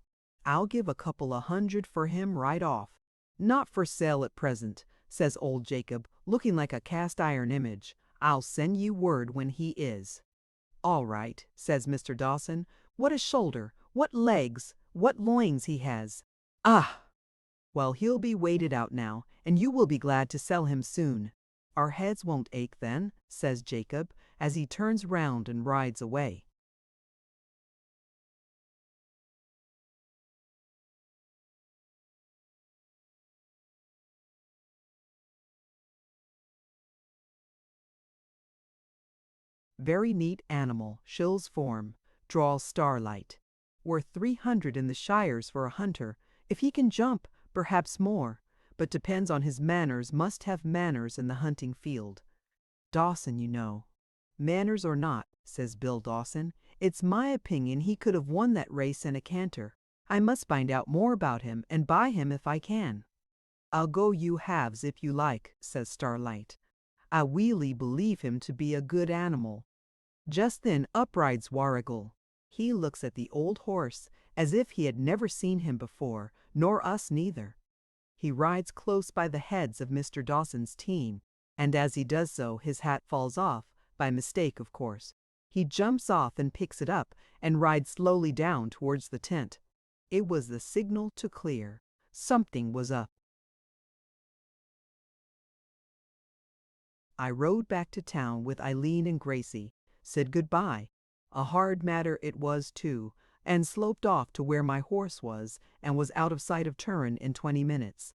I'll give a couple of $100 for him right off. Not for sale at present, says old Jacob, looking like a cast-iron image. I'll send you word when he is. All right, says Mr. Dawson. What a shoulder, what legs, what loins he has. Ah! Well, he'll be waited out now, and you will be glad to sell him soon. Our heads won't ache then, says Jacob, as he turns round and rides away. Very neat animal, Shill's form, drawls Starlight. Worth 300 in the shires for a hunter. If he can jump, perhaps more, but depends on his manners, must have manners in the hunting field. Dawson, you know. Manners or not, says Bill Dawson, it's my opinion he could have won that race in a canter. I must find out more about him and buy him if I can. I'll go you halves if you like, says Starlight. I really believe him to be a good animal. Just then up rides Warrigal. He looks at the old horse as if he had never seen him before, nor us neither. He rides close by the heads of Mr. Dawson's team, and as he does so his hat falls off, by mistake of course. He jumps off and picks it up and rides slowly down towards the tent. It was the signal to clear. Something was up. I rode back to town with Eileen and Gracie, said goodbye. A hard matter it was too, and sloped off to where my horse was, and was out of sight of Turin in 20 minutes.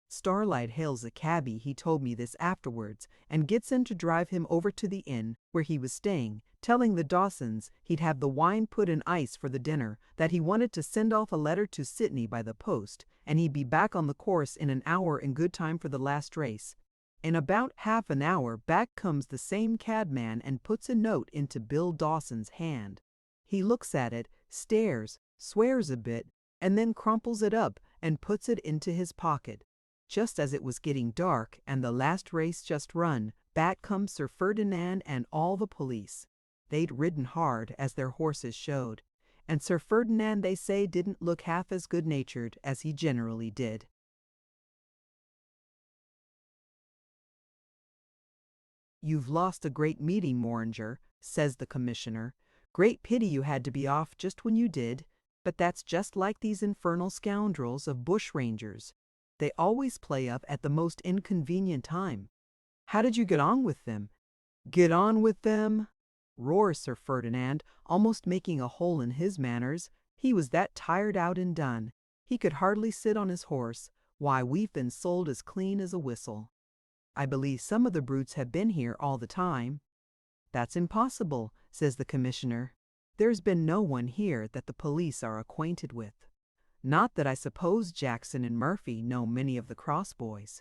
Starlight hails a cabby, he told me this afterwards, and gets in to drive him over to the inn where he was staying, telling the Dawsons he'd have the wine put in ice for the dinner, that he wanted to send off a letter to Sydney by the post, and he'd be back on the course in an hour in good time for the last race. In about half an hour back comes the same cabman and puts a note into Bill Dawson's hand. He looks at it, stares, swears a bit, and then crumples it up and puts it into his pocket. Just as it was getting dark and the last race just run, back comes Sir Ferdinand and all the police. They'd ridden hard, as their horses showed, and Sir Ferdinand, they say, didn't look half as good-natured as he generally did. You've lost a great meeting, Morringer, says the commissioner. Great pity you had to be off just when you did, but that's just like these infernal scoundrels of bushrangers. They always play up at the most inconvenient time. How did you get on with them? Get on with them? Roars Sir Ferdinand, almost making a hole in his manners. He was that tired out and done. He could hardly sit on his horse. Why, we've been sold as clean as a whistle. I believe some of the brutes have been here all the time. That's impossible, says the commissioner. There's been no one here that the police are acquainted with. Not that I suppose Jackson and Murphy know many of the crossboys.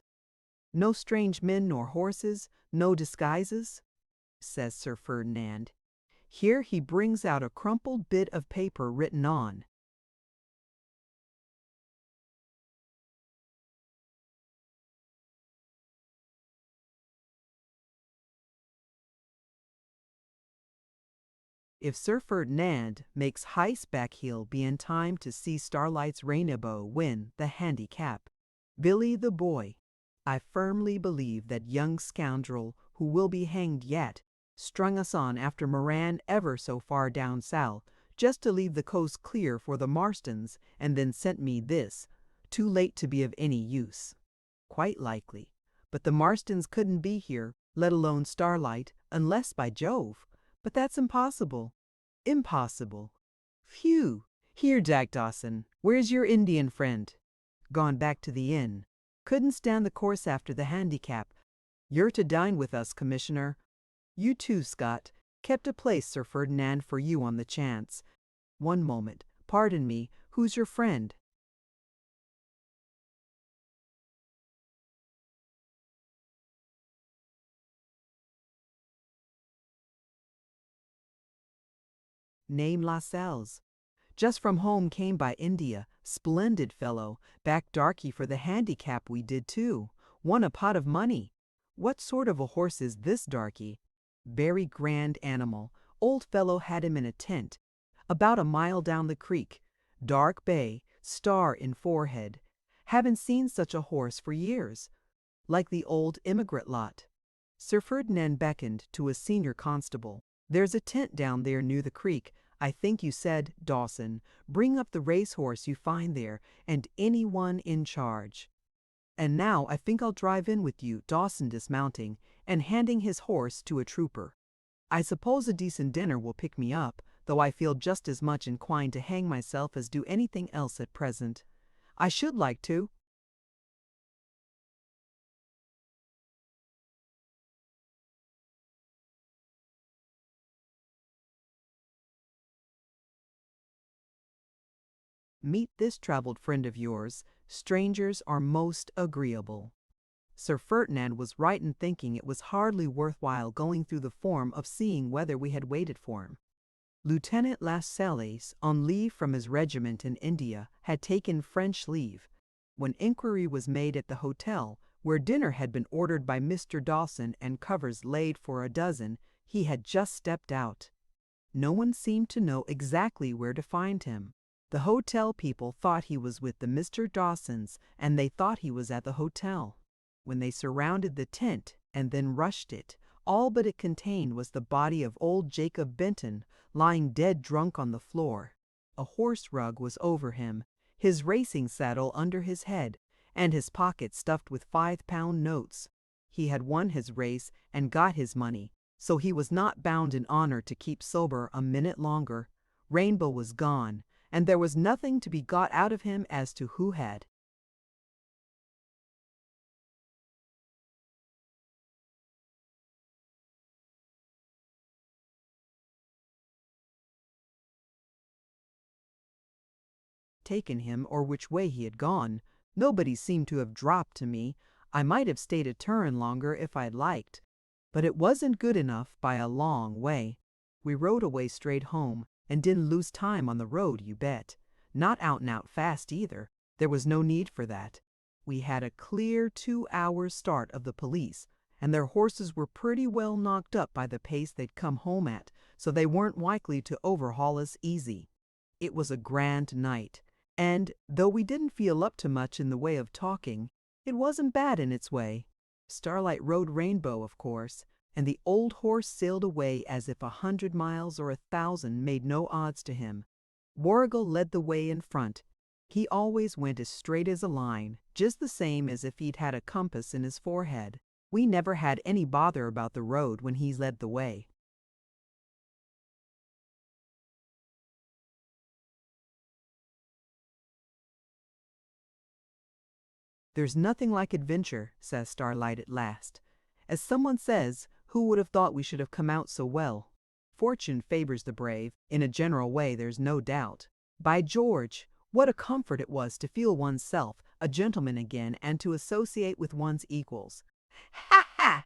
No strange men nor horses, no disguises, says Sir Ferdinand. Here he brings out a crumpled bit of paper written on. If Sir Ferdinand makes Heiss back, he'll be in time to see Starlight's Rainbow win the handicap. Billy the boy. I firmly believe that young scoundrel, who will be hanged yet, strung us on after Moran ever so far down south, just to leave the coast clear for the Marstons, and then sent me this, too late to be of any use. Quite likely. But the Marstons couldn't be here, let alone Starlight, unless, by Jove. But that's impossible. Impossible. Phew! Here, Jack Dawson, where's your Indian friend? Gone back to the inn. Couldn't stand the course after the handicap. You're to dine with us, Commissioner. You too, Scott. Kept a place, Sir Ferdinand, for you on the chance. One moment. Pardon me. Who's your friend? Name Lascelles. Just from home, came by India. Splendid fellow. Back darky for the handicap we did too. Won a pot of money. What sort of a horse is this darky? Very grand animal. Old fellow had him in a tent. About a mile down the creek. Dark bay, star in forehead. Haven't seen such a horse for years. Like the old immigrant lot. Sir Ferdinand beckoned to a senior constable. There's a tent down there near the creek. I think you said, Dawson, bring up the racehorse you find there, and anyone in charge. And now I think I'll drive in with you, Dawson dismounting, and handing his horse to a trooper. I suppose a decent dinner will pick me up, though I feel just as much inclined to hang myself as do anything else at present. I should like to. Meet this travelled friend of yours. Strangers are most agreeable. Sir Ferdinand was right in thinking it was hardly worthwhile going through the form of seeing whether we had waited for him. Lieutenant Lascelles, on leave from his regiment in India, had taken French leave. When inquiry was made at the hotel, where dinner had been ordered by Mr. Dawson and covers laid for a dozen, he had just stepped out. No one seemed to know exactly where to find him. The hotel people thought he was with the Mr. Dawsons, and they thought he was at the hotel. When they surrounded the tent and then rushed it, all but it contained was the body of old Jacob Benton, lying dead drunk on the floor. A horse rug was over him, his racing saddle under his head, and his pocket stuffed with 5-pound notes. He had won his race and got his money, so he was not bound in honor to keep sober a minute longer. Rainbow was gone, and there was nothing to be got out of him as to who had. Taken him or which way he had gone. Nobody seemed to have dropped to me. I might have stayed a turn longer if I'd liked, but it wasn't good enough by a long way. We rode away straight home, and didn't lose time on the road, you bet. Not out and out fast either. There was no need for that. We had a clear 2 hours start of the police, and their horses were pretty well knocked up by the pace they'd come home at, so they weren't likely to overhaul us easy. It was a grand night. And, though we didn't feel up to much in the way of talking, it wasn't bad in its way. Starlight rode Rainbow, of course, and the old horse sailed away as if 100 miles or 1,000 made no odds to him. Warrigal led the way in front. He always went as straight as a line, just the same as if he'd had a compass in his forehead. We never had any bother about the road when he led the way. There's nothing like adventure, says Starlight at last. As someone says, who would have thought we should have come out so well? Fortune favors the brave, in a general way there's no doubt. By George, what a comfort it was to feel oneself a gentleman again and to associate with one's equals. Ha ha!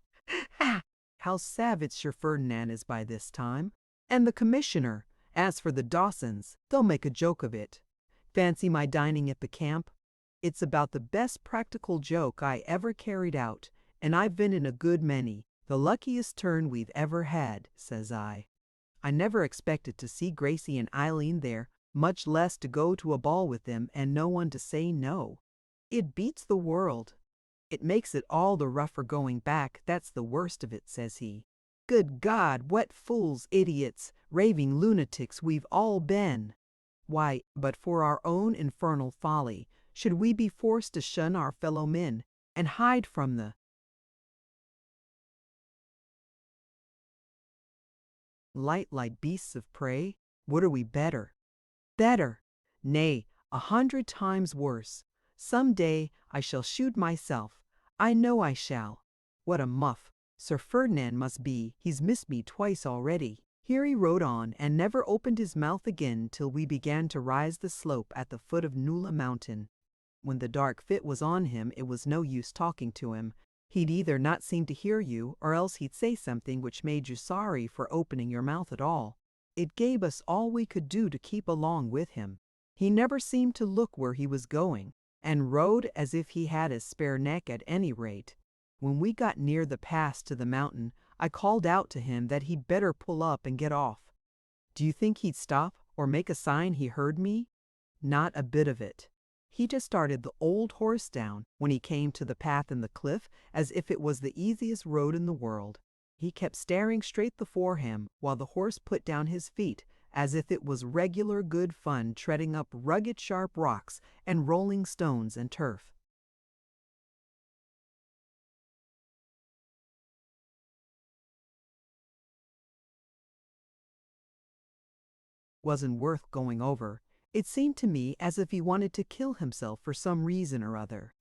Ha! How savage Sir Ferdinand is by this time. And the commissioner. As for the Dawsons, they'll make a joke of it. Fancy my dining at the camp. It's about the best practical joke I ever carried out, and I've been in a good many. The luckiest turn we've ever had, says I. I never expected to see Gracie and Eileen there, much less to go to a ball with them and no one to say no. It beats the world. It makes it all the rougher going back, that's the worst of it, says he. Good God, what fools, idiots, raving lunatics we've all been. Why, but for our own infernal folly, should we be forced to shun our fellow men and hide from the light like beasts of prey? What are we better? Better! Nay, 100 times worse. Some day I shall shoot myself. I know I shall. What a muff Sir Ferdinand must be. He's missed me twice already. Here he rode on and never opened his mouth again till we began to rise the slope at the foot of Nulla Mountain. When the dark fit was on him, it was no use talking to him. He'd either not seem to hear you, or else he'd say something which made you sorry for opening your mouth at all. It gave us all we could do to keep along with him. He never seemed to look where he was going, and rode as if he had a spare neck at any rate. When we got near the pass to the mountain, I called out to him that he'd better pull up and get off. Do you think he'd stop or make a sign he heard me? Not a bit of it. He just started the old horse down when he came to the path in the cliff as if it was the easiest road in the world. He kept staring straight before him while the horse put down his feet as if it was regular good fun treading up rugged sharp rocks and rolling stones and turf. Wasn't worth going over. It seemed to me as if he wanted to kill himself for some reason or other.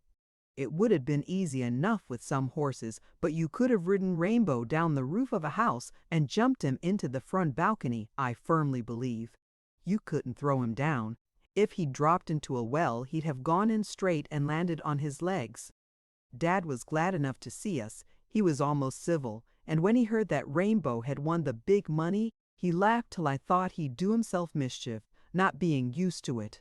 It would have been easy enough with some horses, but you could have ridden Rainbow down the roof of a house and jumped him into the front balcony, I firmly believe. You couldn't throw him down. If he'd dropped into a well, he'd have gone in straight and landed on his legs. Dad was glad enough to see us. He was almost civil, and when he heard that Rainbow had won the big money, he laughed till I thought he'd do himself mischief, not being used to it.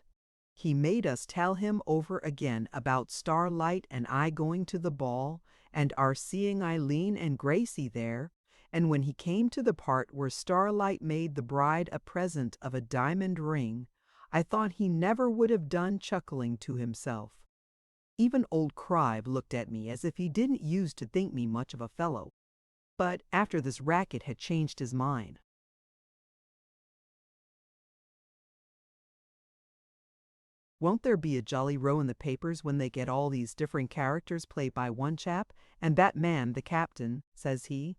He made us tell him over again about Starlight and I going to the ball, and our seeing Eileen and Gracie there, and when he came to the part where Starlight made the bride a present of a diamond ring, I thought he never would have done chuckling to himself. Even old Crive looked at me as if he didn't use to think me much of a fellow. But after this racket had changed his mind. Won't there be a jolly row in the papers when they get all these different characters played by one chap, and that man the captain, says he.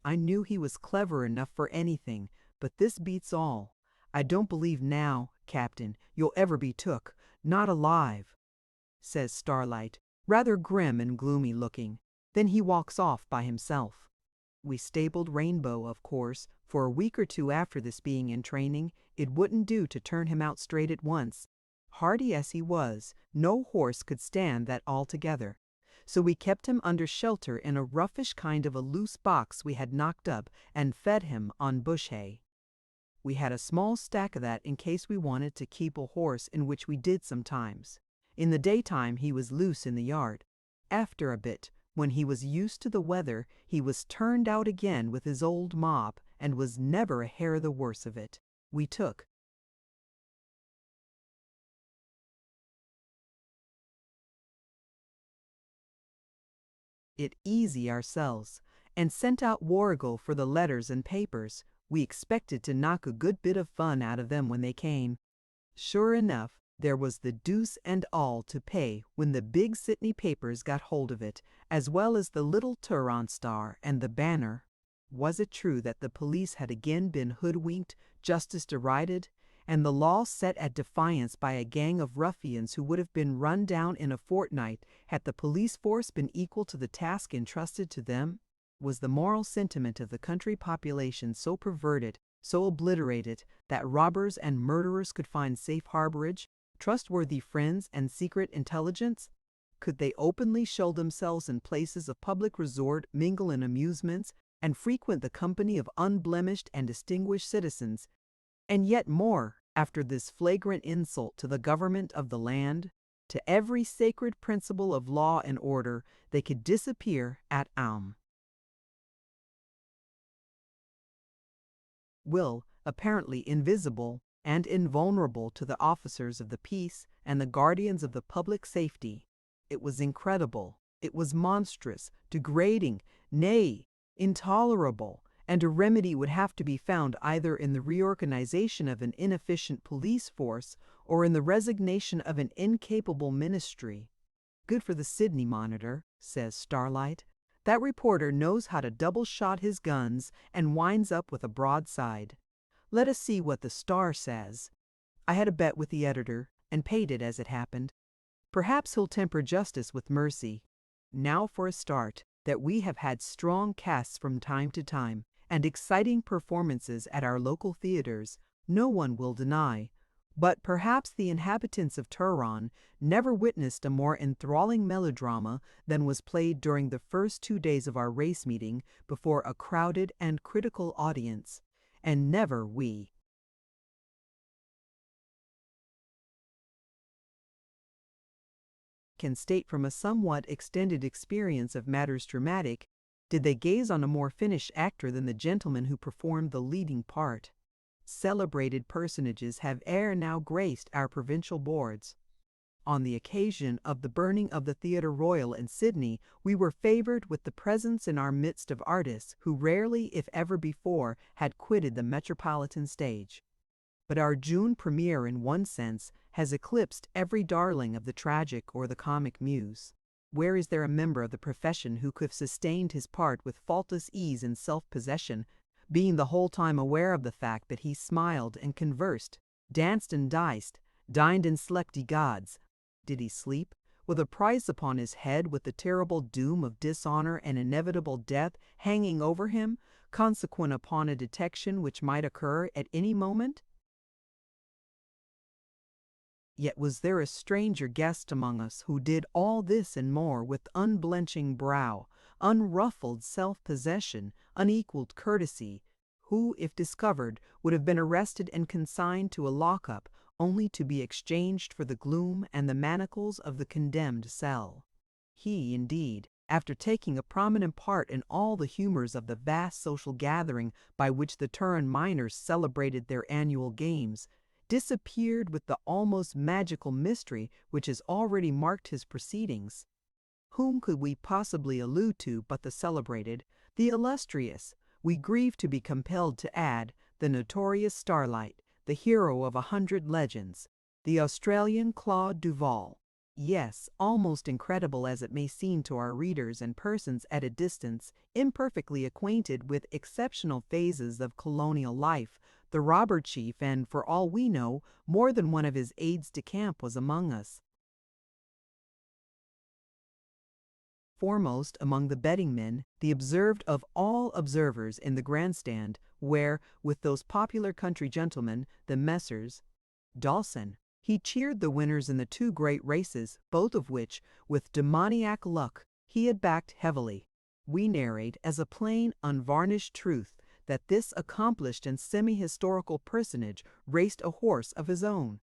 I knew he was clever enough for anything, but this beats all. I don't believe now, Captain, you'll ever be took, not alive, says Starlight, rather grim and gloomy looking. Then he walks off by himself. We stabled Rainbow, of course, for a week or two after this being in training. It wouldn't do to turn him out straight at once. Hardy as he was, no horse could stand that altogether. So we kept him under shelter in a roughish kind of a loose box we had knocked up and fed him on bush hay. We had a small stack of that in case we wanted to keep a horse, in which we did sometimes. In the daytime he was loose in the yard. After a bit, when he was used to the weather, he was turned out again with his old mob, and was never a hair the worse of it. We took it easy ourselves, and sent out Warrigal for the letters and papers. We expected to knock a good bit of fun out of them when they came. Sure enough, there was the deuce and all to pay when the big Sydney papers got hold of it, as well as the little Turon Star and the Banner. Was it true that the police had again been hoodwinked, justice derided, and the law set at defiance by a gang of ruffians who would have been run down in a fortnight had the police force been equal to the task entrusted to them? Was the moral sentiment of the country population so perverted, so obliterated, that robbers and murderers could find safe harborage, trustworthy friends, and secret intelligence? Could they openly show themselves in places of public resort, mingle in amusements, and frequent the company of unblemished and distinguished citizens? And yet more, after this flagrant insult to the government of the land, to every sacred principle of law and order, they could disappear at Ulm. Will, apparently invisible and invulnerable to the officers of the peace and the guardians of the public safety. It was incredible, it was monstrous, degrading, nay, intolerable, and a remedy would have to be found either in the reorganization of an inefficient police force or in the resignation of an incapable ministry. Good for the Sydney Monitor, says Starlight. That reporter knows how to double-shot his guns and winds up with a broadside. Let us see what the Star says. I had a bet with the editor, and paid it as it happened. Perhaps he'll temper justice with mercy. Now for a start, that we have had strong casts from time to time, and exciting performances at our local theaters, no one will deny. But perhaps the inhabitants of Turon never witnessed a more enthralling melodrama than was played during the first 2 days of our race meeting before a crowded and critical audience. And never we can state from a somewhat extended experience of matters dramatic, did they gaze on a more finished actor than the gentleman who performed the leading part. Celebrated personages have ere now graced our provincial boards. On the occasion of the burning of the Theatre Royal in Sydney, we were favoured with the presence in our midst of artists who rarely, if ever before, had quitted the metropolitan stage. But our June premiere, in one sense, has eclipsed every darling of the tragic or the comic muse. Where is there a member of the profession who could have sustained his part with faultless ease and self-possession, being the whole time aware of the fact that he smiled and conversed, danced and diced, dined and slept, ye gods? Did he sleep, with a price upon his head, with the terrible doom of dishonor and inevitable death hanging over him, consequent upon a detection which might occur at any moment? Yet was there a stranger guest among us who did all this and more with unblenching brow, unruffled self-possession, unequaled courtesy, who, if discovered, would have been arrested and consigned to a lock-up, only to be exchanged for the gloom and the manacles of the condemned cell. He, indeed, after taking a prominent part in all the humors of the vast social gathering by which the Turin miners celebrated their annual games, disappeared with the almost magical mystery which has already marked his proceedings. Whom could we possibly allude to but the celebrated, the illustrious, we grieve to be compelled to add, the notorious Starlight, the hero of 100 legends, the Australian Claude Duval? Yes, almost incredible as it may seem to our readers and persons at a distance, imperfectly acquainted with exceptional phases of colonial life, the robber chief, and, for all we know, more than one of his aides-de-camp was among us. Foremost among the betting men, the observed of all observers in the grandstand, where, with those popular country gentlemen, the Messrs. Dawson, he cheered the winners in the 2 great races, both of which, with demoniac luck, he had backed heavily. We narrate as a plain, unvarnished truth that this accomplished and semi-historical personage raced a horse of his own,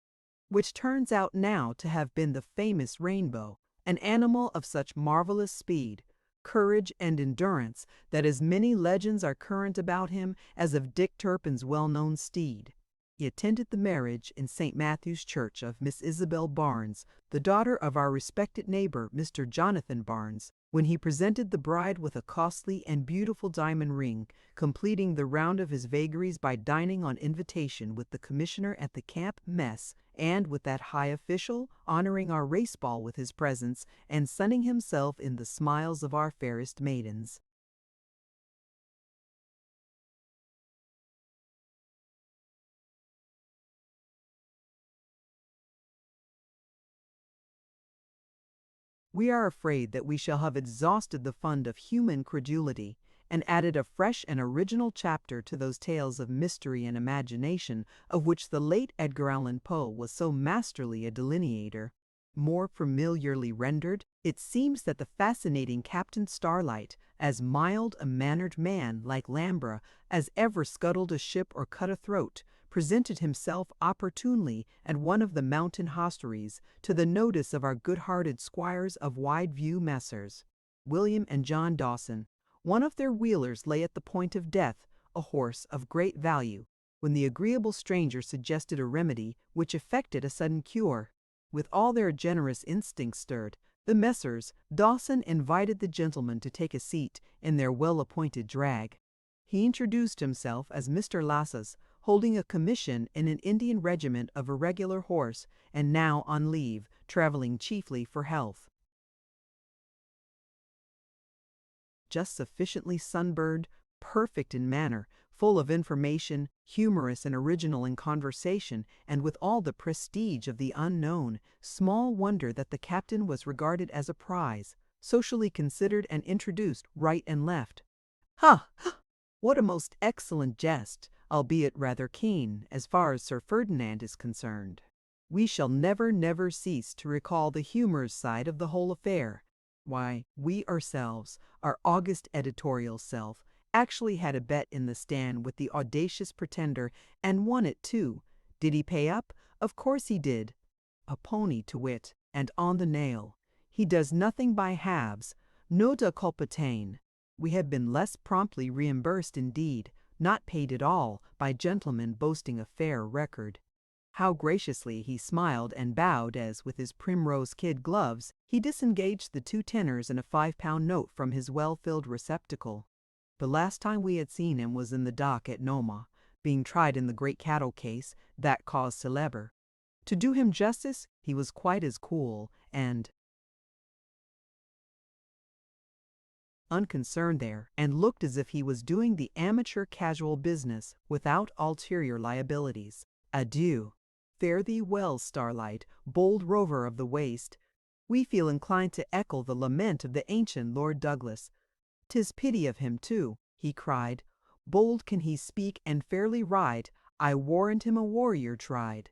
which turns out now to have been the famous Rainbow, an animal of such marvelous speed, courage, and endurance that as many legends are current about him as of Dick Turpin's well-known steed. He attended the marriage in St. Matthew's Church of Miss Isabel Barnes, the daughter of our respected neighbor, Mr. Jonathan Barnes, when he presented the bride with a costly and beautiful diamond ring, completing the round of his vagaries by dining on invitation with the commissioner at the camp mess, and with that high official, honoring our race ball with his presence, and sunning himself in the smiles of our fairest maidens. We are afraid that we shall have exhausted the fund of human credulity, and added a fresh and original chapter to those tales of mystery and imagination of which the late Edgar Allan Poe was so masterly a delineator. More familiarly rendered, it seems that the fascinating Captain Starlight, as mild a mannered man, like Lambra, as ever scuttled a ship or cut a throat, presented himself opportunely at one of the mountain hostelries to the notice of our good-hearted squires of Wide-View Messrs. William and John Dawson. One of their wheelers lay at the point of death, a horse of great value, when the agreeable stranger suggested a remedy which effected a sudden cure. With all their generous instincts stirred, the Messrs. Dawson invited the gentleman to take a seat in their well-appointed drag. He introduced himself as Mr. Lasses, holding a commission in an Indian regiment of irregular horse, and now on leave, traveling chiefly for health. Just sufficiently sunburned, perfect in manner, full of information, humorous and original in conversation, and with all the prestige of the unknown, small wonder that the captain was regarded as a prize, socially considered and introduced right and left. Ha! What a most excellent jest, albeit rather keen, as far as Sir Ferdinand is concerned. We shall never cease to recall the humorous side of the whole affair. Why, we ourselves, our august editorial self, actually had a bet in the stand with the audacious pretender, and won it too. Did he pay up? Of course he did. A pony, to wit, and on the nail. He does nothing by halves, nota culpatain. We have been less promptly reimbursed indeed, not paid at all, by gentlemen boasting a fair record. How graciously he smiled and bowed as, with his primrose kid gloves, he disengaged the 2 tenors and a £5 note from his well-filled receptacle. The last time we had seen him was in the dock at Noma, being tried in the great cattle case, that cause célèbre. To do him justice, he was quite as cool and unconcerned there, and looked as if he was doing the amateur casual business without ulterior liabilities. Adieu. Fare thee well, Starlight, bold rover of the waste. We feel inclined to echo the lament of the ancient Lord Douglas. "'Tis pity of him, too," he cried. "Bold can he speak and fairly ride. I warrant him a warrior tried.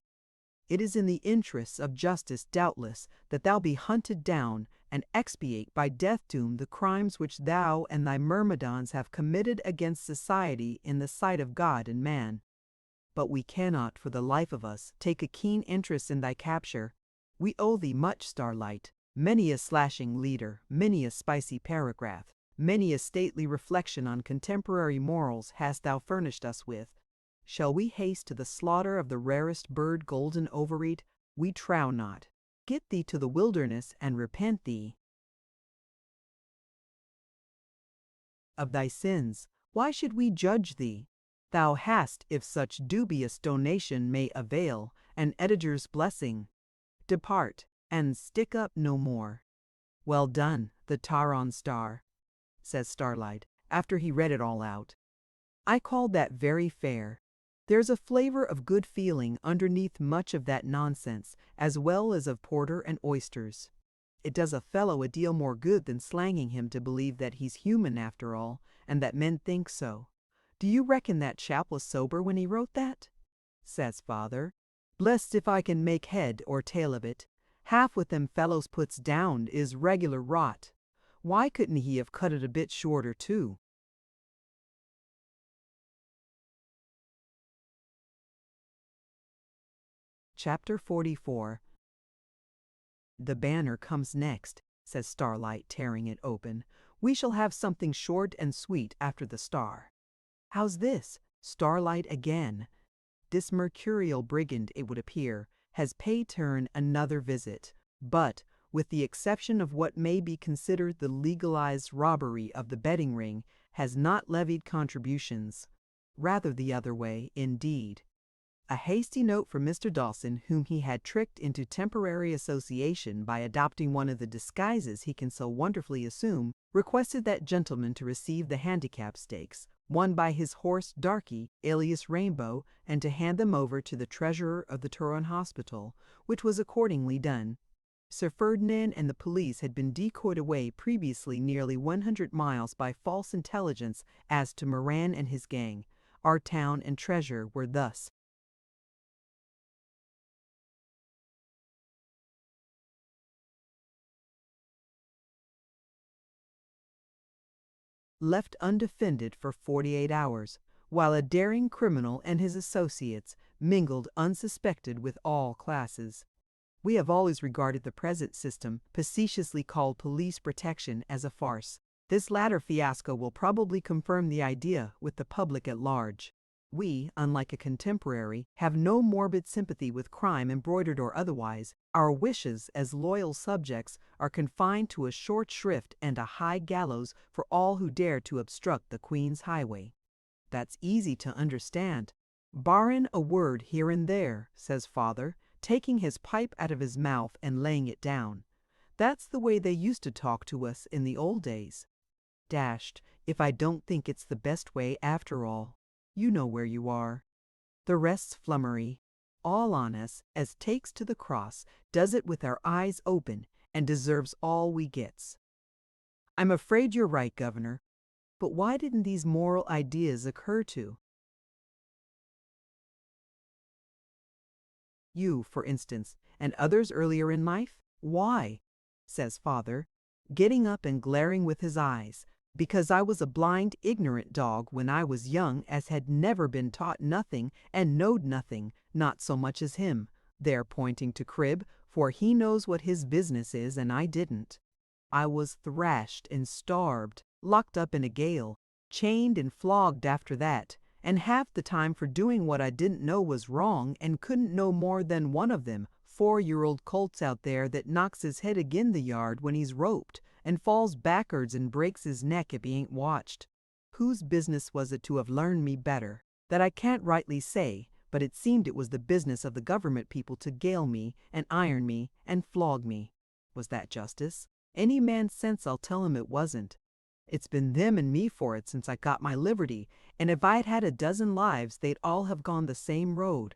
It is in the interests of justice, doubtless, that thou be hunted down, and expiate by death doom the crimes which thou and thy myrmidons have committed against society in the sight of God and man. But we cannot, for the life of us, take a keen interest in thy capture. We owe thee much, Starlight. Many a slashing leader, many a spicy paragraph, many a stately reflection on contemporary morals hast thou furnished us with. Shall we haste to the slaughter of the rarest bird golden ovaried? We trow not. Get thee to the wilderness and repent thee of thy sins. Why should we judge thee? Thou hast, if such dubious donation may avail, an editor's blessing. Depart, and stick up no more. Well done, the Taron Star, says Starlight, after he read it all out. I called that very fair. There's a flavor of good feeling underneath much of that nonsense, as well as of porter and oysters. It does a fellow a deal more good than slanging him to believe that he's human after all, and that men think so. Do you reckon that chap was sober when he wrote that? Says father. Blest if I can make head or tail of it. Half what them fellows puts down is regular rot. Why couldn't he have cut it a bit shorter too? Chapter 44. The banner comes next, says Starlight, tearing it open. We shall have something short and sweet after the star. How's this? Starlight again. This mercurial brigand, it would appear, has paid Turn another visit, but, with the exception of what may be considered the legalized robbery of the betting ring, has not levied contributions. Rather the other way, indeed. A hasty note from Mr. Dawson, whom he had tricked into temporary association by adopting one of the disguises he can so wonderfully assume, requested that gentleman to receive the handicap stakes, won by his horse Darky, alias Rainbow, and to hand them over to the treasurer of the Turon Hospital, which was accordingly done. Sir Ferdinand and the police had been decoyed away previously nearly 100 miles by false intelligence as to Moran and his gang. Our town and treasure were thus left undefended for 48 hours, while a daring criminal and his associates mingled unsuspected with all classes. We have always regarded the present system, facetiously called police protection, as a farce. This latter fiasco will probably confirm the idea with the public at large. We, unlike a contemporary, have no morbid sympathy with crime, embroidered or otherwise. Our wishes as loyal subjects are confined to a short shrift and a high gallows for all who dare to obstruct the Queen's highway. That's easy to understand. Barrin' a word here and there, says father, taking his pipe out of his mouth and laying it down. That's the way they used to talk to us in the old days. Dashed if I don't think it's the best way after all. You know where you are. The rest's flummery. All on us, as takes to the cross, does it with our eyes open, and deserves all we gets. I'm afraid you're right, Governor. But why didn't these moral ideas occur to you, for instance, and others earlier in life? Why? Says father, getting up and glaring with his eyes. Because I was a blind, ignorant dog when I was young, as had never been taught nothing and knowed nothing, not so much as him, there pointing to Crib, for he knows what his business is and I didn't. I was thrashed and starved, locked up in a gaol, chained and flogged after that, and half the time for doing what I didn't know was wrong and couldn't know more than one of them 4-year-old colts out there that knocks his head agin the yard when he's roped, and falls backwards and breaks his neck if he ain't watched. Whose business was it to have learned me better? That I can't rightly say, but it seemed it was the business of the government people to gale me and iron me and flog me. Was that justice? Any man's sense I'll tell him it wasn't. It's been them and me for it since I got my liberty, and if I'd had a dozen lives, they'd all have gone the same road.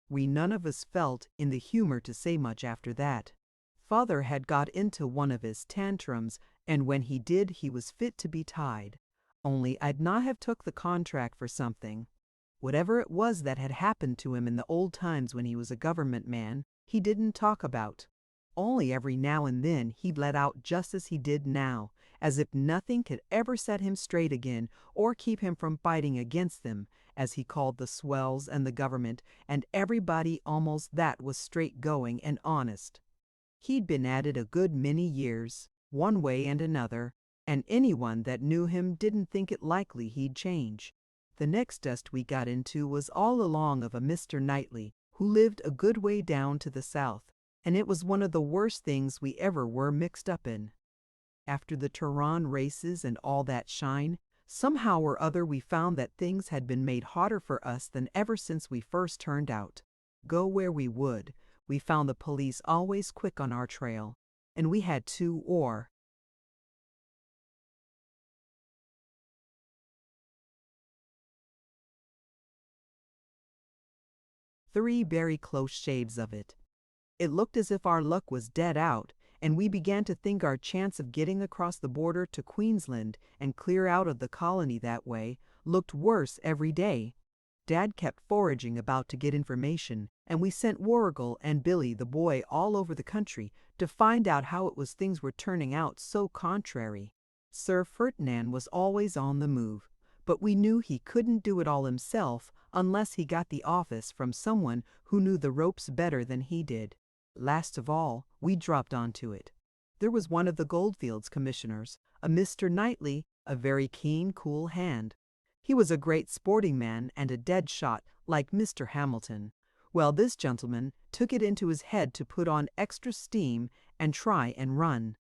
We none of us felt in the humor to say much after that. Father had got into one of his tantrums, and when he did, he was fit to be tied. Only I'd not have took the contract for something. Whatever it was that had happened to him in the old times when he was a government man, he didn't talk about. Only every now and then he'd let out just as he did now, as if nothing could ever set him straight again or keep him from fighting against them, as he called the swells and the government and everybody almost that was straight going and honest. He'd been at it a good many years, one way and another, and anyone that knew him didn't think it likely he'd change. The next dust we got into was all along of a Mr. Knightley, who lived a good way down to the south, and it was one of the worst things we ever were mixed up in. After the Turan races and all that shine, somehow or other we found that things had been made hotter for us than ever since we first turned out. Go where we would, we found the police always quick on our trail, and we had 2 or 3 very close shaves of it. It looked as if our luck was dead out, and we began to think our chance of getting across the border to Queensland and clear out of the colony that way looked worse every day. Dad kept foraging about to get information, and we sent Warrigal and Billy the boy all over the country to find out how it was things were turning out so contrary. Sir Ferdinand was always on the move, but we knew he couldn't do it all himself unless he got the office from someone who knew the ropes better than he did. Last of all, we dropped onto it. There was one of the Goldfields commissioners, a Mr. Knightley, a very keen, cool hand. He was a great sporting man and a dead shot like Mr. Hamilton. Well, this gentleman took it into his head to put on extra steam and try and run.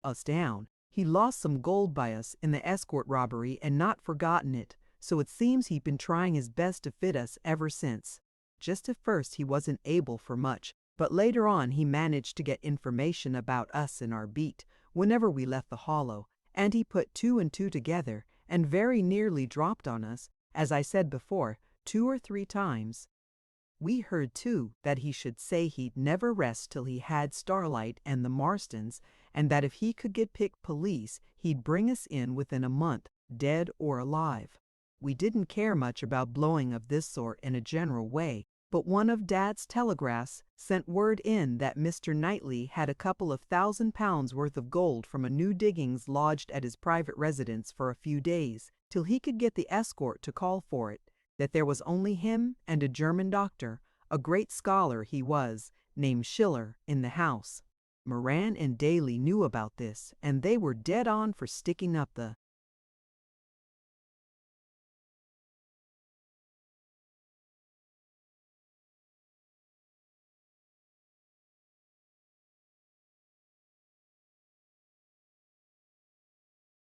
Us down. He lost some gold by us in the escort robbery and not forgotten it, so it seems he'd been trying his best to fit us ever since. Just at first he wasn't able for much, but later on he managed to get information about us and our beat whenever we left the hollow, and he put 2 and 2 together and very nearly dropped on us, as I said before, 2 or 3 times. We heard, too, that he should say he'd never rest till he had Starlight and the Marstons, and that if he could get picked police, he'd bring us in within a month, dead or alive. We didn't care much about blowing of this sort in a general way, but one of Dad's telegraphs sent word in that Mr. Knightley had a couple of £1,000 worth of gold from a new diggings lodged at his private residence for a few days, till he could get the escort to call for it, that there was only him and a German doctor, a great scholar he was, named Schiller, in the house. Moran and Daly knew about this, and they were dead on for sticking up the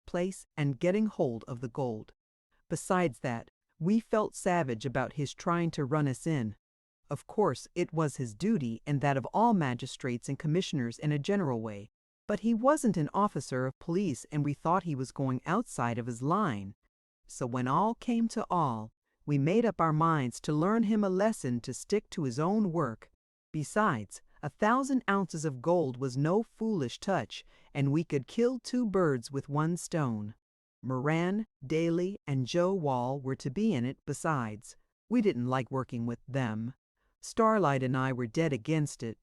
place and getting hold of the gold. Besides that, we felt savage about his trying to run us in. Of course, it was his duty and that of all magistrates and commissioners in a general way, but he wasn't an officer of police and we thought he was going outside of his line. So when all came to all, we made up our minds to learn him a lesson to stick to his own work. Besides, 1,000 ounces of gold was no foolish touch, and we could kill 2 birds with 1 stone. Moran, Daly, and Joe Wall were to be in it besides. We didn't like working with them. Starlight and I were dead against it,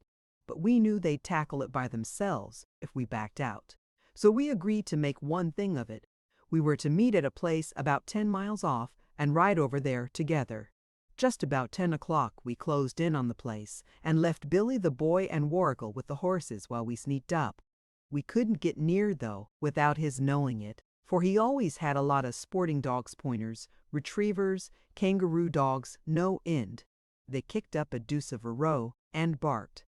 but we knew they'd tackle it by themselves if we backed out. So we agreed to make one thing of it. We were to meet at a place about 10 miles off and ride over there together. Just about 10 o'clock we closed in on the place and left Billy the boy and Warrigal with the horses while we sneaked up. We couldn't get near, though, without his knowing it, for he always had a lot of sporting dogs, pointers, retrievers, kangaroo dogs, no end. They kicked up a deuce of a row and barked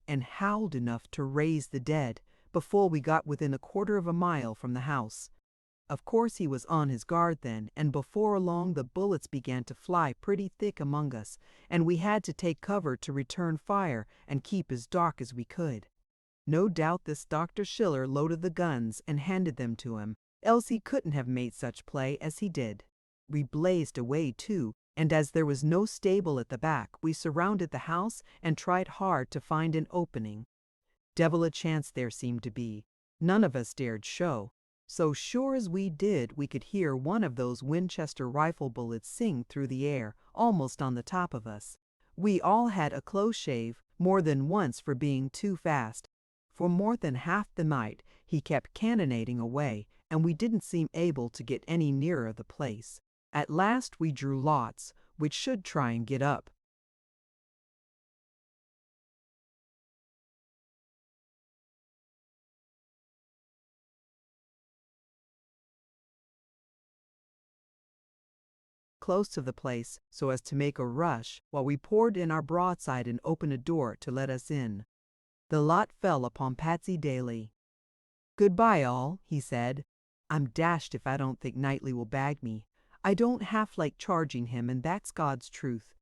and howled enough to raise the dead before we got within a quarter of a mile from the house. Of course he was on his guard then, and before long the bullets began to fly pretty thick among us, and we had to take cover to return fire and keep as dark as we could. No doubt this Dr. Schiller loaded the guns and handed them to him, else he couldn't have made such play as he did. We blazed away too, and as there was no stable at the back, we surrounded the house and tried hard to find an opening. Devil a chance there seemed to be. None of us dared show. So sure as we did, we could hear one of those Winchester rifle bullets sing through the air, almost on the top of us. We all had a close shave, more than once for being too fast. For more than half the night, he kept cannonading away, and we didn't seem able to get any nearer the place. At last we drew lots, which should try and get up. Close to the place so as to make a rush while we poured in our broadside and opened a door to let us in. The lot fell upon Patsy Daly. "Goodbye, all," he said. "I'm dashed if I don't think Knightley will bag me. I don't half like charging him, and that's God's truth.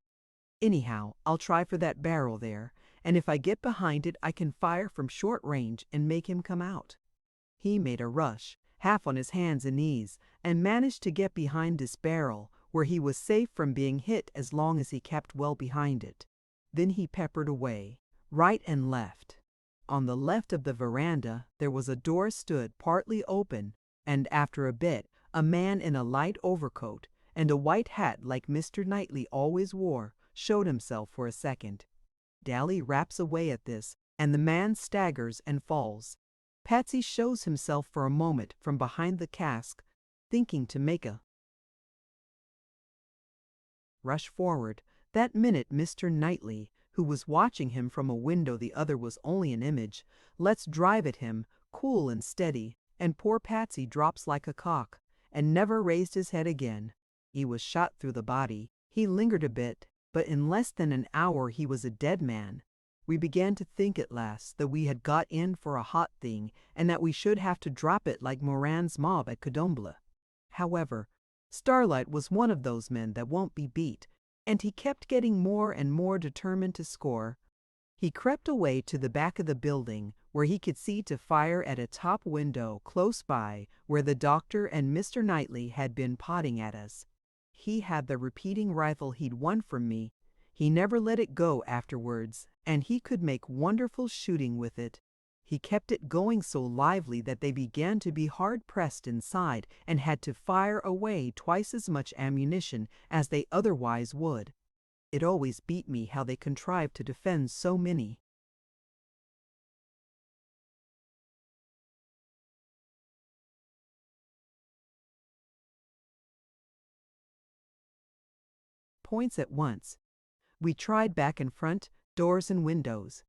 Anyhow, I'll try for that barrel there, and if I get behind it I can fire from short range and make him come out." He made a rush, half on his hands and knees, and managed to get behind this barrel, where he was safe from being hit as long as he kept well behind it. Then he peppered away, right and left. On the left of the veranda there was a door stood partly open, and after a bit a man in a light overcoat and a white hat like Mr. Knightley always wore showed himself for a second. Daly raps away at this, and the man staggers and falls. Patsy shows himself for a moment from behind the cask, thinking to make a rush forward. That minute Mr. Knightley, who was watching him from a window the other was only an image, lets drive at him, cool and steady, and poor Patsy drops like a cock, and never raised his head again. He was shot through the body. He lingered a bit, but in less than an hour he was a dead man. We began to think at last that we had got in for a hot thing, and that we should have to drop it like Moran's mob at Codomble. However, Starlight was one of those men that won't be beat, and he kept getting more and more determined to score. He crept away to the back of the building, where he could see to fire at a top window close by where the doctor and Mr. Knightley had been potting at us. He had the repeating rifle he'd won from me. He never let it go afterwards, and he could make wonderful shooting with it. He kept it going so lively that they began to be hard-pressed inside and had to fire away twice as much ammunition as they otherwise would. It always beat me how they contrived to defend so many. Points at once. We tried back and front, doors and windows.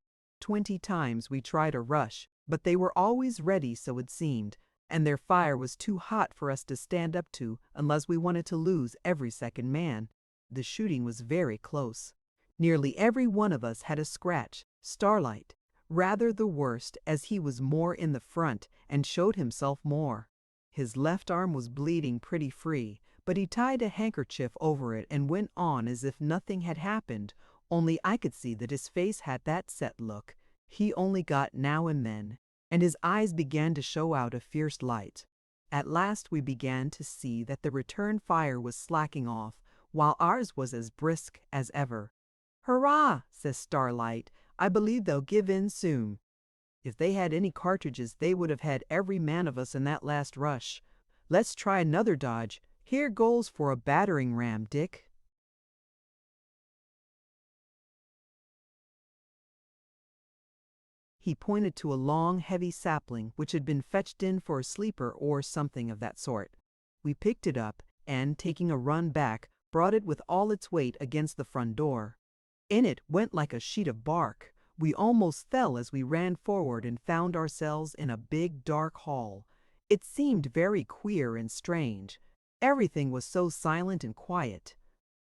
20 times we tried a rush, but they were always ready, so it seemed, and their fire was too hot for us to stand up to unless we wanted to lose every second man. The shooting was very close. Nearly every one of us had a scratch. Starlight, rather the worst, as he was more in the front and showed himself more. His left arm was bleeding pretty free, but he tied a handkerchief over it and went on as if nothing had happened, only I could see that his face had that set look he only got now and then, and his eyes began to show out a fierce light. At last we began to see that the return fire was slacking off, while ours was as brisk as ever. "Hurrah!" says Starlight. "I believe they'll give in soon." If they had any cartridges they would have had every man of us in that last rush. Let's try another dodge. Here goes for a battering ram, Dick. He pointed to a long, heavy sapling which had been fetched in for a sleeper or something of that sort. We picked it up and, taking a run back, brought it with all its weight against the front door. In it went like a sheet of bark. We almost fell as we ran forward and found ourselves in a big dark hall. It seemed very queer and strange. Everything was so silent and quiet.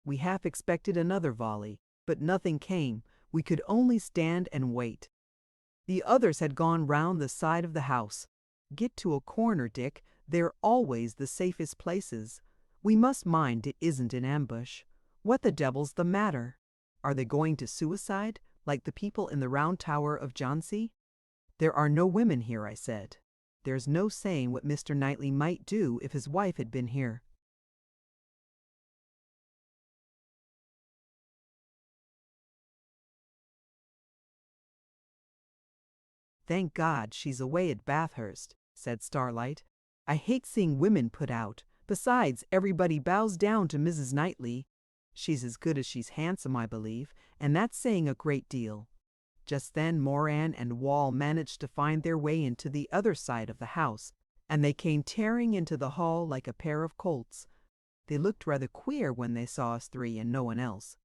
We half expected another volley, but nothing came. We could only stand and wait. The others had gone round the side of the house. Get to a corner, Dick. They're always the safest places. We must mind it isn't an ambush. What the devil's the matter? Are they going to suicide, like the people in the round tower of Jhansi? There are no women here, I said. There's no saying what Mr. Knightley might do if his wife had been here. Thank God she's away at Bathurst, said Starlight. I hate seeing women put out. Besides, everybody bows down to Mrs. Knightley. She's as good as she's handsome, I believe, and that's saying a great deal. Just then Moran and Wall managed to find their way into the other side of the house, and they came tearing into the hall like a pair of colts. They looked rather queer when they saw us three and no one else.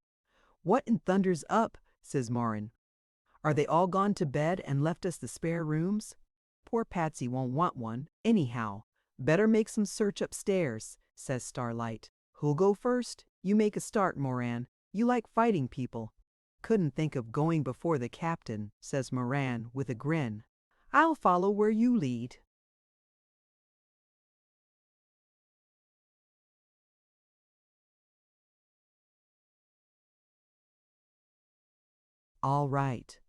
What in thunder's up? Says Moran. Are they all gone to bed and left us the spare rooms? Poor Patsy won't want one, anyhow. Better make some search upstairs, says Starlight. Who'll go first? You make a start, Moran. You like fighting people. Couldn't think of going before the captain, says Moran with a grin. I'll follow where you lead. All right,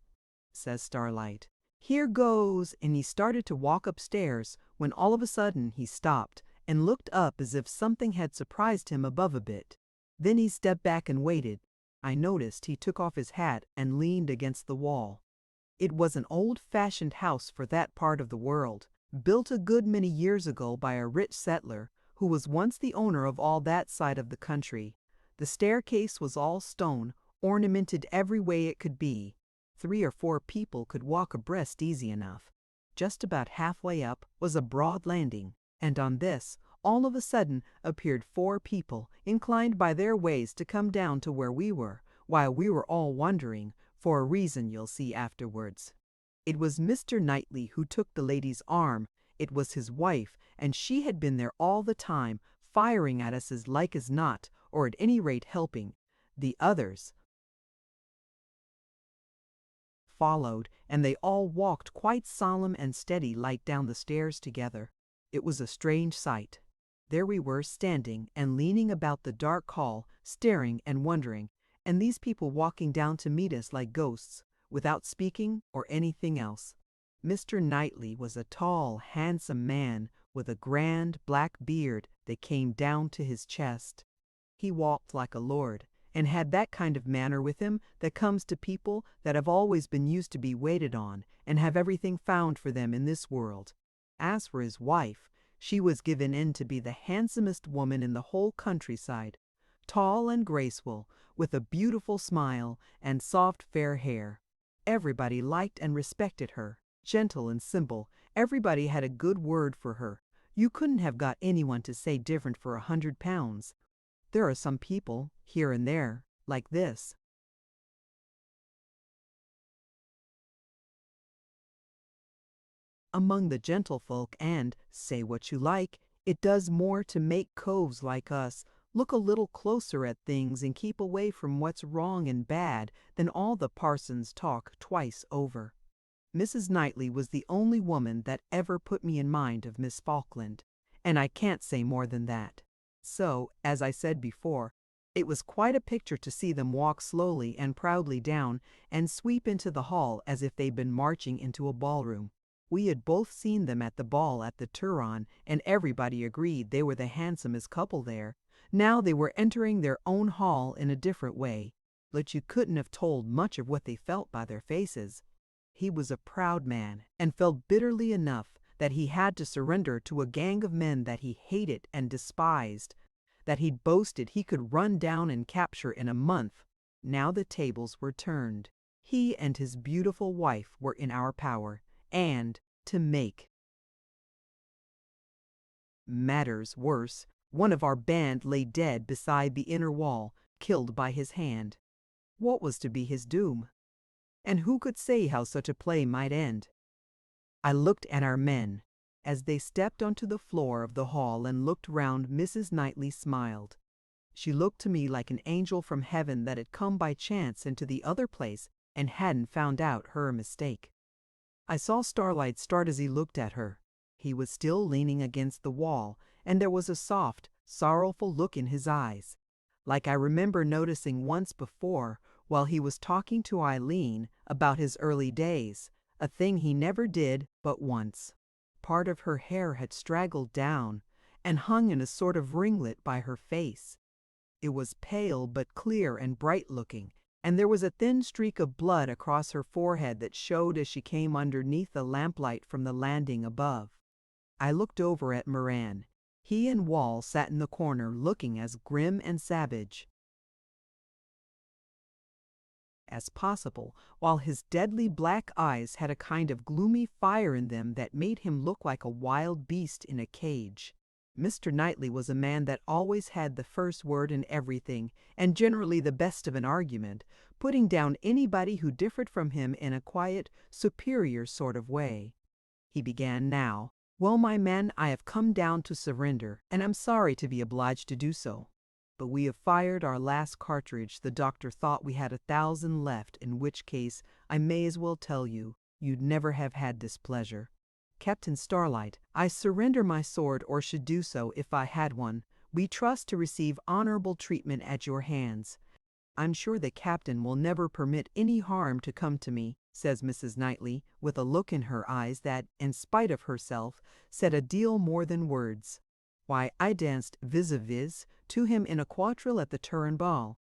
says Starlight. Here goes, and he started to walk upstairs when all of a sudden he stopped and looked up as if something had surprised him above a bit. Then he stepped back and waited. I noticed he took off his hat and leaned against the wall. It was an old-fashioned house for that part of the world, built a good many years ago by a rich settler who was once the owner of all that side of the country. The staircase was all stone, ornamented every way it could be. 3 or 4 people could walk abreast easy enough. Just about halfway up was a broad landing, and on this, all of a sudden, appeared 4 people, inclined by their ways to come down to where we were, while we were all wondering, for a reason you'll see afterwards. It was Mr. Knightley who took the lady's arm. It was his wife, and she had been there all the time, firing at us as like as not, or at any rate helping. The others followed, and they all walked quite solemn and steady like down the stairs together. It was a strange sight. There we were standing and leaning about the dark hall, staring and wondering, and these people walking down to meet us like ghosts, without speaking or anything else. Mr. Knightley was a tall, handsome man with a grand black beard that came down to his chest. He walked like a lord, and had that kind of manner with him that comes to people that have always been used to be waited on and have everything found for them in this world. As for his wife, she was given in to be the handsomest woman in the whole countryside, tall and graceful, with a beautiful smile and soft fair hair. Everybody liked and respected her, gentle and simple. Everybody had a good word for her. You couldn't have got anyone to say different for £100. There are some people, here and there, like this. Among the gentlefolk, and, say what you like, it does more to make coves like us look a little closer at things and keep away from what's wrong and bad than all the parsons' talk twice over. Mrs. Knightley was the only woman that ever put me in mind of Miss Falkland, and I can't say more than that. So, as I said before, it was quite a picture to see them walk slowly and proudly down and sweep into the hall as if they'd been marching into a ballroom. We had both seen them at the ball at the Turon, and everybody agreed they were the handsomest couple there. Now they were entering their own hall in a different way, but you couldn't have told much of what they felt by their faces. He was a proud man, and felt bitterly enough that he had to surrender to a gang of men that he hated and despised, that he'd boasted he could run down and capture in a month. Now the tables were turned. He and his beautiful wife were in our power, and, to make matters worse, one of our band lay dead beside the inner wall, killed by his hand. What was to be his doom? And who could say how such a play might end? I looked at our men. As they stepped onto the floor of the hall and looked round, Mrs. Knightley smiled. She looked to me like an angel from heaven that had come by chance into the other place and hadn't found out her mistake. I saw Starlight start as he looked at her. He was still leaning against the wall, and there was a soft, sorrowful look in his eyes, like I remember noticing once before while he was talking to Eileen about his early days, a thing he never did but once. Part of her hair had straggled down and hung in a sort of ringlet by her face. It was pale but clear and bright-looking, and there was a thin streak of blood across her forehead that showed as she came underneath the lamplight from the landing above. I looked over at Moran. He and Wall sat in the corner looking as grim and savage as possible, while his deadly black eyes had a kind of gloomy fire in them that made him look like a wild beast in a cage. Mr. Knightley was a man that always had the first word in everything, and generally the best of an argument, putting down anybody who differed from him in a quiet, superior sort of way. He began now. "Well, my men, I have come down to surrender, and I'm sorry to be obliged to do so. But we have fired our last cartridge. The doctor thought we had 1,000 left, in which case I may as well tell you, you'd never have had this pleasure. Captain Starlight, I surrender my sword, or should do so if I had one. We trust to receive honorable treatment at your hands. I'm sure the captain will never permit any harm to come to me," says Mrs. Knightley, with a look in her eyes that, in spite of herself, said a deal more than words. Why, I danced vis-a-vis to him in a quadrille at the Turin ball.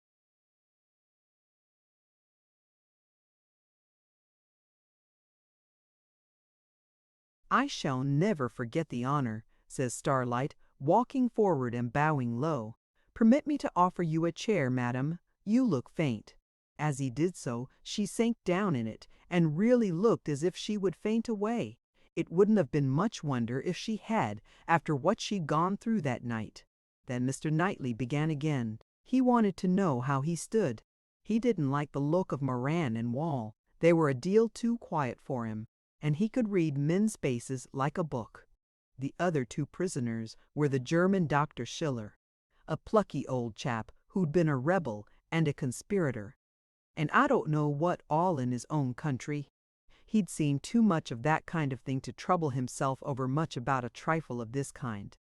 "I shall never forget the honor," says Starlight, walking forward and bowing low. "Permit me to offer you a chair, madam. You look faint." As he did so, she sank down in it, and really looked as if she would faint away. It wouldn't have been much wonder if she had, after what she'd gone through that night. Then Mr. Knightley began again. He wanted to know how he stood. He didn't like the look of Moran and Wall. They were a deal too quiet for him, and he could read men's faces like a book. The other two prisoners were the German Dr. Schiller, a plucky old chap who'd been a rebel and a conspirator, and I don't know what all in his own country. He'd seen too much of that kind of thing to trouble himself over much about a trifle of this kind.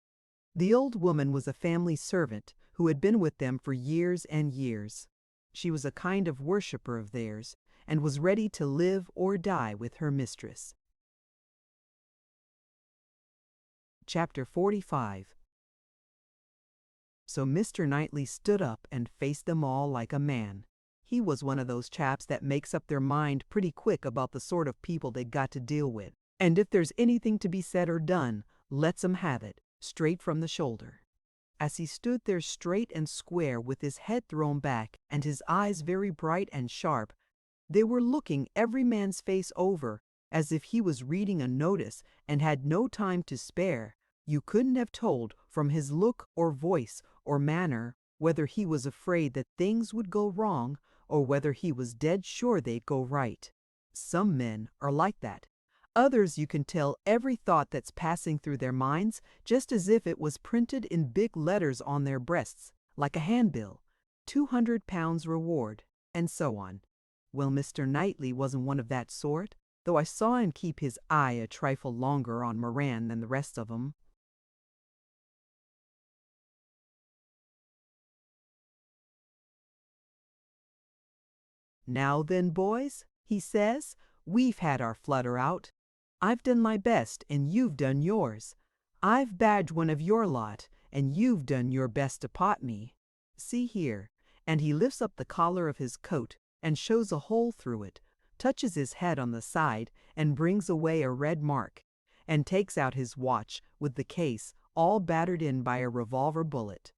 The old woman was a family servant who had been with them for years and years. She was a kind of worshipper of theirs, and was ready to live or die with her mistress. Chapter 45. So Mr. Knightley stood up and faced them all like a man. He was one of those chaps that makes up their mind pretty quick about the sort of people they've got to deal with, and if there's anything to be said or done, lets 'em have it, straight from the shoulder. As he stood there straight and square with his head thrown back and his eyes very bright and sharp, they were looking every man's face over as if he was reading a notice and had no time to spare. You couldn't have told from his look or voice or manner whether he was afraid that things would go wrong or whether he was dead sure they'd go right. Some men are like that. Others you can tell every thought that's passing through their minds just as if it was printed in big letters on their breasts, like a handbill, £200 reward, and so on. Well, Mr. Knightley wasn't one of that sort, though I saw him keep his eye a trifle longer on Moran than the rest of 'em. "Now then, boys," he says, "we've had our flutter out. I've done my best, and you've done yours. I've badged one of your lot, and you've done your best to pot me. See here," and he lifts up the collar of his coat and shows a hole through it, touches his head on the side, and brings away a red mark, and takes out his watch with the case all battered in by a revolver bullet.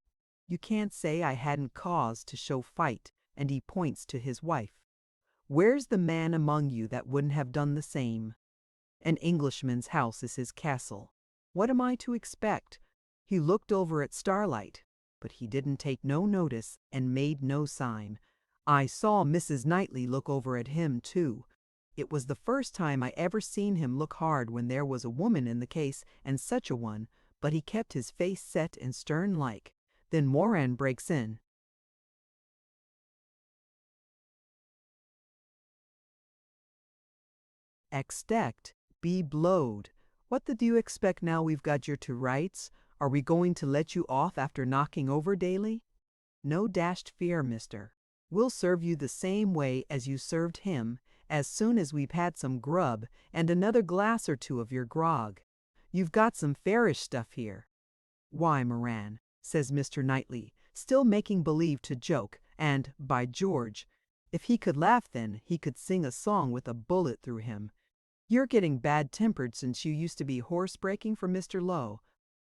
"You can't say I hadn't cause to show fight," and he points to his wife. "Where's the man among you that wouldn't have done the same? An Englishman's house is his castle. What am I to expect?" He looked over at Starlight, but he didn't take no notice and made no sign. I saw Mrs. Knightley look over at him, too. It was the first time I ever seen him look hard when there was a woman in the case, and such a one, but he kept his face set and stern-like. Then Moran breaks in. Expect, be blowed. What do you expect now we've got your two rights? Are we going to let you off after knocking over daily? No dashed fear, mister. We'll serve you the same way as you served him, as soon as we've had some grub and another glass or two of your grog. You've got some fairish stuff here. Why, Moran, says Mr. Knightley, still making believe to joke, and, by George, if he could laugh then he could sing a song with a bullet through him. You're getting bad-tempered since you used to be horse-breaking for Mr. Lowe.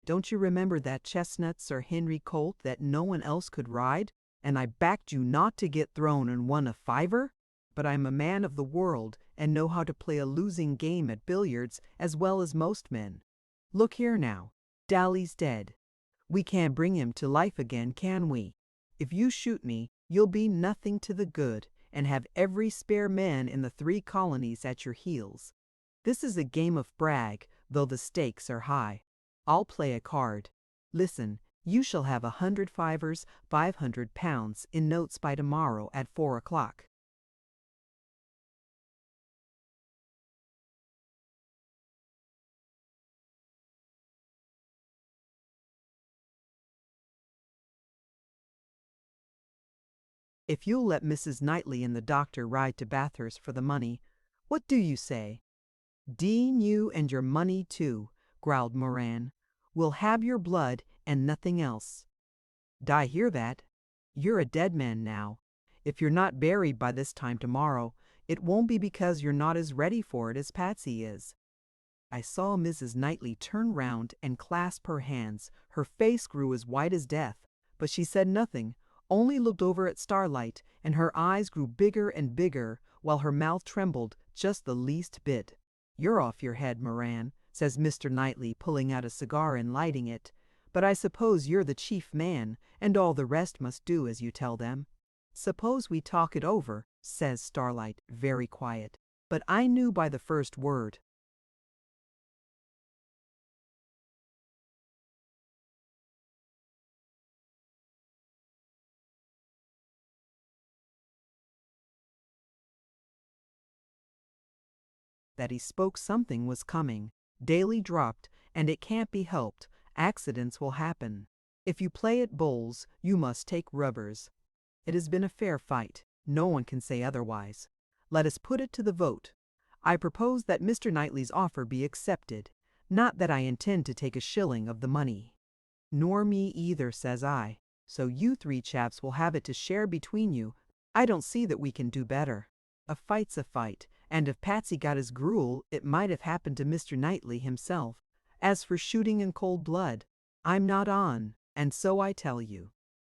Don't you remember that chestnut Sir Henry colt that no one else could ride, and I backed you not to get thrown and won a fiver? But I'm a man of the world and know how to play a losing game at billiards as well as most men. Look here now, Dally's dead. We can't bring him to life again, can we? If you shoot me, you'll be nothing to the good and have every spare man in the 3 colonies at your heels. This is a game of brag, though the stakes are high. I'll play a card. Listen, you shall have 100 fivers, 500 pounds in notes by tomorrow at 4 o'clock. If you'll let Mrs. Knightley and the doctor ride to Bathurst for the money, what do you say? Dean, you and your money too, growled Moran. We'll have your blood and nothing else. I hear that. You're a dead man now. If you're not buried by this time tomorrow, it won't be because you're not as ready for it as Patsy is. I saw Mrs. Knightley turn round and clasp her hands. Her face grew as white as death, but she said nothing, only looked over at Starlight, and her eyes grew bigger and bigger, while her mouth trembled just the least bit. You're off your head, Moran, says Mr. Knightley, pulling out a cigar and lighting it. But I suppose you're the chief man, and all the rest must do as you tell them. Suppose we talk it over, says Starlight, very quiet. But I knew by the first word. That he spoke something was coming. Daly dropped, and it can't be helped. Accidents will happen. If you play at bowls, you must take rubbers. It has been a fair fight. No one can say otherwise. Let us put it to the vote. I propose that Mr. Knightley's offer be accepted. Not that I intend to take a shilling of the money. Nor me either, says I. So you 3 chaps will have it to share between you. I don't see that we can do better. A fight's a fight, and if Patsy got his gruel, it might have happened to Mr. Knightley himself. As for shooting in cold blood, I'm not on, and so I tell you.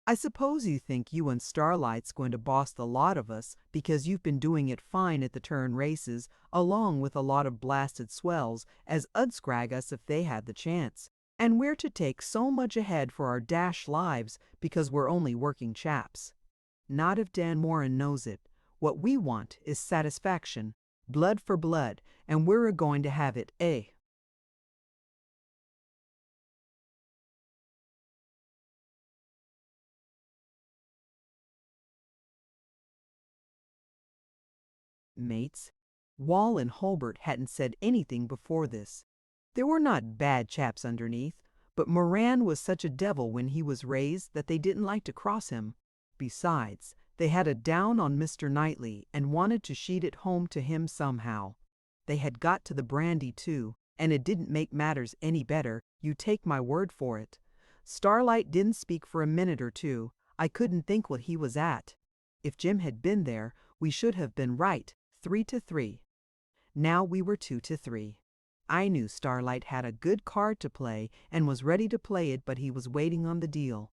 I suppose you think you and Starlight's going to boss the lot of us because you've been doing it fine at the turn races, along with a lot of blasted swells as 'ud scrag us if they had the chance. And we're to take so much ahead for our dash lives because we're only working chaps. Not if Dan Moran knows it. What we want is satisfaction, blood for blood, and we're a-going to have it, eh? Mates, Wall and Hulbert hadn't said anything before this. There were not bad chaps underneath, but Moran was such a devil when he was raised that they didn't like to cross him. Besides, they had a down on Mr. Knightley and wanted to sheet it home to him somehow. They had got to the brandy too, and it didn't make matters any better, you take my word for it. Starlight didn't speak for a minute or two. I couldn't think what he was at. If Jim had been there, we should have been right, 3-3. Now we were 2-3. I knew Starlight had a good card to play and was ready to play it, but he was waiting on the deal.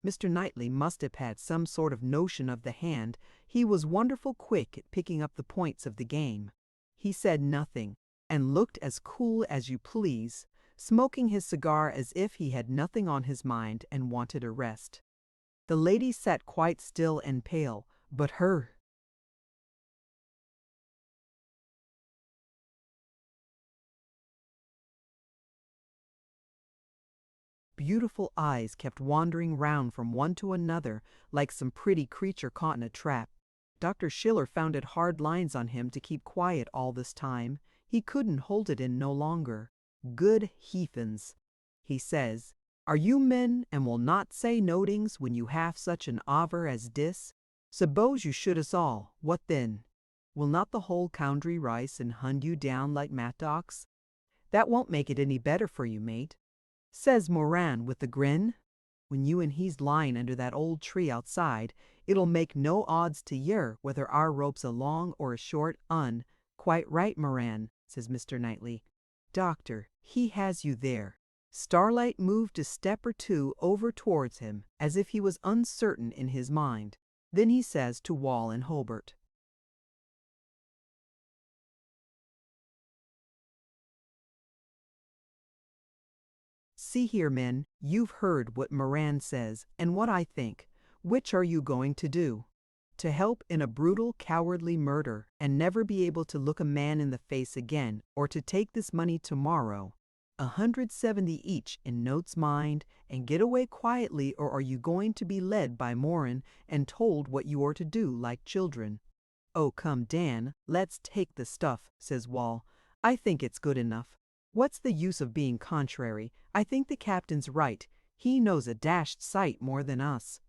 Mr. Knightley must have had some sort of notion of the hand. He was wonderful quick at picking up the points of the game. He said nothing, and looked as cool as you please, smoking his cigar as if he had nothing on his mind and wanted a rest. The lady sat quite still and pale, But her beautiful eyes kept wandering round from one to another like some pretty creature caught in a trap. Dr. Schiller found it hard lines on him to keep quiet all this time. He couldn't hold it in no longer. Good heathens, he says, are you men and will not say notings when you have such an over as dis? Suppose you should us all, what then? Will not the whole country rise and hunt you down like mattocks? That won't make it any better for you, mate, says Moran with a grin. When you and he's lying under that old tree outside, it'll make no odds to yer whether our rope's a long or a short un. Quite right, Moran, says Mr. Knightley. Doctor, he has you there. Starlight moved a step or two over towards him, as if he was uncertain in his mind. Then he says to Wall and Hobart, see here, men, you've heard what Moran says and what I think. Which are you going to do? To help in a brutal, cowardly murder and never be able to look a man in the face again, or to take this money tomorrow, 170 each in notes mind, and get away quietly, or are you going to be led by Moran and told what you are to do like children? Oh, come, Dan, let's take the stuff, says Wall. I think it's good enough. What's the use of being contrary? I think the captain's right. He knows a dashed sight more than us.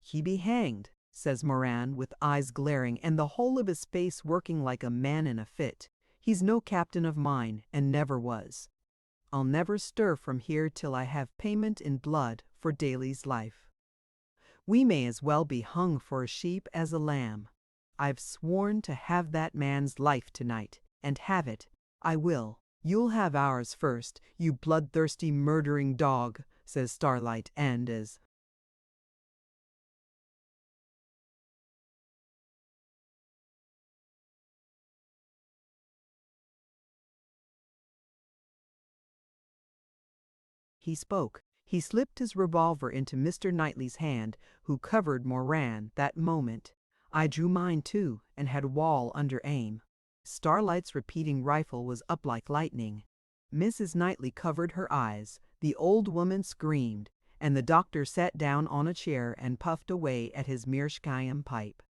He be hanged, says Moran, with eyes glaring and the whole of his face working like a man in a fit. He's no captain of mine, and never was. I'll never stir from here till I have payment in blood for Daly's life. We may as well be hung for a sheep as a lamb. I've sworn to have that man's life tonight, and have it. I will. You'll have ours first, you bloodthirsty murdering dog, says Starlight, and as he spoke, he slipped his revolver into Mr. Knightley's hand, who covered Moran that moment. I drew mine too, and had Wall under aim. Starlight's repeating rifle was up like lightning. Mrs. Knightley covered her eyes, the old woman screamed, and the doctor sat down on a chair and puffed away at his Meerschaum pipe.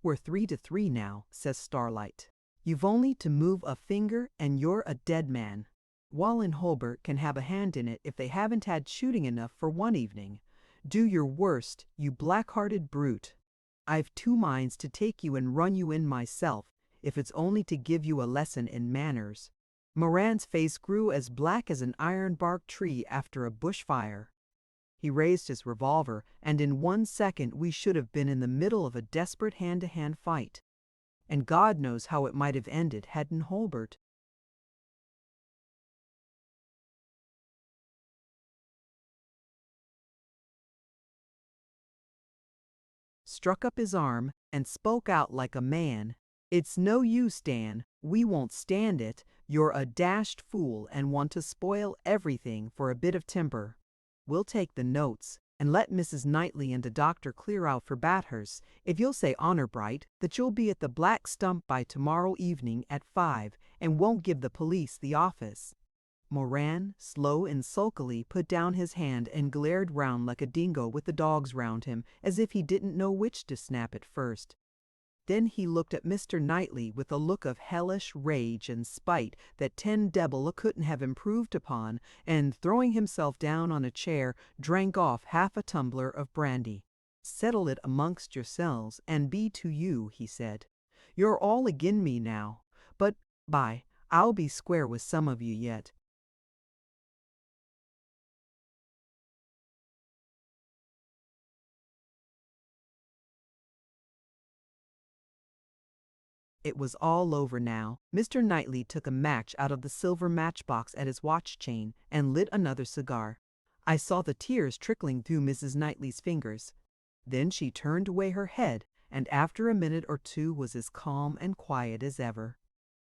We're 3-3 now, says Starlight. You've only to move a finger and you're a dead man. Wall and Hobart can have a hand in it if they haven't had shooting enough for one evening. Do your worst, you black-hearted brute. I've two minds to take you and run you in myself, if it's only to give you a lesson in manners. Moran's face grew as black as an iron-bark tree after a bushfire. He raised his revolver, and in 1 second we should have been in the middle of a desperate hand-to-hand fight. And God knows how it might have ended hadn't Hobart struck up his arm and spoke out like a man. It's no use, Dan. We won't stand it. You're a dashed fool and want to spoil everything for a bit of temper. We'll take the notes and let Mrs. Knightley and the doctor clear out for Bathurst if you'll say honor bright that you'll be at the Black Stump by tomorrow evening at 5 and won't give the police the office. Moran, slow and sulkily, put down his hand and glared round like a dingo with the dogs round him, as if he didn't know which to snap at first. Then he looked at Mr. Knightley with a look of hellish rage and spite that 10 devil couldn't have improved upon, and throwing himself down on a chair, drank off half a tumbler of brandy. Settle it amongst yourselves, and be to you, he said. You're all agin me now, but, by, I'll be square with some of you yet. It was all over now. Mr. Knightley took a match out of the silver matchbox at his watch chain and lit another cigar. I saw the tears trickling through Mrs. Knightley's fingers. Then she turned away her head, and after a minute or two was as calm and quiet as ever.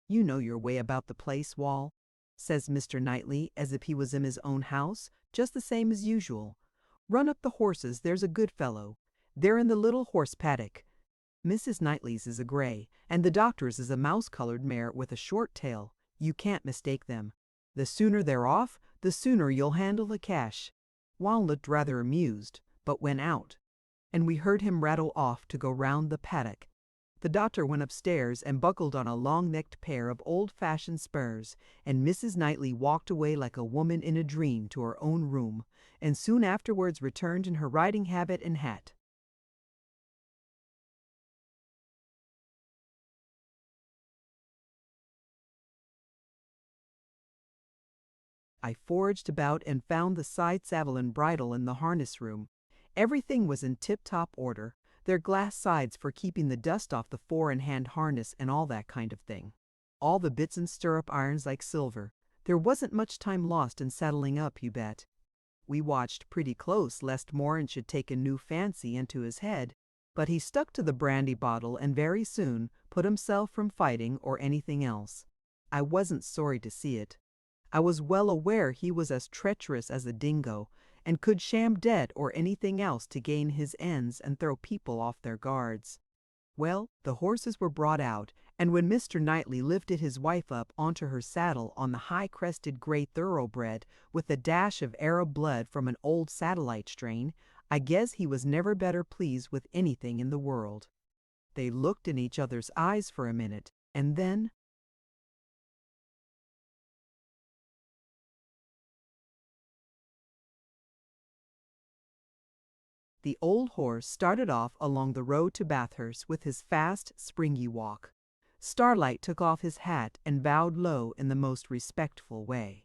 You know your way about the place, Wall, says Mr. Knightley, as if he was in his own house, just the same as usual. Run up the horses, there's a good fellow. They're in the little horse paddock. Mrs. Knightley's is a gray, and the doctor's is a mouse-colored mare with a short tail. You can't mistake them. The sooner they're off, the sooner you'll handle the cash." Wall looked rather amused, but went out, and we heard him rattle off to go round the paddock. The doctor went upstairs and buckled on a long-necked pair of old-fashioned spurs, and Mrs. Knightley walked away like a woman in a dream to her own room, and soon afterwards returned in her riding habit and hat. I foraged about and found the side saddle and bridle in the harness room. Everything was in tip-top order. Their glass sides for keeping the dust off the four-in-hand harness and all that kind of thing. All the bits and stirrup irons like silver. There wasn't much time lost in saddling up, you bet. We watched pretty close lest Morin should take a new fancy into his head, but he stuck to the brandy bottle and very soon put himself from fighting or anything else. I wasn't sorry to see it. I was well aware he was as treacherous as a dingo, and could sham dead or anything else to gain his ends and throw people off their guards. Well, the horses were brought out, and when Mr. Knightley lifted his wife up onto her saddle on the high-crested gray thoroughbred with a dash of Arab blood from an old satellite strain, I guess he was never better pleased with anything in the world. They looked in each other's eyes for a minute, and then the old horse started off along the road to Bathurst with his fast, springy walk. Starlight took off his hat and bowed low in the most respectful way.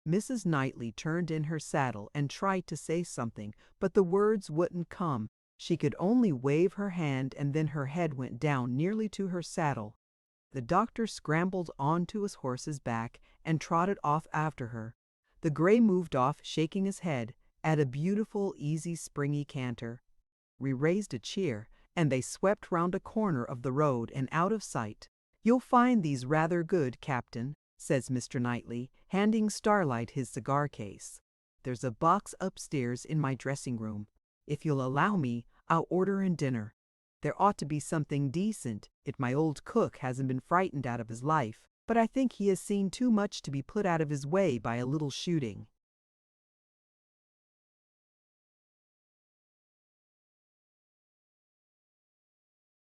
Mrs. Knightley turned in her saddle and tried to say something, but the words wouldn't come. She could only wave her hand, and then her head went down nearly to her saddle. The doctor scrambled onto his horse's back and trotted off after her. The gray moved off, shaking his head, at a beautiful, easy, springy canter. We raised a cheer, and they swept round a corner of the road and out of sight. "You'll find these rather good, Captain," says Mr. Knightley, handing Starlight his cigar case. "There's a box upstairs in my dressing room. If you'll allow me, I'll order in dinner. There ought to be something decent, if my old cook hasn't been frightened out of his life, but I think he has seen too much to be put out of his way by a little shooting."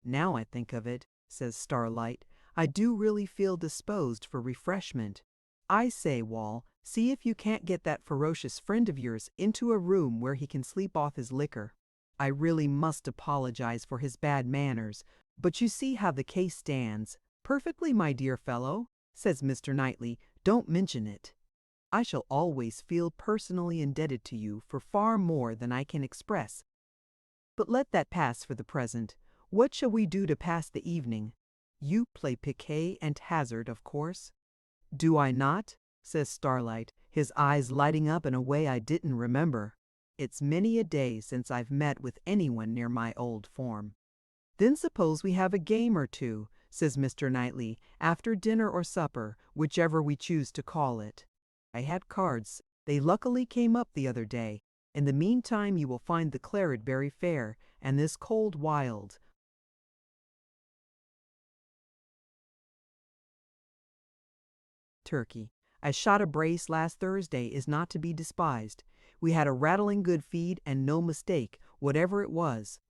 "Now I think of it," says Starlight, "I do really feel disposed for refreshment. I say, Wall, see if you can't get that ferocious friend of yours into a room where he can sleep off his liquor. I really must apologize for his bad manners, but you see how the case stands." "Perfectly, my dear fellow," says Mr. Knightley, "don't mention it. I shall always feel personally indebted to you for far more than I can express. But let that pass for the present. What shall we do to pass the evening? You play piquet and hazard, of course." "Do I not?" says Starlight, his eyes lighting up in a way I didn't remember. "It's many a day since I've met with anyone near my old form." "Then suppose we have a game or two," says Mr. Knightley, "after dinner or supper, whichever we choose to call it. I had cards. They luckily came up the other day. In the meantime you will find the claret very fair, and this cold wild. Turkey. I shot a brace last Thursday is not to be despised. We had a rattling good feed and no mistake, whatever it was.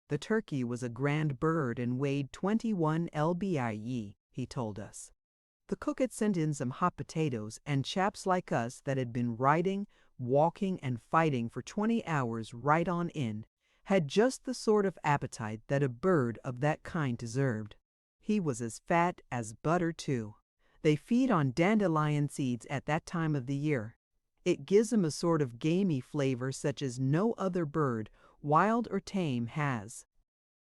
The turkey was a grand bird and weighed 21 lbie, he told us. The cook had sent in some hot potatoes, and chaps like us that had been riding, walking, and fighting for 20 hours right on in, had just the sort of appetite that a bird of that kind deserved. He was as fat as butter, too. They feed on dandelion seeds at that time of the year. It gives them a sort of gamey flavor such as no other bird, wild or tame, has.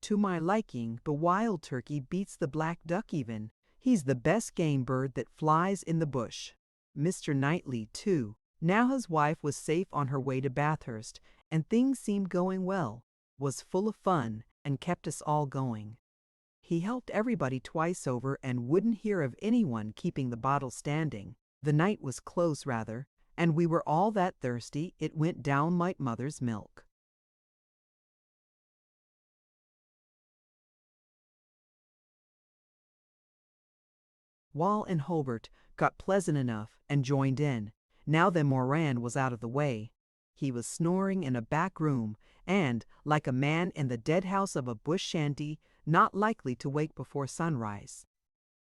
To my liking, the wild turkey beats the black duck even. He's the best game bird that flies in the bush. Mr. Knightley, too, now his wife was safe on her way to Bathurst, and things seemed going well, was full of fun, and kept us all going. He helped everybody twice over and wouldn't hear of anyone keeping the bottle standing. The night was close rather, and we were all that thirsty it went down like mother's milk. Wall and Hulbert got pleasant enough and joined in, now that Moran was out of the way. He was snoring in a back room, and, like a man in the dead house of a bush shanty, not likely to wake before sunrise.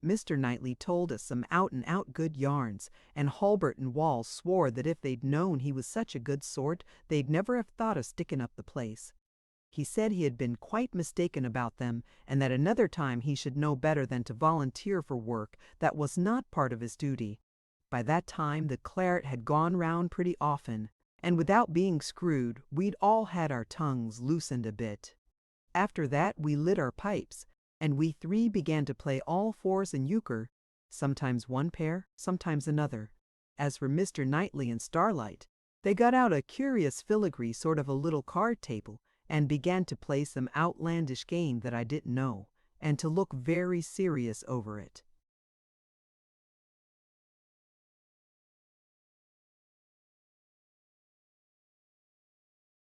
Mr. Knightley told us some out-and-out good yarns, and Hulbert and Wall swore that if they'd known he was such a good sort, they'd never have thought of sticking up the place. He said he had been quite mistaken about them, and that another time he should know better than to volunteer for work that was not part of his duty. By that time the claret had gone round pretty often, and without being screwed, we'd all had our tongues loosened a bit. After that we lit our pipes, and we three began to play all fours and euchre, sometimes one pair, sometimes another. As for Mr. Knightley and Starlight, they got out a curious filigree sort of a little card table, and began to play some outlandish game that I didn't know, and to look very serious over it.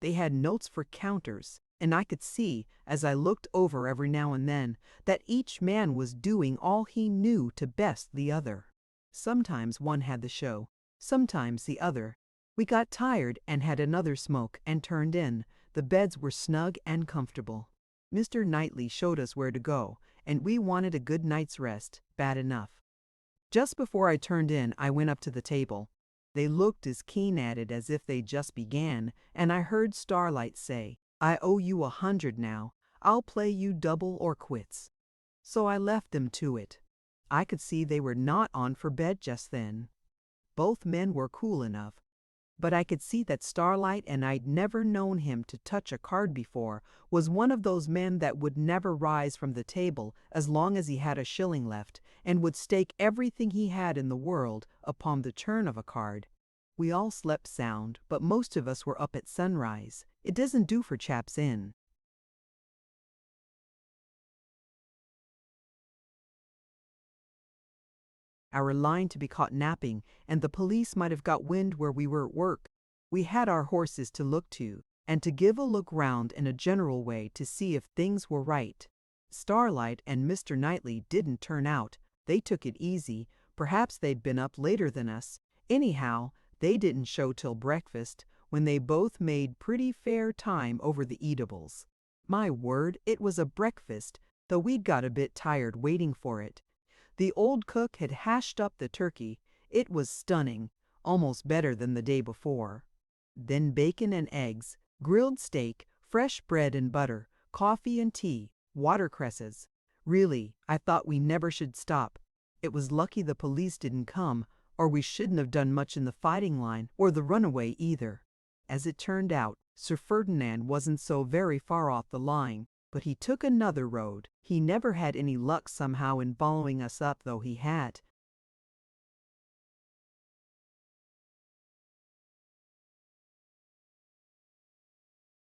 They had notes for counters, and I could see, as I looked over every now and then, that each man was doing all he knew to best the other. Sometimes one had the show, sometimes the other. We got tired and had another smoke and turned in. The beds were snug and comfortable. Mr. Knightley showed us where to go, and we wanted a good night's rest, bad enough. Just before I turned in, I went up to the table. They looked as keen at it as if they just began, and I heard Starlight say, "I owe you 100 now. I'll play you double or quits." So I left them to it. I could see they were not on for bed just then. Both men were cool enough, but I could see that Starlight, and I'd never known him to touch a card before, was one of those men that would never rise from the table as long as he had a shilling left, and would stake everything he had in the world upon the turn of a card. We all slept sound, but most of us were up at sunrise. It doesn't do for chaps in. Our line to be caught napping, and the police might have got wind where we were at work. We had our horses to look to, and to give a look round in a general way to see if things were right. Starlight and Mr. Knightley didn't turn out. They took it easy. Perhaps they'd been up later than us. Anyhow, they didn't show till breakfast, when they both made pretty fair time over the eatables. My word, it was a breakfast, though we'd got a bit tired waiting for it. The old cook had hashed up the turkey. It was stunning, almost better than the day before. Then bacon and eggs, grilled steak, fresh bread and butter, coffee and tea, watercresses. Really, I thought we never should stop. It was lucky the police didn't come, or we shouldn't have done much in the fighting line, or the runaway either. As it turned out, Sir Ferdinand wasn't so very far off the line, but he took another road. He never had any luck somehow in following us up, though he had.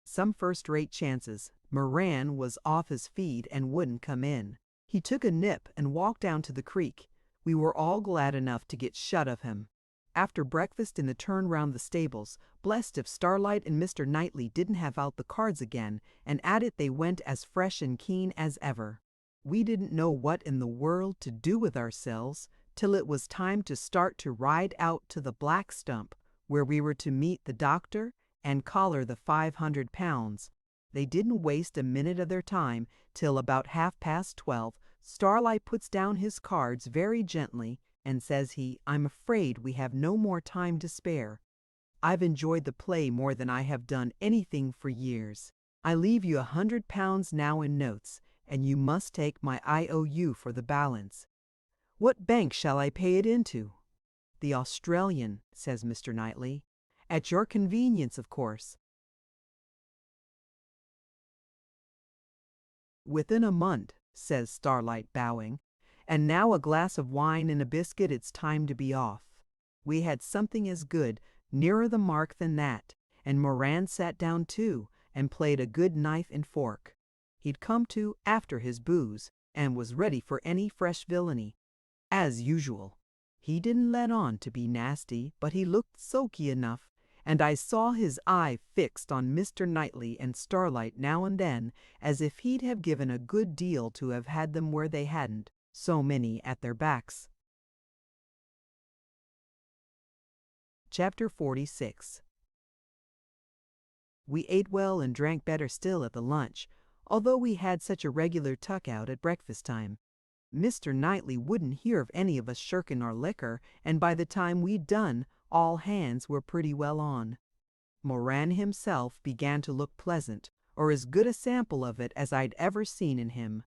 Some first-rate chances. Moran was off his feed and wouldn't come in. He took a nip and walked down to the creek. We were all glad enough to get shut of him. After breakfast in the turn round the stables, blessed if Starlight and Mr. Knightley didn't have out the cards again, and at it they went as fresh and keen as ever. We didn't know what in the world to do with ourselves till it was time to start to ride out to the Black Stump, where we were to meet the doctor and collar the 500 pounds. They didn't waste a minute of their time till about 12:30. Starlight puts down his cards very gently and says "I'm afraid we have no more time to spare. I've enjoyed the play more than I have done anything for years. I leave you 100 pounds now in notes, and you must take my IOU for the balance." "What bank shall I pay it into?" "The Australian," says Mr. Knightley. "At your convenience, of course." "Within a month," says Starlight, bowing. "And now a glass of wine and a biscuit, it's time to be off." We had something as good, nearer the mark than that, and Moran sat down too, and played a good knife and fork. He'd come to after his booze, and was ready for any fresh villainy. As usual, he didn't let on to be nasty, but he looked sulky enough, and I saw his eye fixed on Mr. Knightley and Starlight now and then, as if he'd have given a good deal to have had them where they hadn't so many at their backs. Chapter 46. We ate well and drank better still at the lunch, although we had such a regular tuck-out at breakfast time. Mr. Knightley wouldn't hear of any of us shirking our liquor, and by the time we'd done, all hands were pretty well on. Moran himself began to look pleasant, or as good a sample of it as I'd ever seen in him.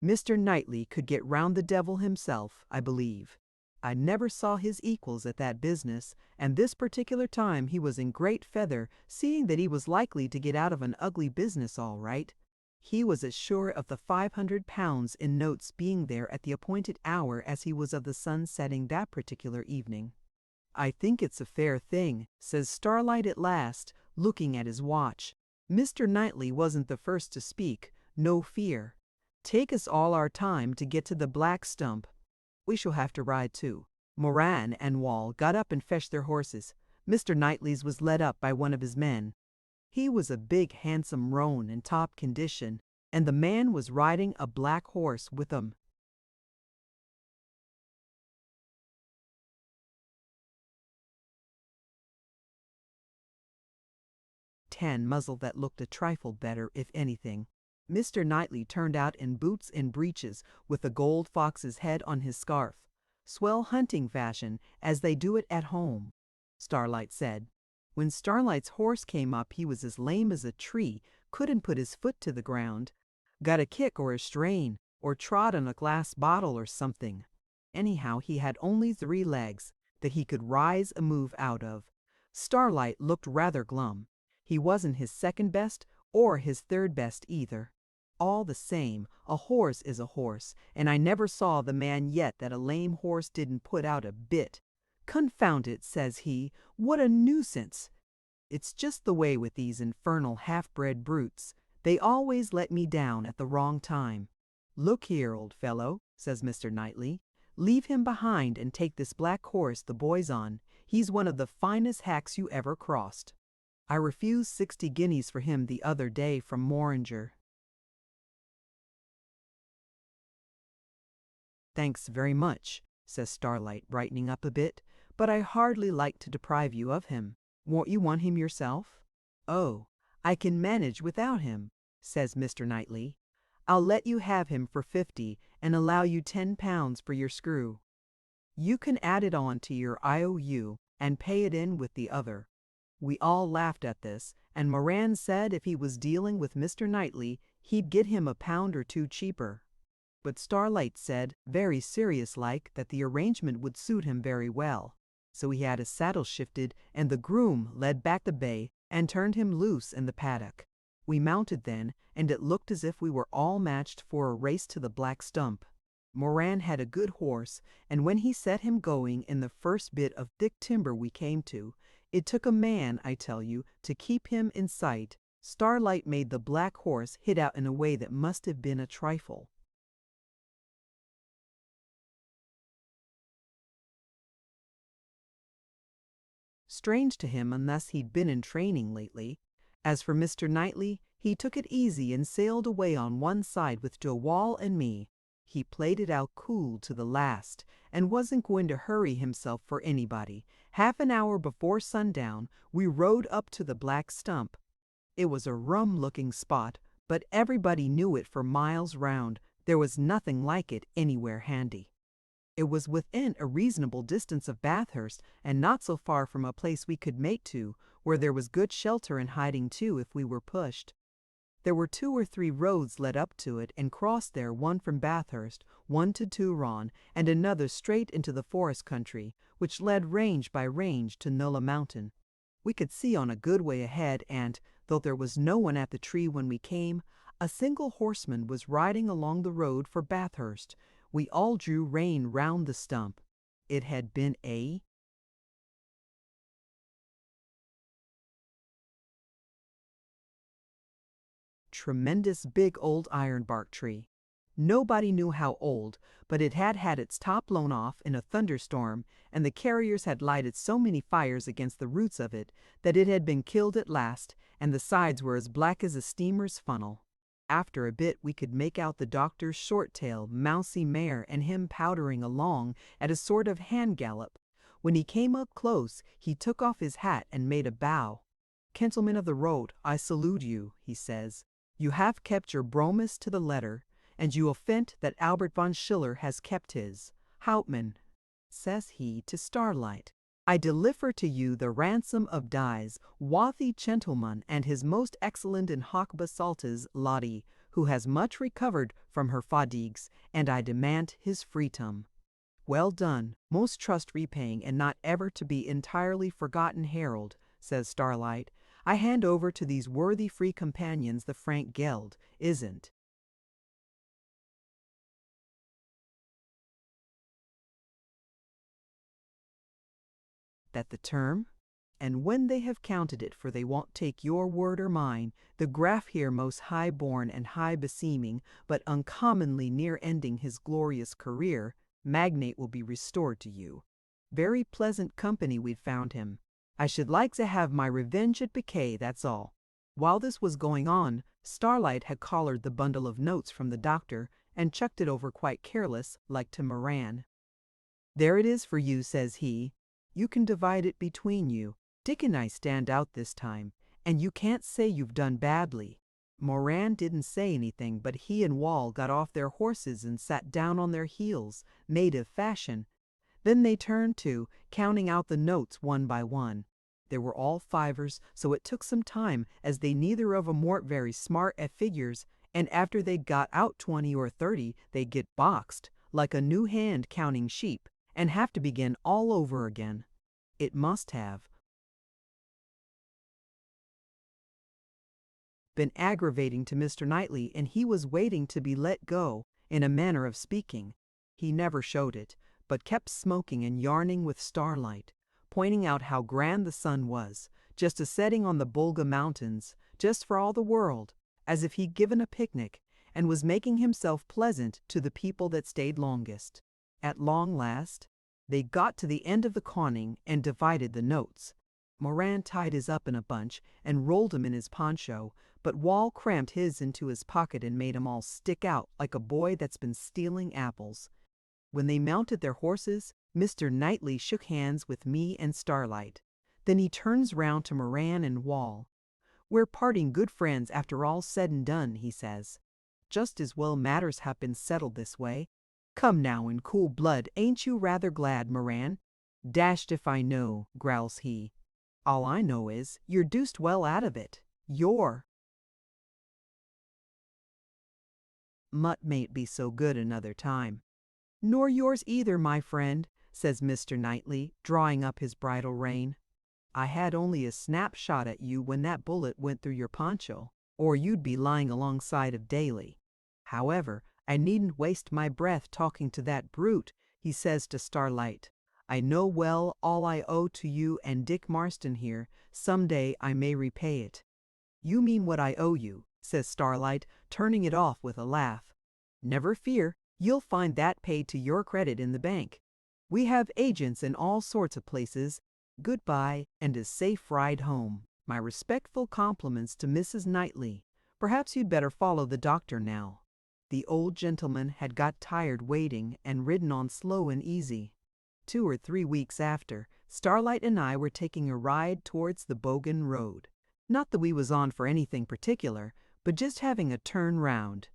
Mr. Knightley could get round the devil himself, I believe. I never saw his equals at that business, and this particular time he was in great feather, seeing that he was likely to get out of an ugly business all right. He was as sure of the £500 in notes being there at the appointed hour as he was of the sun setting that particular evening. "I think it's a fair thing," says Starlight at last, looking at his watch. Mr. Knightley wasn't the first to speak, no fear. "Take us all our time to get to the Black Stump. We shall have to ride too." Moran and Wall got up and fetched their horses. Mr. Knightley's was led up by one of his men. He was a big, handsome roan in top condition, and the man was riding a black horse with him. Tan muzzle that looked a trifle better, if anything. Mr. Knightley turned out in boots and breeches, with a gold fox's head on his scarf. "Swell hunting fashion, as they do it at home," Starlight said. When Starlight's horse came up he was as lame as a tree, couldn't put his foot to the ground. Got a kick or a strain, or trod on a glass bottle or something. Anyhow, he had only 3 legs, that he could rise a move out of. Starlight looked rather glum. He wasn't his second best, or his third best either. All the same, a horse is a horse, and I never saw the man yet that a lame horse didn't put out a bit. "Confound it," says he, "what a nuisance! It's just the way with these infernal half-bred brutes. They always let me down at the wrong time." "Look here, old fellow," says Mr. Knightley, "leave him behind and take this black horse the boy's on. He's one of the finest hacks you ever crossed. I refused 60 guineas for him the other day from Morringer." "Thanks very much," says Starlight, brightening up a bit, "but I hardly like to deprive you of him. Won't you want him yourself?" "Oh, I can manage without him," says Mr. Knightley. "I'll let you have him for 50 and allow you £10 for your screw. You can add it on to your IOU and pay it in with the other." We all laughed at this, and Moran said if he was dealing with Mr. Knightley, he'd get him a £1 or 2 cheaper. But Starlight said, very serious-like, that the arrangement would suit him very well. So he had his saddle shifted, and the groom led back the bay and turned him loose in the paddock. We mounted then, and it looked as if we were all matched for a race to the Black Stump. Moran had a good horse, and when he set him going in the first bit of thick timber we came to, it took a man, I tell you, to keep him in sight. Starlight made the black horse hit out in a way that must have been a trifle. Strange to him unless he'd been in training lately. As for Mr. Knightley, he took it easy and sailed away on one side with Joe Wall and me. He played it out cool to the last, and wasn't going to hurry himself for anybody. Half an hour before sundown, we rode up to the Black Stump. It was a rum-looking spot, but everybody knew it for miles round. There was nothing like it anywhere handy. It was within a reasonable distance of Bathurst, and not so far from a place we could make to, where there was good shelter and hiding too if we were pushed. There were 2 or 3 roads led up to it and crossed there, one from Bathurst, one to Turon, and another straight into the forest country, which led range by range to Nulla Mountain. We could see on a good way ahead, and, though there was no one at the tree when we came, a single horseman was riding along the road for Bathurst. We all drew rein round the stump. It had been a tremendous big old ironbark tree. Nobody knew how old, but it had had its top blown off in a thunderstorm, and the carriers had lighted so many fires against the roots of it that it had been killed at last, and the sides were as black as a steamer's funnel. After a bit we could make out the doctor's short-tail, mousy mare and him powdering along at a sort of hand gallop. When he came up close, he took off his hat and made a bow. "Gentlemen of the road, I salute you," he says. "You have kept your promise to the letter, and you offend that Albert von Schiller has kept his. Hauptmann," says he to Starlight, "I deliver to you the ransom of dies, worthy gentleman, and his most excellent and hoc basaltas Lottie, who has much recovered from her fatigues, and I demand his freedom." "Well done, most trust repaying and not ever to be entirely forgotten Harold," says Starlight. "I hand over to these worthy free companions the franc geld, isn't that the term? And when they have counted it, for they won't take your word or mine, the Graf here most high-born and high-beseeming, but uncommonly near ending his glorious career, magnate will be restored to you. Very pleasant company we'd found him. I should like to have my revenge at Piquet, that's all." While this was going on, Starlight had collared the bundle of notes from the doctor and chucked it over quite careless, like to Moran. "There it is for you," says he. "You can divide it between you. Dick and I stand out this time, and you can't say you've done badly." Moran didn't say anything, but he and Wall got off their horses and sat down on their heels, native fashion. Then they turned to, counting out the notes one by one. They were all fivers, so it took some time, as they neither of 'em weren't very smart at figures, and after they'd got out 20 or 30, they'd get boxed, like a new hand counting sheep, and have to begin all over again. It must have been aggravating to Mr. Knightley, and he was waiting to be let go, in a manner of speaking. He never showed it, but kept smoking and yarning with Starlight, pointing out how grand the sun was, just a setting on the Bulga Mountains, just for all the world, as if he'd given a picnic, and was making himself pleasant to the people that stayed longest. At long last, they got to the end of the conning and divided the notes. Moran tied his up in a bunch and rolled 'em in his poncho, but Wall crammed his into his pocket and made 'em all stick out like a boy that's been stealing apples. When they mounted their horses, Mr. Knightley shook hands with me and Starlight. Then he turns round to Moran and Wall. "We're parting good friends after all's said and done," he says. "Just as well matters have been settled this way. Come now, in cool blood, ain't you rather glad, Moran?" "Dashed if I know," growls he. "All I know is, you're deuced well out of it. Your mutt mayn't be so good another time." "Nor yours either, my friend," says Mr. Knightley, drawing up his bridle rein. "I had only a snap shot at you when that bullet went through your poncho, or you'd be lying alongside of Daly. However, I needn't waste my breath talking to that brute," he says to Starlight. "I know well all I owe to you and Dick Marston here. Some day I may repay it." "You mean what I owe you," says Starlight, turning it off with a laugh. "Never fear, you'll find that paid to your credit in the bank. We have agents in all sorts of places. Goodbye, and a safe ride home. My respectful compliments to Mrs. Knightley. Perhaps you'd better follow the doctor now." The old gentleman had got tired waiting and ridden on slow and easy. 2 or 3 weeks after, Starlight and I were taking a ride towards the Bogan Road. Not that we was on for anything particular, but just having a turn round,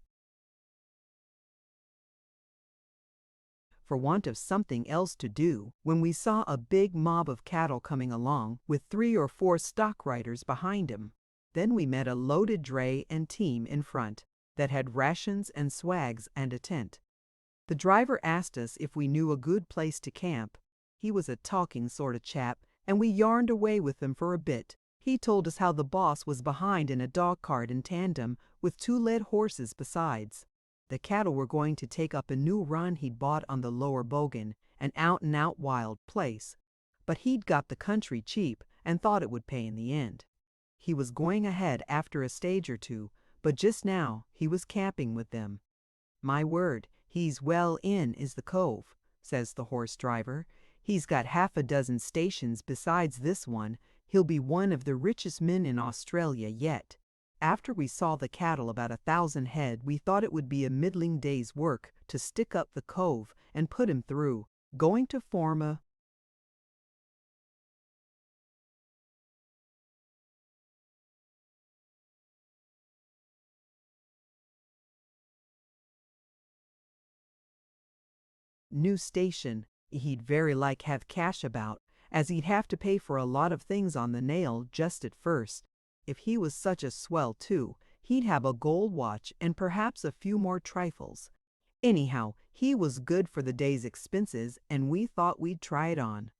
for want of something else to do, when we saw a big mob of cattle coming along, with 3 or 4 stock riders behind him. Then we met a loaded dray and team in front, that had rations and swags and a tent. The driver asked us if we knew a good place to camp. He was a talking sort of chap, and we yarned away with him for a bit. He told us how the boss was behind in a dog cart in tandem, with 2 led horses besides. The cattle were going to take up a new run he'd bought on the lower Bogan, an out-and-out wild place. But he'd got the country cheap, and thought it would pay in the end. He was going ahead after a stage or 2, but just now he was camping with them. "My word, he's well in, is the cove," says the horse driver. "He's got half a dozen stations besides this one. He'll be one of the richest men in Australia yet." After we saw the cattle, about 1,000 head, we thought it would be a middling day's work to stick up the cove and put him through, going to form a New station, he'd very like have cash about, as he'd have to pay for a lot of things on the nail just at first. If he was such a swell too, he'd have a gold watch and perhaps a few more trifles. Anyhow, he was good for the day's expenses, and we thought we'd try it on.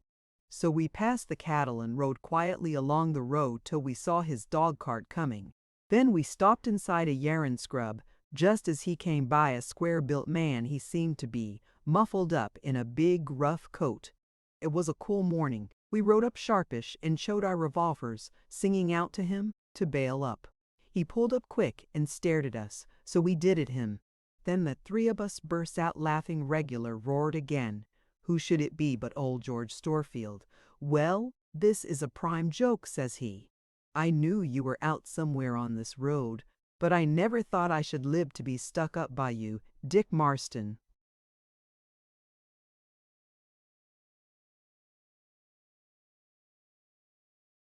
So we passed the cattle and rode quietly along the road till we saw his dog cart coming. Then we stopped inside a yarren scrub. Just as he came by, a square-built man he seemed to be, muffled up in a big, rough coat. It was a cool morning. We rode up sharpish and showed our revolvers, singing out to him to bail up. He pulled up quick and stared at us, so we did at him. Then the three of us burst out laughing regular, roared again. Who should it be but old George Storefield? "Well, this is a prime joke," says he. "I knew you were out somewhere on this road, but I never thought I should live to be stuck up by you, Dick Marston."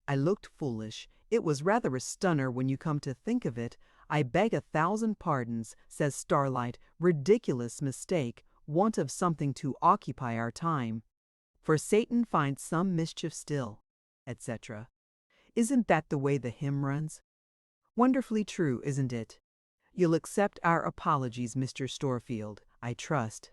I looked foolish. It was rather a stunner when you come to think of it. "I beg 1,000 pardons," says Starlight. "Ridiculous mistake, want of something to occupy our time. For Satan finds some mischief still," etc. Isn't that the way the hymn runs? Wonderfully true, isn't it? You'll accept our apologies, Mr. Storefield, I trust.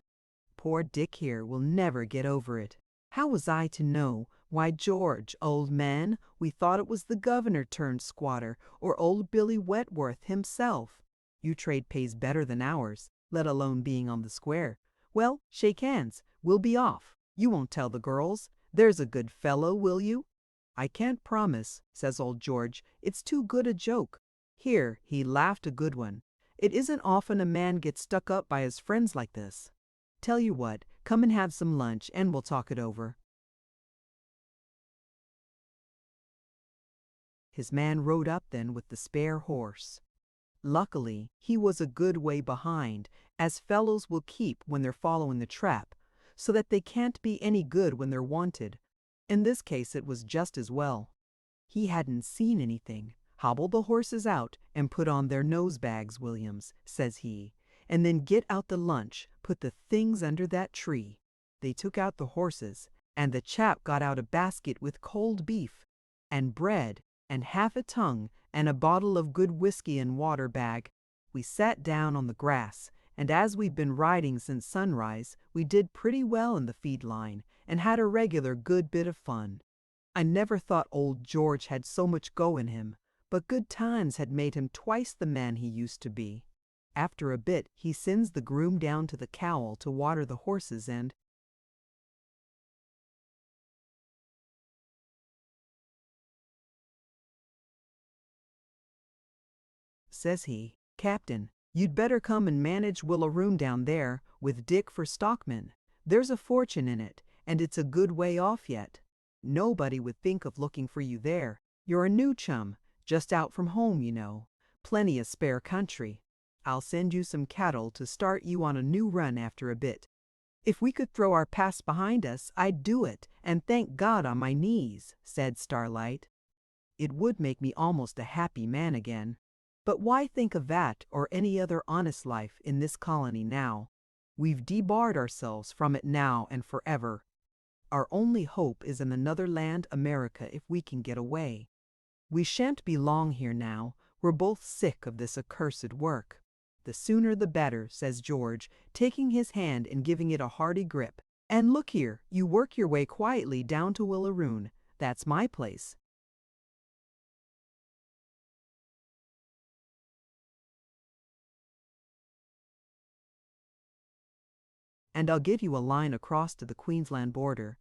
Poor Dick here will never get over it. How was I to know? Why, George, old man, we thought it was the governor turned squatter, or old Billy Wetworth himself. Your trade pays better than ours, let alone being on the square. Well, shake hands. We'll be off. You won't tell the girls. There's a good fellow, will you?" "I can't promise," says old George. "It's too good a joke." Here he laughed a good one. "It isn't often a man gets stuck up by his friends like this. Tell you what, come and have some lunch and we'll talk it over." His man rode up then with the spare horse. Luckily, he was a good way behind, as fellows will keep when they're following the trap, so that they can't be any good when they're wanted. In this case it was just as well. He hadn't seen anything. "Hobble the horses out and put on their nose bags, Williams," says he, "and then get out the lunch, put the things under that tree." They took out the horses, and the chap got out a basket with cold beef, and bread, and half a tongue, and a bottle of good whiskey and water bag. We sat down on the grass, and as we'd been riding since sunrise, we did pretty well in the feed line, and had a regular good bit of fun. I never thought old George had so much go in him, but good times had made him twice the man he used to be. After a bit, he sends the groom down to the cowl to water the horses and says he, "Captain, you'd better come and manage Willaroon down there, with Dick for stockman. There's a fortune in it, and it's a good way off yet. Nobody would think of looking for you there. You're a new chum, just out from home, you know. Plenty of spare country. I'll send you some cattle to start you on a new run after a bit. If we could throw our past behind us, I'd do it, and thank God on my knees," said Starlight. "It would make me almost a happy man again. But why think of that or any other honest life in this colony now? We've debarred ourselves from it now and forever. Our only hope is in another land, America, if we can get away. We shan't be long here now. We're both sick of this accursed work." "The sooner the better," says George, taking his hand and giving it a hearty grip. "And look here, you work your way quietly down to Willaroon. That's my place. And I'll give you a line across to the Queensland border.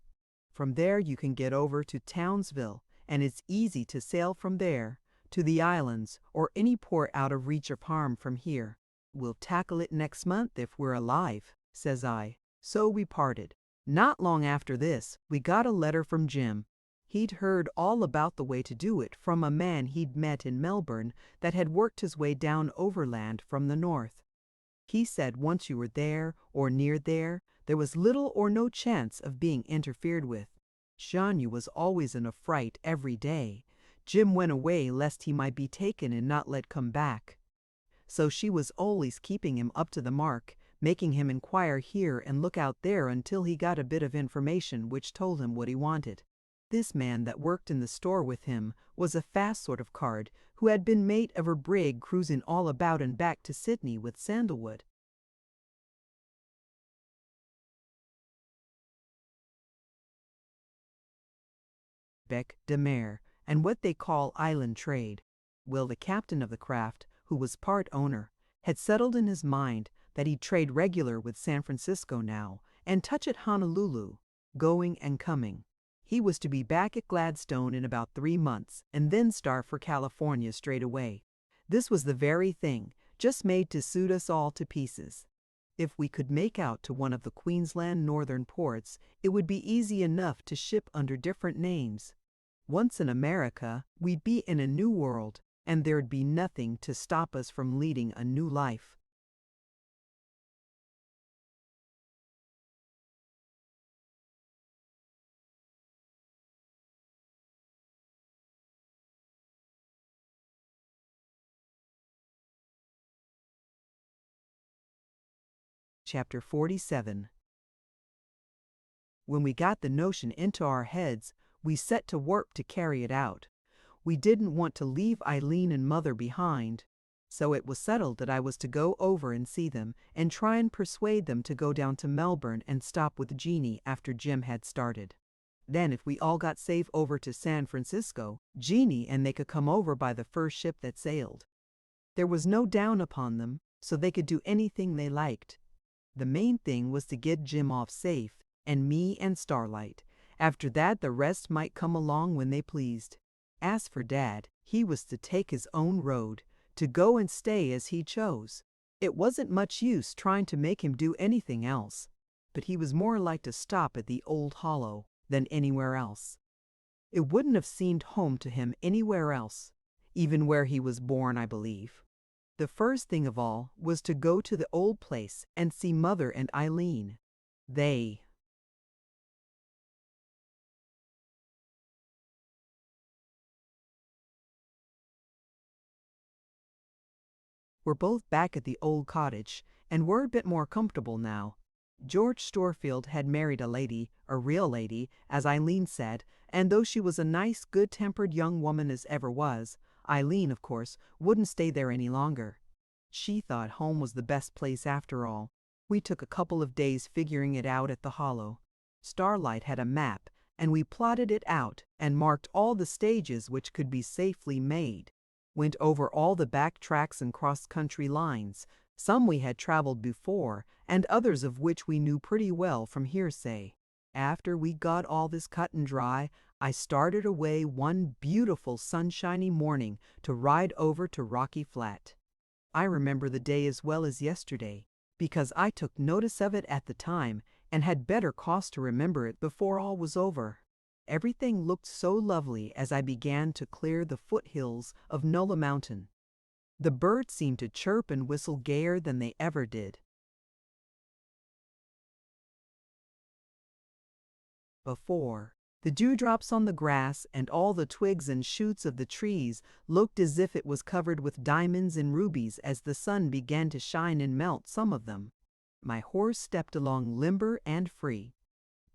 From there you can get over to Townsville, and it's easy to sail from there to the islands or any port out of reach of harm from here. We'll tackle it next month if we're alive," says I. So we parted. Not long after this, we got a letter from Jim. He'd heard all about the way to do it from a man he'd met in Melbourne that had worked his way down overland from the north. He said once you were there or near there, there was little or no chance of being interfered with. Shania was always in a fright every day. Jim went away lest he might be taken and not let come back. So she was always keeping him up to the mark, making him inquire here and look out there until he got a bit of information which told him what he wanted. This man that worked in the store with him was a fast sort of card who had been mate of a brig cruising all about and back to Sydney with sandalwood. Bec de Mer, and what they call island trade. Well, the captain of the craft, who was part owner, had settled in his mind that he'd trade regular with San Francisco now and touch at Honolulu, going and coming. He was to be back at Gladstone in about 3 months and then start for California straight away. This was the very thing, just made to suit us all to pieces. If we could make out to one of the Queensland northern ports, it would be easy enough to ship under different names. Once in America, we'd be in a new world, and there'd be nothing to stop us from leading a new life. Chapter 47. When we got the notion into our heads, we set to work to carry it out. We didn't want to leave Eileen and Mother behind, so it was settled that I was to go over and see them and try and persuade them to go down to Melbourne and stop with Jeannie after Jim had started. Then if we all got safe over to San Francisco, Jeannie and they could come over by the first ship that sailed. There was no down upon them, so they could do anything they liked. The main thing was to get Jim off safe, and me and Starlight. After that, the rest might come along when they pleased. As for Dad, he was to take his own road, to go and stay as he chose. It wasn't much use trying to make him do anything else, but he was more like to stop at the Old Hollow than anywhere else. It wouldn't have seemed home to him anywhere else, even where he was born, I believe. The first thing of all was to go to the old place and see Mother and Eileen. They were both back at the old cottage and were a bit more comfortable now. George Storefield had married a lady, a real lady, as Eileen said, and though she was a nice, good-tempered young woman as ever was, Eileen, of course, wouldn't stay there any longer. She thought home was the best place after all. We took a couple of days figuring it out at the Hollow. Starlight had a map, and we plotted it out and marked all the stages which could be safely made. Went over all the back tracks and cross-country lines, some we had traveled before, and others of which we knew pretty well from hearsay. After we got all this cut and dry, I started away one beautiful sunshiny morning to ride over to Rocky Flat. I remember the day as well as yesterday, because I took notice of it at the time and had better cause to remember it before all was over. Everything looked so lovely as I began to clear the foothills of Nulla Mountain. The birds seemed to chirp and whistle gayer than they ever did before. The dewdrops on the grass and all the twigs and shoots of the trees looked as if it was covered with diamonds and rubies as the sun began to shine and melt some of them. My horse stepped along limber and free.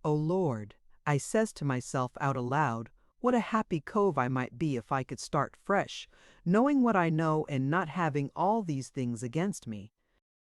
"Oh Lord," I says to myself out aloud, what a happy cove I might be if I could start fresh, knowing what I know and not having all these things against me.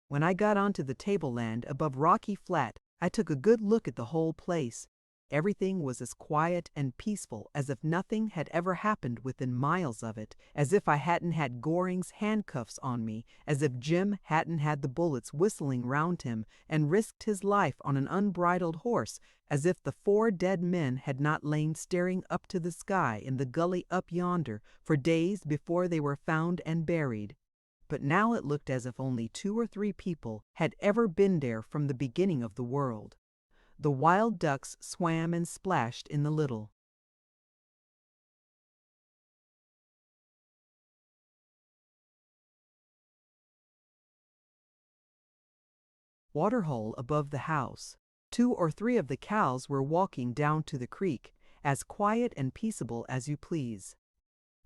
When I got onto the tableland above Rocky Flat, I took a good look at the whole place. Everything was as quiet and peaceful as if nothing had ever happened within miles of it, as if I hadn't had Goring's handcuffs on me, as if Jim hadn't had the bullets whistling round him and risked his life on an unbridled horse, as if the 4 dead men had not lain staring up to the sky in the gully up yonder for days before they were found and buried. But now it looked as if only 2 or 3 people had ever been there from the beginning of the world. The wild ducks swam and splashed in the little waterhole above the house. 2 or 3 of the cows were walking down to the creek, as quiet and peaceable as you please.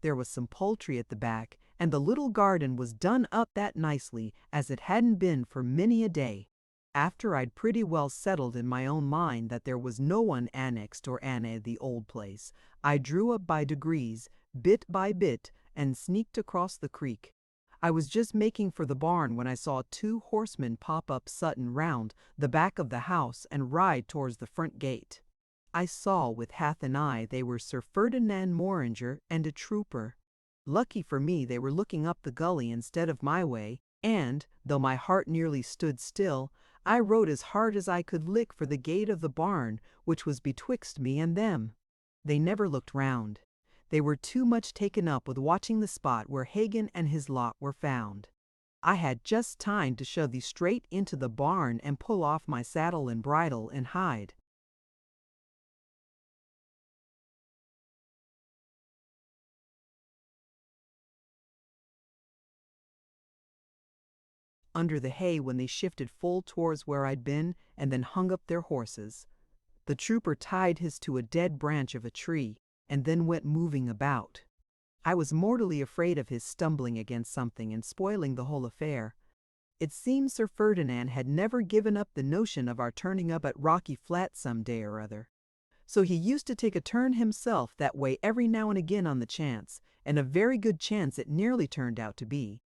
There was some poultry at the back, and the little garden was done up that nicely as it hadn't been for many a day. After I'd pretty well settled in my own mind that there was no one annexed or anna the old place, I drew up by degrees, bit by bit, and sneaked across the creek. I was just making for the barn when I saw two horsemen pop up sudden round the back of the house and ride towards the front gate. I saw with half an eye they were Sir Ferdinand Morringer and a trooper. Lucky for me they were looking up the gully instead of my way, and, though my heart nearly stood still, I rode as hard as I could lick for the gate of the barn, which was betwixt me and them. They never looked round. They were too much taken up with watching the spot where Hagan and his lot were found. I had just time to shove thee straight into the barn and pull off my saddle and bridle and hide. Under the hay when they shifted full towards where I'd been and then hung up their horses. The trooper tied his to a dead branch of a tree and then went moving about. I was mortally afraid of his stumbling against something and spoiling the whole affair. It seems Sir Ferdinand had never given up the notion of our turning up at Rocky Flat some day or other. So he used to take a turn himself that way every now and again on the chance, and a very good chance it nearly turned out to be.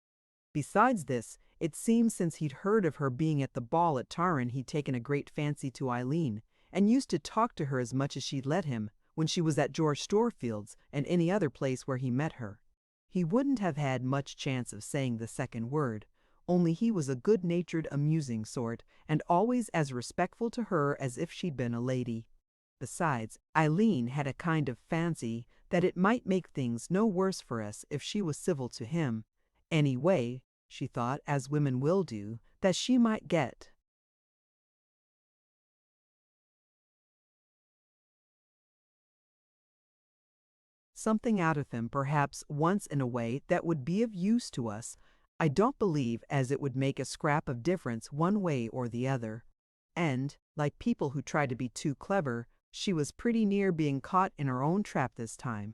Besides this, it seems since he'd heard of her being at the ball at Taran he'd taken a great fancy to Eileen, and used to talk to her as much as she'd let him, when she was at George Storefield's and any other place where he met her. He wouldn't have had much chance of saying the second word, only he was a good-natured, amusing sort, and always as respectful to her as if she'd been a lady. Besides, Eileen had a kind of fancy that it might make things no worse for us if she was civil to him. Anyway, she thought, as women will do, that she might get something out of him perhaps once in a way that would be of use to us. I don't believe as it would make a scrap of difference one way or the other. And, like people who try to be too clever, she was pretty near being caught in her own trap this time.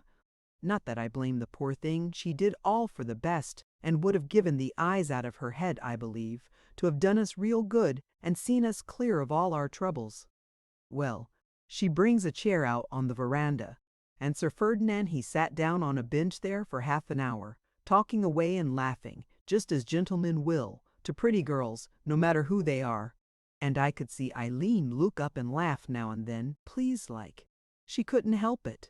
Not that I blame the poor thing, she did all for the best, and would have given the eyes out of her head, I believe, to have done us real good and seen us clear of all our troubles. Well, she brings a chair out on the veranda, and Sir Ferdinand he sat down on a bench there for half an hour, talking away and laughing, just as gentlemen will, to pretty girls, no matter who they are. And I could see Eileen look up and laugh now and then, pleased-like. She couldn't help it.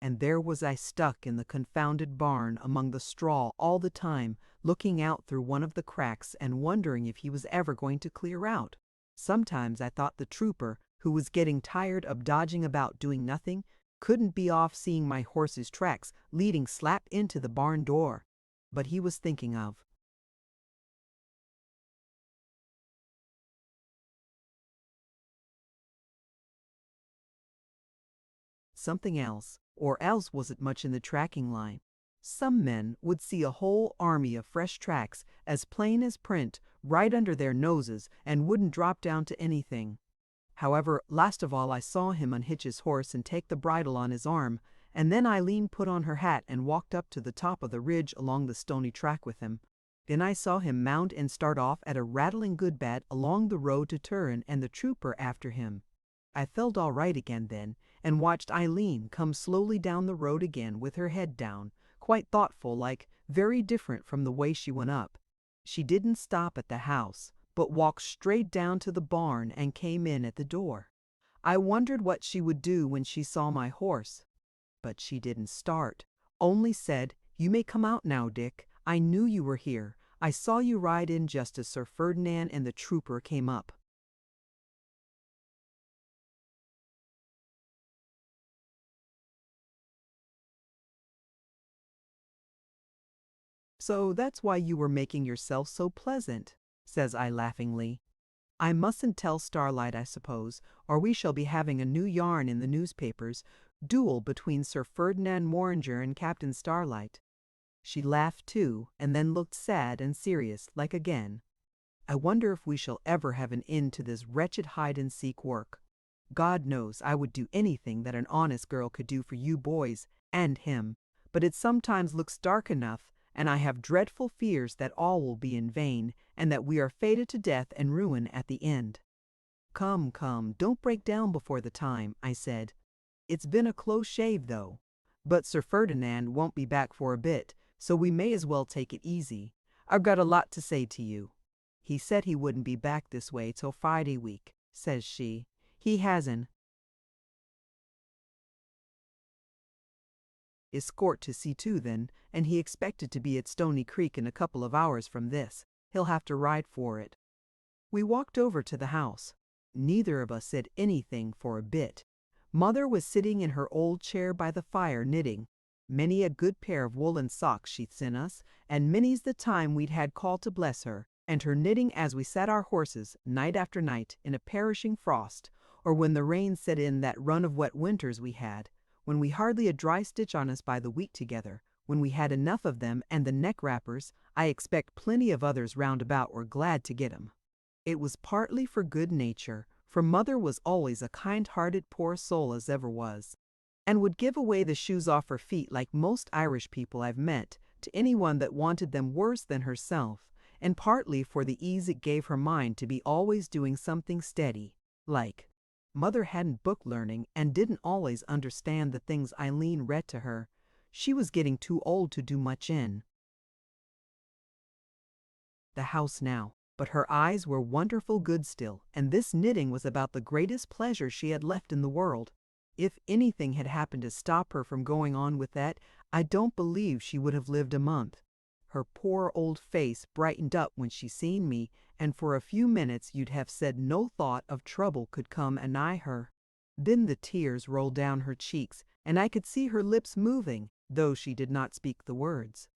And there was I stuck in the confounded barn among the straw all the time, looking out through one of the cracks and wondering if he was ever going to clear out. Sometimes I thought the trooper, who was getting tired of dodging about doing nothing, couldn't be off seeing my horse's tracks leading slap into the barn door. But he was thinking of something else, or else was it much in the tracking line. Some men would see a whole army of fresh tracks, as plain as print, right under their noses, and wouldn't drop down to anything. However, last of all I saw him unhitch his horse and take the bridle on his arm, and then Eileen put on her hat and walked up to the top of the ridge along the stony track with him. Then I saw him mount and start off at a rattling good bat along the road to Turin and the trooper after him. I felt all right again then, and watched Eileen come slowly down the road again with her head down, quite thoughtful like, very different from the way she went up. She didn't stop at the house, but walked straight down to the barn and came in at the door. I wondered what she would do when she saw my horse. But she didn't start, only said, "You may come out now, Dick. I knew you were here. I saw you ride in just as Sir Ferdinand and the trooper came up." "So that's why you were making yourself so pleasant," says I laughingly. "I mustn't tell Starlight, I suppose, or we shall be having a new yarn in the newspapers, duel between Sir Ferdinand Morringer and Captain Starlight." She laughed too, and then looked sad and serious, like again. "I wonder if we shall ever have an end to this wretched hide-and-seek work. God knows I would do anything that an honest girl could do for you boys, and him, but it sometimes looks dark enough, and I have dreadful fears that all will be in vain, and that we are fated to death and ruin at the end. Come, come, don't break down before the time, I said. It's been a close shave, though. But Sir Ferdinand won't be back for a bit, so we may as well take it easy. I've got a lot to say to you. He said he wouldn't be back this way till Friday week, says she. He hasn't. Escort to see to then, and he expected to be at Stony Creek in a couple of hours from this. He'll have to ride for it. We walked over to the house. Neither of us said anything for a bit. Mother was sitting in her old chair by the fire knitting. Many a good pair of woolen socks she'd sent us, and many's the time we'd had call to bless her, and her knitting as we sat our horses, night after night, in a perishing frost, or when the rain set in that run of wet winters we had, when we hardly a dry stitch on us by the week together, when we had enough of them and the neck wrappers, I expect plenty of others round about were glad to get 'em. It was partly for good nature, for Mother was always a kind-hearted poor soul as ever was, and would give away the shoes off her feet like most Irish people I've met to anyone that wanted them worse than herself, and partly for the ease it gave her mind to be always doing something steady, like. Mother hadn't book learning and didn't always understand the things Eileen read to her. She was getting too old to do much in the house now, but her eyes were wonderful good still, and this knitting was about the greatest pleasure she had left in the world. If anything had happened to stop her from going on with that, I don't believe she would have lived a month. Her poor old face brightened up when she seen me, and for a few minutes you'd have said no thought of trouble could come anigh her. Then the tears rolled down her cheeks, and I could see her lips moving, though she did not speak the words.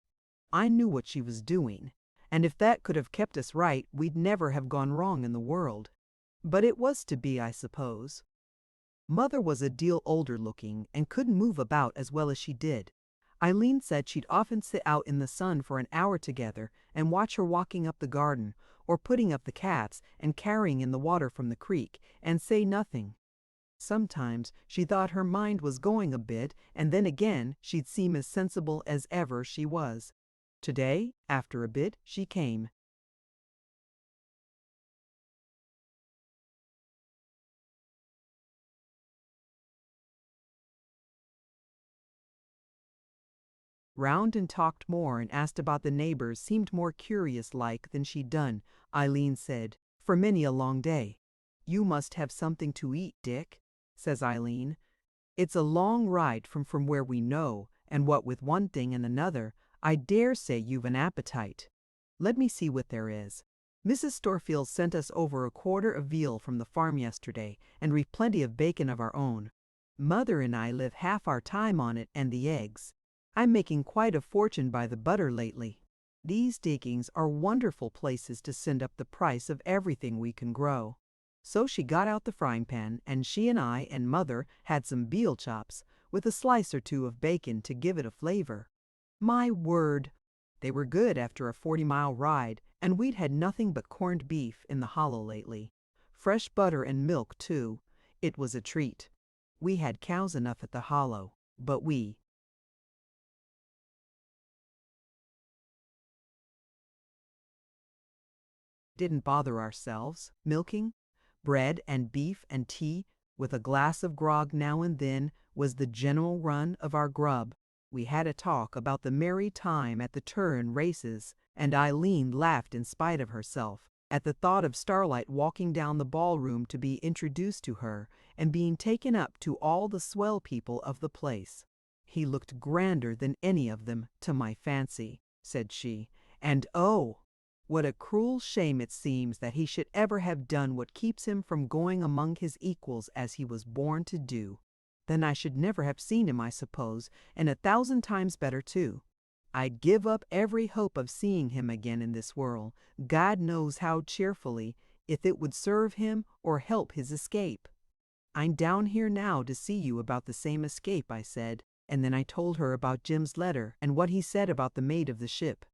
I knew what she was doing, and if that could have kept us right, we'd never have gone wrong in the world. But it was to be, I suppose. Mother was a deal older looking and couldn't move about as well as she did. Eileen said she'd often sit out in the sun for an hour together and watch her walking up the garden, or putting up the cats and carrying in the water from the creek, and say nothing. Sometimes she thought her mind was going a bit, and then again she'd seem as sensible as ever she was. Today, after a bit, she came. Round and talked more and asked about the neighbors, seemed more curious-like than she'd done, Eileen said, for many a long day. You must have something to eat, Dick, says Eileen. It's a long ride from where we know, and what with one thing and another, I dare say you've an appetite. Let me see what there is. Mrs. Storefield sent us over a quarter of veal from the farm yesterday, and we've plenty of bacon of our own. Mother and I live half our time on it and the eggs. I'm making quite a fortune by the butter lately. These diggings are wonderful places to send up the price of everything we can grow. So she got out the frying pan, and she and I and Mother had some veal chops, with a slice or two of bacon to give it a flavor. My word! They were good after a 40-mile ride, and we'd had nothing but corned beef in the hollow lately. Fresh butter and milk, too. It was a treat. We had cows enough at the hollow, but we didn't bother ourselves, milking. Bread and beef and tea, with a glass of grog now and then, was the general run of our grub. We had a talk about the merry time at the Turin races, and Eileen laughed in spite of herself at the thought of Starlight walking down the ballroom to be introduced to her and being taken up to all the swell people of the place. He looked grander than any of them, to my fancy, said she, and oh! What a cruel shame it seems that he should ever have done what keeps him from going among his equals as he was born to do. Then I should never have seen him, I suppose, and 1,000 times better too. I'd give up every hope of seeing him again in this world, God knows how cheerfully, if it would serve him or help his escape. I'm down here now to see you about the same escape, I said, and then I told her about Jim's letter and what he said about the mate of the ship.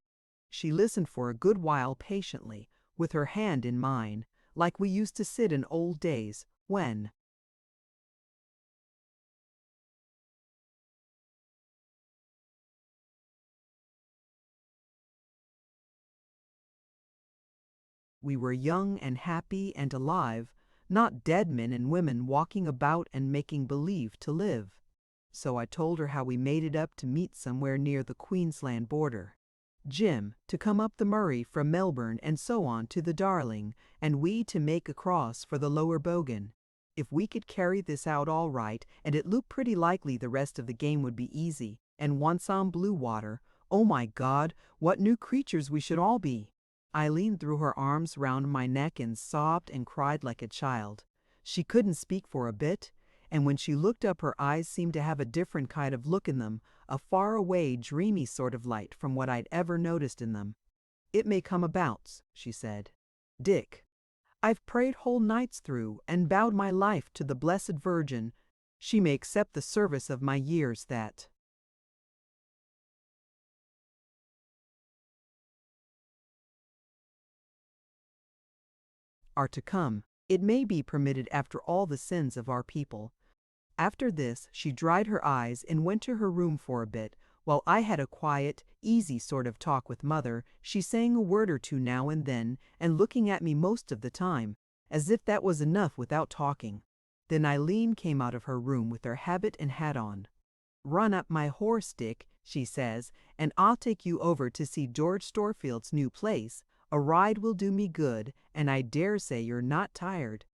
She listened for a good while patiently, with her hand in mine, like we used to sit in old days, when, we were young and happy and alive, not dead men and women walking about and making believe to live. So I told her how we made it up to meet somewhere near the Queensland border. Jim to come up the Murray from Melbourne and so on to the Darling, and we to make across for the Lower Bogan. If we could carry this out all right, and it looked pretty likely the rest of the game would be easy, and once on blue water, oh my God, what new creatures we should all be. Eileen threw her arms round my neck and sobbed and cried like a child. She couldn't speak for a bit, and when she looked up her eyes seemed to have a different kind of look in them, a far-away, dreamy sort of light from what I'd ever noticed in them. "It may come about," she said. "Dick, I've prayed whole nights through and bowed my life to the Blessed Virgin. She may accept the service of my years that are to come. It may be permitted after all the sins of our people." After this, she dried her eyes and went to her room for a bit, while I had a quiet, easy sort of talk with Mother. She sang a word or two now and then, and looking at me most of the time, as if that was enough without talking. Then Eileen came out of her room with her habit and hat on. "Run up my horse, Dick," she says, "and I'll take you over to see George Storefield's new place. A ride will do me good, and I dare say you're not tired."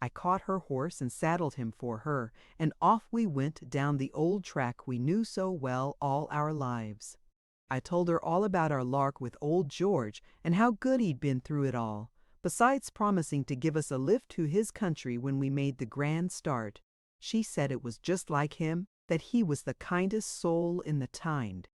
I caught her horse and saddled him for her, and off we went down the old track we knew so well all our lives. I told her all about our lark with old George and how good he'd been through it all, besides promising to give us a lift to his country when we made the grand start. She said it was just like him, that he was the kindest soul in the Tyne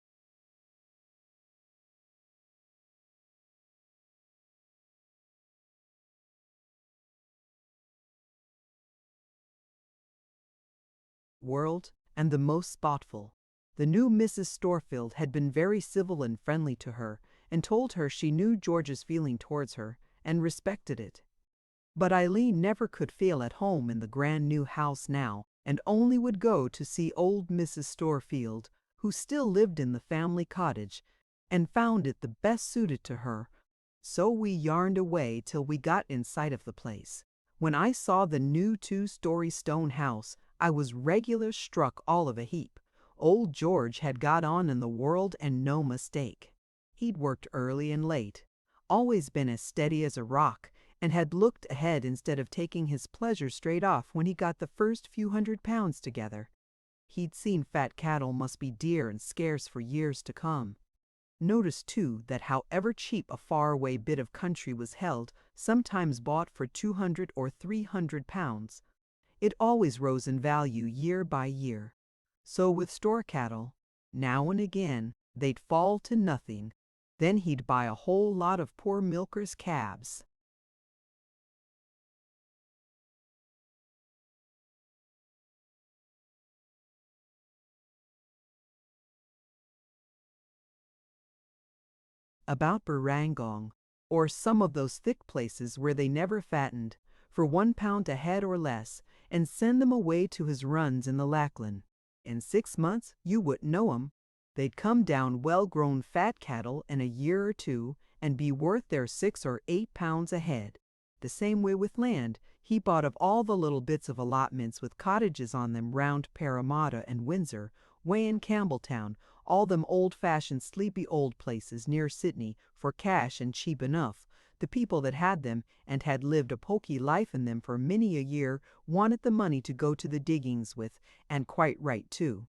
world, and the most spotful. The new Mrs. Storefield had been very civil and friendly to her, and told her she knew George's feeling towards her, and respected it. But Eileen never could feel at home in the grand new house now, and only would go to see old Mrs. Storefield, who still lived in the family cottage, and found it the best suited to her. So we yarned away till we got in sight of the place. When I saw the new 2-story stone house, I was regular struck all of a heap. Old George had got on in the world and no mistake. He'd worked early and late, always been as steady as a rock, and had looked ahead instead of taking his pleasure straight off when he got the first few £100 together. He'd seen fat cattle must be dear and scarce for years to come. Noticed, too, that however cheap a far-away bit of country was held, sometimes bought for £200 or £300, it always rose in value year by year. So with store cattle, now and again, they'd fall to nothing. Then he'd buy a whole lot of poor milkers' calves. About Barangong, or some of those thick places where they never fattened, for £1 a head or less, and send them away to his runs in the Lachlan. In 6 months you wouldn't know 'em. They'd come down well-grown fat cattle in a year or two, and be worth their £6 or £8 a head. The same way with land. He bought of all the little bits of allotments with cottages on them round Parramatta and Windsor, way in Campbelltown, all them old-fashioned sleepy old places near Sydney, for cash and cheap enough. The people that had them, and had lived a poky life in them for many a year, wanted the money to go to the diggings with, and quite right too.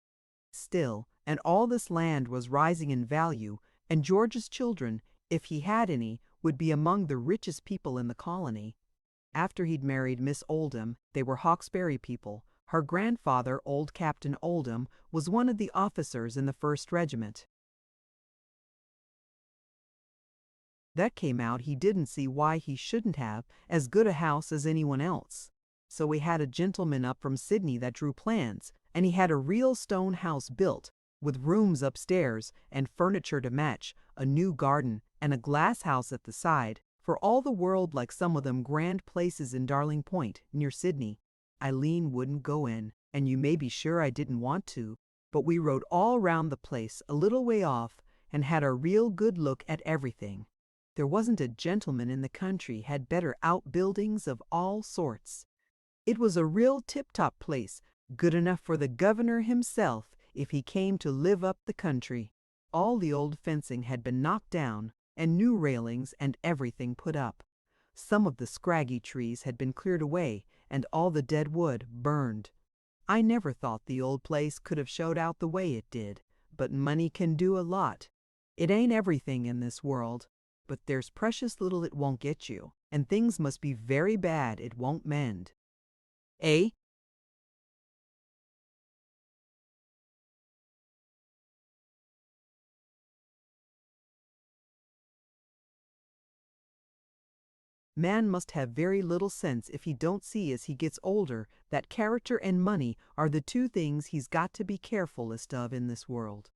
Still, and all this land was rising in value, and George's children, if he had any, would be among the richest people in the colony. After he'd married Miss Oldham, they were Hawkesbury people. Her grandfather, old Captain Oldham, was one of the officers in the 1st Regiment. That came out he didn't see why he shouldn't have as good a house as anyone else. So we had a gentleman up from Sydney that drew plans, and he had a real stone house built, with rooms upstairs and furniture to match, a new garden, and a glass house at the side, for all the world like some of them grand places in Darling Point, near Sydney. Eileen wouldn't go in, and you may be sure I didn't want to, but we rode all round the place a little way off, and had a real good look at everything. There wasn't a gentleman in the country had better outbuildings of all sorts. It was a real tip-top place, good enough for the governor himself if he came to live up the country. All the old fencing had been knocked down, and new railings and everything put up. Some of the scraggy trees had been cleared away, and all the dead wood burned. I never thought the old place could have showed out the way it did, but money can do a lot. It ain't everything in this world, but there's precious little it won't get you, and things must be very bad it won't mend. Eh? Man must have very little sense if he don't see as he gets older that character and money are the two things he's got to be carefulest of in this world.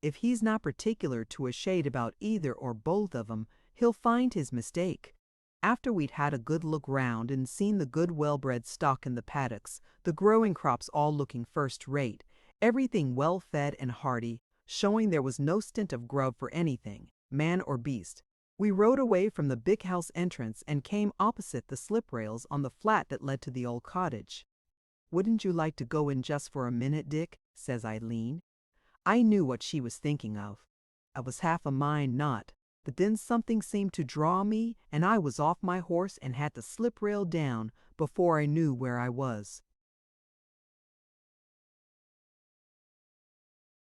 If he's not particular to a shade about either or both of 'em, he'll find his mistake. After we'd had a good look round and seen the good well-bred stock in the paddocks, the growing crops all looking first rate, everything well fed and hearty, showing there was no stint of grub for anything, man or beast, we rode away from the big house entrance and came opposite the slip rails on the flat that led to the old cottage. "Wouldn't you like to go in just for a minute, Dick?" says Eileen. I knew what she was thinking of. I was half a mind not, but then something seemed to draw me, and I was off my horse and had the slip rail down before I knew where I was.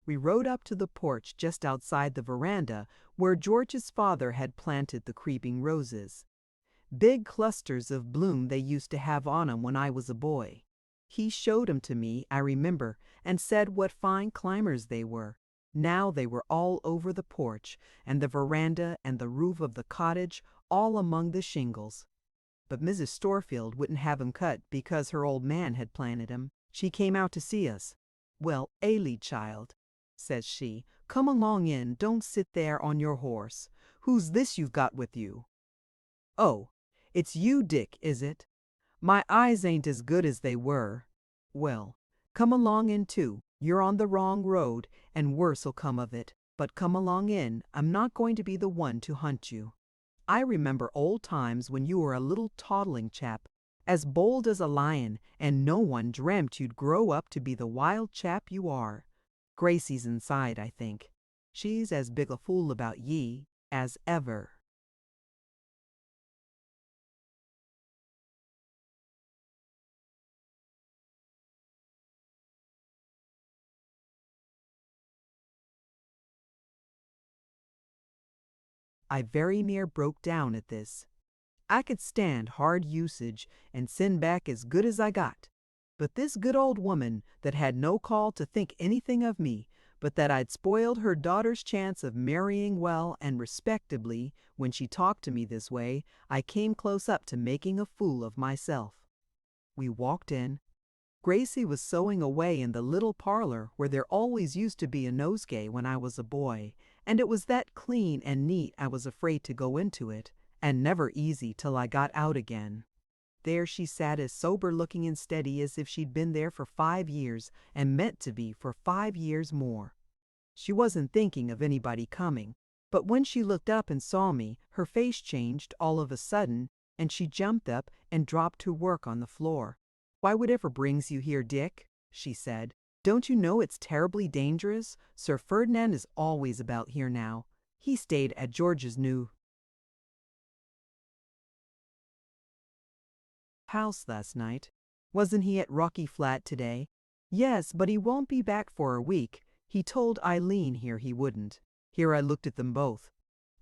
We rode up to the porch just outside the veranda where George's father had planted the creeping roses. Big clusters of bloom they used to have on 'em when I was a boy. He showed 'em to me, I remember, and said what fine climbers they were. Now they were all over the porch, and the veranda and the roof of the cottage, all among the shingles. But Mrs. Storefield wouldn't have 'em cut because her old man had planted 'em. She came out to see us. "Well, Ailey, child," says she, "come along in, don't sit there on your horse. Who's this you've got with you?" "Oh, it's you, Dick, is it? My eyes ain't as good as they were. Well, come along in too. You're on the wrong road, and worse'll come of it. But come along in. I'm not going to be the one to hunt you. I remember old times when you were a little toddling chap, as bold as a lion, and no one dreamt you'd grow up to be the wild chap you are. Gracie's inside, I think. She's as big a fool about ye as ever." I very near broke down at this. I could stand hard usage and send back as good as I got. But this good old woman that had no call to think anything of me, but that I'd spoiled her daughter's chance of marrying well and respectably when she talked to me this way, I came close up to making a fool of myself. We walked in. Gracie was sewing away in the little parlor where there always used to be a nosegay when I was a boy, and it was that clean and neat I was afraid to go into it, and never easy till I got out again. There she sat as sober-looking and steady as if she'd been there for 5 years and meant to be for 5 years more. She wasn't thinking of anybody coming, but when she looked up and saw me, her face changed all of a sudden, and she jumped up and dropped to work on the floor. "Why, whatever brings you here, Dick?" she said. "Don't you know it's terribly dangerous? Sir Ferdinand is always about here now. He stayed at George's new house last night. Wasn't he at Rocky Flat today?" "Yes, but he won't be back for a week. He told Eileen here he wouldn't." Here I looked at them both.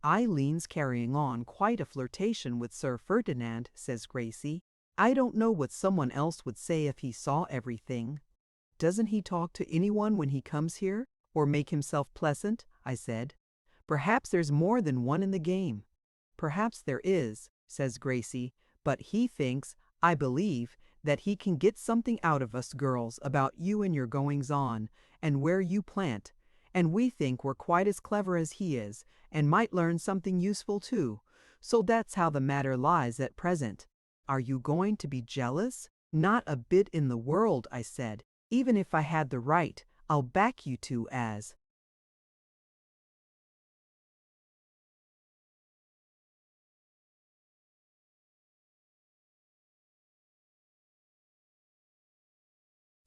"Eileen's carrying on quite a flirtation with Sir Ferdinand," says Gracie. "I don't know what someone else would say if he saw everything." "Doesn't he talk to anyone when he comes here, or make himself pleasant?" I said. "Perhaps there's more than one in the game." "Perhaps there is," says Gracie, "but he thinks, I believe, that he can get something out of us girls about you and your goings-on, and where you plant, and we think we're quite as clever as he is, and might learn something useful too. So that's how the matter lies at present. Are you going to be jealous?" "Not a bit in the world," I said. "Even if I had the right, I'll back you two as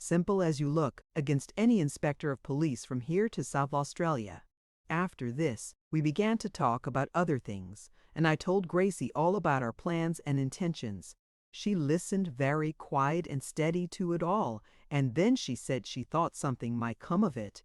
simple as you look against any inspector of police from here to South Australia. After this, we began to talk about other things, and I told Gracie all about our plans and intentions. She listened very quiet and steady to it all, and then she said she thought something might come of it.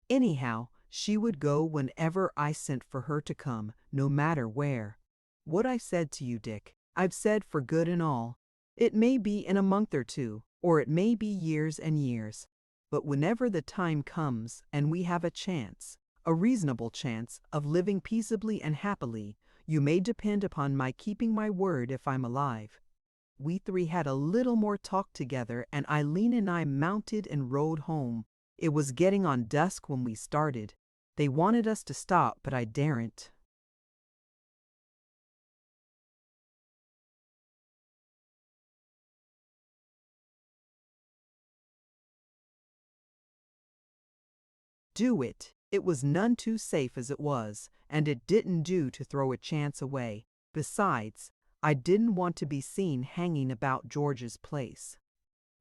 Anyhow, she would go whenever I sent for her to come, no matter where. What I said to you, Dick, I've said for good and all. It may be in a month or two, or it may be years and years. But whenever the time comes and we have a chance, a reasonable chance, of living peaceably and happily, you may depend upon my keeping my word if I'm alive. We three had a little more talk together, and Eileen and I mounted and rode home. It was getting on dusk when we started. They wanted us to stop, but I daren't. Do it. It was none too safe as it was, and it didn't do to throw a chance away. Besides, I didn't want to be seen hanging about George's place.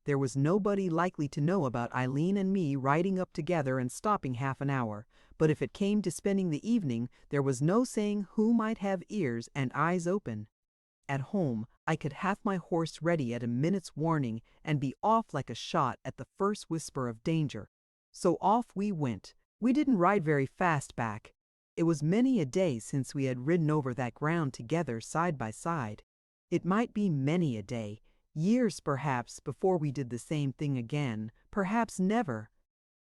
There was nobody likely to know about Eileen and me riding up together and stopping half an hour, but if it came to spending the evening, there was no saying who might have ears and eyes open. At home, I could have my horse ready at a minute's warning and be off like a shot at the first whisper of danger. So off we went. We didn't ride very fast back. It was many a day since we had ridden over that ground together side by side. It might be many a day, years perhaps, before we did the same thing again, perhaps never.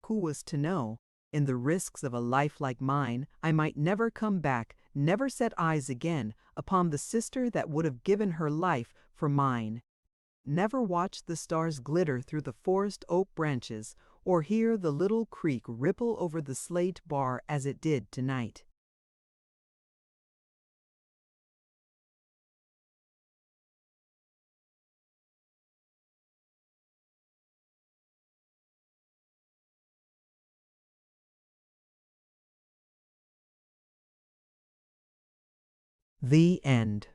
Who was to know? In the risks of a life like mine, I might never come back, never set eyes again upon the sister that would have given her life for mine. Never watch the stars glitter through the forest oak branches, or hear the little creek ripple over the slate bar as it did tonight. The end.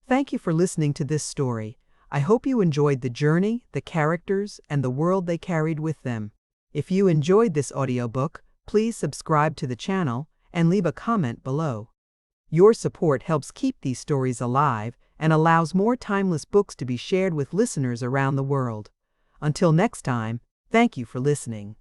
Thank you for listening to this story. I hope you enjoyed the journey, the characters, and the world they carried with them. If you enjoyed this audiobook, please subscribe to the channel and leave a comment below. Your support helps keep these stories alive and allows more timeless books to be shared with listeners around the world. Until next time, thank you for listening.